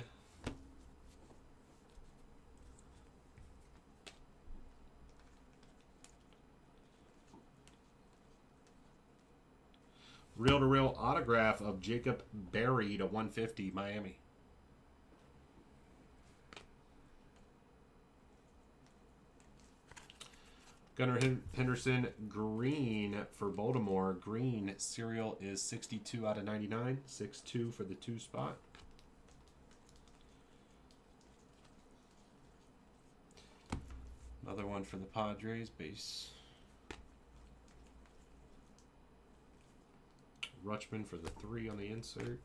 Reel-to-reel autograph of Jacob Berry to 150, Miami. Gunnar Henderson, green for Baltimore. Green serial is 62 out of 99. 6-2 for the 2-spot. Another one for the Padres, base. Rutschman for the 3 on the insert.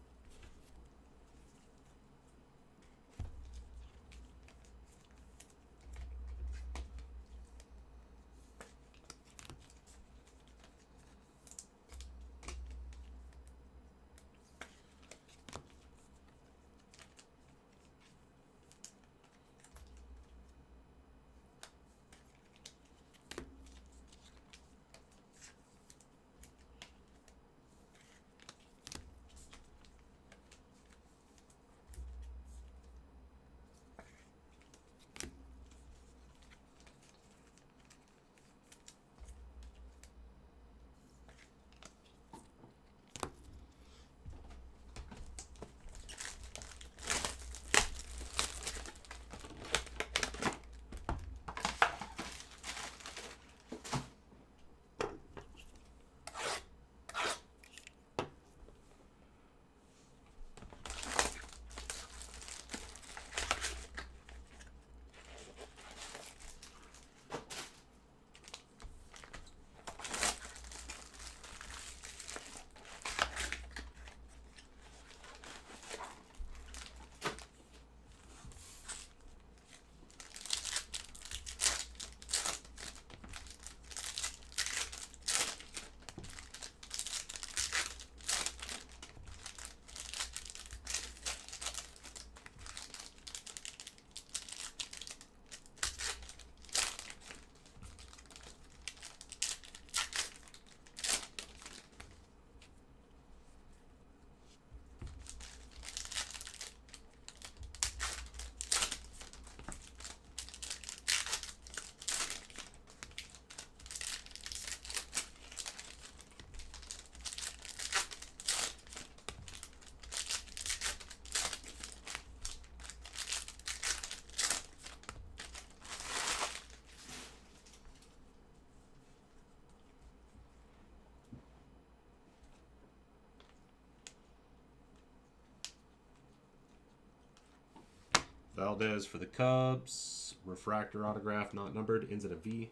Valdez for the Cubs. Refractor autograph, not numbered. Ends at a V.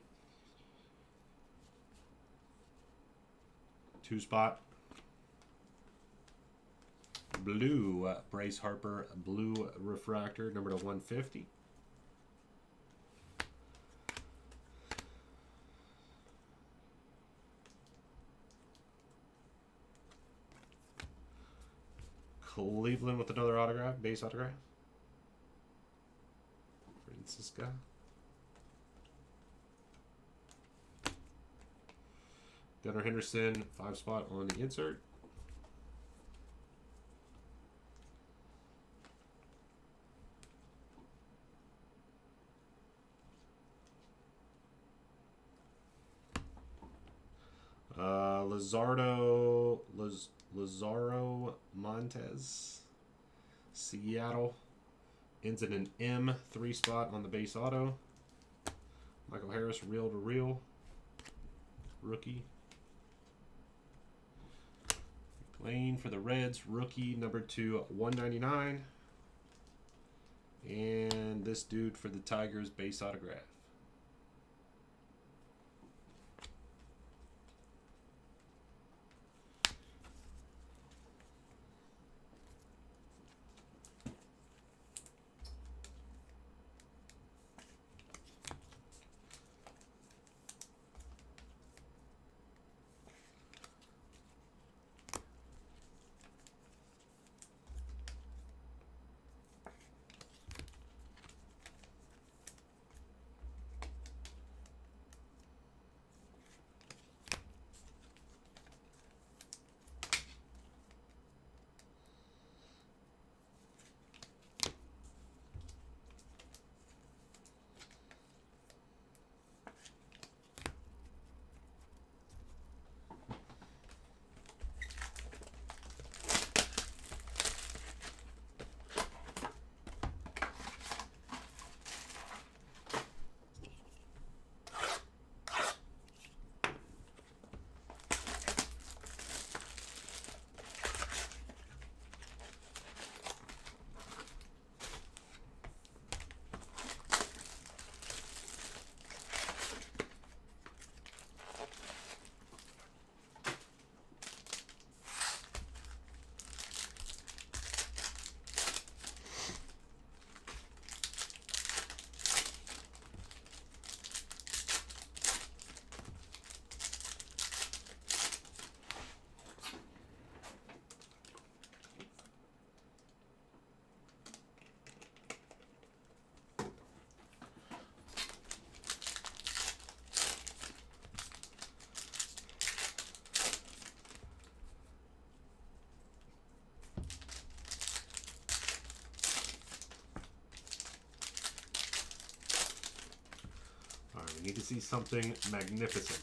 2-spot. Blue. Bryce Harper. Blue refractor. Number to 150. Cleveland with another autograph. Base autograph. Francisca. Gunnar Henderson, 5-spot on the insert. Lazaro Montez, Seattle. Ends in an M, 3-spot on the base auto. Michael Harris, reel to reel. Rookie. Lane for the Reds, rookie, number 2, 199. And this dude for the Tigers, base autograph. We need to see something magnificent.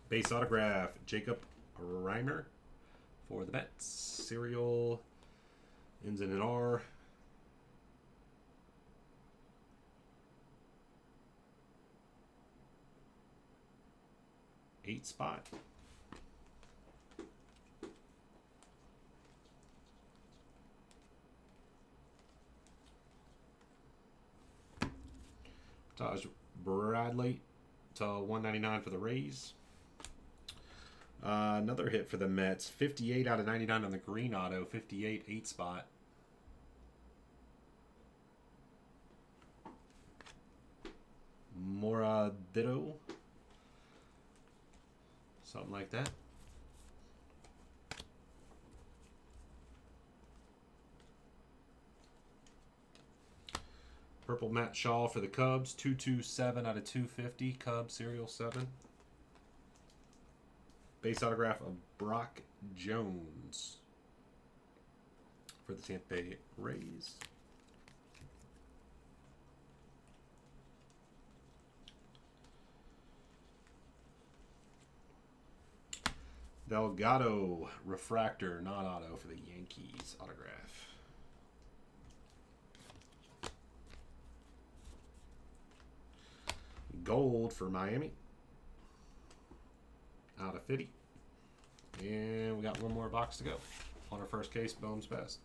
Base autograph, Jacob Reimer for the Mets. Serial ends in an R. Eight spot. Taj Bradley to 199 for the Rays. Another hit for the Mets. 58 out of 99 on the green auto. 58, 8 spot. Moradito. Something like that. Purple Matt Shaw for the Cubs. 227 out of 250. Cubs, serial 7. Base autograph of Brock Jones for the Tampa Bay Rays. Delgado refractor, not auto for the Yankees autograph. Gold for Miami. Out of 50. And we got one more box to go. On our first case, Bohm's Best.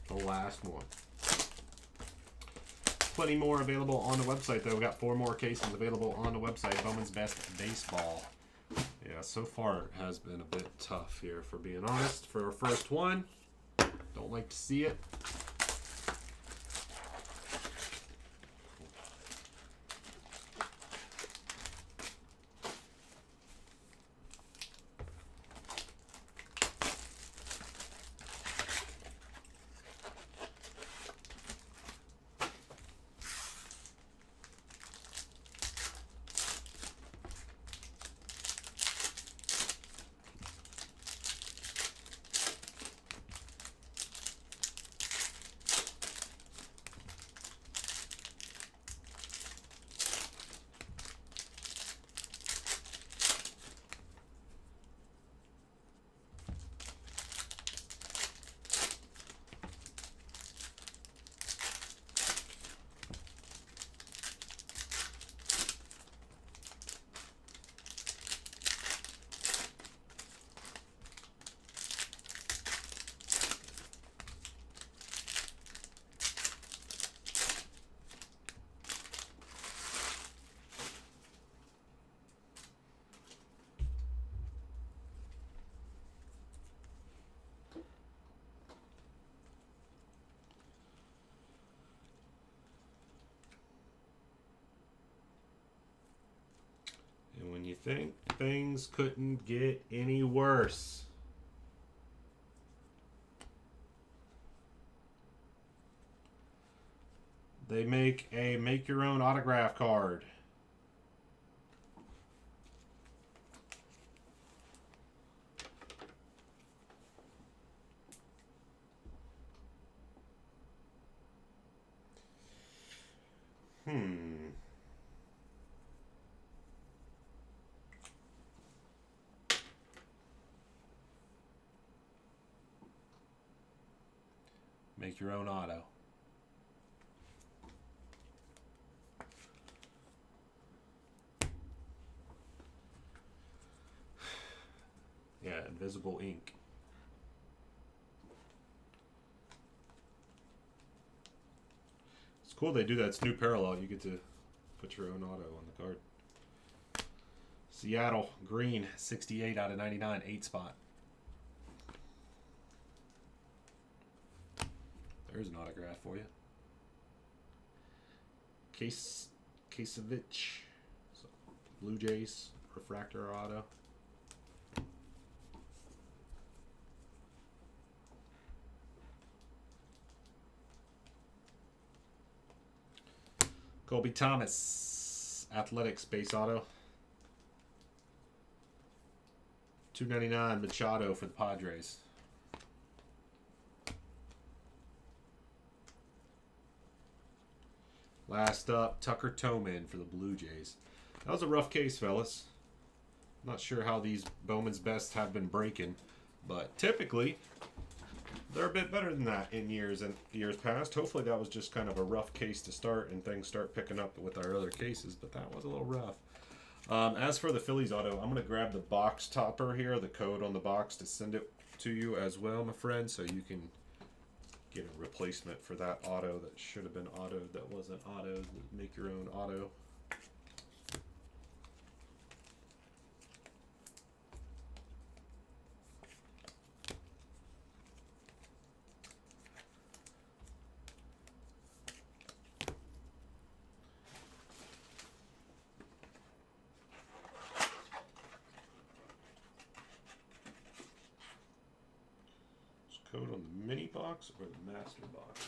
The last one. Plenty more available on the website, though. We got 4 more cases available on the website. Bowman's Best Baseball. Yeah, so far it has been a bit tough here, for being honest. For our first one, don't like to see it. When you think things couldn't get any worse. They make a make your own autograph card. Make your own auto. Yeah, invisible ink. It's cool they do that. It's new parallel. You get to put your own auto on the card. Seattle, green, 68 out of 99, 8 spot. There's an autograph for you. Kasevich, so Blue Jays, refractor auto. Colby Thomas, Athletics base auto. 299 Machado for the Padres. Last up, Tucker Toman for the Blue Jays. That was a rough case, fellas. Not sure how these Bowman's Best have been breaking, but typically they're a bit better than that in years past. Hopefully that was just kind of a rough case to start and things start picking up with our other cases, but that was a little rough. As for the Phillies auto, I'm going to grab the box topper here, the code on the box, to send it to you as well, my friend, so you can Get a replacement for that auto that should have been autoed that wasn't autoed. Make your own auto. Code on the mini box or the master box?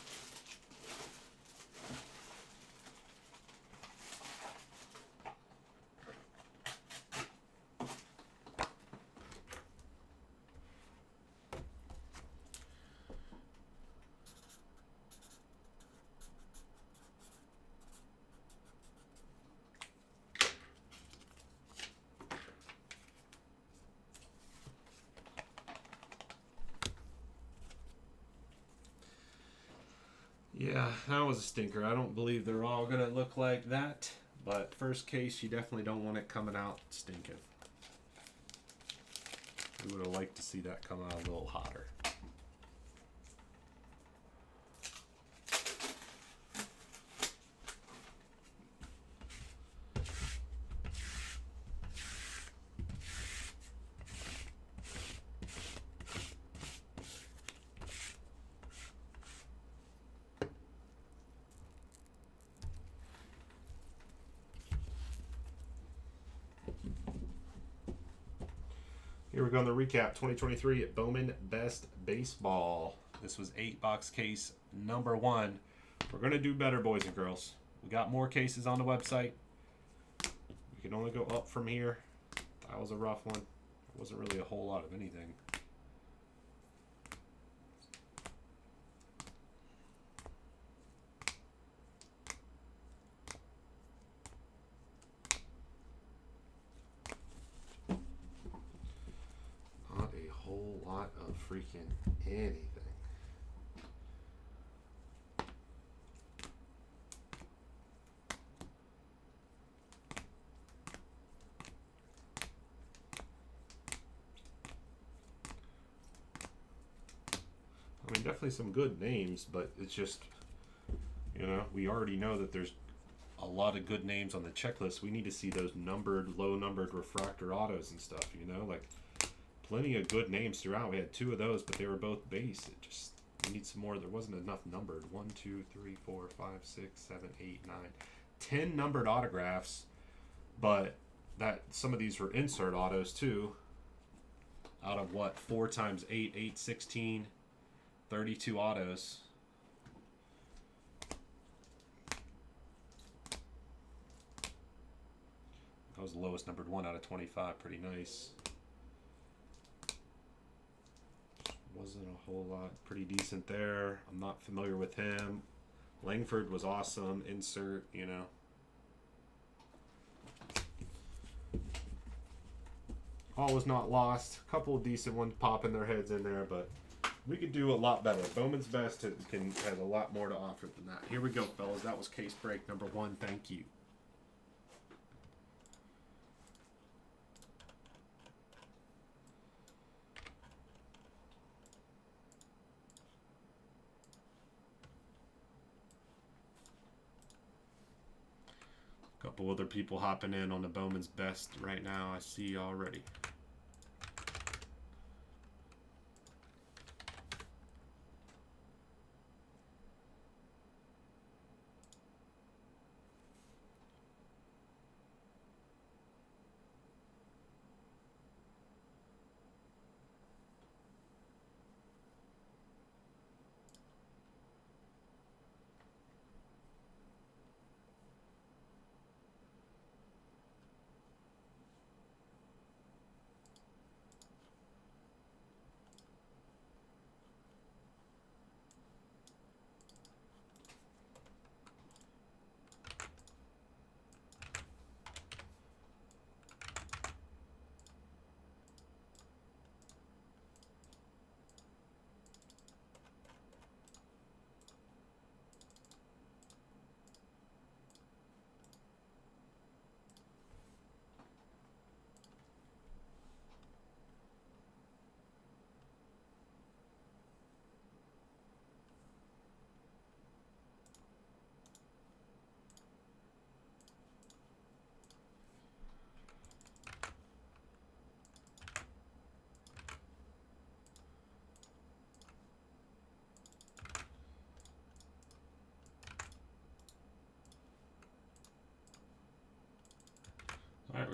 Yeah, that was a stinker. I don't believe they're all going to look like that. But first case, you definitely don't want it coming out stinking. We would have liked to see that come out a little hotter. Here we go on the recap 2023 at Bowman Best Baseball. This was 8-box case number 1. We're going to do better, boys and girls. We got more cases on the website. We can only go up from here. That was a rough one. It wasn't really a whole lot of anything. Not a whole lot of freaking anything. I mean, definitely some good names, but it's just, you know, we already know that there's a lot of good names on the checklist. We need to see those numbered, low-numbered refractor autos and stuff, you know? Like, plenty of good names throughout. We had 2 of those, but they were both base. It just, we need some more. There wasn't enough numbered. 1, 2, 3, 4, 5, 6, 7, 8, 9. 10 numbered autographs, but that some of these were insert autos, too. Out of what? 4 times 8, 8, 16, 32 autos. That was the lowest numbered one out of 25. Pretty nice. Wasn't a whole lot. Pretty decent there. I'm not familiar with him. Langford was awesome. Insert, you know. All was not lost. A couple of decent ones popping their heads in there, but we could do a lot better. Bowman's Best has a lot more to offer than that. Here we go, fellas. That was case break number 1. Thank you. Couple other people hopping in on the Bowman's Best right now. I see already.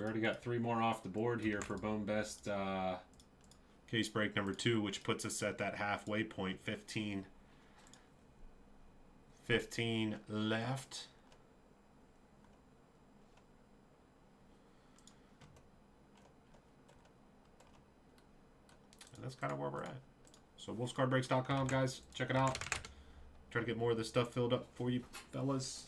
we already got 3 more off the board here for Bone Best case break number 2, which puts us at that halfway point. 15 left. And that's kind of where we're at. So wolfescardbreaks.com, guys. Check it out. Try to get more of this stuff filled up for you, fellas.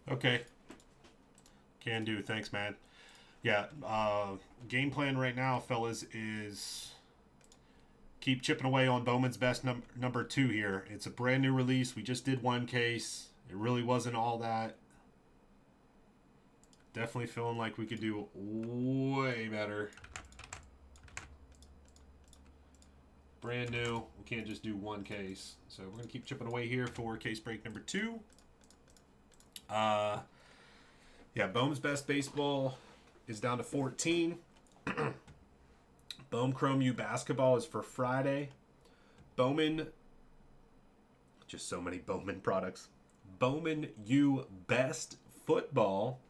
Okay. Can do. Thanks, man. Yeah, game plan right now, fellas, is keep chipping away on Bowman's Best number 2 here. It's a brand new release. We just did one case. It really wasn't all that. Definitely feeling like we could do way better. Brand new. We can't just do one case. So we're going to keep chipping away here for case break number 2. Yeah, Bowman's Best Baseball is down to 14. Bowman Chrome U Basketball is for Friday. Bowman, just so many Bowman products. Bowman U Best Football.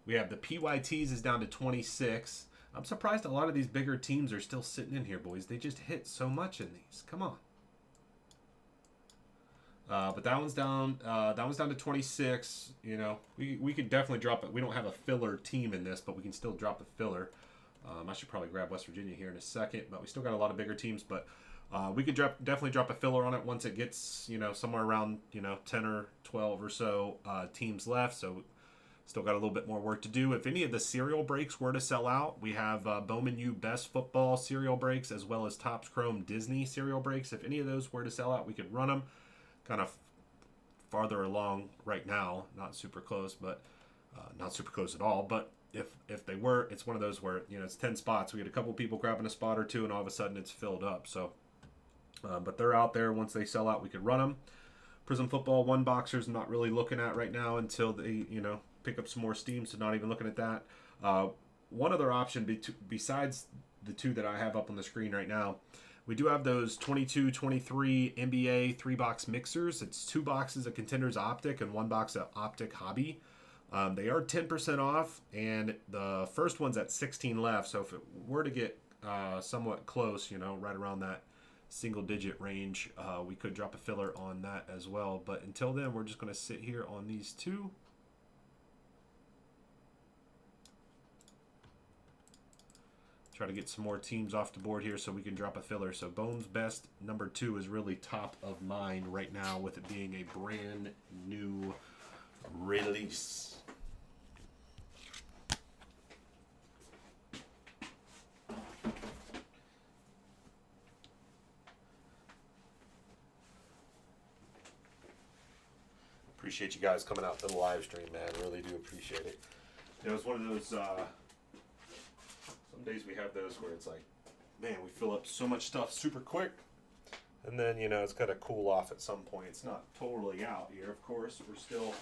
We have the PYTs is down to 26. I'm surprised a lot of these bigger teams are still sitting in here, boys. They just hit so much in these. Come on. But that one's down. That one's down to 26. You know, we could definitely drop it. We don't have a filler team in this, but we can still drop a filler. I should probably grab West Virginia here in a second, but we still got a lot of bigger teams. But we could definitely drop a filler on it once it gets somewhere around 10 or 12 or so teams left. So still got a little bit more work to do. If any of the cereal breaks were to sell out, we have Bowman U Best Football cereal breaks as well as Topps Chrome Disney cereal breaks. If any of those were to sell out, we could run them. Kind of farther along right now, not super close, but not super close at all. But if they were, it's one of those where it's 10 spots. We get a couple people grabbing a spot or two, and all of a sudden it's filled up. So, but they're out there. Once they sell out, we could run them. Prism Football One Boxers, not really looking at right now until they pick up some more steam. So not even looking at that. One other option besides the 2 that I have up on the screen right now. We do have those 22-23 NBA 3-box mixers. It's 2 boxes of Contenders Optic and 1 box of Optic Hobby. They are 10% off, and the first one's at 16 left. So if it were to get somewhat close, right around that single-digit range, we could drop a filler on that as well. But until then, we're just going to sit here on these 2. Try to get some more teams off the board here so we can drop a filler. So Bowman's Best number 2 is really top of mind right now with it being a brand new release. Appreciate you guys coming out to the live stream, man. Really do appreciate it. You know, it's one of those, some days we have those where it's like, man, we fill up so much stuff super quick. And then, you know, it's got to cool off at some point. It's not totally out here, of course. We're still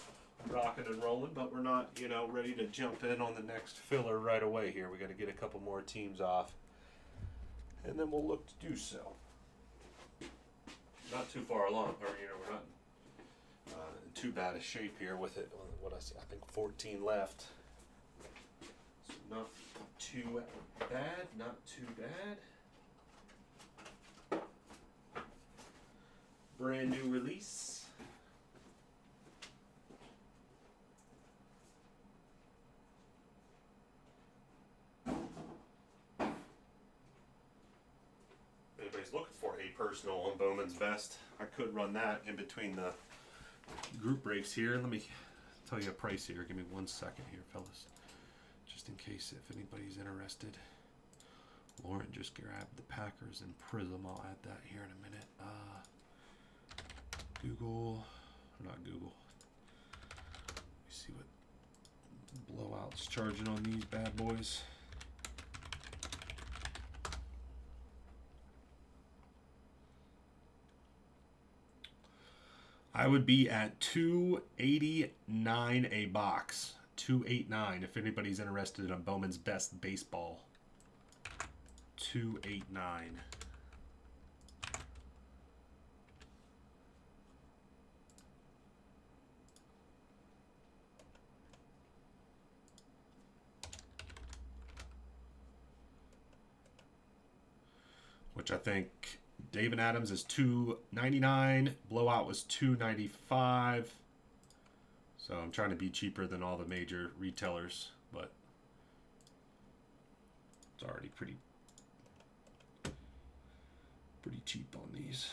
rocking and rolling, but we're not, you know, ready to jump in on the next filler right away here. We got to get a couple more teams off. And then we'll look to do so. Not too far along, or, you know, we're not in too bad a shape here with it. What I see, I think 14 left. So not too bad, not too bad. Brand new release. Anybody's looking for a personal on Bowman's Best, I could run that in between the group breaks here. Let me tell you a price here. Give me 1 second here, fellas. Just in case if anybody's interested. Lauren just grabbed the Packers and Prism. I'll add that here in a minute. Google, not Google. Let me see what blowout's charging on these bad boys. I would be at $289 a box. $289 if anybody's interested in a Bowman's Best baseball. $289. Which I think David Adams is $299. Blowout was $295. So I'm trying to be cheaper than all the major retailers, but it's already pretty cheap on these.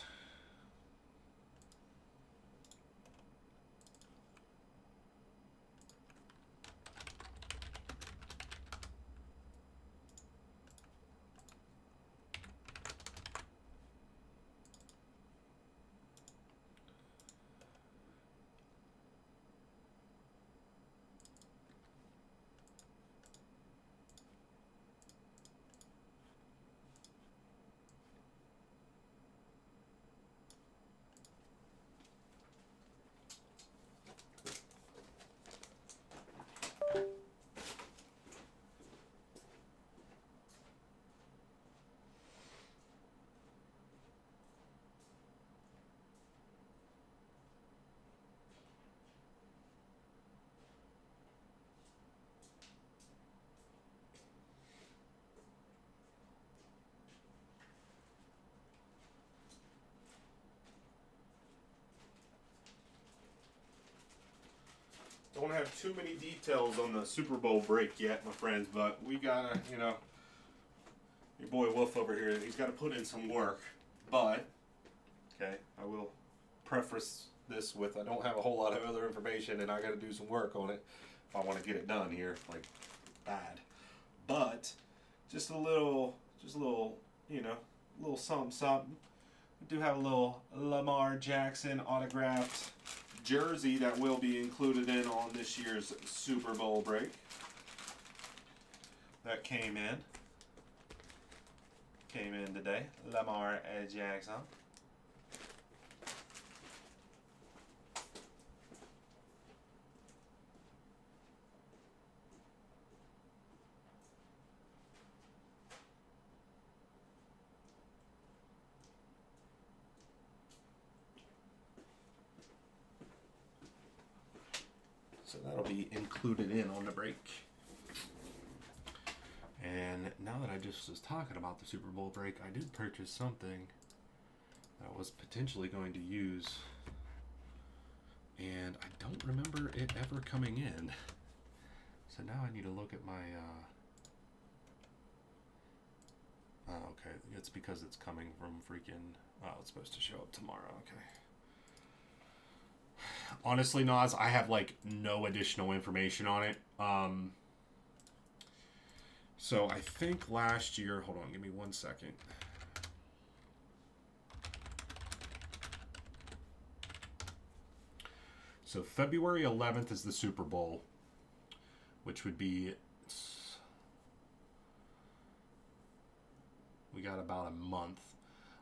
Don't have too many details on the Super Bowl break yet, my friends, but we gotta, you know, your boy Wolfe over here, he's got to put in some work. But, okay, I will preface this with I don't have a whole lot of other information and I got to do some work on it if I want to get it done here, like, bad. But, just a little, you know, a little something. We do have a little Lamar Jackson autographed jersey that will be included in on this year's Super Bowl break. That came in today. Lamar Jackson. So that'll be included in on the break. And now that I just was talking about the Super Bowl break, I did purchase something that I was potentially going to use. And I don't remember it ever coming in. So now I need to look at my... Oh, okay. It's because it's coming from freaking... Oh, it's supposed to show up tomorrow. Okay. Honestly, Nas, I have like no additional information on it. So I think last year, hold on, give me 1 second. So February 11th is the Super Bowl, which would be, we got about a month.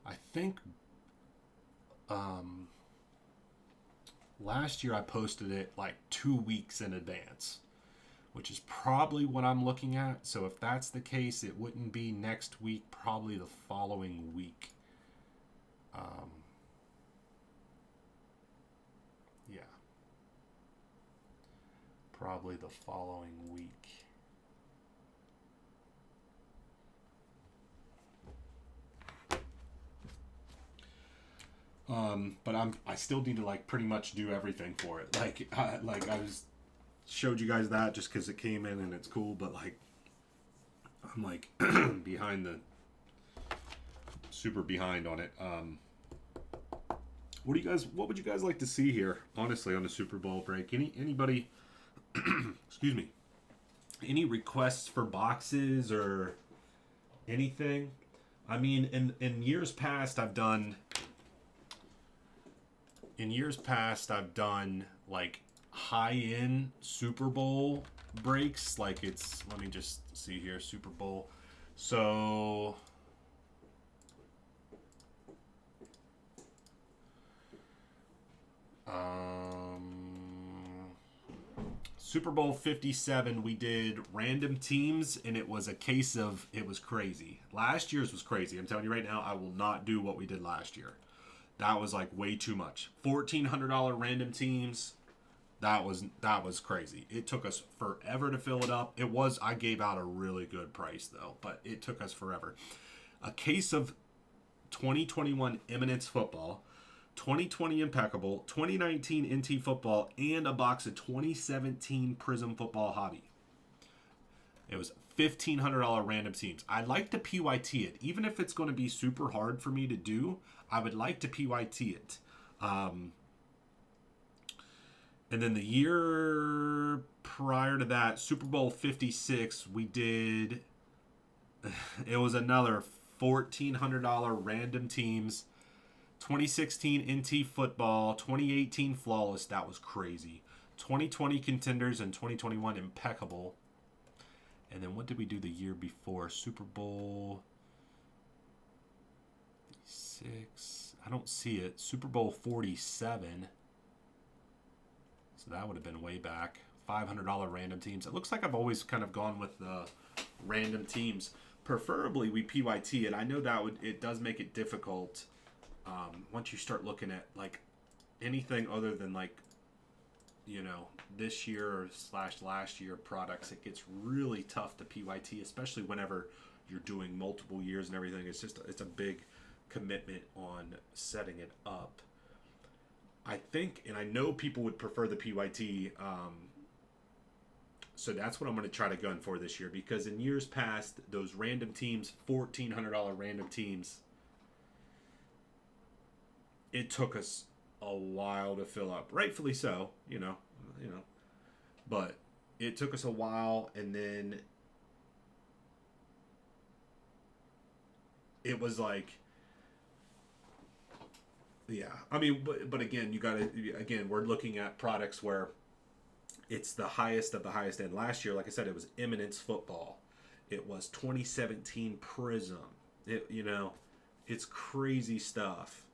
I think last year I posted it like 2 weeks in advance, which is probably what I'm looking at. So if that's the case, it wouldn't be next week, probably the following week. Yeah. Probably the following week. But I still need to like pretty much do everything for it. Like I was showed you guys that just because it came in and it's cool, but like I'm like super behind on it. What would you guys like to see here, honestly, on the Super Bowl break? Anybody excuse me, any requests for boxes or anything? I mean, in years past I've done like high-end Super Bowl breaks. Like it's, let me just see here, Super Bowl. So Super Bowl 57, we did random teams, and it was a case of, it was crazy. Last year's was crazy. I'm telling you right now, I will not do what we did last year. That was like way too much. $1,400 random teams. That was crazy. It took us forever to fill it up. I gave out a really good price though, but it took us forever. A case of 2021 Eminence football, 2020 Impeccable, 2019 NT football, and a box of 2017 Prism football hobby. It was $1,500 random teams. I'd like to PYT it. Even if it's going to be super hard for me to do, I would like to PYT it. And then the year prior to that, Super Bowl 56, we did, it was another $1,400 random teams. 2016 NT football, 2018 flawless, that was crazy. 2020 contenders and 2021 impeccable. And then what did we do the year before? Super Bowl 6. I don't see it. Super Bowl 47. So that would have been way back. $500 random teams. It looks like I've always kind of gone with the random teams. Preferably we PYT it. I know it does make it difficult. Once you start looking at like anything other than like, you know, this year / last year products, it gets really tough to PYT, especially whenever you're doing multiple years and everything. It's a big commitment on setting it up. I think, and I know people would prefer the PYT, so that's what I'm going to try to gun for this year, because in years past, those random teams, $1,400 random teams, it took us a while to fill up. Rightfully so, you know. But it took us a while, and then it was like, yeah. I mean, but again, we're looking at products where it's the highest of the highest end. Last year, like I said, it was Eminence football. It was 2017 Prism. It's crazy stuff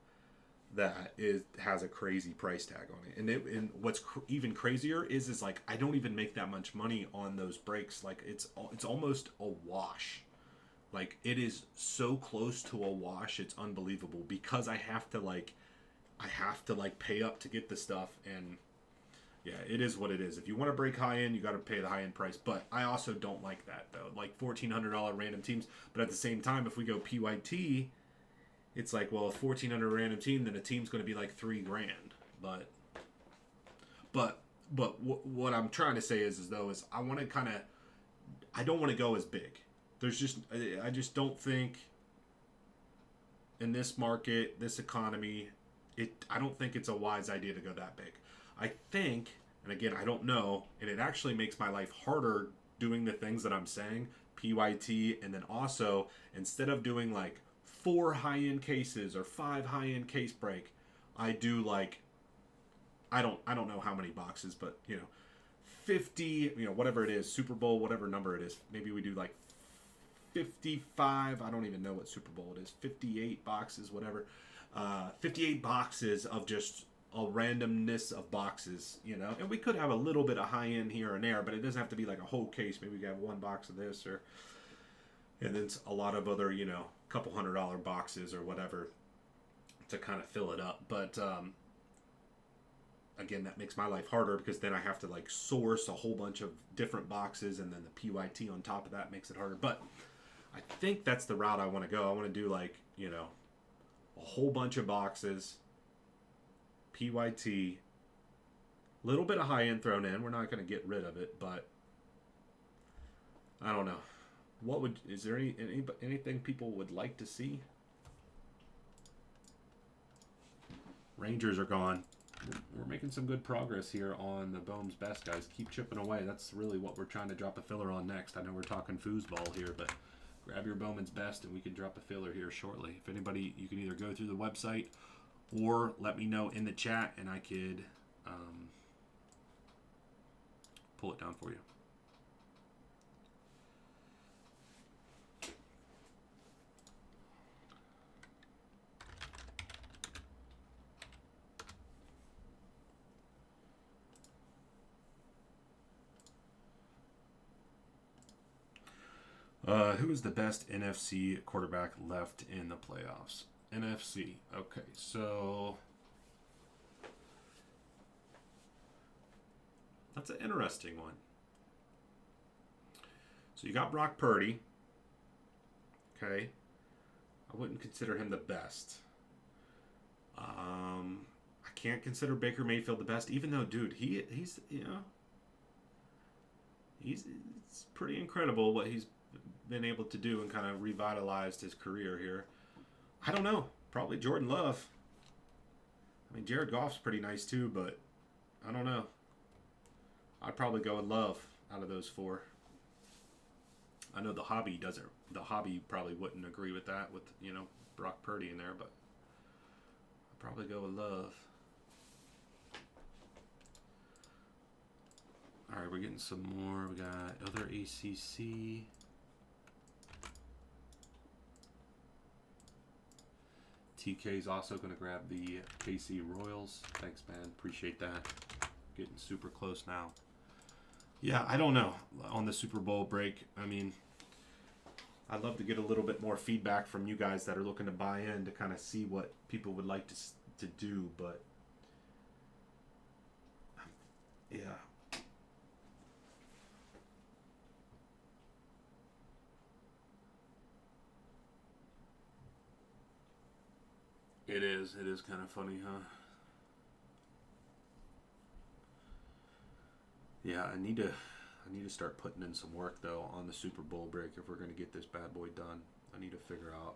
that has a crazy price tag on it. And what's even crazier is like I don't even make that much money on those breaks. Like it's almost a wash. Like it is so close to a wash, it's unbelievable, because I have to pay up to get the stuff. And yeah, it is what it is. If you want to break high end, you got to pay the high end price. But I also don't like that though. Like $1,400 random teams. But at the same time, if we go PYT, it's like, well, a 1,400 random team, then a team's going to be like $3,000. But what I'm trying to say is I want to I don't want to go as big. I just don't think in this market, this economy, I don't think it's a wise idea to go that big. I think, and again, I don't know, and it actually makes my life harder doing the things that I'm saying, PYT, and then also, instead of doing like 4 high-end cases or 5 high-end case break, I do like I don't know how many boxes, but 50, whatever it is, Super Bowl, whatever number it is. Maybe we do like 55. I don't even know what Super Bowl it is. 58 boxes, whatever. 58 boxes of just a randomness of boxes, and we could have a little bit of high end here and there, but it doesn't have to be like a whole case. Maybe we have one box of this, and then a lot of other, couple $100 boxes or whatever to kind of fill it up. But again, that makes my life harder because then I have to like source a whole bunch of different boxes, and then the PYT on top of that makes it harder. But I think that's the route I want to go. I want to do like, a whole bunch of boxes, PYT, little bit of high end thrown in. We're not going to get rid of it, but I don't know. Is there anything people would like to see? Rangers are gone. We're making some good progress here on the Bohm's Best, guys. Keep chipping away. That's really what we're trying to drop a filler on next. I know we're talking foosball here, but grab your Bowman's Best and we can drop a filler here shortly. If anybody, you can either go through the website or let me know in the chat and I could pull it down for you. Who is the best NFC quarterback left in the playoffs? NFC. Okay, so that's an interesting one. So you got Brock Purdy. Okay. I wouldn't consider him the best. I can't consider Baker Mayfield the best, even though, dude, he's it's pretty incredible what he's been able to do and kind of revitalized his career here. I don't know. Probably Jordan Love. I mean, Jared Goff's pretty nice too, but I don't know. I'd probably go with Love out of those four. I know the hobby probably wouldn't agree with that with, Brock Purdy in there, but I'd probably go with Love. All right, we're getting some more. We got other ACC. TK's also going to grab the KC Royals. Thanks, man. Appreciate that. Getting super close now. Yeah, I don't know. On the Super Bowl break, I mean, I'd love to get a little bit more feedback from you guys that are looking to buy in to kind of see what people would like to do, but yeah. It is kind of funny, huh? Yeah, I need to start putting in some work though on the Super Bowl break if we're going to get this bad boy done. I need to figure out.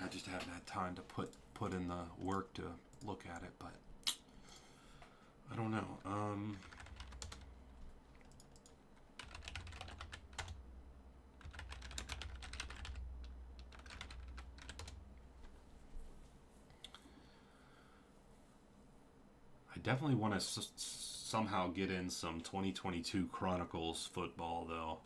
I just haven't had time to put in the work to look at it, but I don't know. I definitely want to somehow get in some 2022 Chronicles football, though.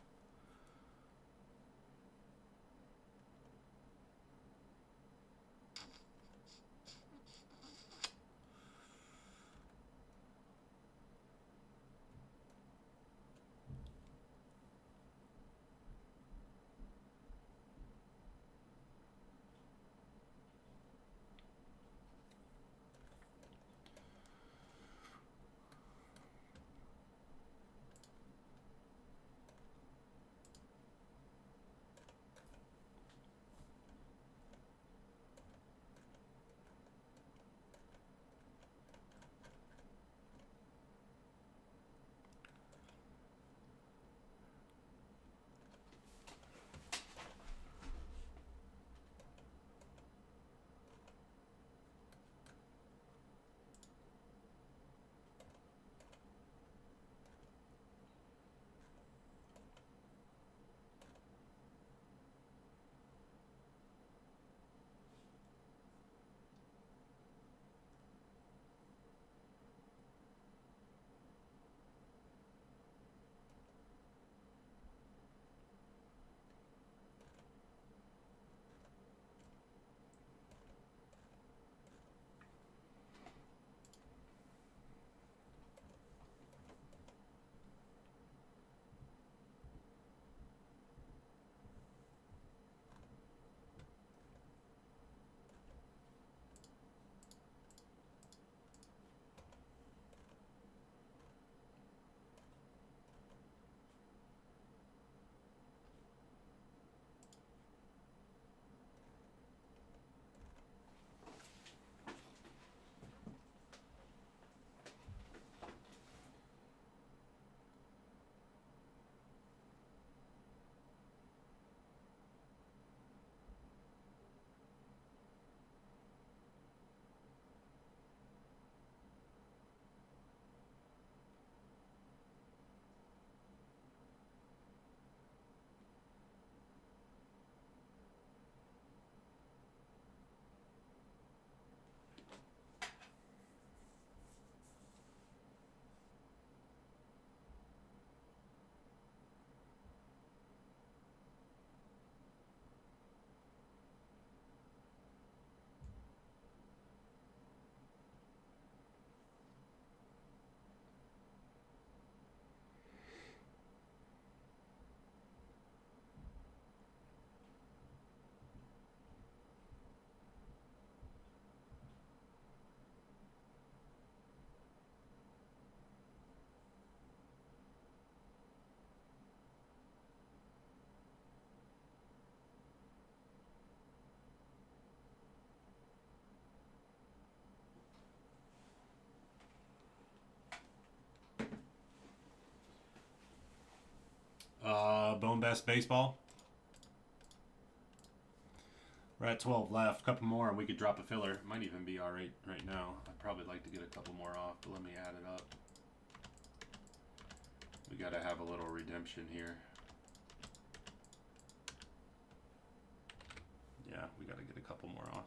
Bone Best Baseball. We're at 12 left. A couple more and we could drop a filler. Might even be alright right now. I'd probably like to get a couple more off, but let me add it up. We gotta have a little redemption here. Yeah, we gotta get a couple more off.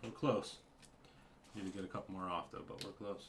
We're close. Need to get a couple more off though, but we're close.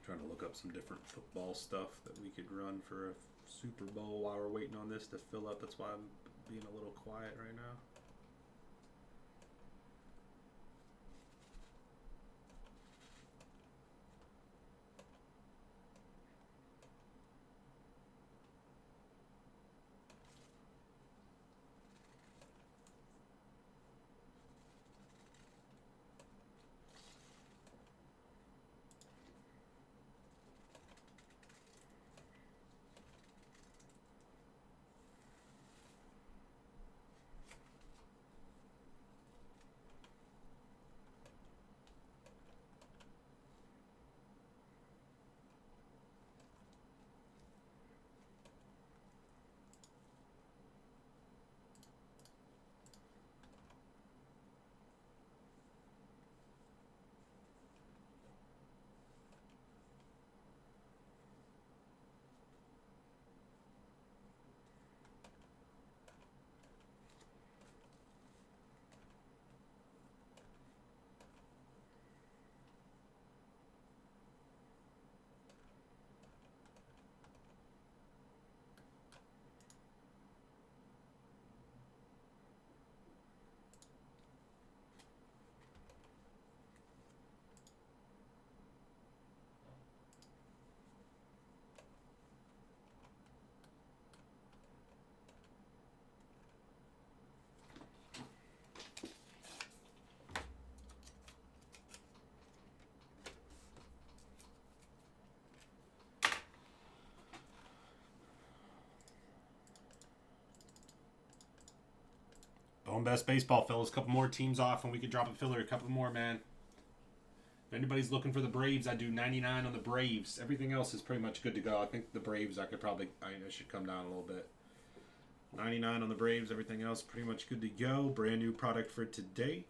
Trying to look up some different football stuff that we could run for a Super Bowl while we're waiting on this to fill up. That's why I'm being a little quiet right now. Bone Best Baseball, fellas. A couple more teams off, and we could drop a filler. A couple more, man. If anybody's looking for the Braves, I do 99 on the Braves. Everything else is pretty much good to go. I think the Braves, I should come down a little bit. 99 on the Braves. Everything else pretty much good to go. Brand new product for today.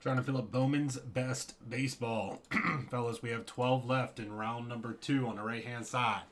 Trying to fill up Bowman's best baseball. Fellas, we have 12 left in round number 2 on the right hand side.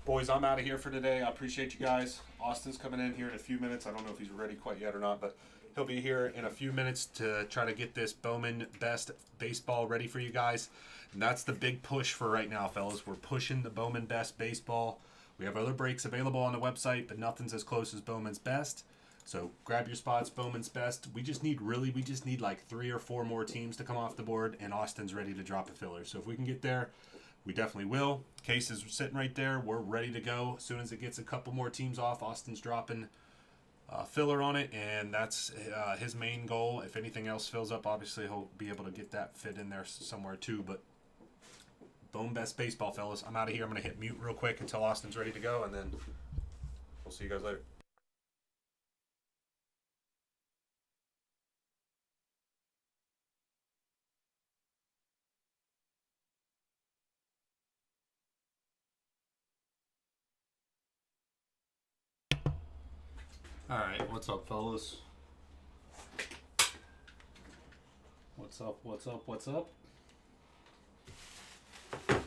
Boys, I'm out of here for today. I appreciate you guys. Austin's coming in here in a few minutes. I don't know if he's ready quite yet or not, but he'll be here in a few minutes to try to get this Bowman Best Baseball ready for you guys. And that's the big push for right now, fellas. We're pushing the Bowman Best Baseball. We have other breaks available on the website, but nothing's as close as Bowman's Best. So grab your spots, Bowman's Best. We just need like 3 or 4 more teams to come off the board, and Austin's ready to drop a filler. So if we can get there, we definitely will. Case is sitting right there. We're ready to go. As soon as it gets a couple more teams off, Austin's dropping filler on it, and that's his main goal. If anything else fills up, obviously he'll be able to get that fit in there somewhere too. But Bowman Best Baseball, fellas. I'm out of here. I'm going to hit mute real quick until Austin's ready to go, and then we'll see you guys later. Alright, what's up, fellas? What's up, what's up, what's up? It's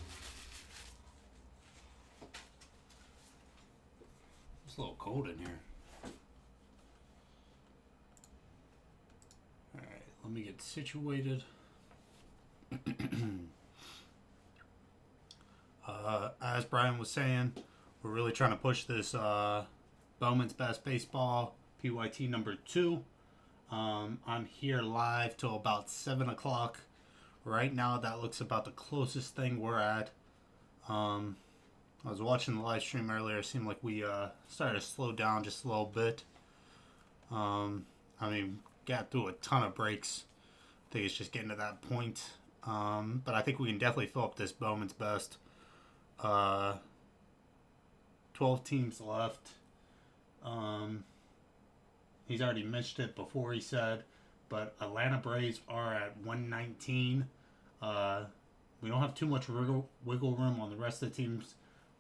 a little cold in here. Alright, let me get situated. As Brian was saying, we're really trying to push this Bowman's Best Baseball PYT number 2. I'm here live till about 7 o'clock. Right now, that looks about the closest thing we're at. I was watching the live stream earlier. It seemed like we started to slow down just a little bit. I mean, got through a ton of breaks. I think it's just getting to that point. But I think we can definitely fill up this Bowman's Best. 12 teams left. He's already mentioned it before, he said, but Atlanta Braves are at 119. We don't have too much wiggle room on the rest of the teams,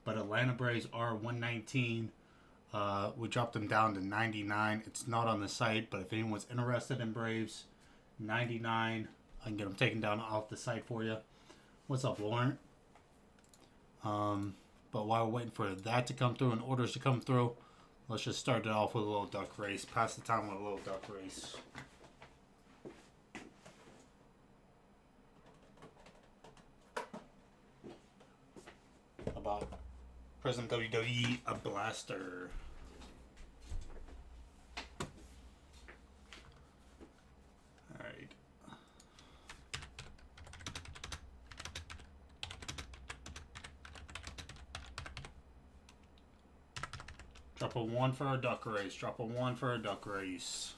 but Atlanta Braves are 119. We dropped them down to 99. It's not on the site, but if anyone's interested in Braves, 99. I can get them taken down off the site for you. What's up, Lauren? But while we're waiting for that to come through and orders to come through, let's just start it off with a little duck race. Pass the time with a little duck race. About President WWE, a blaster. Alright. Drop a 1 for a duck race. Drop a 1 for a duck race.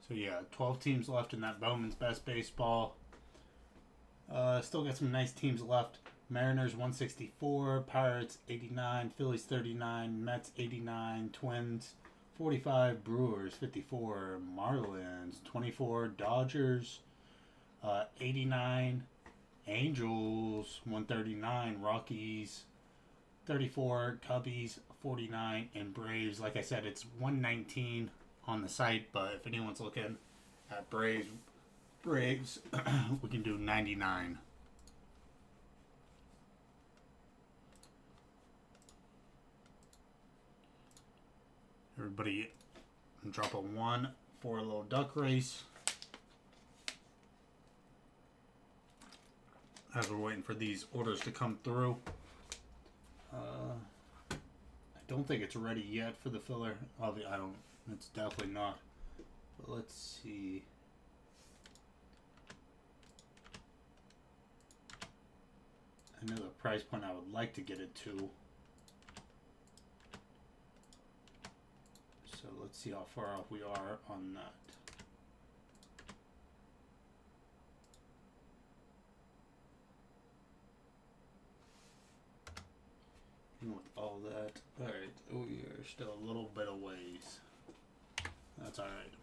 So yeah, 12 teams left in that Bowman's Best Baseball. Still got some nice teams left. Mariners 164, Pirates 89, Phillies 39, Mets 89, Twins 45, Brewers 54, Marlins 24, Dodgers 89, Angels 139, Rockies 34, Cubbies 49, and Braves. Like I said, it's 119 on the site, but if anyone's looking at Braves, we can do 99. Everybody drop a 1 for a little duck race. As we're waiting for these orders to come through. I don't think it's ready yet for the filler. It's definitely not. But let's see. I know the price point I would like to get it to. So let's see how far off we are on that. And with all that. Alright, we are still a little bit of ways. That's alright.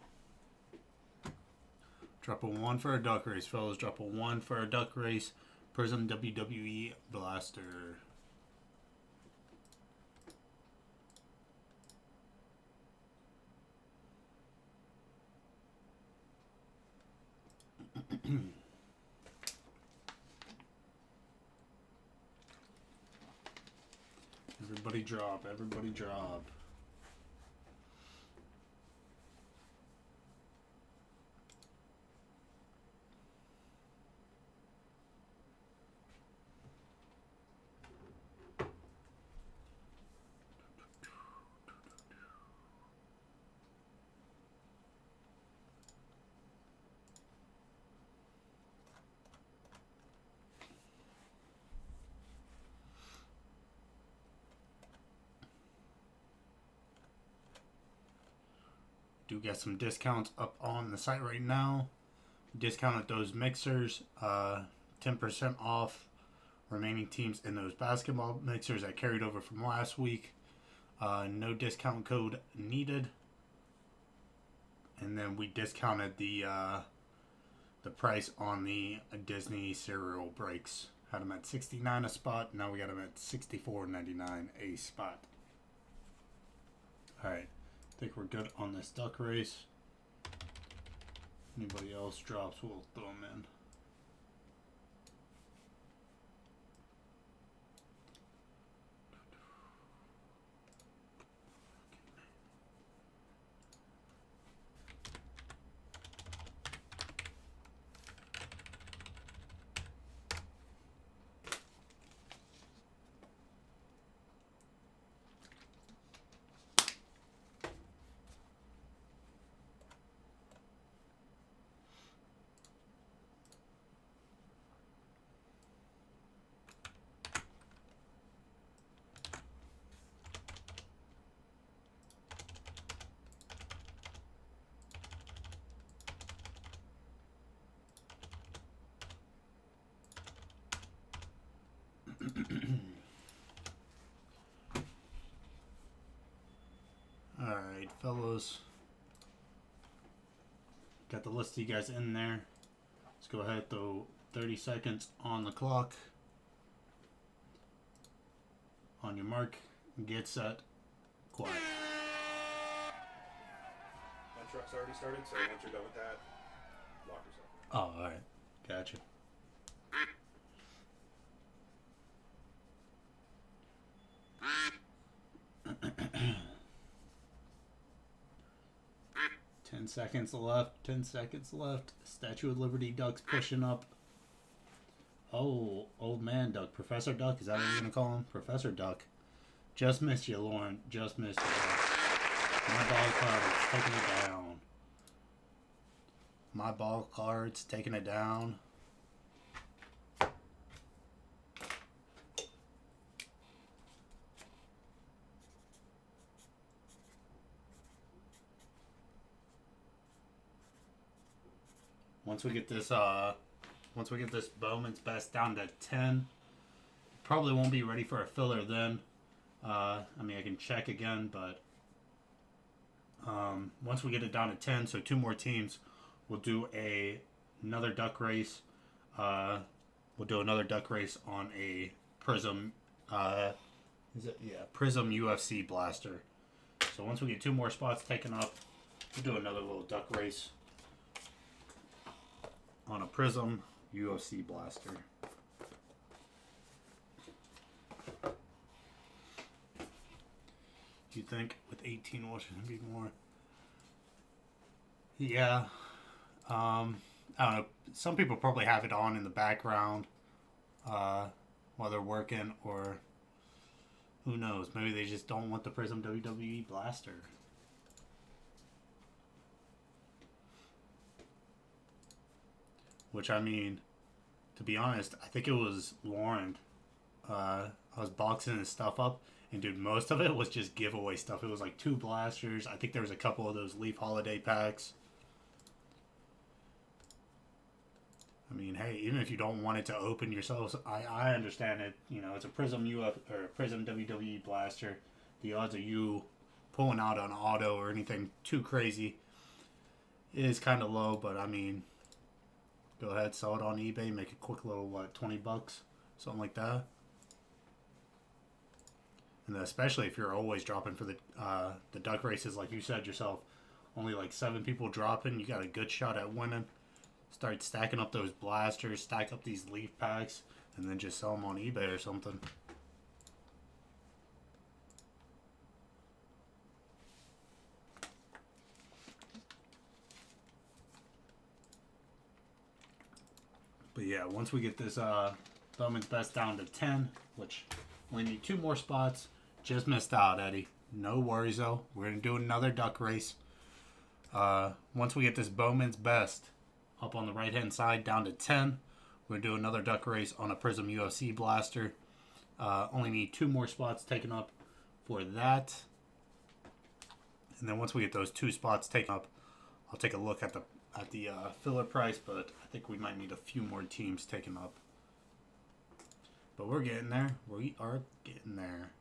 Drop a 1 for a duck race, fellas. Drop a 1 for a duck race. Prism WWE Blaster. Everybody drop. Everybody drop. Do get some discounts up on the site right now. Discounted those mixers, 10% off remaining teams in those basketball mixers that carried over from last week. No discount code needed. And then we discounted the price on the Disney cereal breaks. Had them at $69 a spot. Now we got them at $64.99 a spot. All right. I think we're good on this duck race. Anybody else drops, we'll throw them in. Alright, fellows. Got the list of you guys in there. Let's go ahead, throw 30 seconds on the clock. On your mark, get set, quiet. My truck's already started, so once you're done with that, lock yourself. Oh, alright. Gotcha. Ten seconds left. 10 seconds left. Statue of Liberty Duck's pushing up. Oh, old man Duck. Professor Duck? Is that what you're going to call him? Professor Duck. Just missed you, Lauren. Just missed you. My ball card's taking it down. My ball card's taking it down. Once we get this Bowman's Best down to 10, probably won't be ready for a filler then. I mean, I can check again, but once we get it down to 10, so 2 more teams, we'll do another duck race. We'll do another duck race on a Prism. Prism UFC Blaster. So once we get 2 more spots taken up, we'll do another little duck race on a Prism UFC Blaster. Do you think with 18 watches it'd be more? Yeah. I don't know. Some people probably have it on in the background while they're working, or who knows? Maybe they just don't want the Prism WWE Blaster. Which, I mean, to be honest, I think it was Lauren. I was boxing his stuff up, and dude, most of it was just giveaway stuff. It was like 2 blasters. I think there was a couple of those Leaf Holiday packs. I mean, hey, even if you don't want it to open yourselves, I understand it. You know, it's a Prism or Prism WWE blaster. The odds of you pulling out an auto or anything too crazy is kind of low, but I mean, go ahead, sell it on eBay, make a quick little, what, $20, something like that. And especially if you're always dropping for the duck races, like you said yourself, only like 7 people dropping, you got a good shot at winning. Start stacking up those blasters, stack up these leaf packs, and then just sell them on eBay or something. But yeah, once we get this Bowman's Best down to 10, which we need 2 more spots, just missed out, Eddie. No worries though. We're gonna do another duck race. Once we get this Bowman's Best up on the right hand side down to 10, we're gonna do another duck race on a Prism UFC blaster. Only need 2 more spots taken up for that. And then once we get those 2 spots taken up, I'll take a look at the filler price, but I think we might need a few more teams taken up. But we're getting there. We are getting there.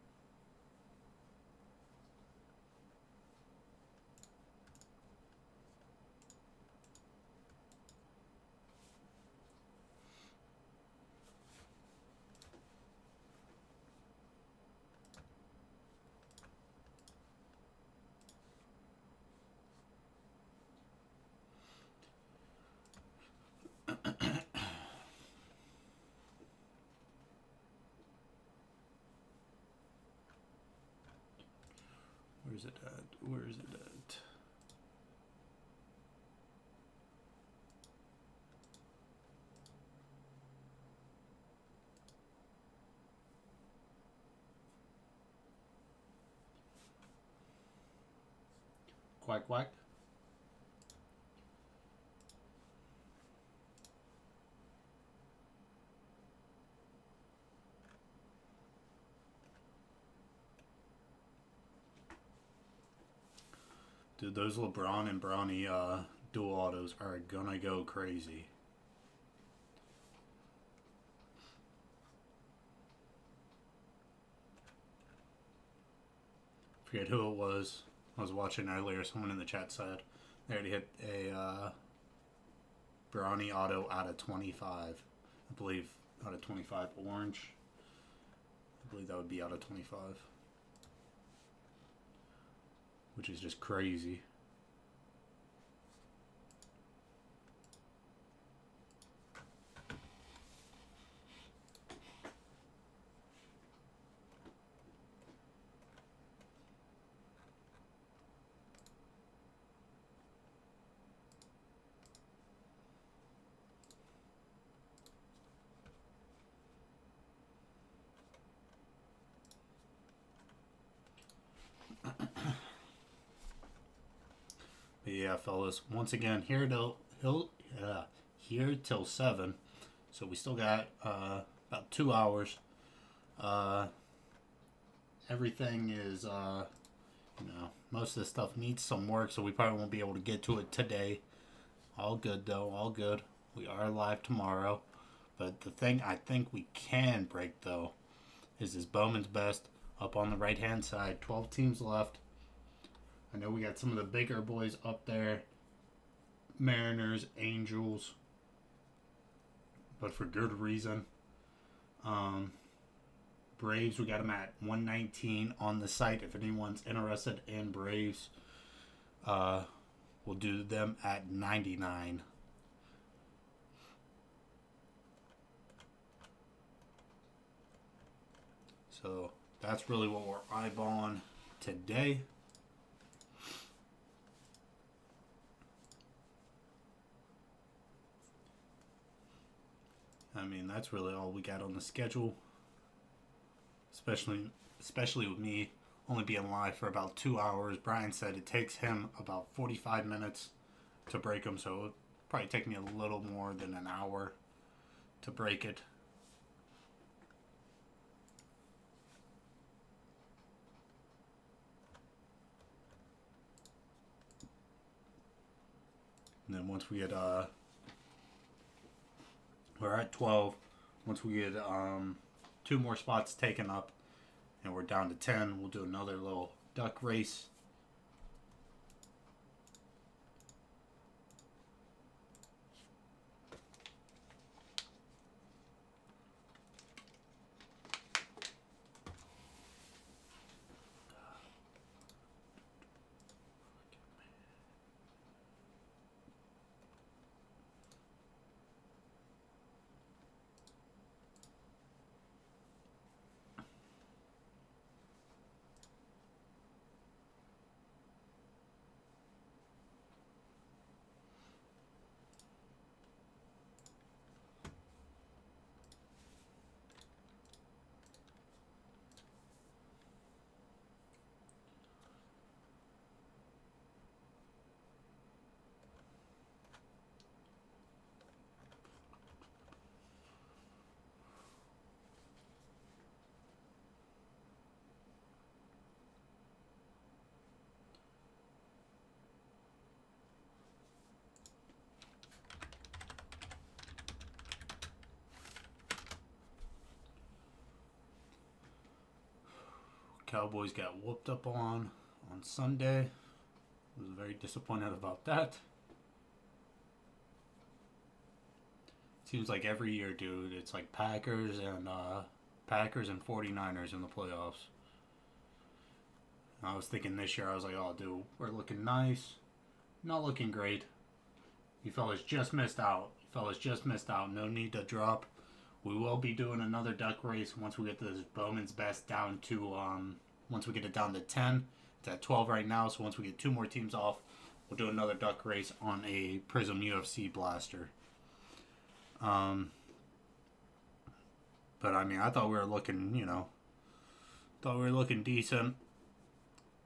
Where's it at? Where is it at? Quack quack. Dude, those LeBron and Bronny dual autos are gonna go crazy. Forget who it was. I was watching earlier. Someone in the chat said they already hit a Bronny auto out of 25. I believe out of 25 orange. I believe that would be out of 25. Which is just crazy. But yeah, fellas. Once again, here till 7. So we still got about 2 hours. Everything is, most of this stuff needs some work, so we probably won't be able to get to it today. All good though, all good. We are live tomorrow. But the thing I think we can break though is this Bowman's Best up on the right hand side. 12 teams left. I know we got some of the bigger boys up there. Mariners, Angels. But for good reason. Braves, we got them at 119 on the site. If anyone's interested in Braves, we'll do them at 99. So that's really what we're eyeballing today. I mean, that's really all we got on the schedule. Especially with me only being live for about 2 hours. Brian said it takes him about 45 minutes to break them, so it'll probably take me a little more than an hour to break it. And then once we get We're at 12. Once we get 2 more spots taken up, and we're down to 10, we'll do another little duck race. Cowboys got whooped up on Sunday. I was very disappointed about that. Seems like every year, dude, it's like Packers and 49ers in the playoffs. I was thinking this year, I was like, oh, dude, we're looking nice. Not looking great. You fellas just missed out. No need to drop. We will be doing another duck race once we get this Bowman's Best down to, once we get it down to 10. It's at 12 right now, so once we get 2 more teams off, we'll do another duck race on a Prism UFC blaster. But I mean, I thought we were looking, decent.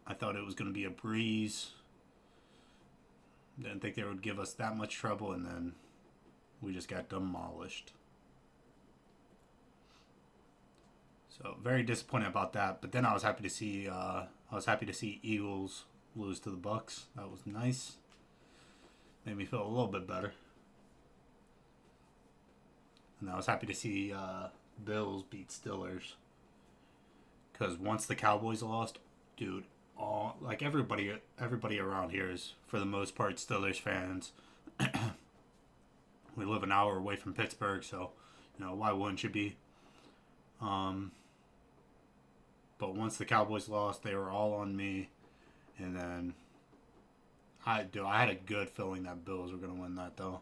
I thought it was going to be a breeze. Didn't think they would give us that much trouble, and then we just got demolished. So very disappointed about that. But then I was happy to see Eagles lose to the Bucks. That was nice. Made me feel a little bit better. And I was happy to see Bills beat Steelers. Because once the Cowboys lost, dude, everybody around here is, for the most part, Steelers fans. We live an hour away from Pittsburgh, so, why wouldn't you be? But once the Cowboys lost, they were all on me. And then, I had a good feeling that Bills were going to win that, though.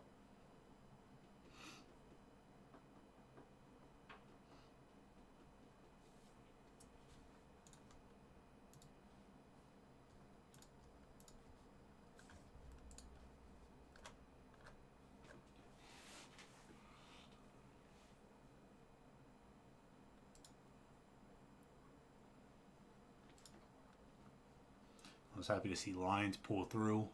I was happy to see Lions pull through.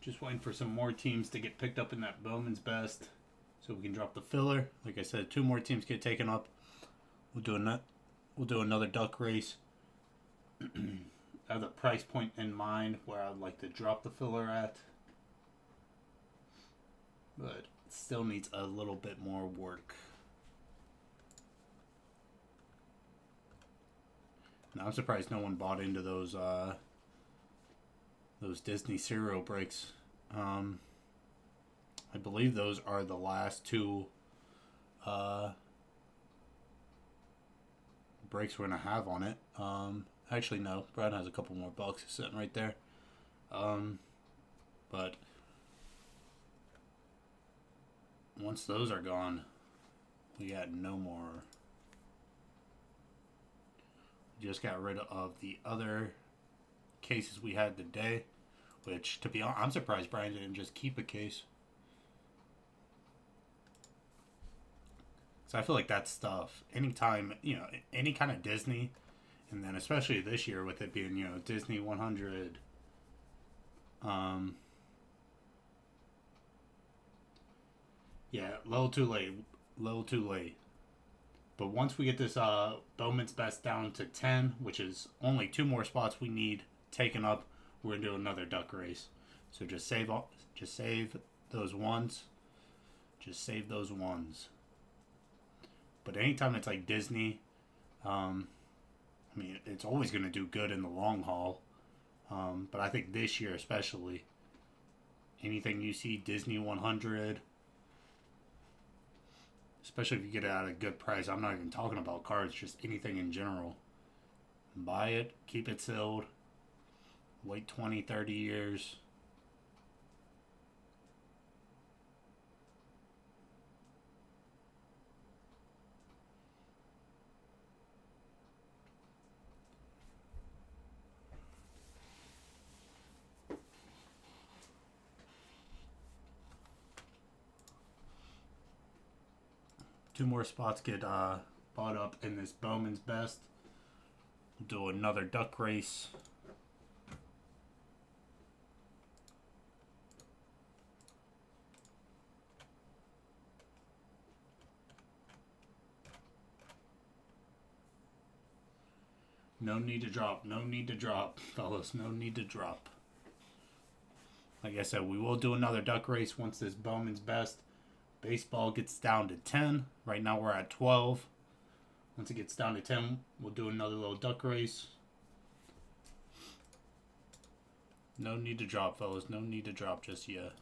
Just waiting for some more teams to get picked up in that Bowman's Best, so we can drop the filler. Like I said, 2 more teams get taken up. We'll do another duck race. I have the price point in mind where I'd like to drop the filler at, but it still needs a little bit more work. Now I'm surprised no one bought into those Disney cereal breaks. I believe those are the last 2 breaks we're gonna have on it. Actually, no. Brad has a couple more boxes sitting right there. But once those are gone, we got no more. We just got rid of the other cases we had today, which, to be honest, I'm surprised Brian didn't just keep a case. So I feel like that stuff, anytime, any kind of Disney, and then especially this year with it being, Disney 100, yeah, little too late. But once we get this Bowman's Best down to 10, which is only 2 more spots we need taken up, we're gonna do another duck race. So just save those ones. Just save those ones. But anytime it's like Disney, it's always going to do good in the long haul. But I think this year especially, anything you see Disney 100, especially if you get it at a good price, I'm not even talking about cards, just anything in general. Buy it, keep it sealed, wait 20, 30 years. Two more spots get bought up in this Bowman's Best. We'll do another duck race. No need to drop, fellas. No need to drop. Like I said, we will do another duck race once this Bowman's Best baseball gets down to 10. Right now we're at 12. Once it gets down to 10, we'll do another little duck race. No need to drop, fellas. No need to drop just yet.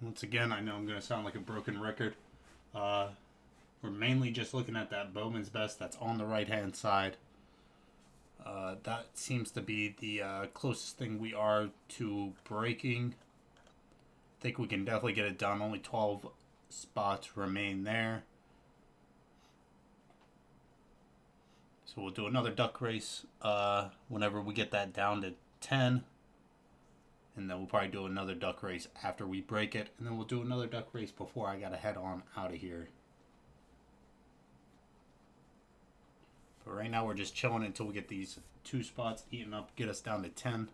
Once again, I know I'm going to sound like a broken record. We're mainly just looking at that Bowman's Best that's on the right-hand side. That seems to be the closest thing we are to breaking. I think we can definitely get it done. Only 12 spots remain there. So we'll do another duck race whenever we get that down to 10. And then we'll probably do another duck race after we break it. And then we'll do another duck race before I got to head on out of here. But right now we're just chilling until we get these 2 spots eaten up, get us down to 10. And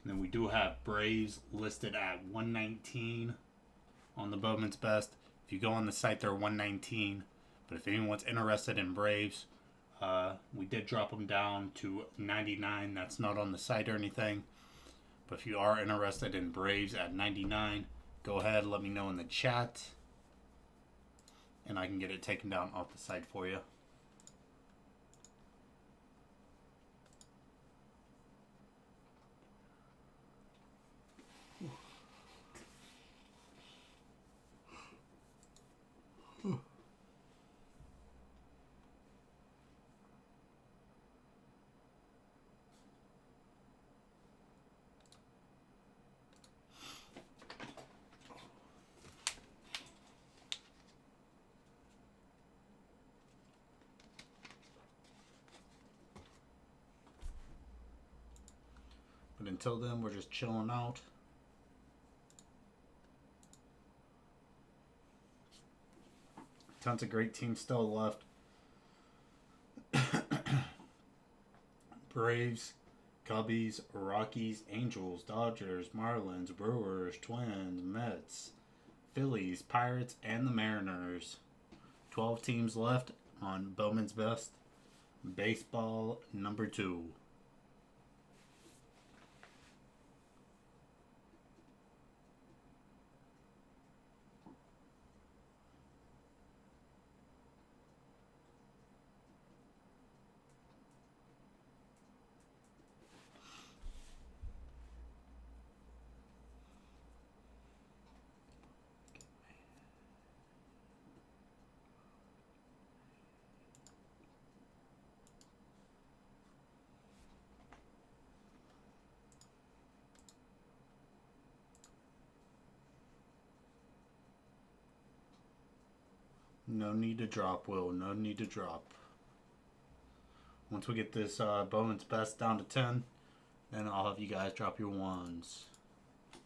then we do have Braves listed at 119 on the Bowman's Best. If you go on the site, they're 119. But if anyone's interested in Braves, we did drop them down to 99. That's not on the site or anything. But if you are interested in Braves at 99, go ahead, let me know in the chat, and I can get it taken down off the site for you. But until then, we're just chilling out. Tons of great teams still left. Braves, Cubbies, Rockies, Angels, Dodgers, Marlins, Brewers, Twins, Mets, Phillies, Pirates, and the Mariners. 12 teams left on Bowman's Best Baseball number 2. No need to drop, Will. No need to drop. Once we get this Bowman's Best down to 10, then I'll have you guys drop your 1s. I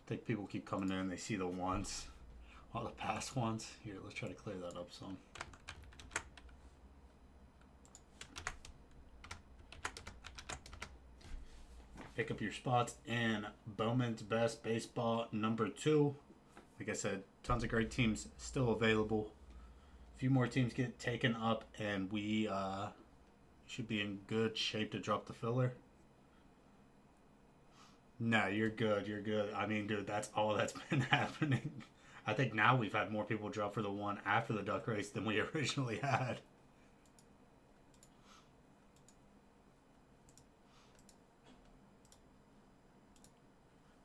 think people keep coming in, they see the 1s. All the past ones. Here, let's try to clear that up some. Pick up your spots in Bowman's Best Baseball number 2. Like I said, tons of great teams still available. A few more teams get taken up, and we should be in good shape to drop the filler. No, you're good. You're good. I mean, dude, that's all that's been happening. I think now we've had more people drop for the 1 after the duck race than we originally had.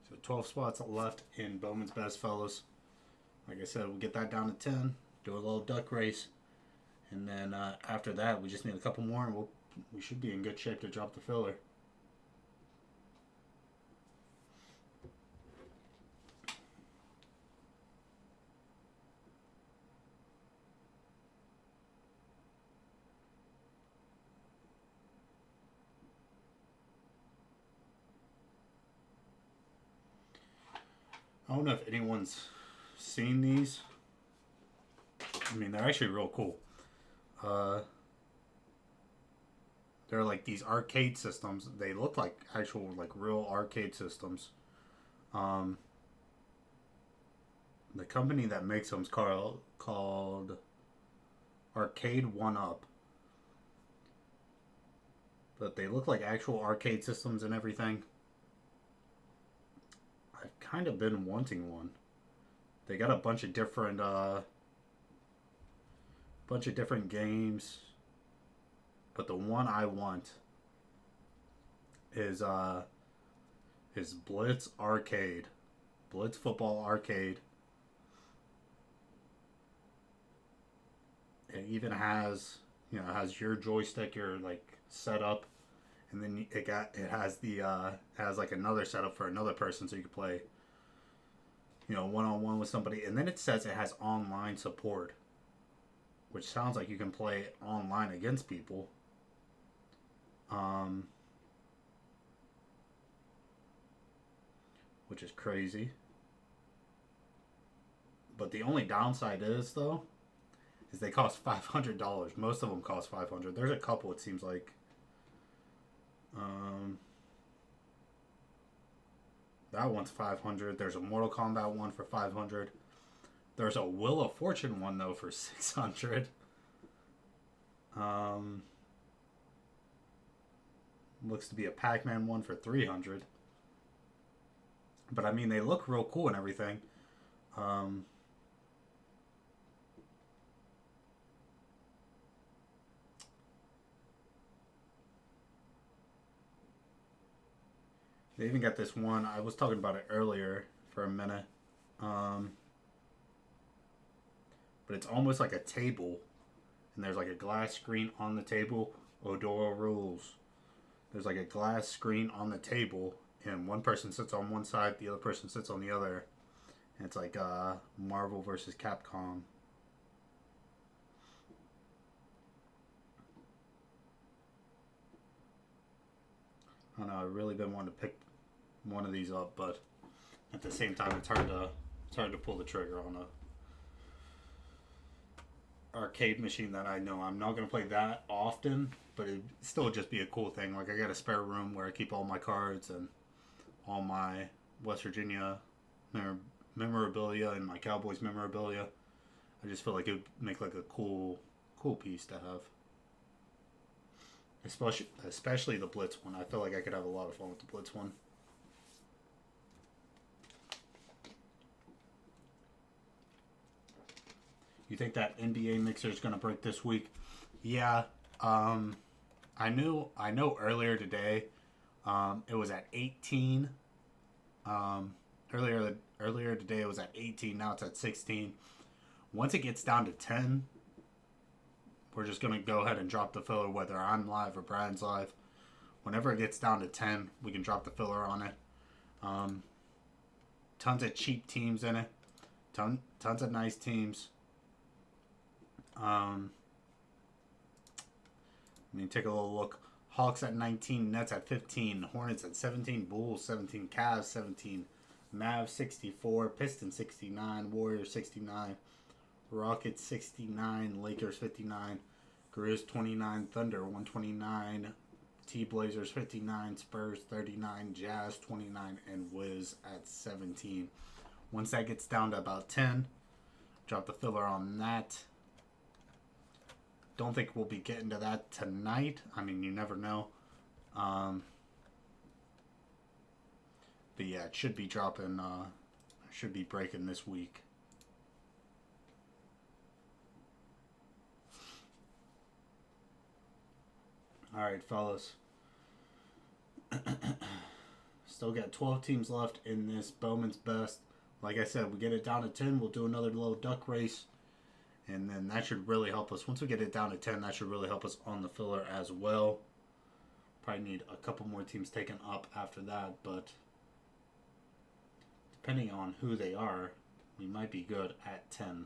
So 12 spots left in Bowman's Best, fellas. Like I said, we'll get that down to 10, do a little duck race, and then after that, we just need a couple more, and we should be in good shape to drop the filler. I don't know if anyone's seen these. I mean, they're actually real cool. They're like these arcade systems. They look like actual, like real arcade systems. The company that makes them is called Arcade 1-Up. But they look like actual arcade systems and everything. I've kind of been wanting one. They got a bunch of different games, but the one I want is Blitz Arcade, Blitz Football Arcade. It even has, it has your joystick, your like setup, and then it has like another setup for another person, so you can play, one-on-one with somebody. And then it says it has online support, which sounds like you can play online against people. Which is crazy. But the only downside is they cost $500. Most of them cost $500. There's a couple, it seems like. That one's $500. There's a Mortal Kombat one for $500. There's a Wheel of Fortune one though for 600. Looks to be a Pac-Man one for 300. But I mean, they look real cool and everything. They even got this one. I was talking about it earlier for a minute. But it's almost like a table. And there's like a glass screen on the table. Odora rules. There's like a glass screen on the table. And one person sits on one side, the other person sits on the other. And it's like Marvel versus Capcom. I don't know, I've really been wanting to pick one of these up, but at the same time it's hard to pull the trigger on a arcade machine that I know I'm not going to play that often, but it'd still just be a cool thing. Like, I got a spare room where I keep all my cards and all my West Virginia memorabilia and my Cowboys memorabilia. I just feel like it would make like a cool piece to have. Especially the Blitz one. I feel like I could have a lot of fun with the Blitz one. You think that NBA mixer is going to break this week? Yeah. I know earlier today it was at 18. Earlier today it was at 18. Now it's at 16. Once it gets down to 10, we're just going to go ahead and drop the filler, whether I'm live or Brian's live. Whenever it gets down to 10, we can drop the filler on it. Tons of cheap teams in it. Tons of nice teams. I mean, take a little look. Hawks at 19, Nets at 15, Hornets at 17, Bulls 17, Cavs 17, Mavs 64, Pistons 69, Warriors 69, Rockets 69, Lakers 59, Grizz 29, Thunder 129, T-Blazers 59, Spurs 39, Jazz 29, and Wiz at 17. Once that gets down to about 10, drop the filler on that. Don't think we'll be getting to that tonight. I mean, you never know. But yeah, it should be dropping, should be breaking this week. Alright, fellas. Still got 12 teams left in this Bowman's Best. Like I said, we get it down to 10, we'll do another little duck race. And then that should really help us. Once we get it down to 10, that should really help us on the filler as well. Probably need a couple more teams taken up after that, but depending on who they are, we might be good at 10.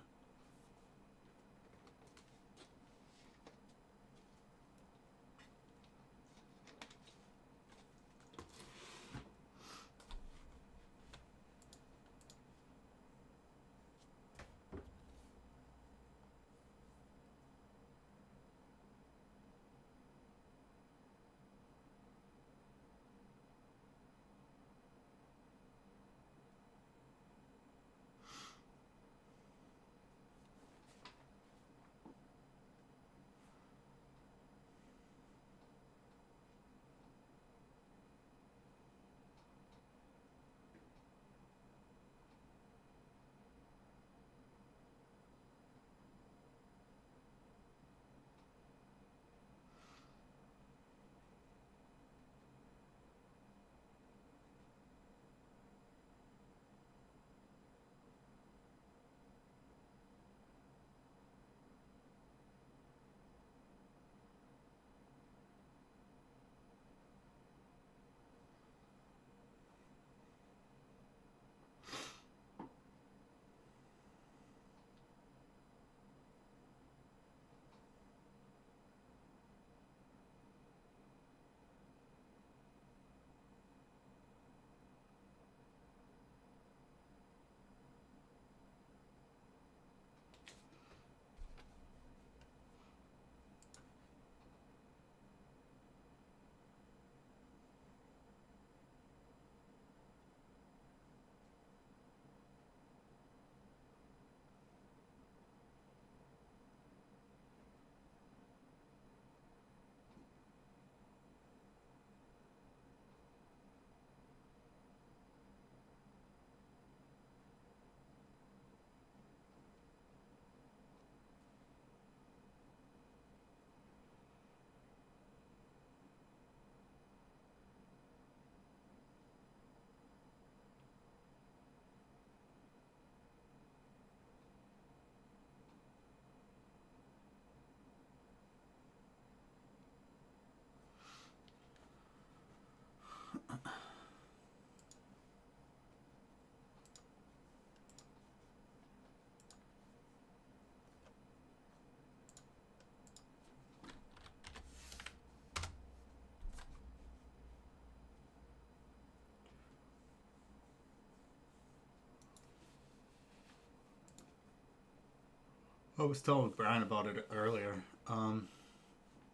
I was telling Brian about it earlier.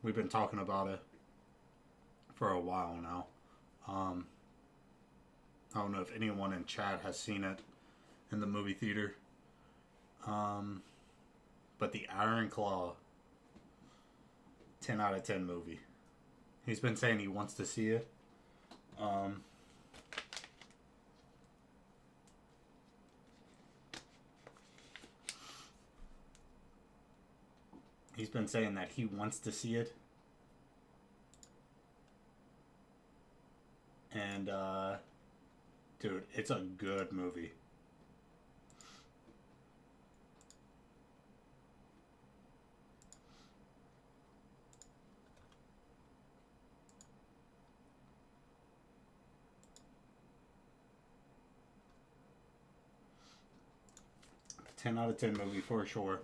We've been talking about it for a while now. I don't know if anyone in chat has seen it in the movie theater. But the Iron Claw, 10 out of 10 movie. He's been saying he wants to see it. He's been saying that he wants to see it. And, dude, it's a good movie. A 10 out of 10 movie for sure.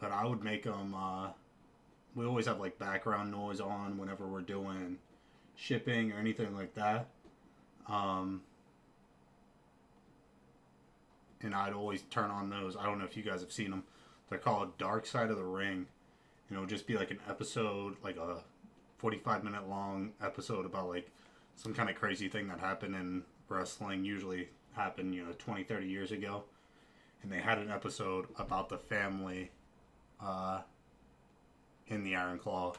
But I would make them, we always have like background noise on whenever we're doing shipping or anything like that. And I'd always turn on those. I don't know if you guys have seen them. They're called Dark Side of the Ring. And it'll just be like an episode, like a 45-minute long episode about like some kind of crazy thing that happened in wrestling. Usually happened, 20, 30 years ago. And they had an episode about the family in the Iron Claw.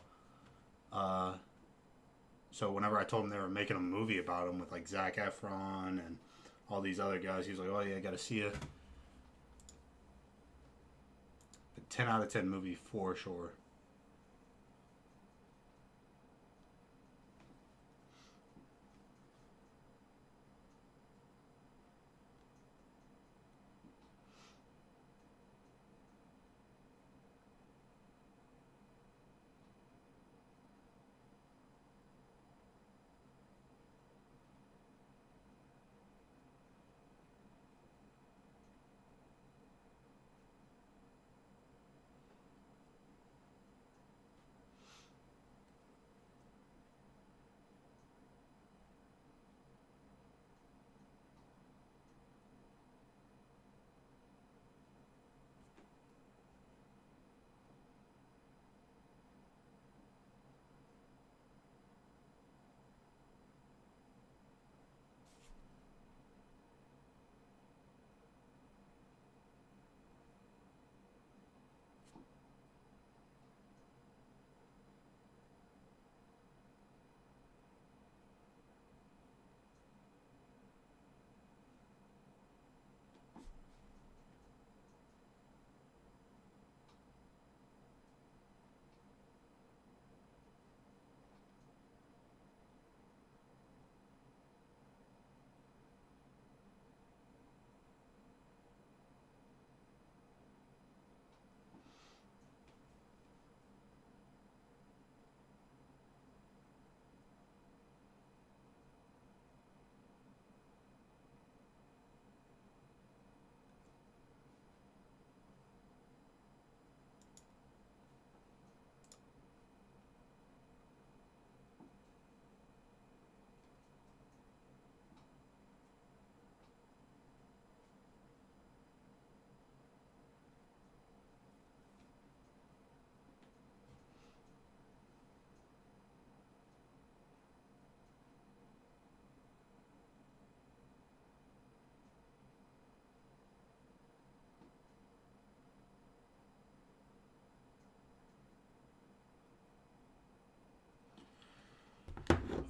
So whenever I told him they were making a movie about him with like Zac Efron and all these other guys, he was like, oh yeah, I gotta see it. A 10 out of 10 movie for sure.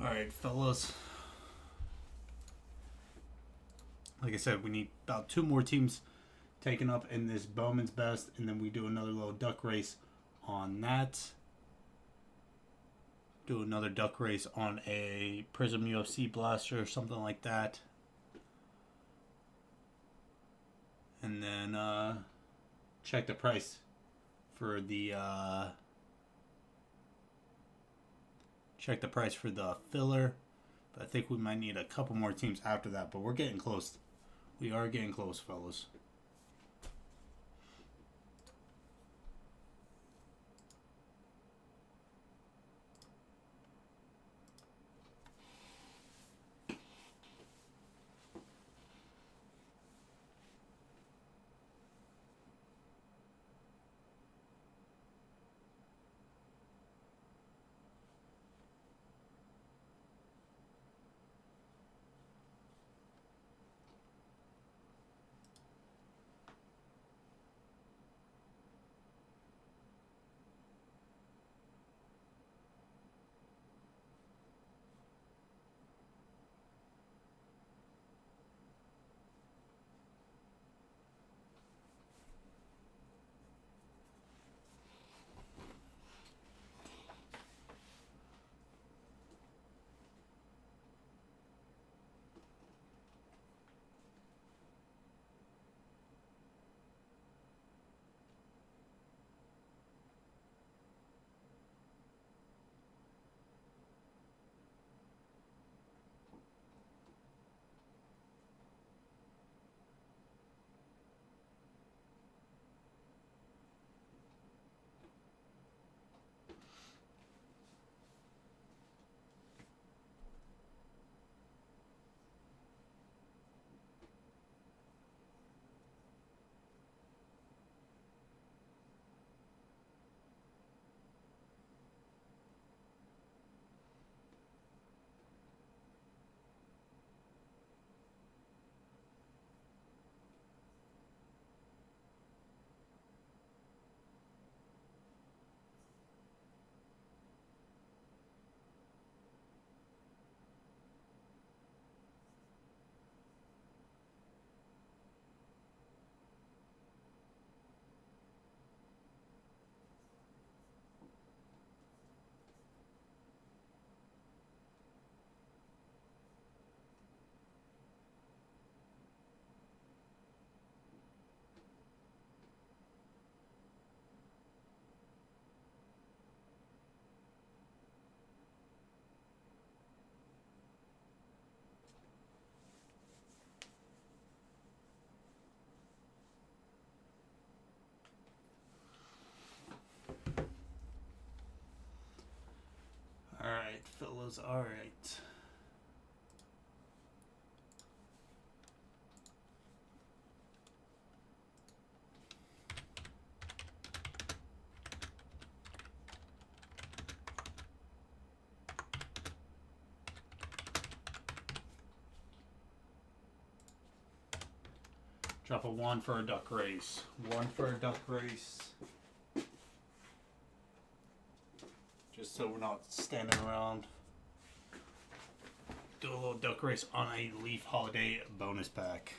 Alright, fellas. Like I said, we need about 2 more teams taken up in this Bowman's Best, and then we do another little duck race on that. Do another duck race on a Prism UFC blaster or something like that. And then check the price for the check the price for the filler. But I think we might need a couple more teams after that. But we're getting close. We are getting close, fellas. Alright, fellas, alright. Drop a 1 for a duck race. 1 for a duck race. Just so we're not standing around. Do a little duck race on a Leaf Holiday bonus pack.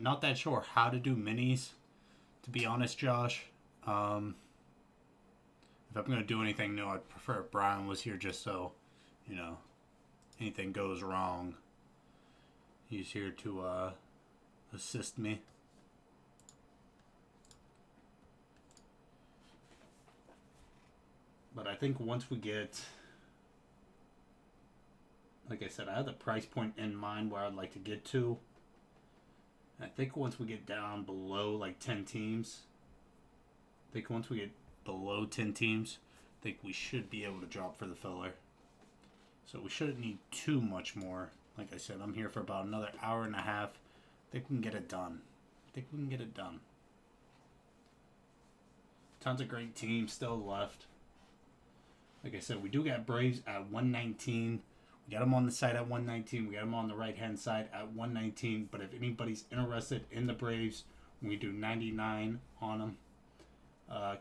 not that sure how to do minis, to be honest, Josh. If I'm going to do anything new, I'd prefer if Brian was here just so, you know, anything goes wrong, he's here to assist me. But I think once we get, like I said, I have the price point in mind where I'd like to get to. I think once we get down below like 10 teams, I think once we get below 10 teams, I think we should be able to drop for the filler. So we shouldn't need too much more. Like I said, I'm here for about another hour and a half. I think we can get it done. Tons of great teams still left. Like I said, we do got Braves at 119. We got them on the side at 119. We got them on the right-hand side at 119. But if anybody's interested in the Braves, we do 99 on them.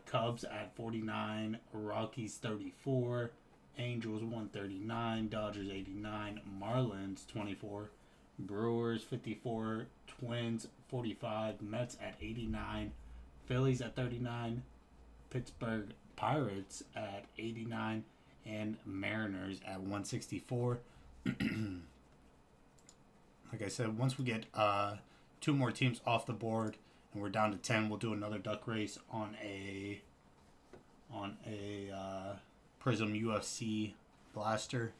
Cubs at 49. Rockies 34. Angels 139. Dodgers 89. Marlins 24. Brewers 54. Twins 45. Mets at 89. Phillies at 39. Pittsburgh Pirates at 89. And Mariners at 164. Like I said, once we get 2 more teams off the board and we're down to 10, we'll do another duck race on a Prism UFC blaster.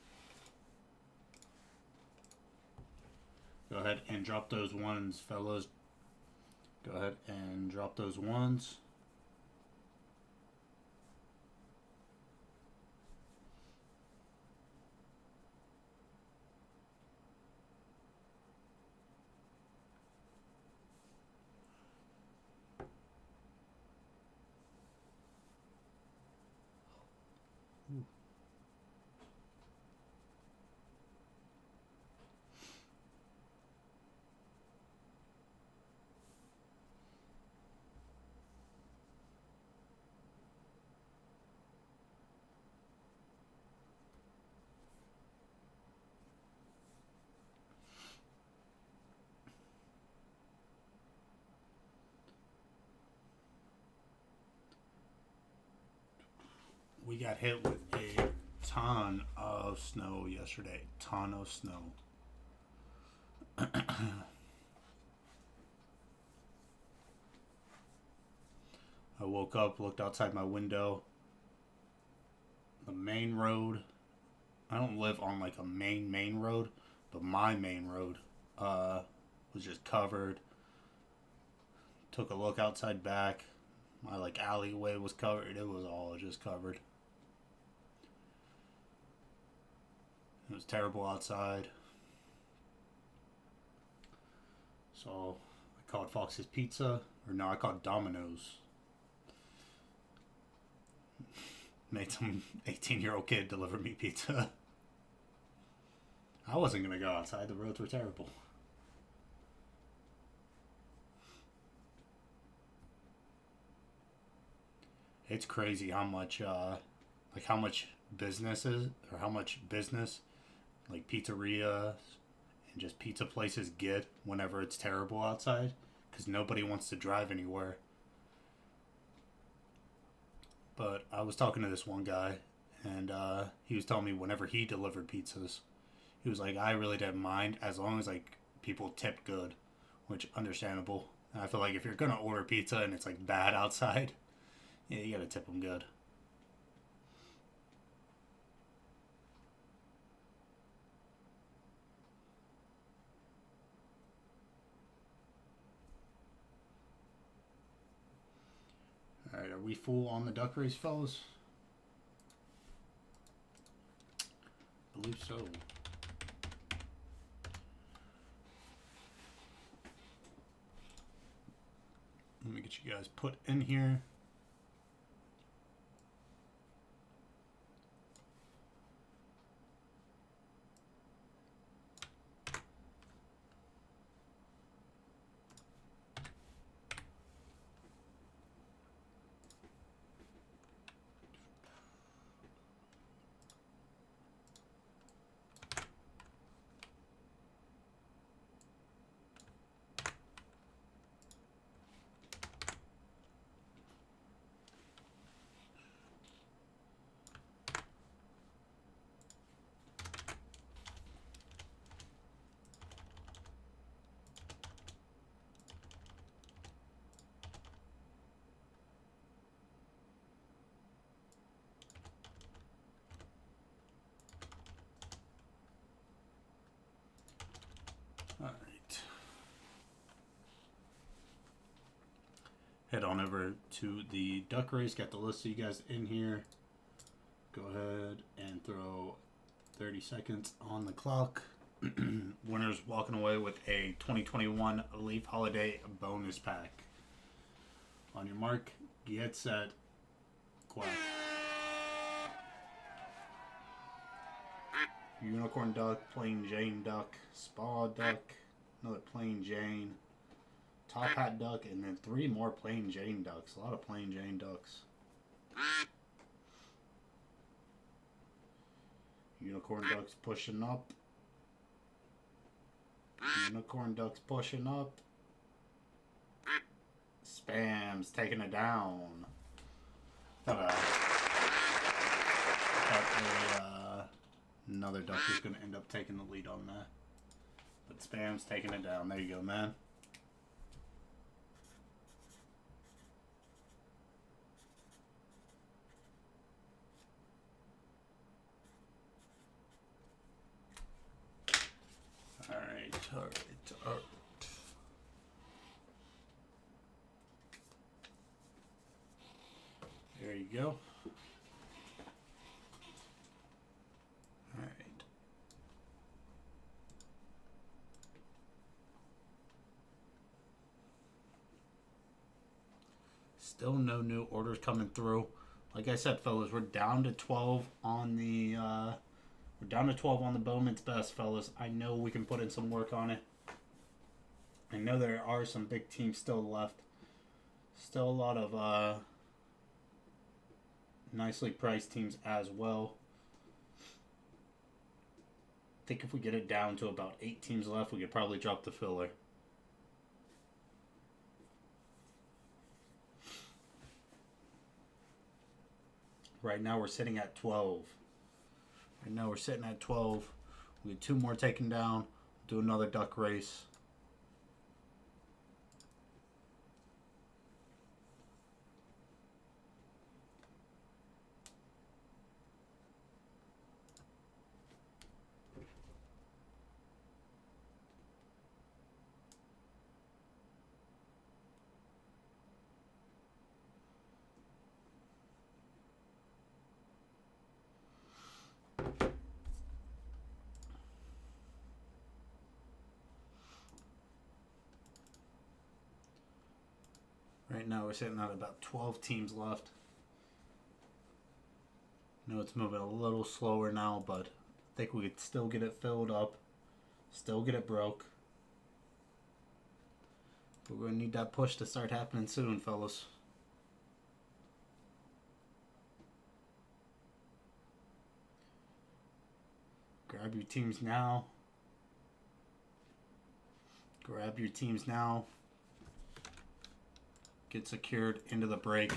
Go ahead and drop those ones, fellas. Go ahead and drop those ones. We got hit with a ton of snow yesterday. Ton of snow. I woke up, looked outside my window. The main road. I don't live on like a main road, but my main road was just covered. Took a look outside back. My like alleyway was covered. It was all just covered. It was terrible outside. So I called Fox's Pizza. Or no, I called Domino's. Made some 18-year-old kid deliver me pizza. I wasn't going to go outside. The roads were terrible. It's crazy how much businesses, or how much business like pizzerias and just pizza places get whenever it's terrible outside, because nobody wants to drive anywhere. But I was talking to this one guy, and he was telling me whenever he delivered pizzas, he was like, I really didn't mind as long as like people tipped good, which understandable. And I feel like if you're gonna order pizza and it's like bad outside, yeah, you gotta tip them good. Alright, are we full on the duck race, fellas? I believe so. Let me get you guys put in here. All right. Head on over to the duck race. Got the list of you guys in here. Go ahead and throw 30 seconds on the clock. Winners walking away with a 2021 Leaf Holiday bonus pack. On your mark, get set, quack. Unicorn duck, plain Jane duck, spa duck, another plain Jane, top hat duck, and then 3 more plain Jane ducks. A lot of plain Jane ducks. Unicorn ducks pushing up. Unicorn ducks pushing up. Spam's taking it down. Thought another duck is going to end up taking the lead on that. But Spam's taking it down. There you go, man. All right. There you go. All right. Still no new orders coming through. Like I said, fellas, we're down to 12 on the Bowman's Best, fellas. I know we can put in some work on it. I know there are some big teams still left. Still a lot of nicely priced teams as well. I think if we get it down to about 8 teams left, we could probably drop the filler. Right now we're sitting at 12. We get 2 more taken down. Do another duck race. Right now we're sitting at about 12 teams left. I know it's moving a little slower now, but I think we could still get it filled up. Still get it broke. But we're going to need that push to start happening soon, fellas. Grab your teams now. Get secured into the break.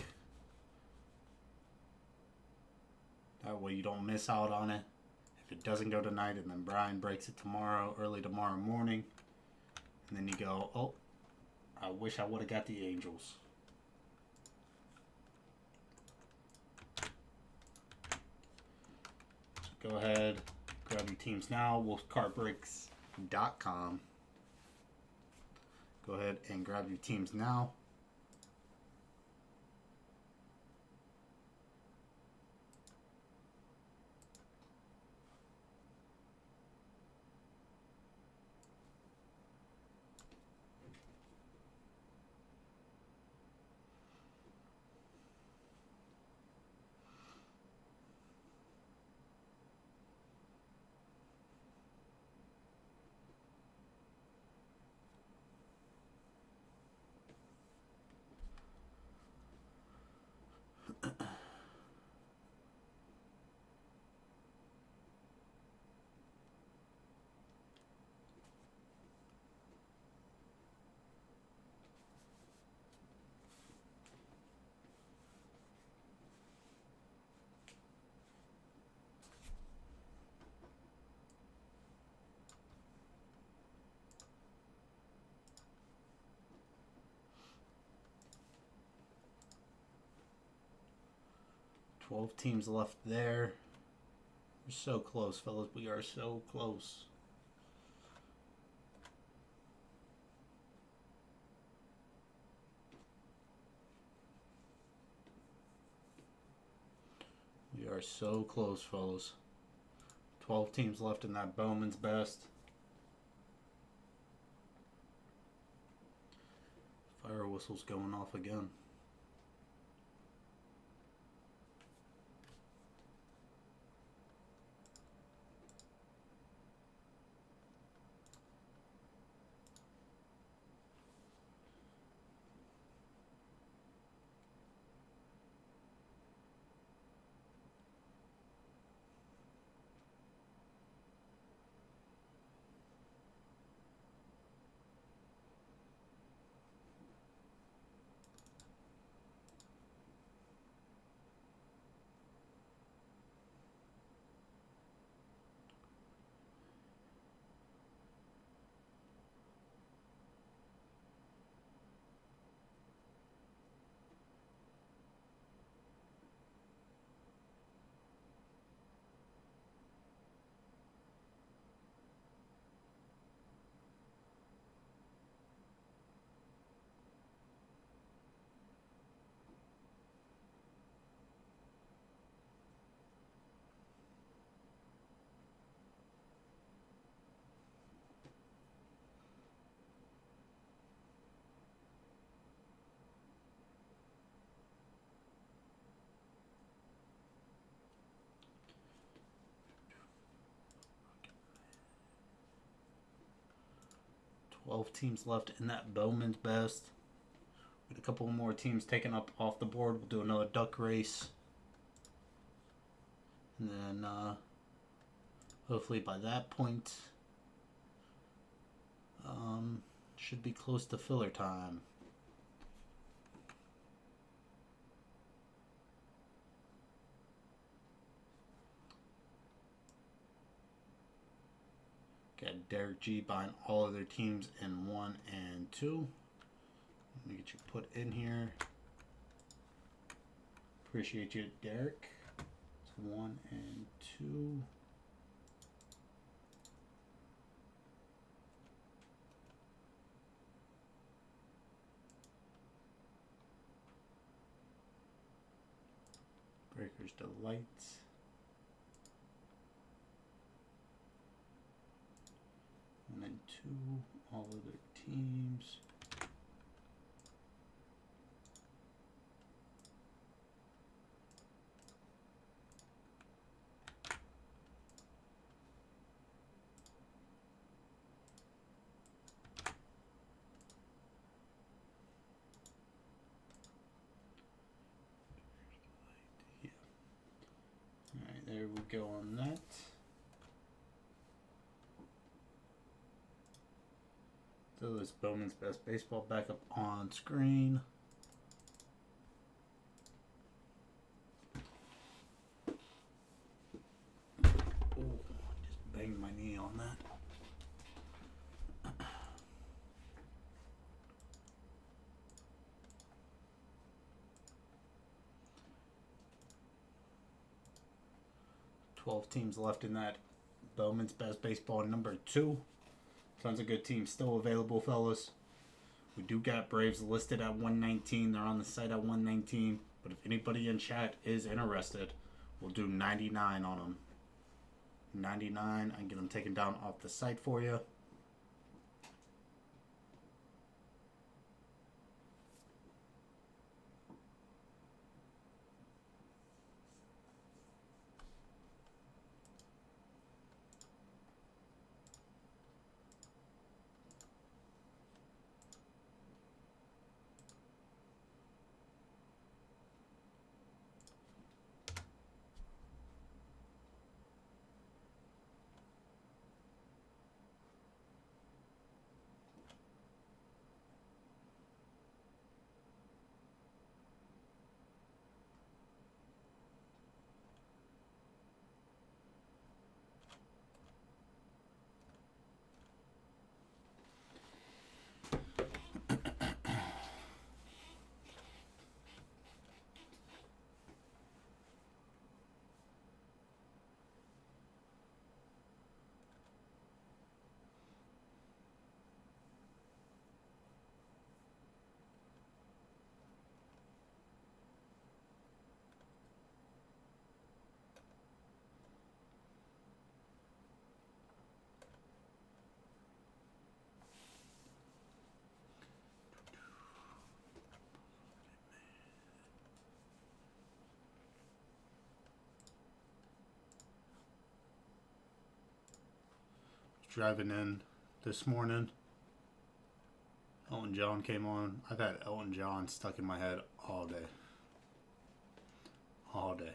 That way you don't miss out on it. If it doesn't go tonight and then Brian breaks it tomorrow, early tomorrow morning, and then you go, oh, I wish I would have got the Angels. So go ahead, grab your teams now, wolfescardbreaks.com. Go ahead and grab your teams now. Twelve teams left there. We're so close, fellas. We are so close. are so close, fellas. 12 teams left in that Bowman's Best. Fire whistle's going off again. Twelve teams left in that Bowman's Best. With a couple more teams taken up off the board, we'll do another duck race. And then hopefully by that point, should be close to filler time. Got Derek G buying all of their teams in 1 and 2. Let me get you put in here. Appreciate you, Derek. It's 1 and 2. Breakers Delights. And then 2, all of their teams. Alright, there we go on that. So this Bowman's Best Baseball back up on screen. Oh, just banged my knee on that. $12 teams left in that Bowman's Best Baseball number 2. Tons of good teams still available, fellas. We do got Braves listed at 119. They're on the site at 119. But if anybody in chat is interested, we'll do 99 on them. 99. I can get them taken down off the site for you. driving in this morning. Elton John came on. I've had Elton John stuck in my head all day. All day.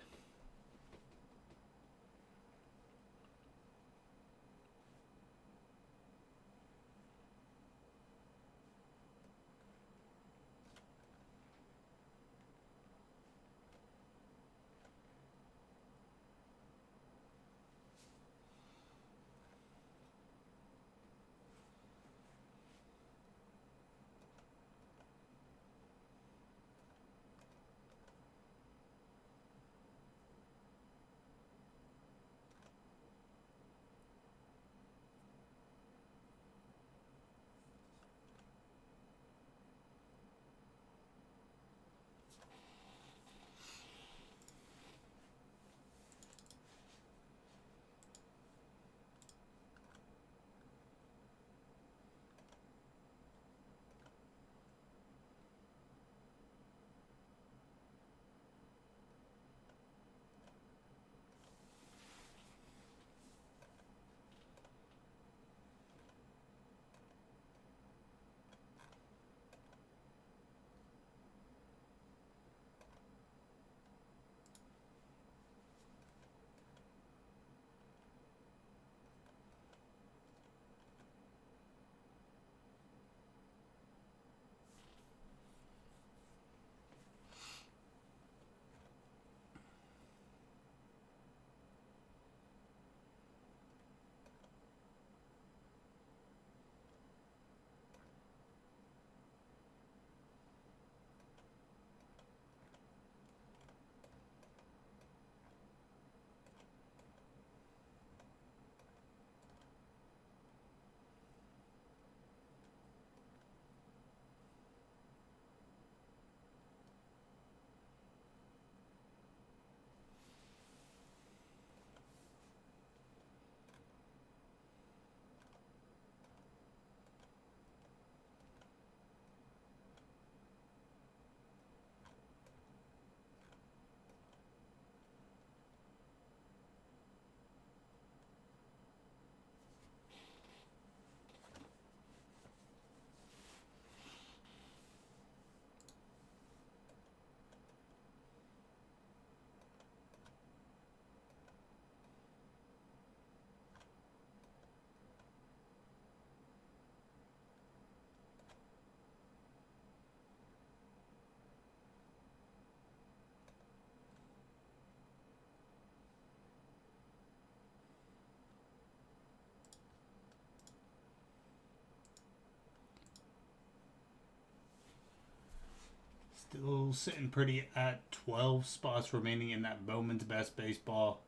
Still sitting pretty at 12 spots remaining in that Bowman's Best Baseball.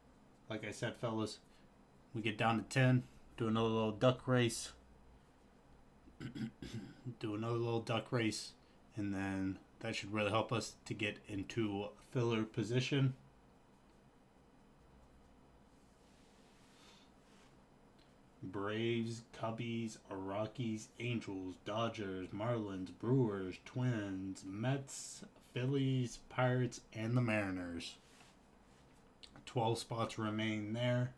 Like I said, fellas, we get down to 10. Do another little duck race. And then that should really help us to get into filler position. Braves, Cubbies, Rockies, Angels, Dodgers, Marlins, Brewers, Twins, Mets, Phillies, Pirates, and the Mariners. 12 spots remain there.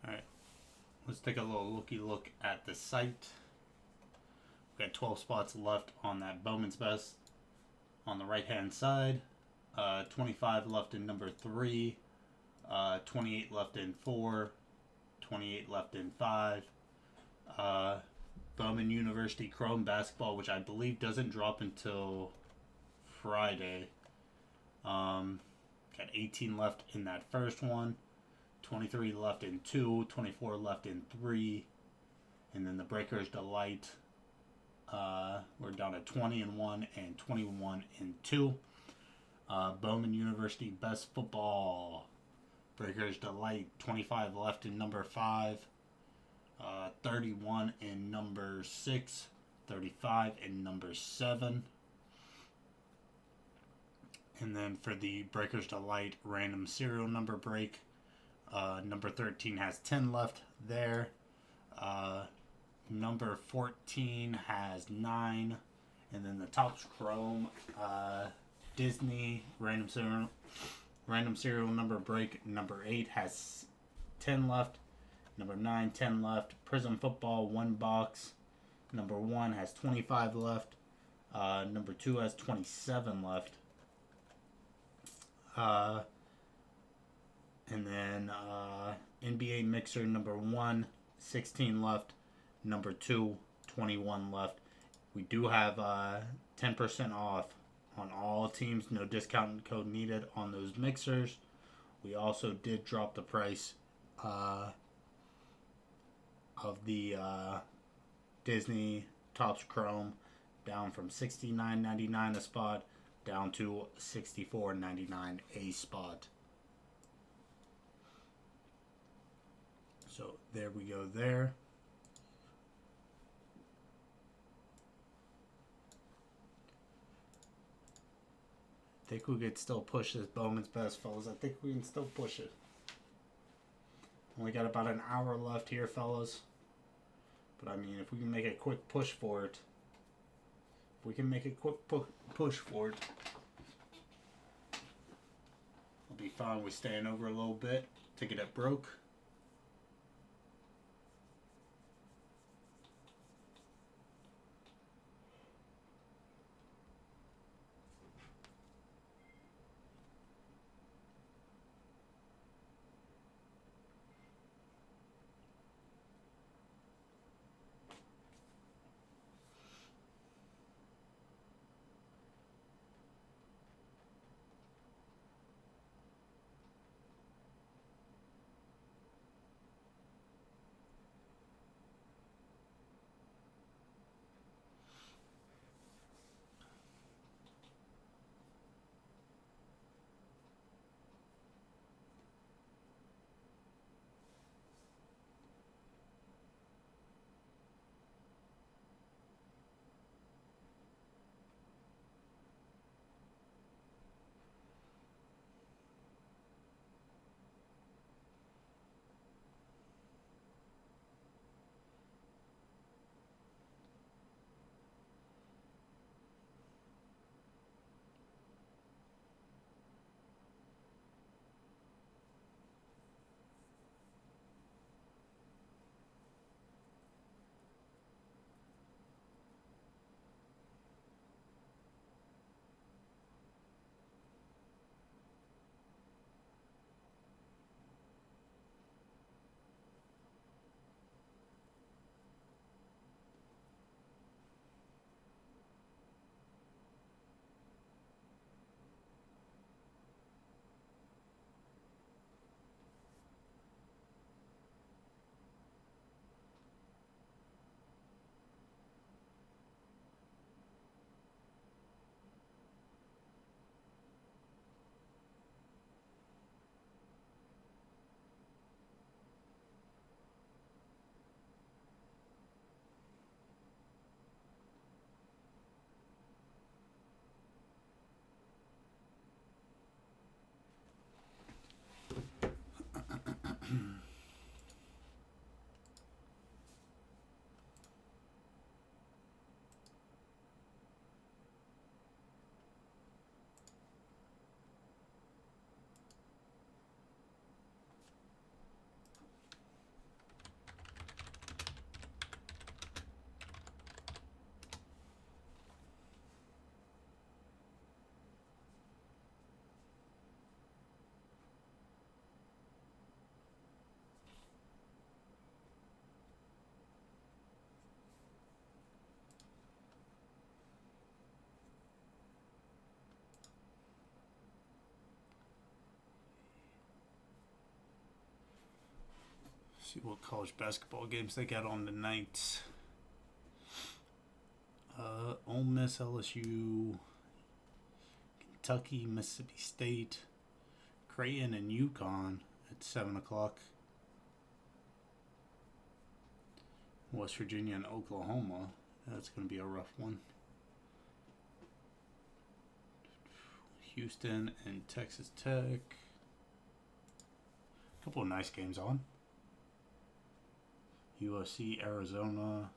Alright, let's take a little look at the site. We got 12 spots left on that Bowman's Best on the right hand side. 25 left in number 3, 28 left in 4, 28 left in 5. Bowman University Chrome basketball, which I believe doesn't drop until Friday. Got 18 left in that first one, 23 left in 2, 24 left in 3, and then the Breakers Delight. We're down to 20 in 1 and 21 in 2. Bowman University Best Football. Breakers Delight, 25 left in number 5, 31 in number 6, 35 in number 7. And then for the Breakers Delight random serial number break, number 13 has 10 left there. Number 14 has 9. And then the Topps Chrome Disney random serial number break, number 8 has 10 left. Number 9, 10 left. Prism Football, 1 box. Number 1 has 25 left. Number 2 has 27 left. And then NBA Mixer number 1, 16 left. Number 2, 21 left. We do have 10% off on all teams. No discount code needed on those mixers. We also did drop the price of the Disney Topps Chrome down from $69.99 a spot down to $64.99 a spot. So there we go there. I think we could still push this Bowman's Best, fellas. I think we can still push it. Only got about an hour left here, fellas. But I mean, if we can make a quick push for it. If we can make a quick push for it. I'll be fine with staying over a little bit to get it broke. See what college basketball games they got on tonight. Ole Miss, LSU, Kentucky, Mississippi State, Creighton, and UConn at 7 o'clock. West Virginia and Oklahoma. That's going to be a rough one. Houston and Texas Tech. A couple of nice games on. USC, Arizona.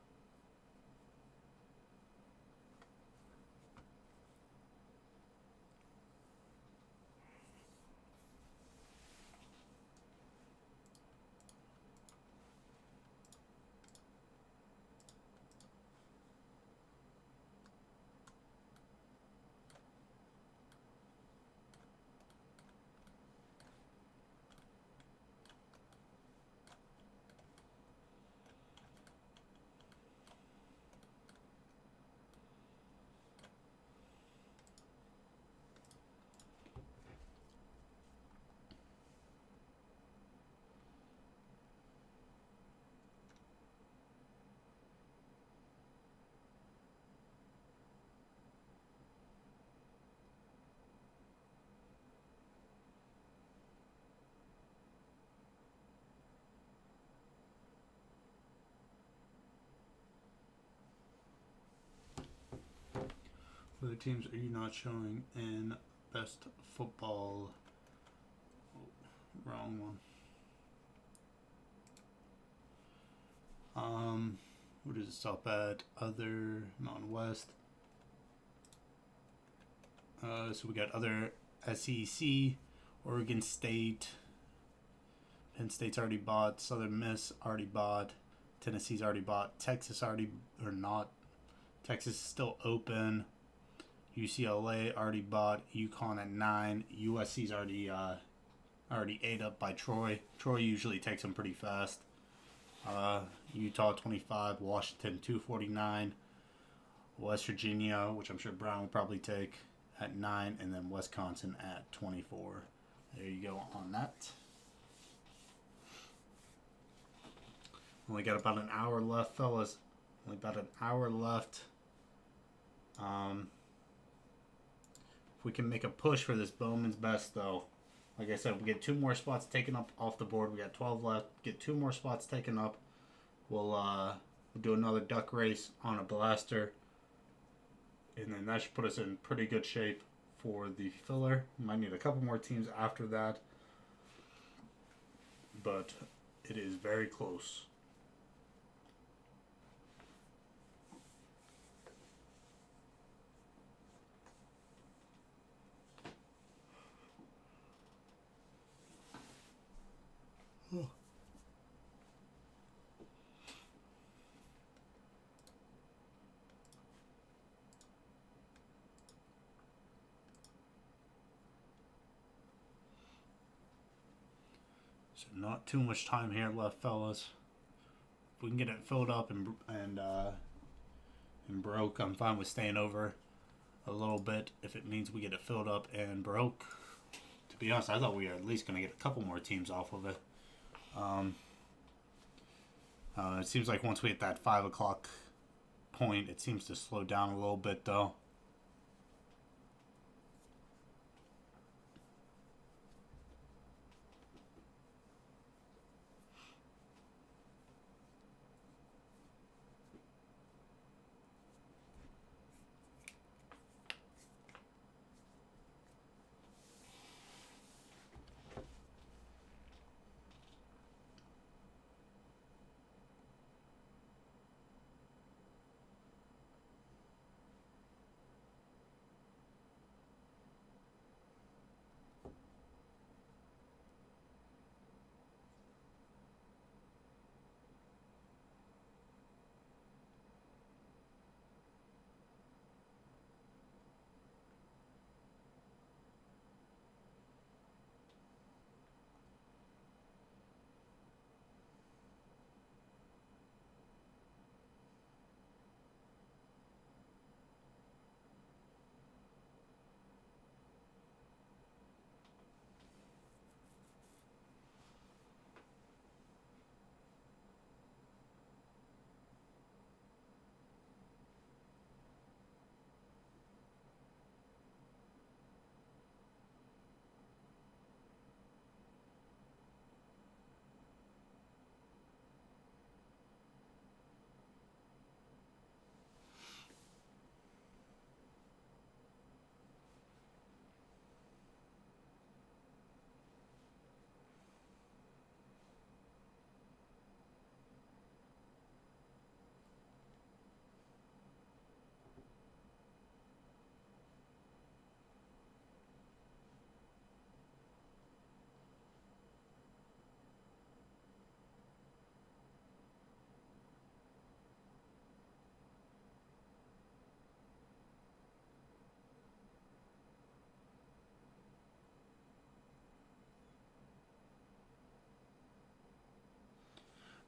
What other teams are you not showing in best football? Oh, wrong one. What does it stop at? Other non-West. So we got other SEC, Oregon State, Penn State's already bought, Southern Miss already bought, Tennessee's already bought, Texas already, or not. Texas is still open. UCLA already bought, UConn at 9, USC's already ate up by Troy. Troy usually takes them pretty fast. Utah 25, Washington 249, West Virginia, which I'm sure Brown will probably take, at 9, and then Wisconsin at 24. There you go on that. Only got about an hour left, fellas. Only about an hour left. If we can make a push for this Bowman's Best, though, like I said, we get 2 more spots taken up off the board. We got 12 left. Get 2 more spots taken up. We'll do another duck race on a blaster, and then that should put us in pretty good shape for the filler. We might need a couple more teams after that, but it is very close. So not too much time here left, fellas. If we can get it filled up and broke, I'm fine with staying over a little bit if it means we get it filled up and broke. To be honest, I thought we were at least going to get a couple more teams off of it. It seems like once we hit that 5 o'clock point, it seems to slow down a little bit, though.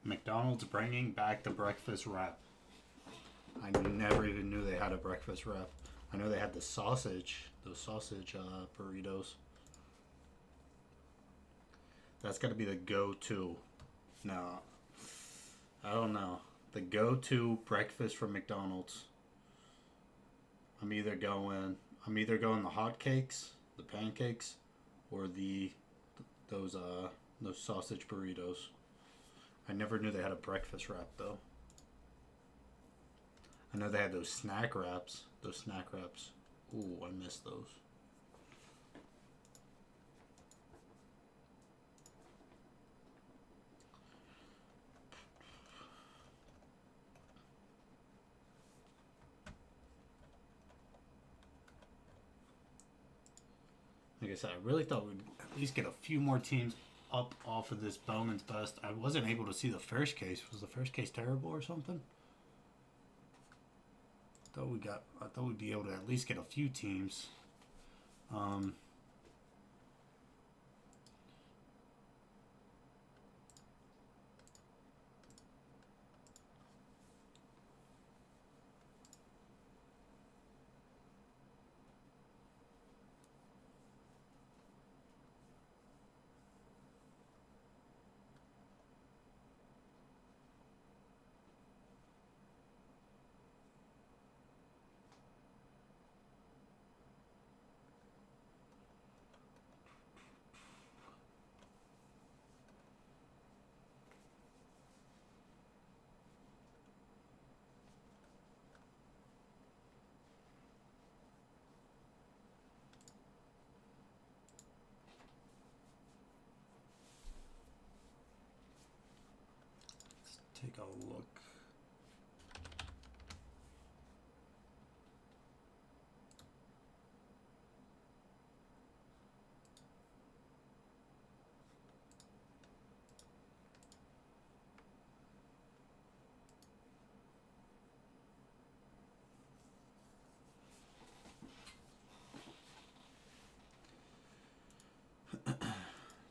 McDonald's bringing back the breakfast wrap. I never even knew they had a breakfast wrap. I know they had those sausage burritos. That's got to be the go-to. No, I don't know. The go-to breakfast from McDonald's. I'm either going the hot cakes, the pancakes, or those sausage burritos. I never knew they had a breakfast wrap though. I know they had those snack wraps. Ooh, I miss those. Like I said, I really thought we'd at least get a few more teams up off of this Bowman's Best. I wasn't able to see the first case. Was the first case terrible or something? I thought we'd be able to at least get a few teams.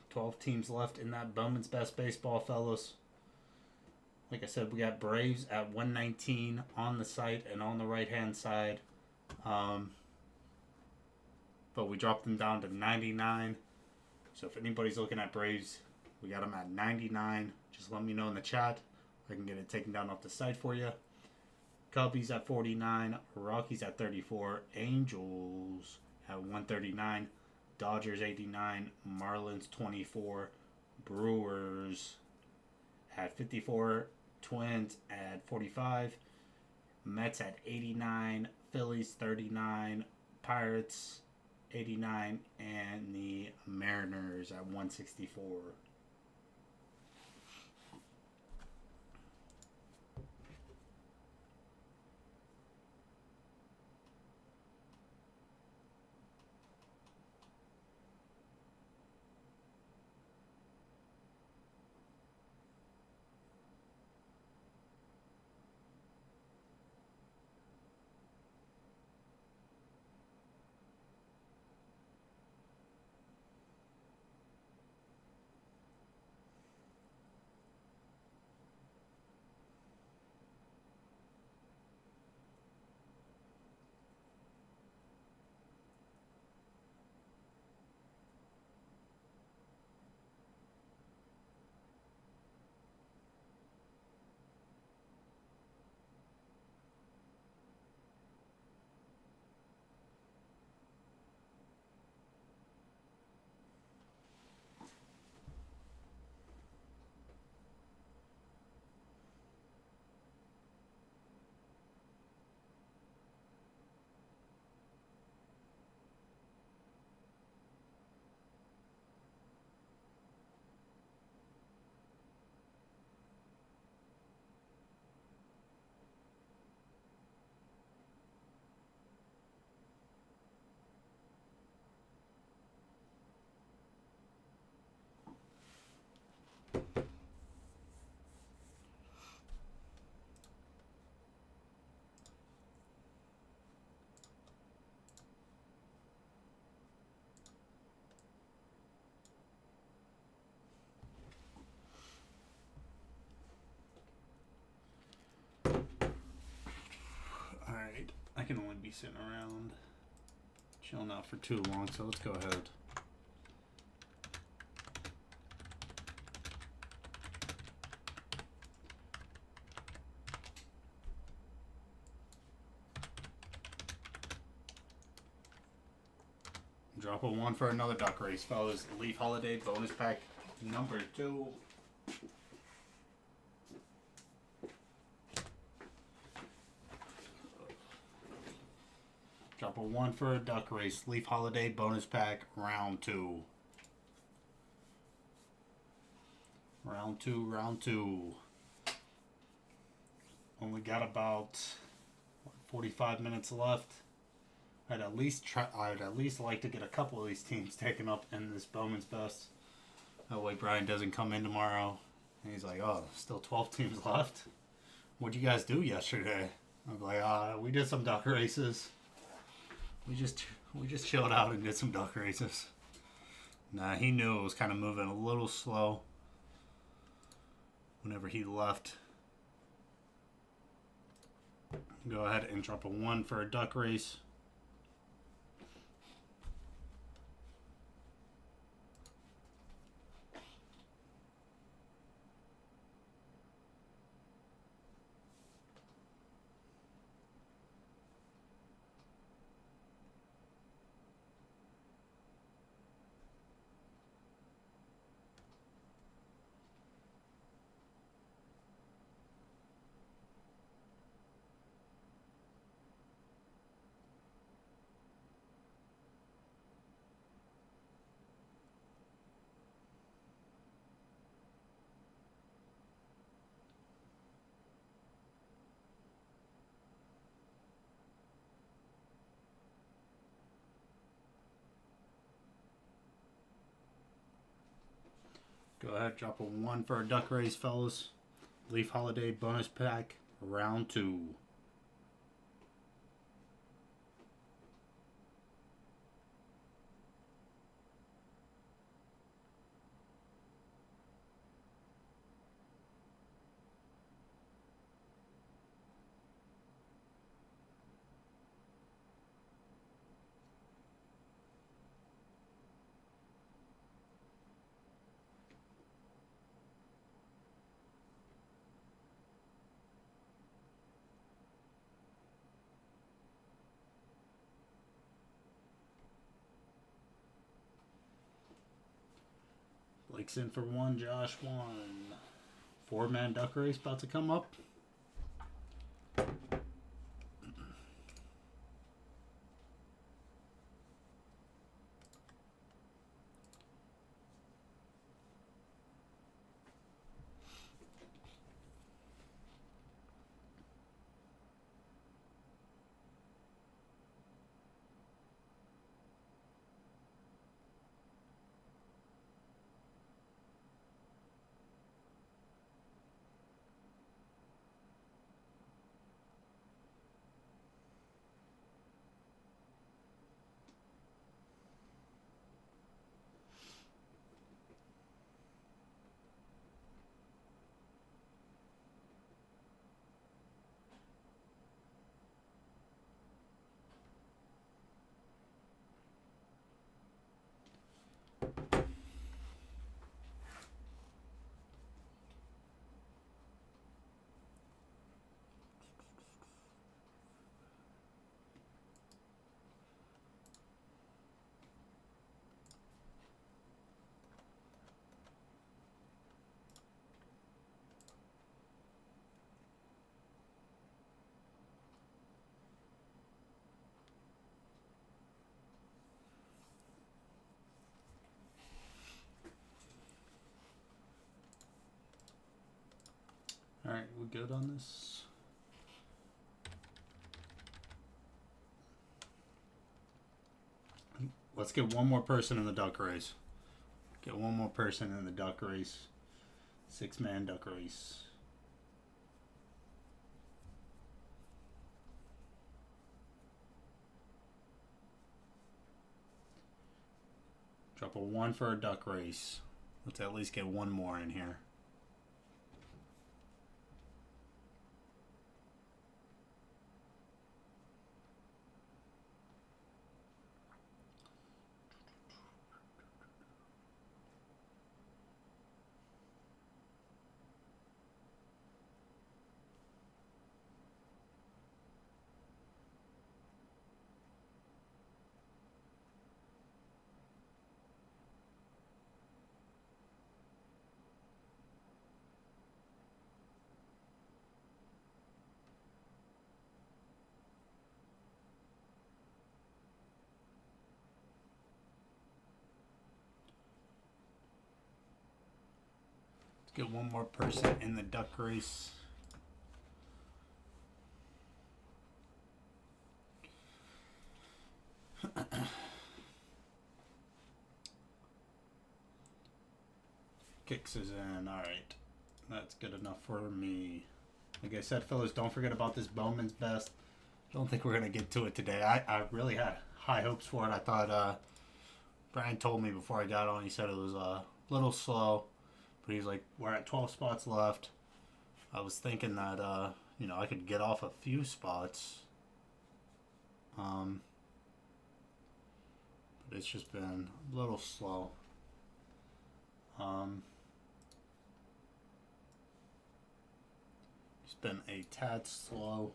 12 teams left in that Bowman's Best Baseball, fellas. Like I said, we got Braves at 119 on the site and on the right-hand side. But we dropped them down to 99. So if anybody's looking at Braves, we got them at 99. Just let me know in the chat. I can get it taken down off the site for you. Cubbies at 49. Rockies at 34. Angels at 139. Dodgers 89, Marlins 24, Brewers at 54, Twins at 45, Mets at 89, Phillies 39, Pirates 89, and the Mariners at 164. can only be sitting around chilling out for too long, so let's go ahead. Drop a 1 for another duck race, fellas. Leaf Holiday bonus pack number 2. Drop a 1 for a duck race. Leaf Holiday bonus pack round 2. Round 2. Only got about 45 minutes left. I'd at least like to get a couple of these teams taken up in this Bowman's Best. That way Brian doesn't come in tomorrow and he's like, "Oh, still 12 teams left. What'd you guys do yesterday?" I'm like, we did some duck races. We just chilled out and did some duck races." Nah, he knew it was kind of moving a little slow whenever he left. Go ahead and drop a 1 for a duck race. Go ahead, drop a 1 for a duck race, fellas. Leaf Holiday bonus pack, round 2. Blake's in for 1, Josh 1. 4-man duck race about to come up. Alright, we good on this? Let's get one more person in the duck race. Get one more person in the duck race. 6-man duck race. Drop a 1 for a duck race. Let's at least get one more in here. Get one more person in the duck race. Kicks is in. Alright. That's good enough for me. Like I said, fellas, don't forget about this Bowman's Best. Don't think we're going to get to it today. I really had high hopes for it. I thought, Brian told me before I got on, he said it was a little slow. But he's like, we're at 12 spots left. I was thinking that, I could get off a few spots. But it's just been a little slow. It's been a tad slow.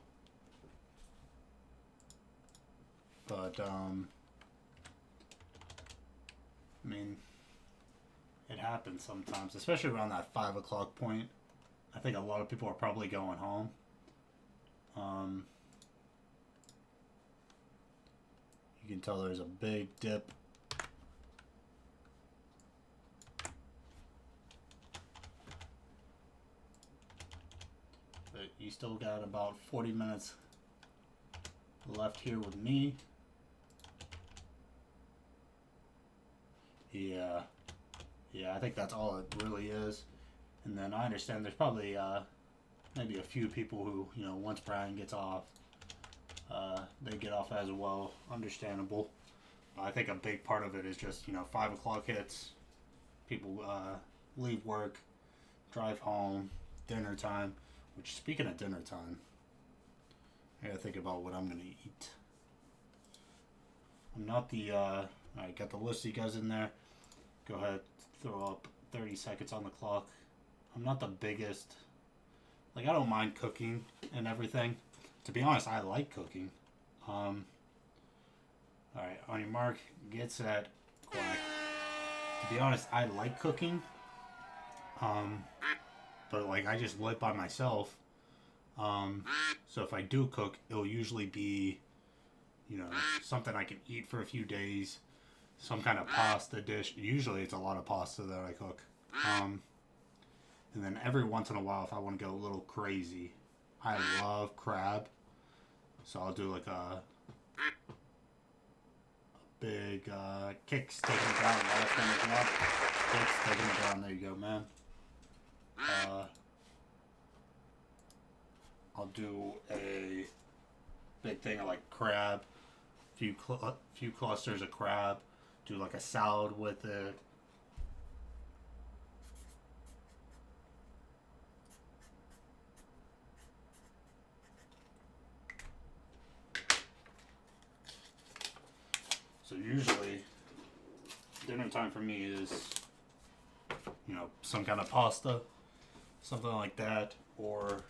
But, I mean, it happens sometimes, especially around that 5 o'clock point. I think a lot of people are probably going home. You can tell there's a big dip. But you still got about 40 minutes left here with me. Yeah, I think that's all it really is. And then I understand there's probably maybe a few people who, once Brian gets off, they get off as well. Understandable. I think a big part of it is just, 5 o'clock hits, people leave work, drive home, dinner time. Which, speaking of dinner time, I gotta think about what I'm gonna eat. I'm not the, I got the list of you guys in there. Go ahead, throw up 30 seconds on the clock. I'm not the biggest, I don't mind cooking and everything. To be honest, I like cooking. Alright, on your mark, get set, quack. To be honest, I like cooking. But I just live by myself. So if I do cook, it'll usually be, something I can eat for a few days. Some kind of pasta dish. Usually it's a lot of pasta that I cook. And then every once in a while, if I want to go a little crazy, I love crab. So I'll do a big kicks taking it down. Last one is up. Kicks taking it down. There you go, man. I'll do a big thing of crab, few clusters of crab, do a salad with it. So usually dinner time for me is, some kind of pasta, something like that, or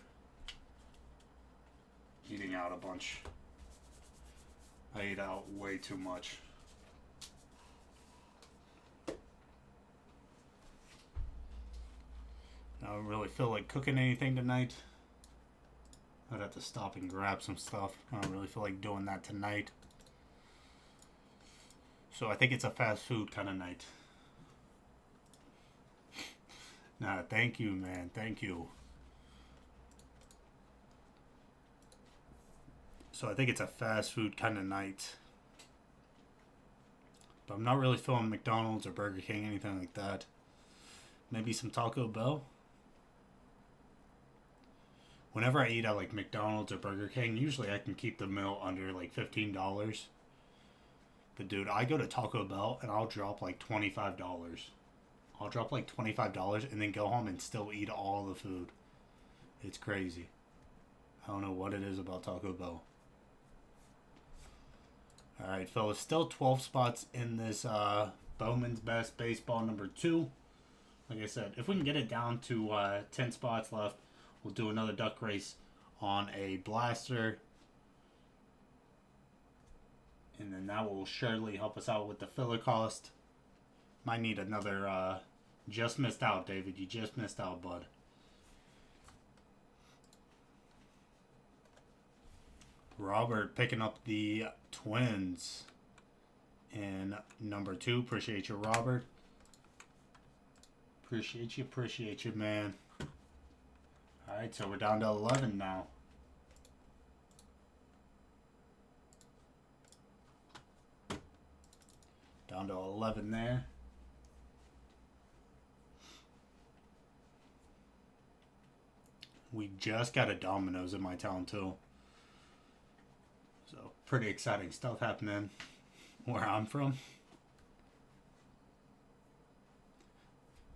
eating out a bunch. I eat out way too much. I don't really feel like cooking anything tonight. I'd have to stop and grab some stuff. I don't really feel like doing that tonight. So I think it's a fast food kind of night. Nah, thank you, man. Thank you. So I think it's a fast food kind of night. But I'm not really feeling McDonald's or Burger King, anything like that. Maybe some Taco Bell. Whenever I eat at McDonald's or Burger King, usually I can keep the meal under $15. But dude, I go to Taco Bell and I'll drop $25. I'll drop $25 and then go home and still eat all the food. It's crazy. I don't know what it is about Taco Bell. Alright, fellas, still 12 spots in this Bowman's Best Baseball number 2. Like I said, if we can get it down to 10 spots left, we'll do another duck race on a blaster. And then that will surely help us out with the filler cost. Might need another, just missed out, David. You just missed out, bud. Robert picking up the Twins in number 2. Appreciate you, Robert. Appreciate you, man. Alright, so we're down to 11 now. Down to 11 there. We just got a Domino's in my town, too. So, pretty exciting stuff happening where I'm from.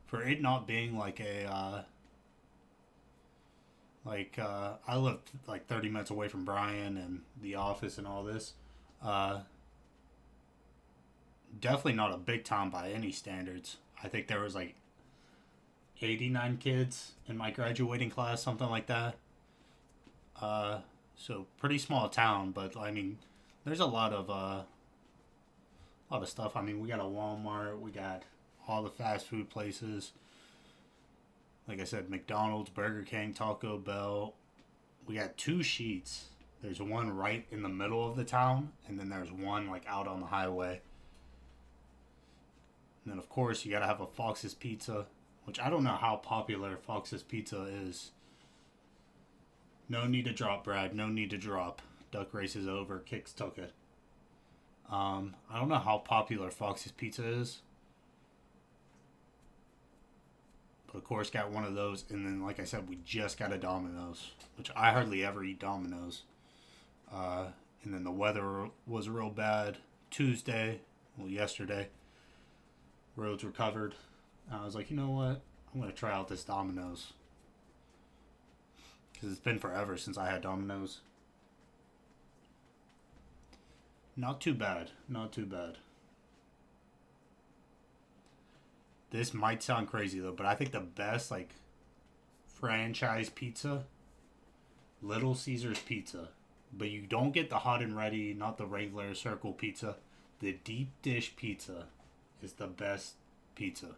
For it not being like a, I live like 30 minutes away from Brian and the office and all this. Definitely not a big town by any standards. I think there was like 89 kids in my graduating class, something like that. So pretty small town, but I mean, there's a lot of stuff. I mean, we got a Walmart, we got all the fast food places. Like I said, McDonald's, Burger King, Taco Bell. We got 2 Sheets. There's one right in the middle of the town, and then there's one like out on the highway. And then of course you gotta have a Fox's Pizza, which I don't know how popular Fox's Pizza is. No need to drop, Brad. No need to drop. Duck race is over. Kicks took it. I don't know how popular Fox's Pizza is. But of course got one of those, and then like I said, we just got a Domino's, which I hardly ever eat Domino's. And then the weather was real bad Tuesday, well yesterday. Roads were covered. I was like, you know what? I'm going to try out this Domino's. Because it's been forever since I had Domino's. Not too bad. Not too bad. This might sound crazy though, but I think the best like franchise pizza, Little Caesars Pizza. But you don't get the hot and ready, not the regular circle pizza. The deep dish pizza is the best pizza.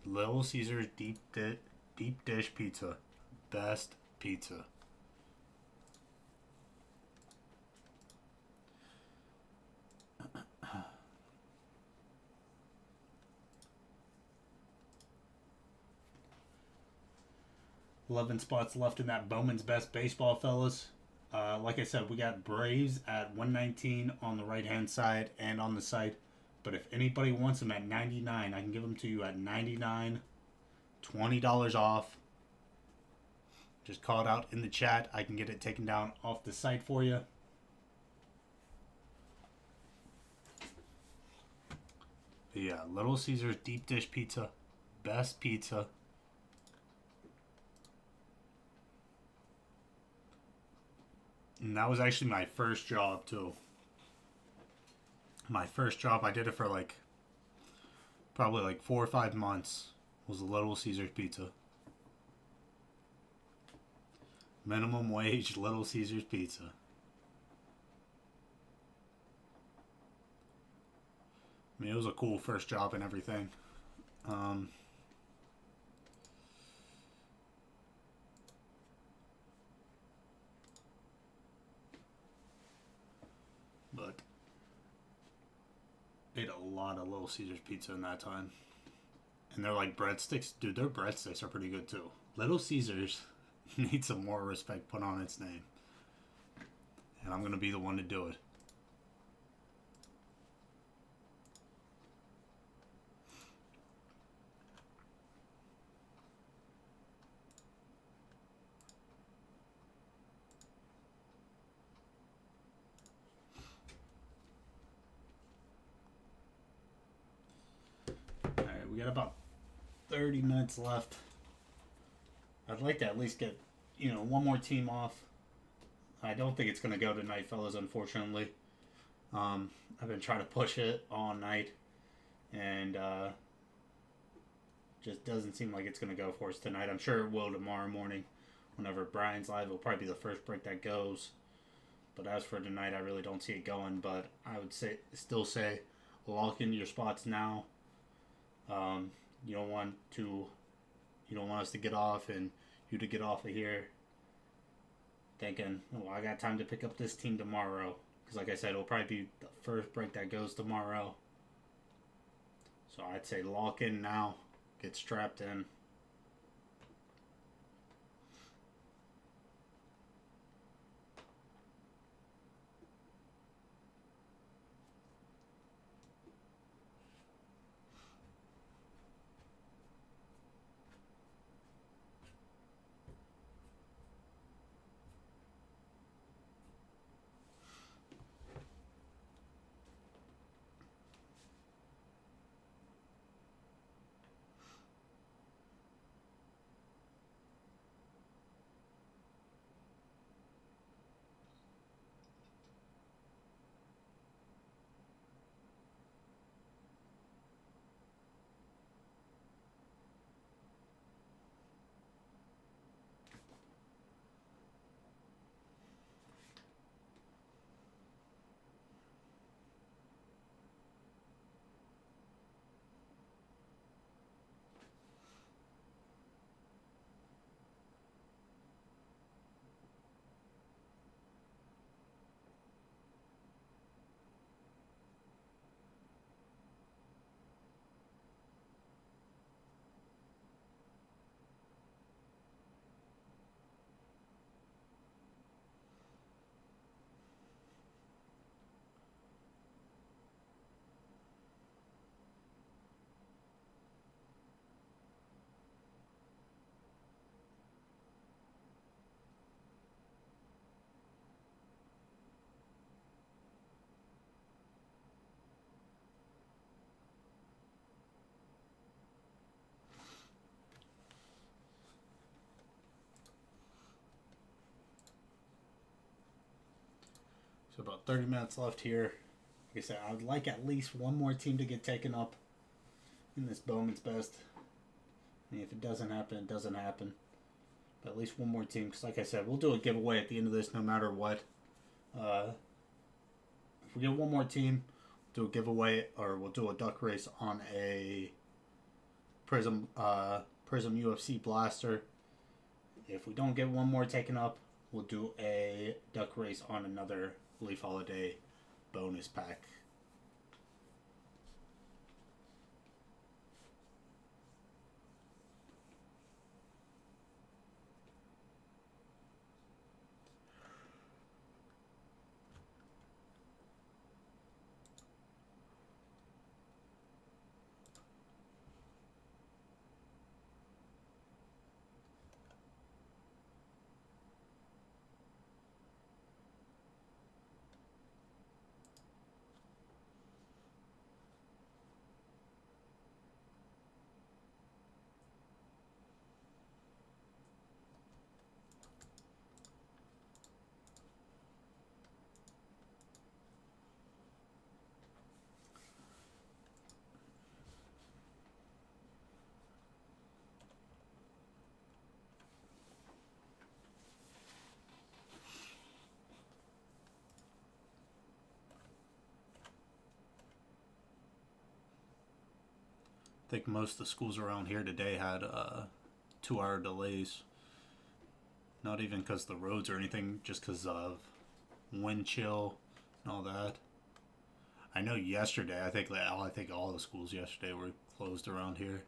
Little Caesars deep dish pizza. Best pizza. $11 spots left in that Bowman's Best Baseball, fellas. Like I said, we got Braves at 119 on the right-hand side and on the side. But if anybody wants them at 99, I can give them to you at 99. $20 off. Just call it out in the chat. I can get it taken down off the site for you. But yeah, Little Caesars deep dish pizza. Best pizza. And that was actually my first job, too. My first job, I did it for like, probably like 4 or 5 months, was a Little Caesars Pizza. Minimum wage, Little Caesars Pizza. I mean, it was a cool first job and everything. But ate a lot of Little Caesars pizza in that time. And they're like breadsticks. Dude, their breadsticks are pretty good too. Little Caesars needs some more respect put on its name. And I'm going to be the one to do it. We got about 30 minutes left. I'd like to at least get, one more team off. I don't think it's going to go tonight, fellas, unfortunately. I've been trying to push it all night, and just doesn't seem like it's going to go for us tonight. I'm sure it will tomorrow morning. Whenever Brian's live, it'll probably be the first break that goes. But as for tonight, I really don't see it going. But I would still say lock in your spots now. You don't want us to get off and you to get off of here thinking, oh, I got time to pick up this team tomorrow. Because like I said, it'll probably be the first break that goes tomorrow. So I'd say lock in now. get strapped in. So about 30 minutes left here. Like I said, I would like at least one more team to get taken up in this Bowman's Best. I mean, if it doesn't happen, it doesn't happen. But at least one more team, because like I said, we'll do a giveaway at the end of this no matter what. If we get one more team, we'll do a giveaway, or we'll do a duck race on a Prism UFC Blaster. If we don't get one more taken up, we'll do a duck race on another Leaf Holiday bonus pack. I think most of the schools around here today had 2-hour delays. Not even because the roads or anything, just because of wind chill and all that. I know yesterday, I think all the schools yesterday were closed around here.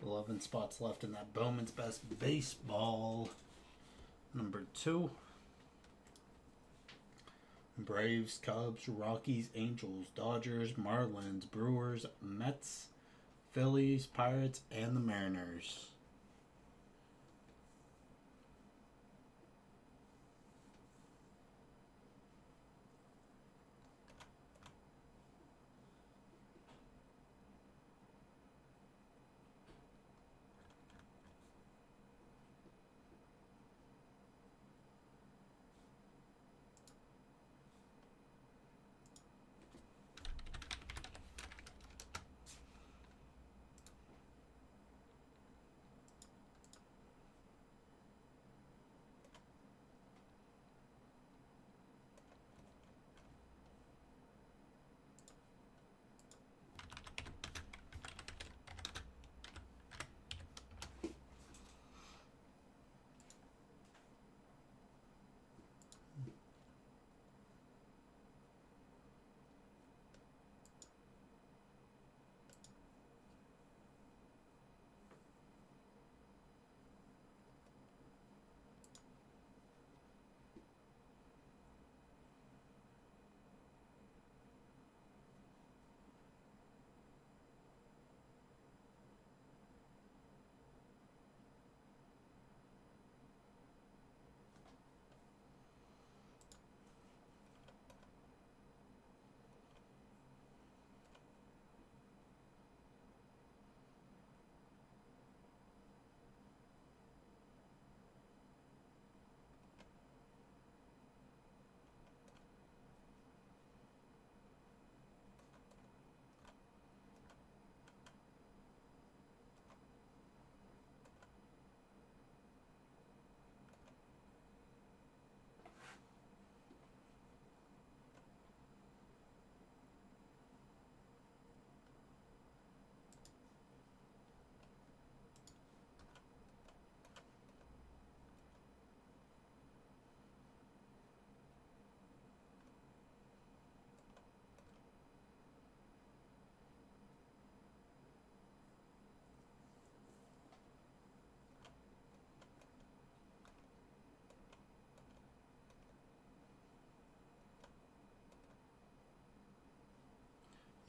11 spots left in that Bowman's Best Baseball. Number 2. Braves, Cubs, Rockies, Angels, Dodgers, Marlins, Brewers, Mets, Phillies, Pirates, and the Mariners.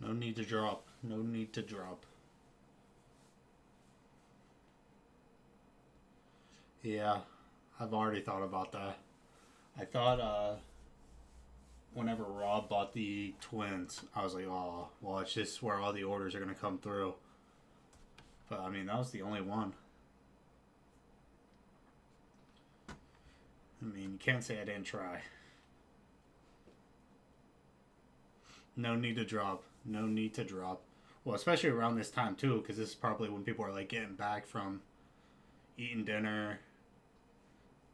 No need to drop. No need to drop. Yeah, I've already thought about that. I thought whenever Rob bought the Twins, I was like, oh, well, it's just where all the orders are going to come through. But, I mean, that was the only one. I mean, you can't say I didn't try. No need to drop. No need to drop. Well, especially around this time, too, because this is probably when people are, like, getting back from eating dinner.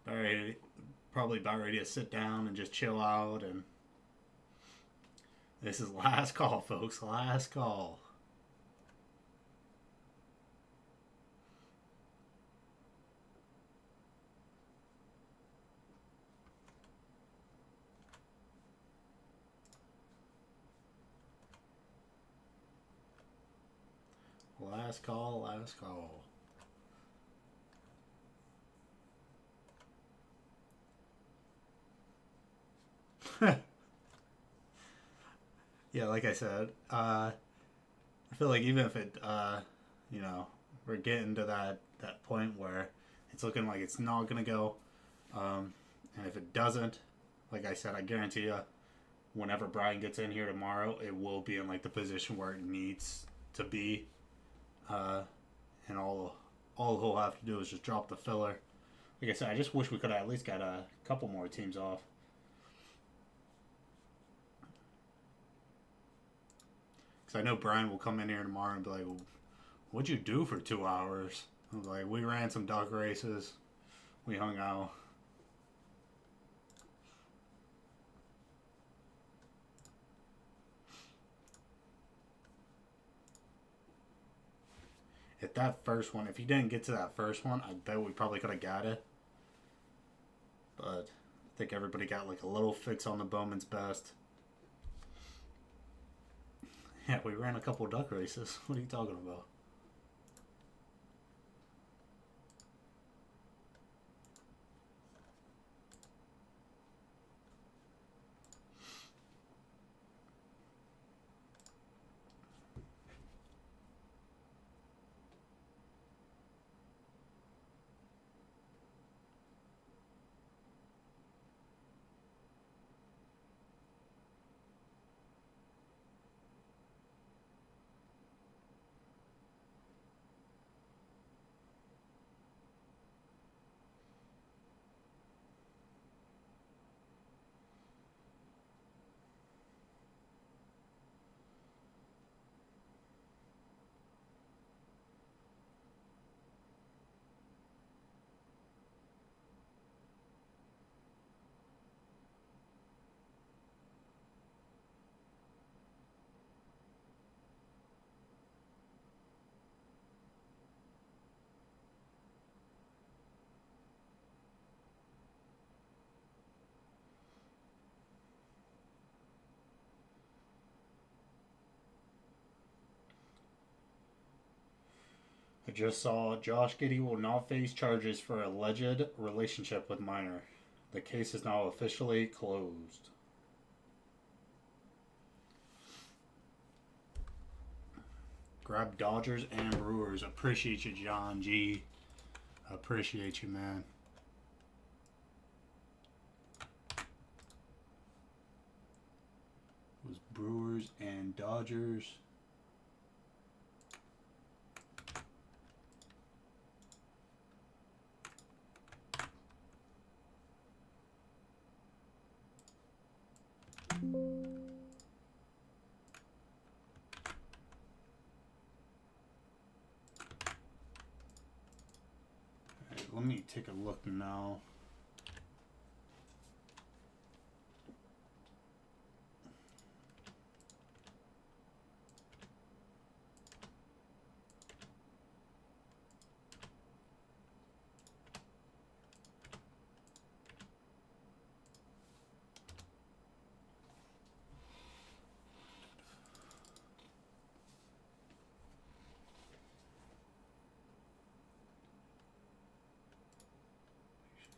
Probably about ready to sit down and just chill out. And this is last call, folks. Last call. Last call, last call. Yeah, like I said, I feel like even if it, you know, we're getting to that point where it's looking like it's not going to go, and if it doesn't, like I said, I guarantee you, whenever Brian gets in here tomorrow, it will be in, like, the position where it needs to be, and all he'll have to do is just drop the filler. Like I said, I just wish we could have at least got a couple more teams off. Because I know Brian will come in here tomorrow and be like, well, what'd you do for 2 hours? I was like, we ran some duck races. We hung out. If that first one, if he didn't get to that first one, I bet we probably could have got it. But I think everybody got like a little fix on the Bowman's Best. Yeah, we ran a couple duck races. What are you talking about? just saw Josh Giddey will not face charges for alleged relationship with minor. The case is now officially closed. Grab Dodgers and Brewers. Appreciate you, John G. Appreciate you, man. It was Brewers and Dodgers. Alright, let me take a look now.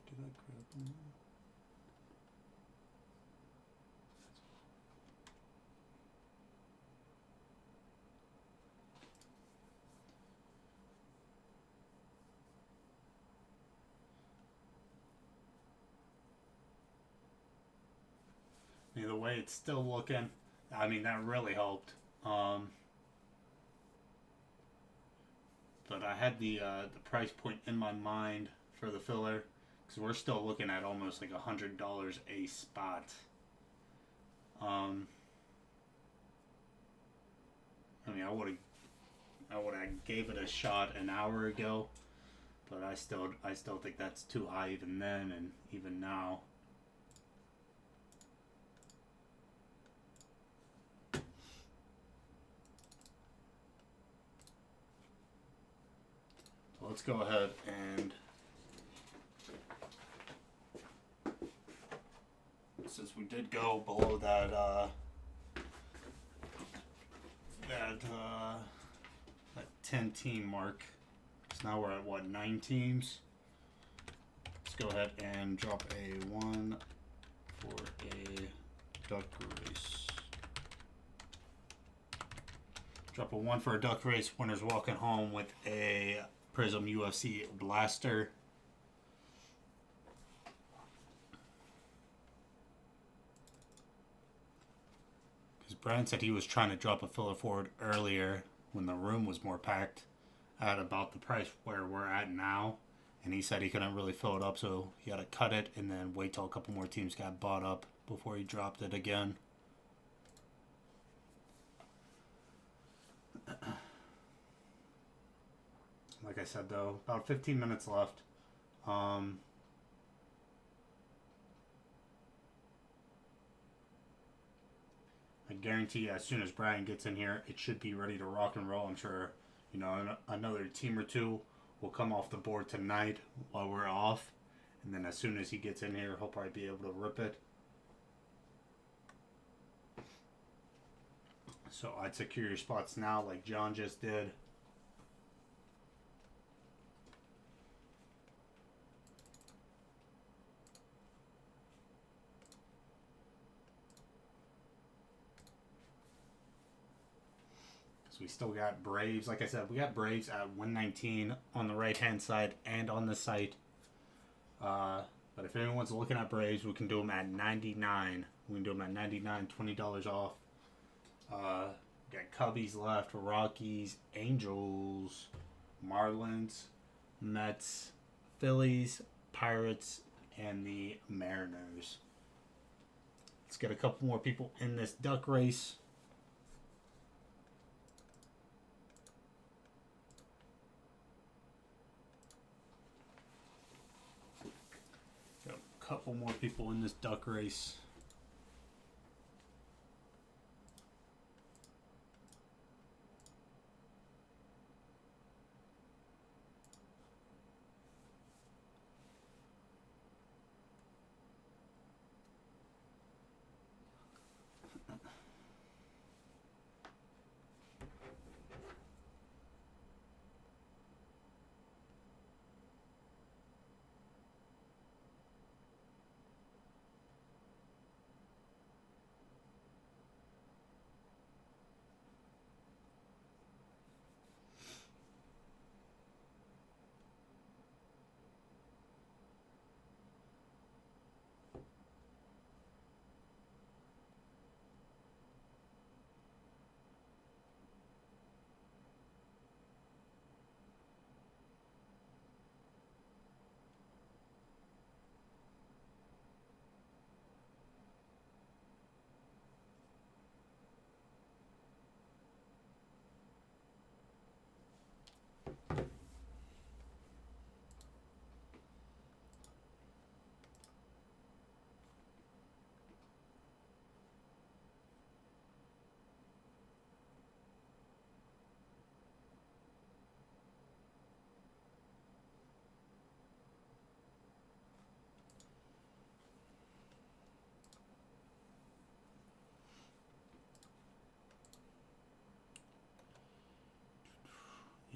Did I grab them? Either way, it's still looking. I mean, that really helped. But I had the price point in my mind for the filler because we're still looking at almost like $100 a spot. I mean, I would have gave it a shot an hour ago, but I still think that's too high even then and even now. So let's go ahead and since we did go below that that 10 team mark, so now we're at what, 9 teams. Let's go ahead and drop a 1 for a duck race. Drop a 1 for a duck race. Winner's walking home with a Prism UFC Blaster. Because Brian said he was trying to drop a filler forward earlier when the room was more packed at about the price where we're at now. And he said he couldn't really fill it up, so he had to cut it and then wait till a couple more teams got bought up before he dropped it again. Like I said, though, about 15 minutes left. I guarantee you, as soon as Brian gets in here, it should be ready to rock and roll. I'm sure, you know, another team or two will come off the board tonight while we're off. And then as soon as he gets in here, he'll probably be able to rip it. So I'd secure your spots now like John just did. So we still got Braves. Like I said, we got Braves at 119 on the right-hand side and on the site. But if anyone's looking at Braves, we can do them at 99. We can do them at 99, $20 off. Got Cubbies left, Rockies, Angels, Marlins, Mets, Phillies, Pirates, and the Mariners. Let's get a couple more people in this duck race. Got a couple more people in this duck race.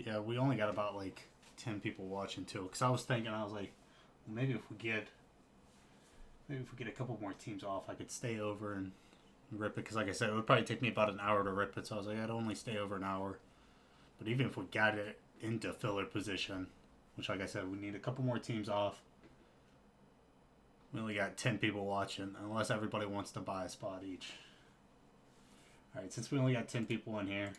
Yeah, we only got about like 10 people watching too. Cause I was like, well, maybe if we get a couple more teams off, I could stay over and rip it. Cause like I said, it would probably take me about an hour to rip it. So I was like, I'd only stay over an hour. But even if we got it into filler position, which like I said, we need a couple more teams off. We only got 10 people watching, unless everybody wants to buy a spot each. Alright, since we only got 10 people in here,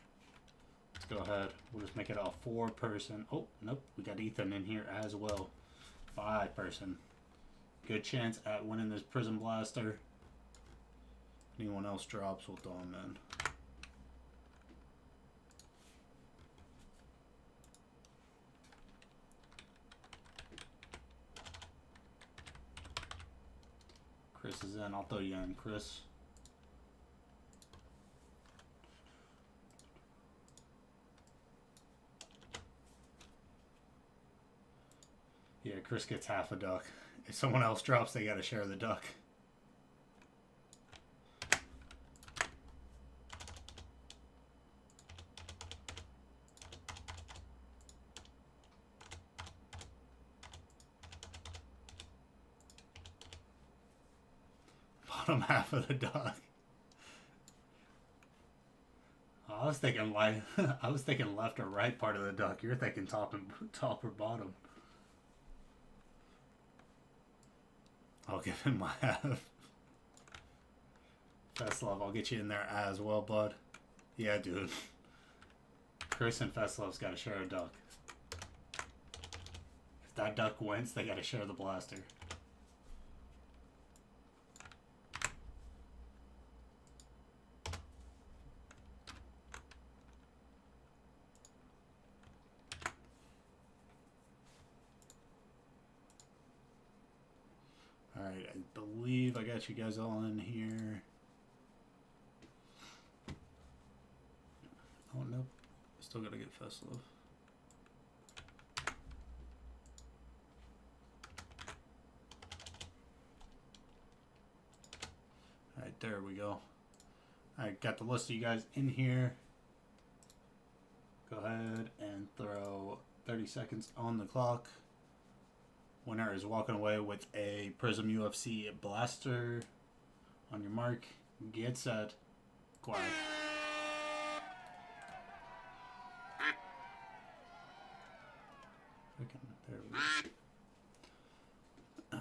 let's go ahead. We'll just make it a 4-person. Oh, nope. We got Ethan in here as well. 5-person. Good chance at winning this Prism Blaster. Anyone else drops, we'll throw them in. Chris is in. I'll throw you in, Chris. Yeah, Chris gets half a duck. If someone else drops, they gotta share the duck. Bottom half of the duck. I was thinking I was thinking left or right part of the duck. You're thinking top or bottom. I'll give him my half. Festlove, I'll get you in there as well, bud. Yeah, dude. Chris and Festlove's got to share a duck. If that duck wins, they got to share the blaster. Alright, I believe I got you guys all in here. Oh, nope. Still gotta get Festlove. Alright, there we go. Alright, got the list of you guys in here. Go ahead and throw 30 seconds on the clock. Winner is walking away with a Prism UFC Blaster. On your mark, get set, quack. There we go.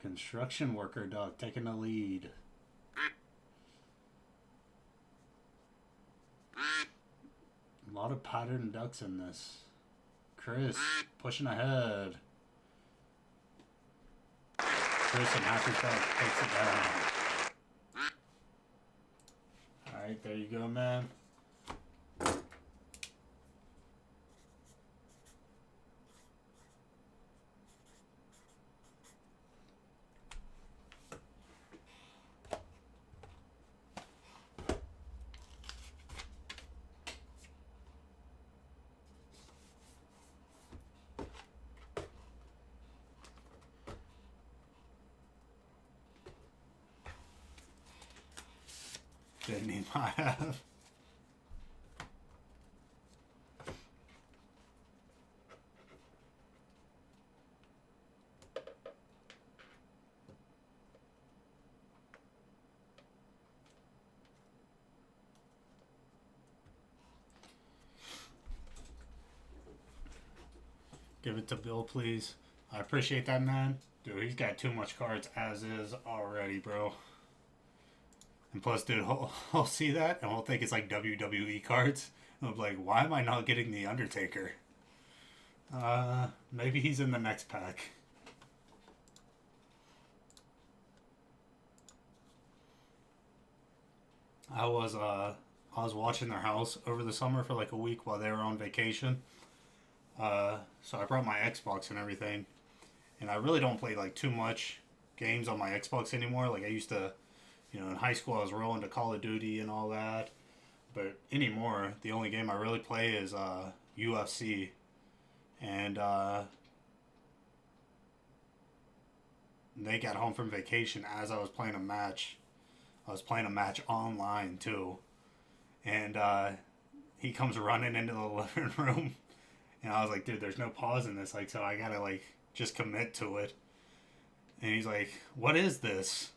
Construction worker dog taking the lead. A lot of pattern ducks in this. Chris pushing ahead. Chris and half his duck takes it down. Alright, there you go, man. Didn't need my half. Give it to Bill, please. I appreciate that, man. Dude, he's got too much cards as is already, bro. And plus, dude, he'll see that and he'll think it's like WWE cards. And he'll be like, why am I not getting The Undertaker? Maybe he's in the next pack. I was watching their house over the summer for like a week while they were on vacation. So I brought my Xbox and everything. And I really don't play like too much games on my Xbox anymore. Like I used to, you know, in high school I was rolling to Call of Duty and all that. But anymore, the only game I really play is UFC. And they got home from vacation as I was playing a match. I was playing a match online too, and he comes running into the living room, and I was like, dude, there's no pause in this, like, so I gotta like just commit to it. And he's like, what is this?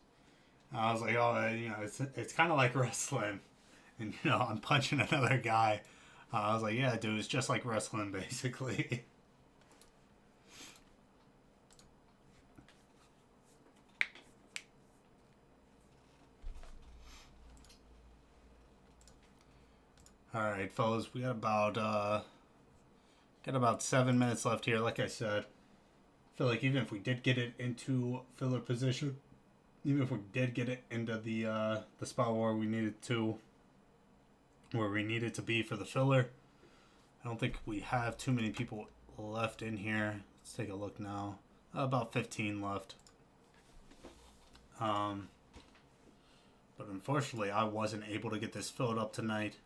And I was like, oh, you know, it's kind of like wrestling, and you know, I'm punching another guy. I was like, yeah, dude, it's just like wrestling, basically. All right, fellas, we got about 7 minutes left here. Like I said, I feel like even if we did get it into filler position, even if we did get it into the spot where we needed to be for the filler, I don't think we have too many people left in here. Let's take a look now. About 15 left. But unfortunately, I wasn't able to get this filled up tonight.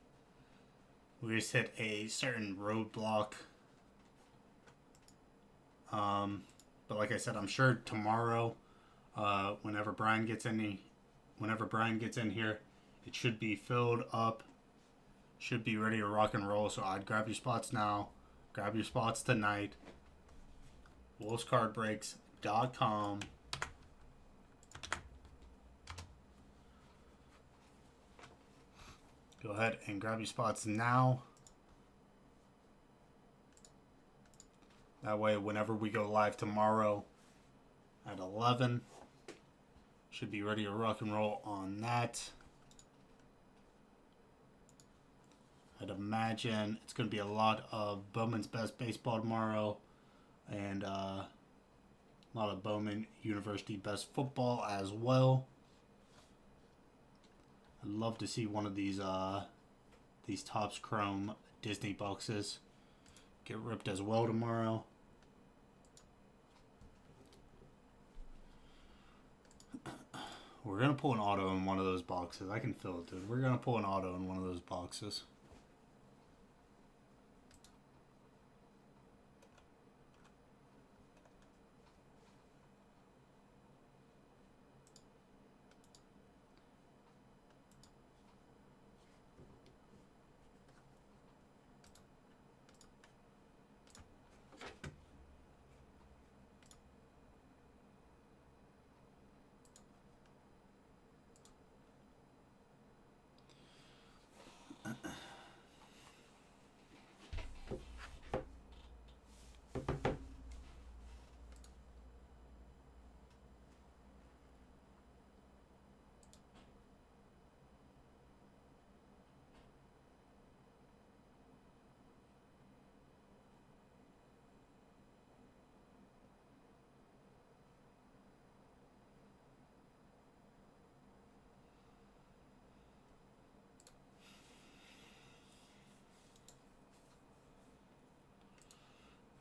We just hit a certain roadblock. But like I said, I'm sure tomorrow, whenever Brian gets in here, it should be filled up. Should be ready to rock and roll. So I'd grab your spots now. Grab your spots tonight. wolfescardbreaks.com. Go ahead and grab your spots now. That way, whenever we go live tomorrow at 11, should be ready to rock and roll on that. I'd imagine it's going to be a lot of Bowman's Best Baseball tomorrow, and a lot of Bowman University Best Football as well. I'd love to see one of these Topps Chrome Disney boxes get ripped as well tomorrow. We're going to pull an auto in one of those boxes. I can feel it, dude. We're going to pull an auto in one of those boxes.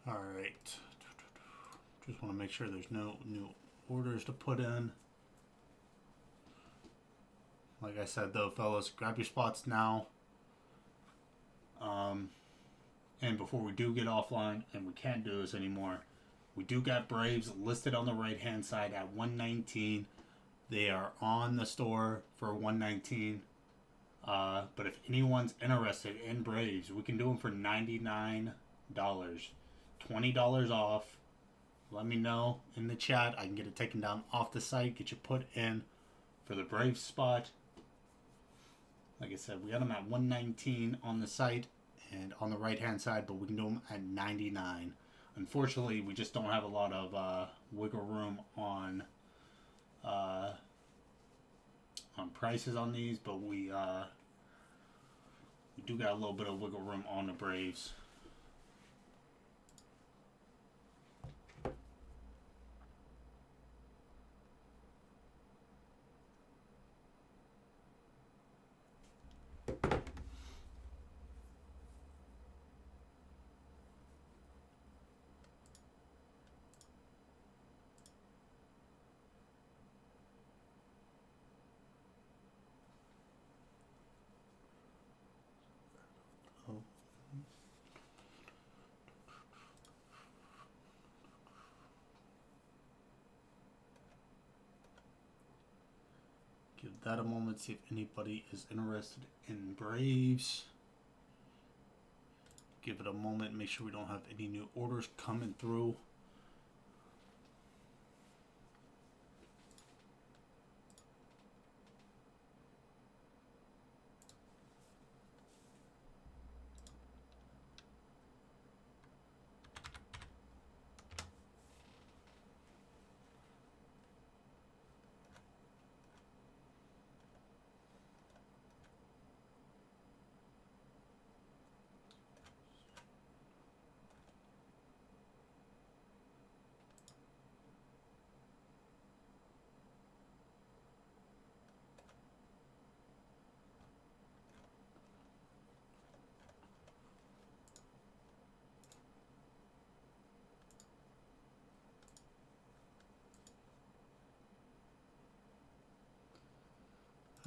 All right. Just want to make sure there's no new orders to put in. Like I said, though, fellas, grab your spots now. And before we do get offline, and we can't do this anymore, we do got Braves listed on the right-hand side at 119. They are on the store for 119. But if anyone's interested in Braves, we can do them for $99. $20 off. Let me know in the chat. I can get it taken down off the site, get you put in for the Braves spot. Like I said, we got them at 119 on the site and on the right hand side, but we can do them at 99. Unfortunately, we just don't have a lot of wiggle room on prices on these, but we do got a little bit of wiggle room on the Braves. that a moment, see if anybody is interested in Braves. Give it a moment, make sure we don't have any new orders coming through.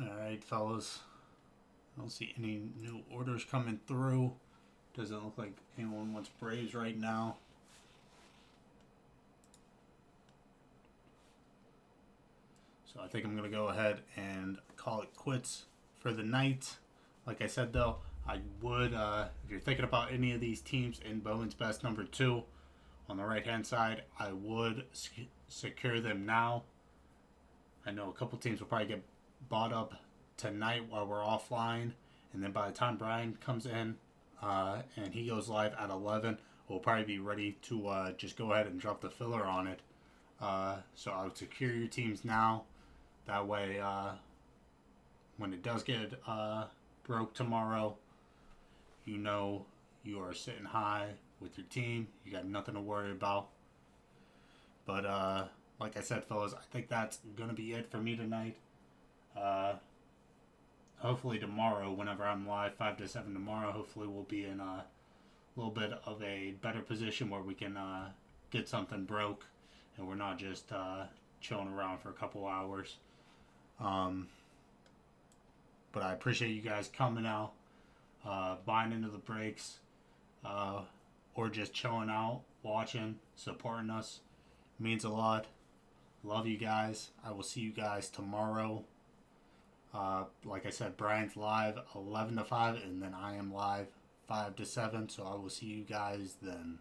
Alright, fellas. I don't see any new orders coming through. Doesn't look like anyone wants Braves right now. So I think I'm going to go ahead and call it quits for the night. Like I said, though, I would, if you're thinking about any of these teams in Bowman's Best number 2, on the right-hand side, I would secure them now. I know a couple teams will probably get bought up tonight while we're offline, and then by the time Brian comes in and he goes live at 11, we'll probably be ready to just go ahead and drop the filler on it. So I would secure your teams now. That way, when it does get broke tomorrow, you know you are sitting high with your team. You got nothing to worry about. But like I said, fellas, I think that's gonna be it for me tonight. Hopefully tomorrow, whenever I'm live 5 to 7 tomorrow, hopefully we'll be in a little bit of a better position where we can get something broke and we're not just chilling around for a couple hours. But I appreciate you guys coming out, buying into the breaks, or just chilling out, watching, supporting us. It means a lot. Love you guys. I will see you guys tomorrow. Like I said, Brian's live 11 to 5, and then I am live 5 to 7, so I will see you guys then.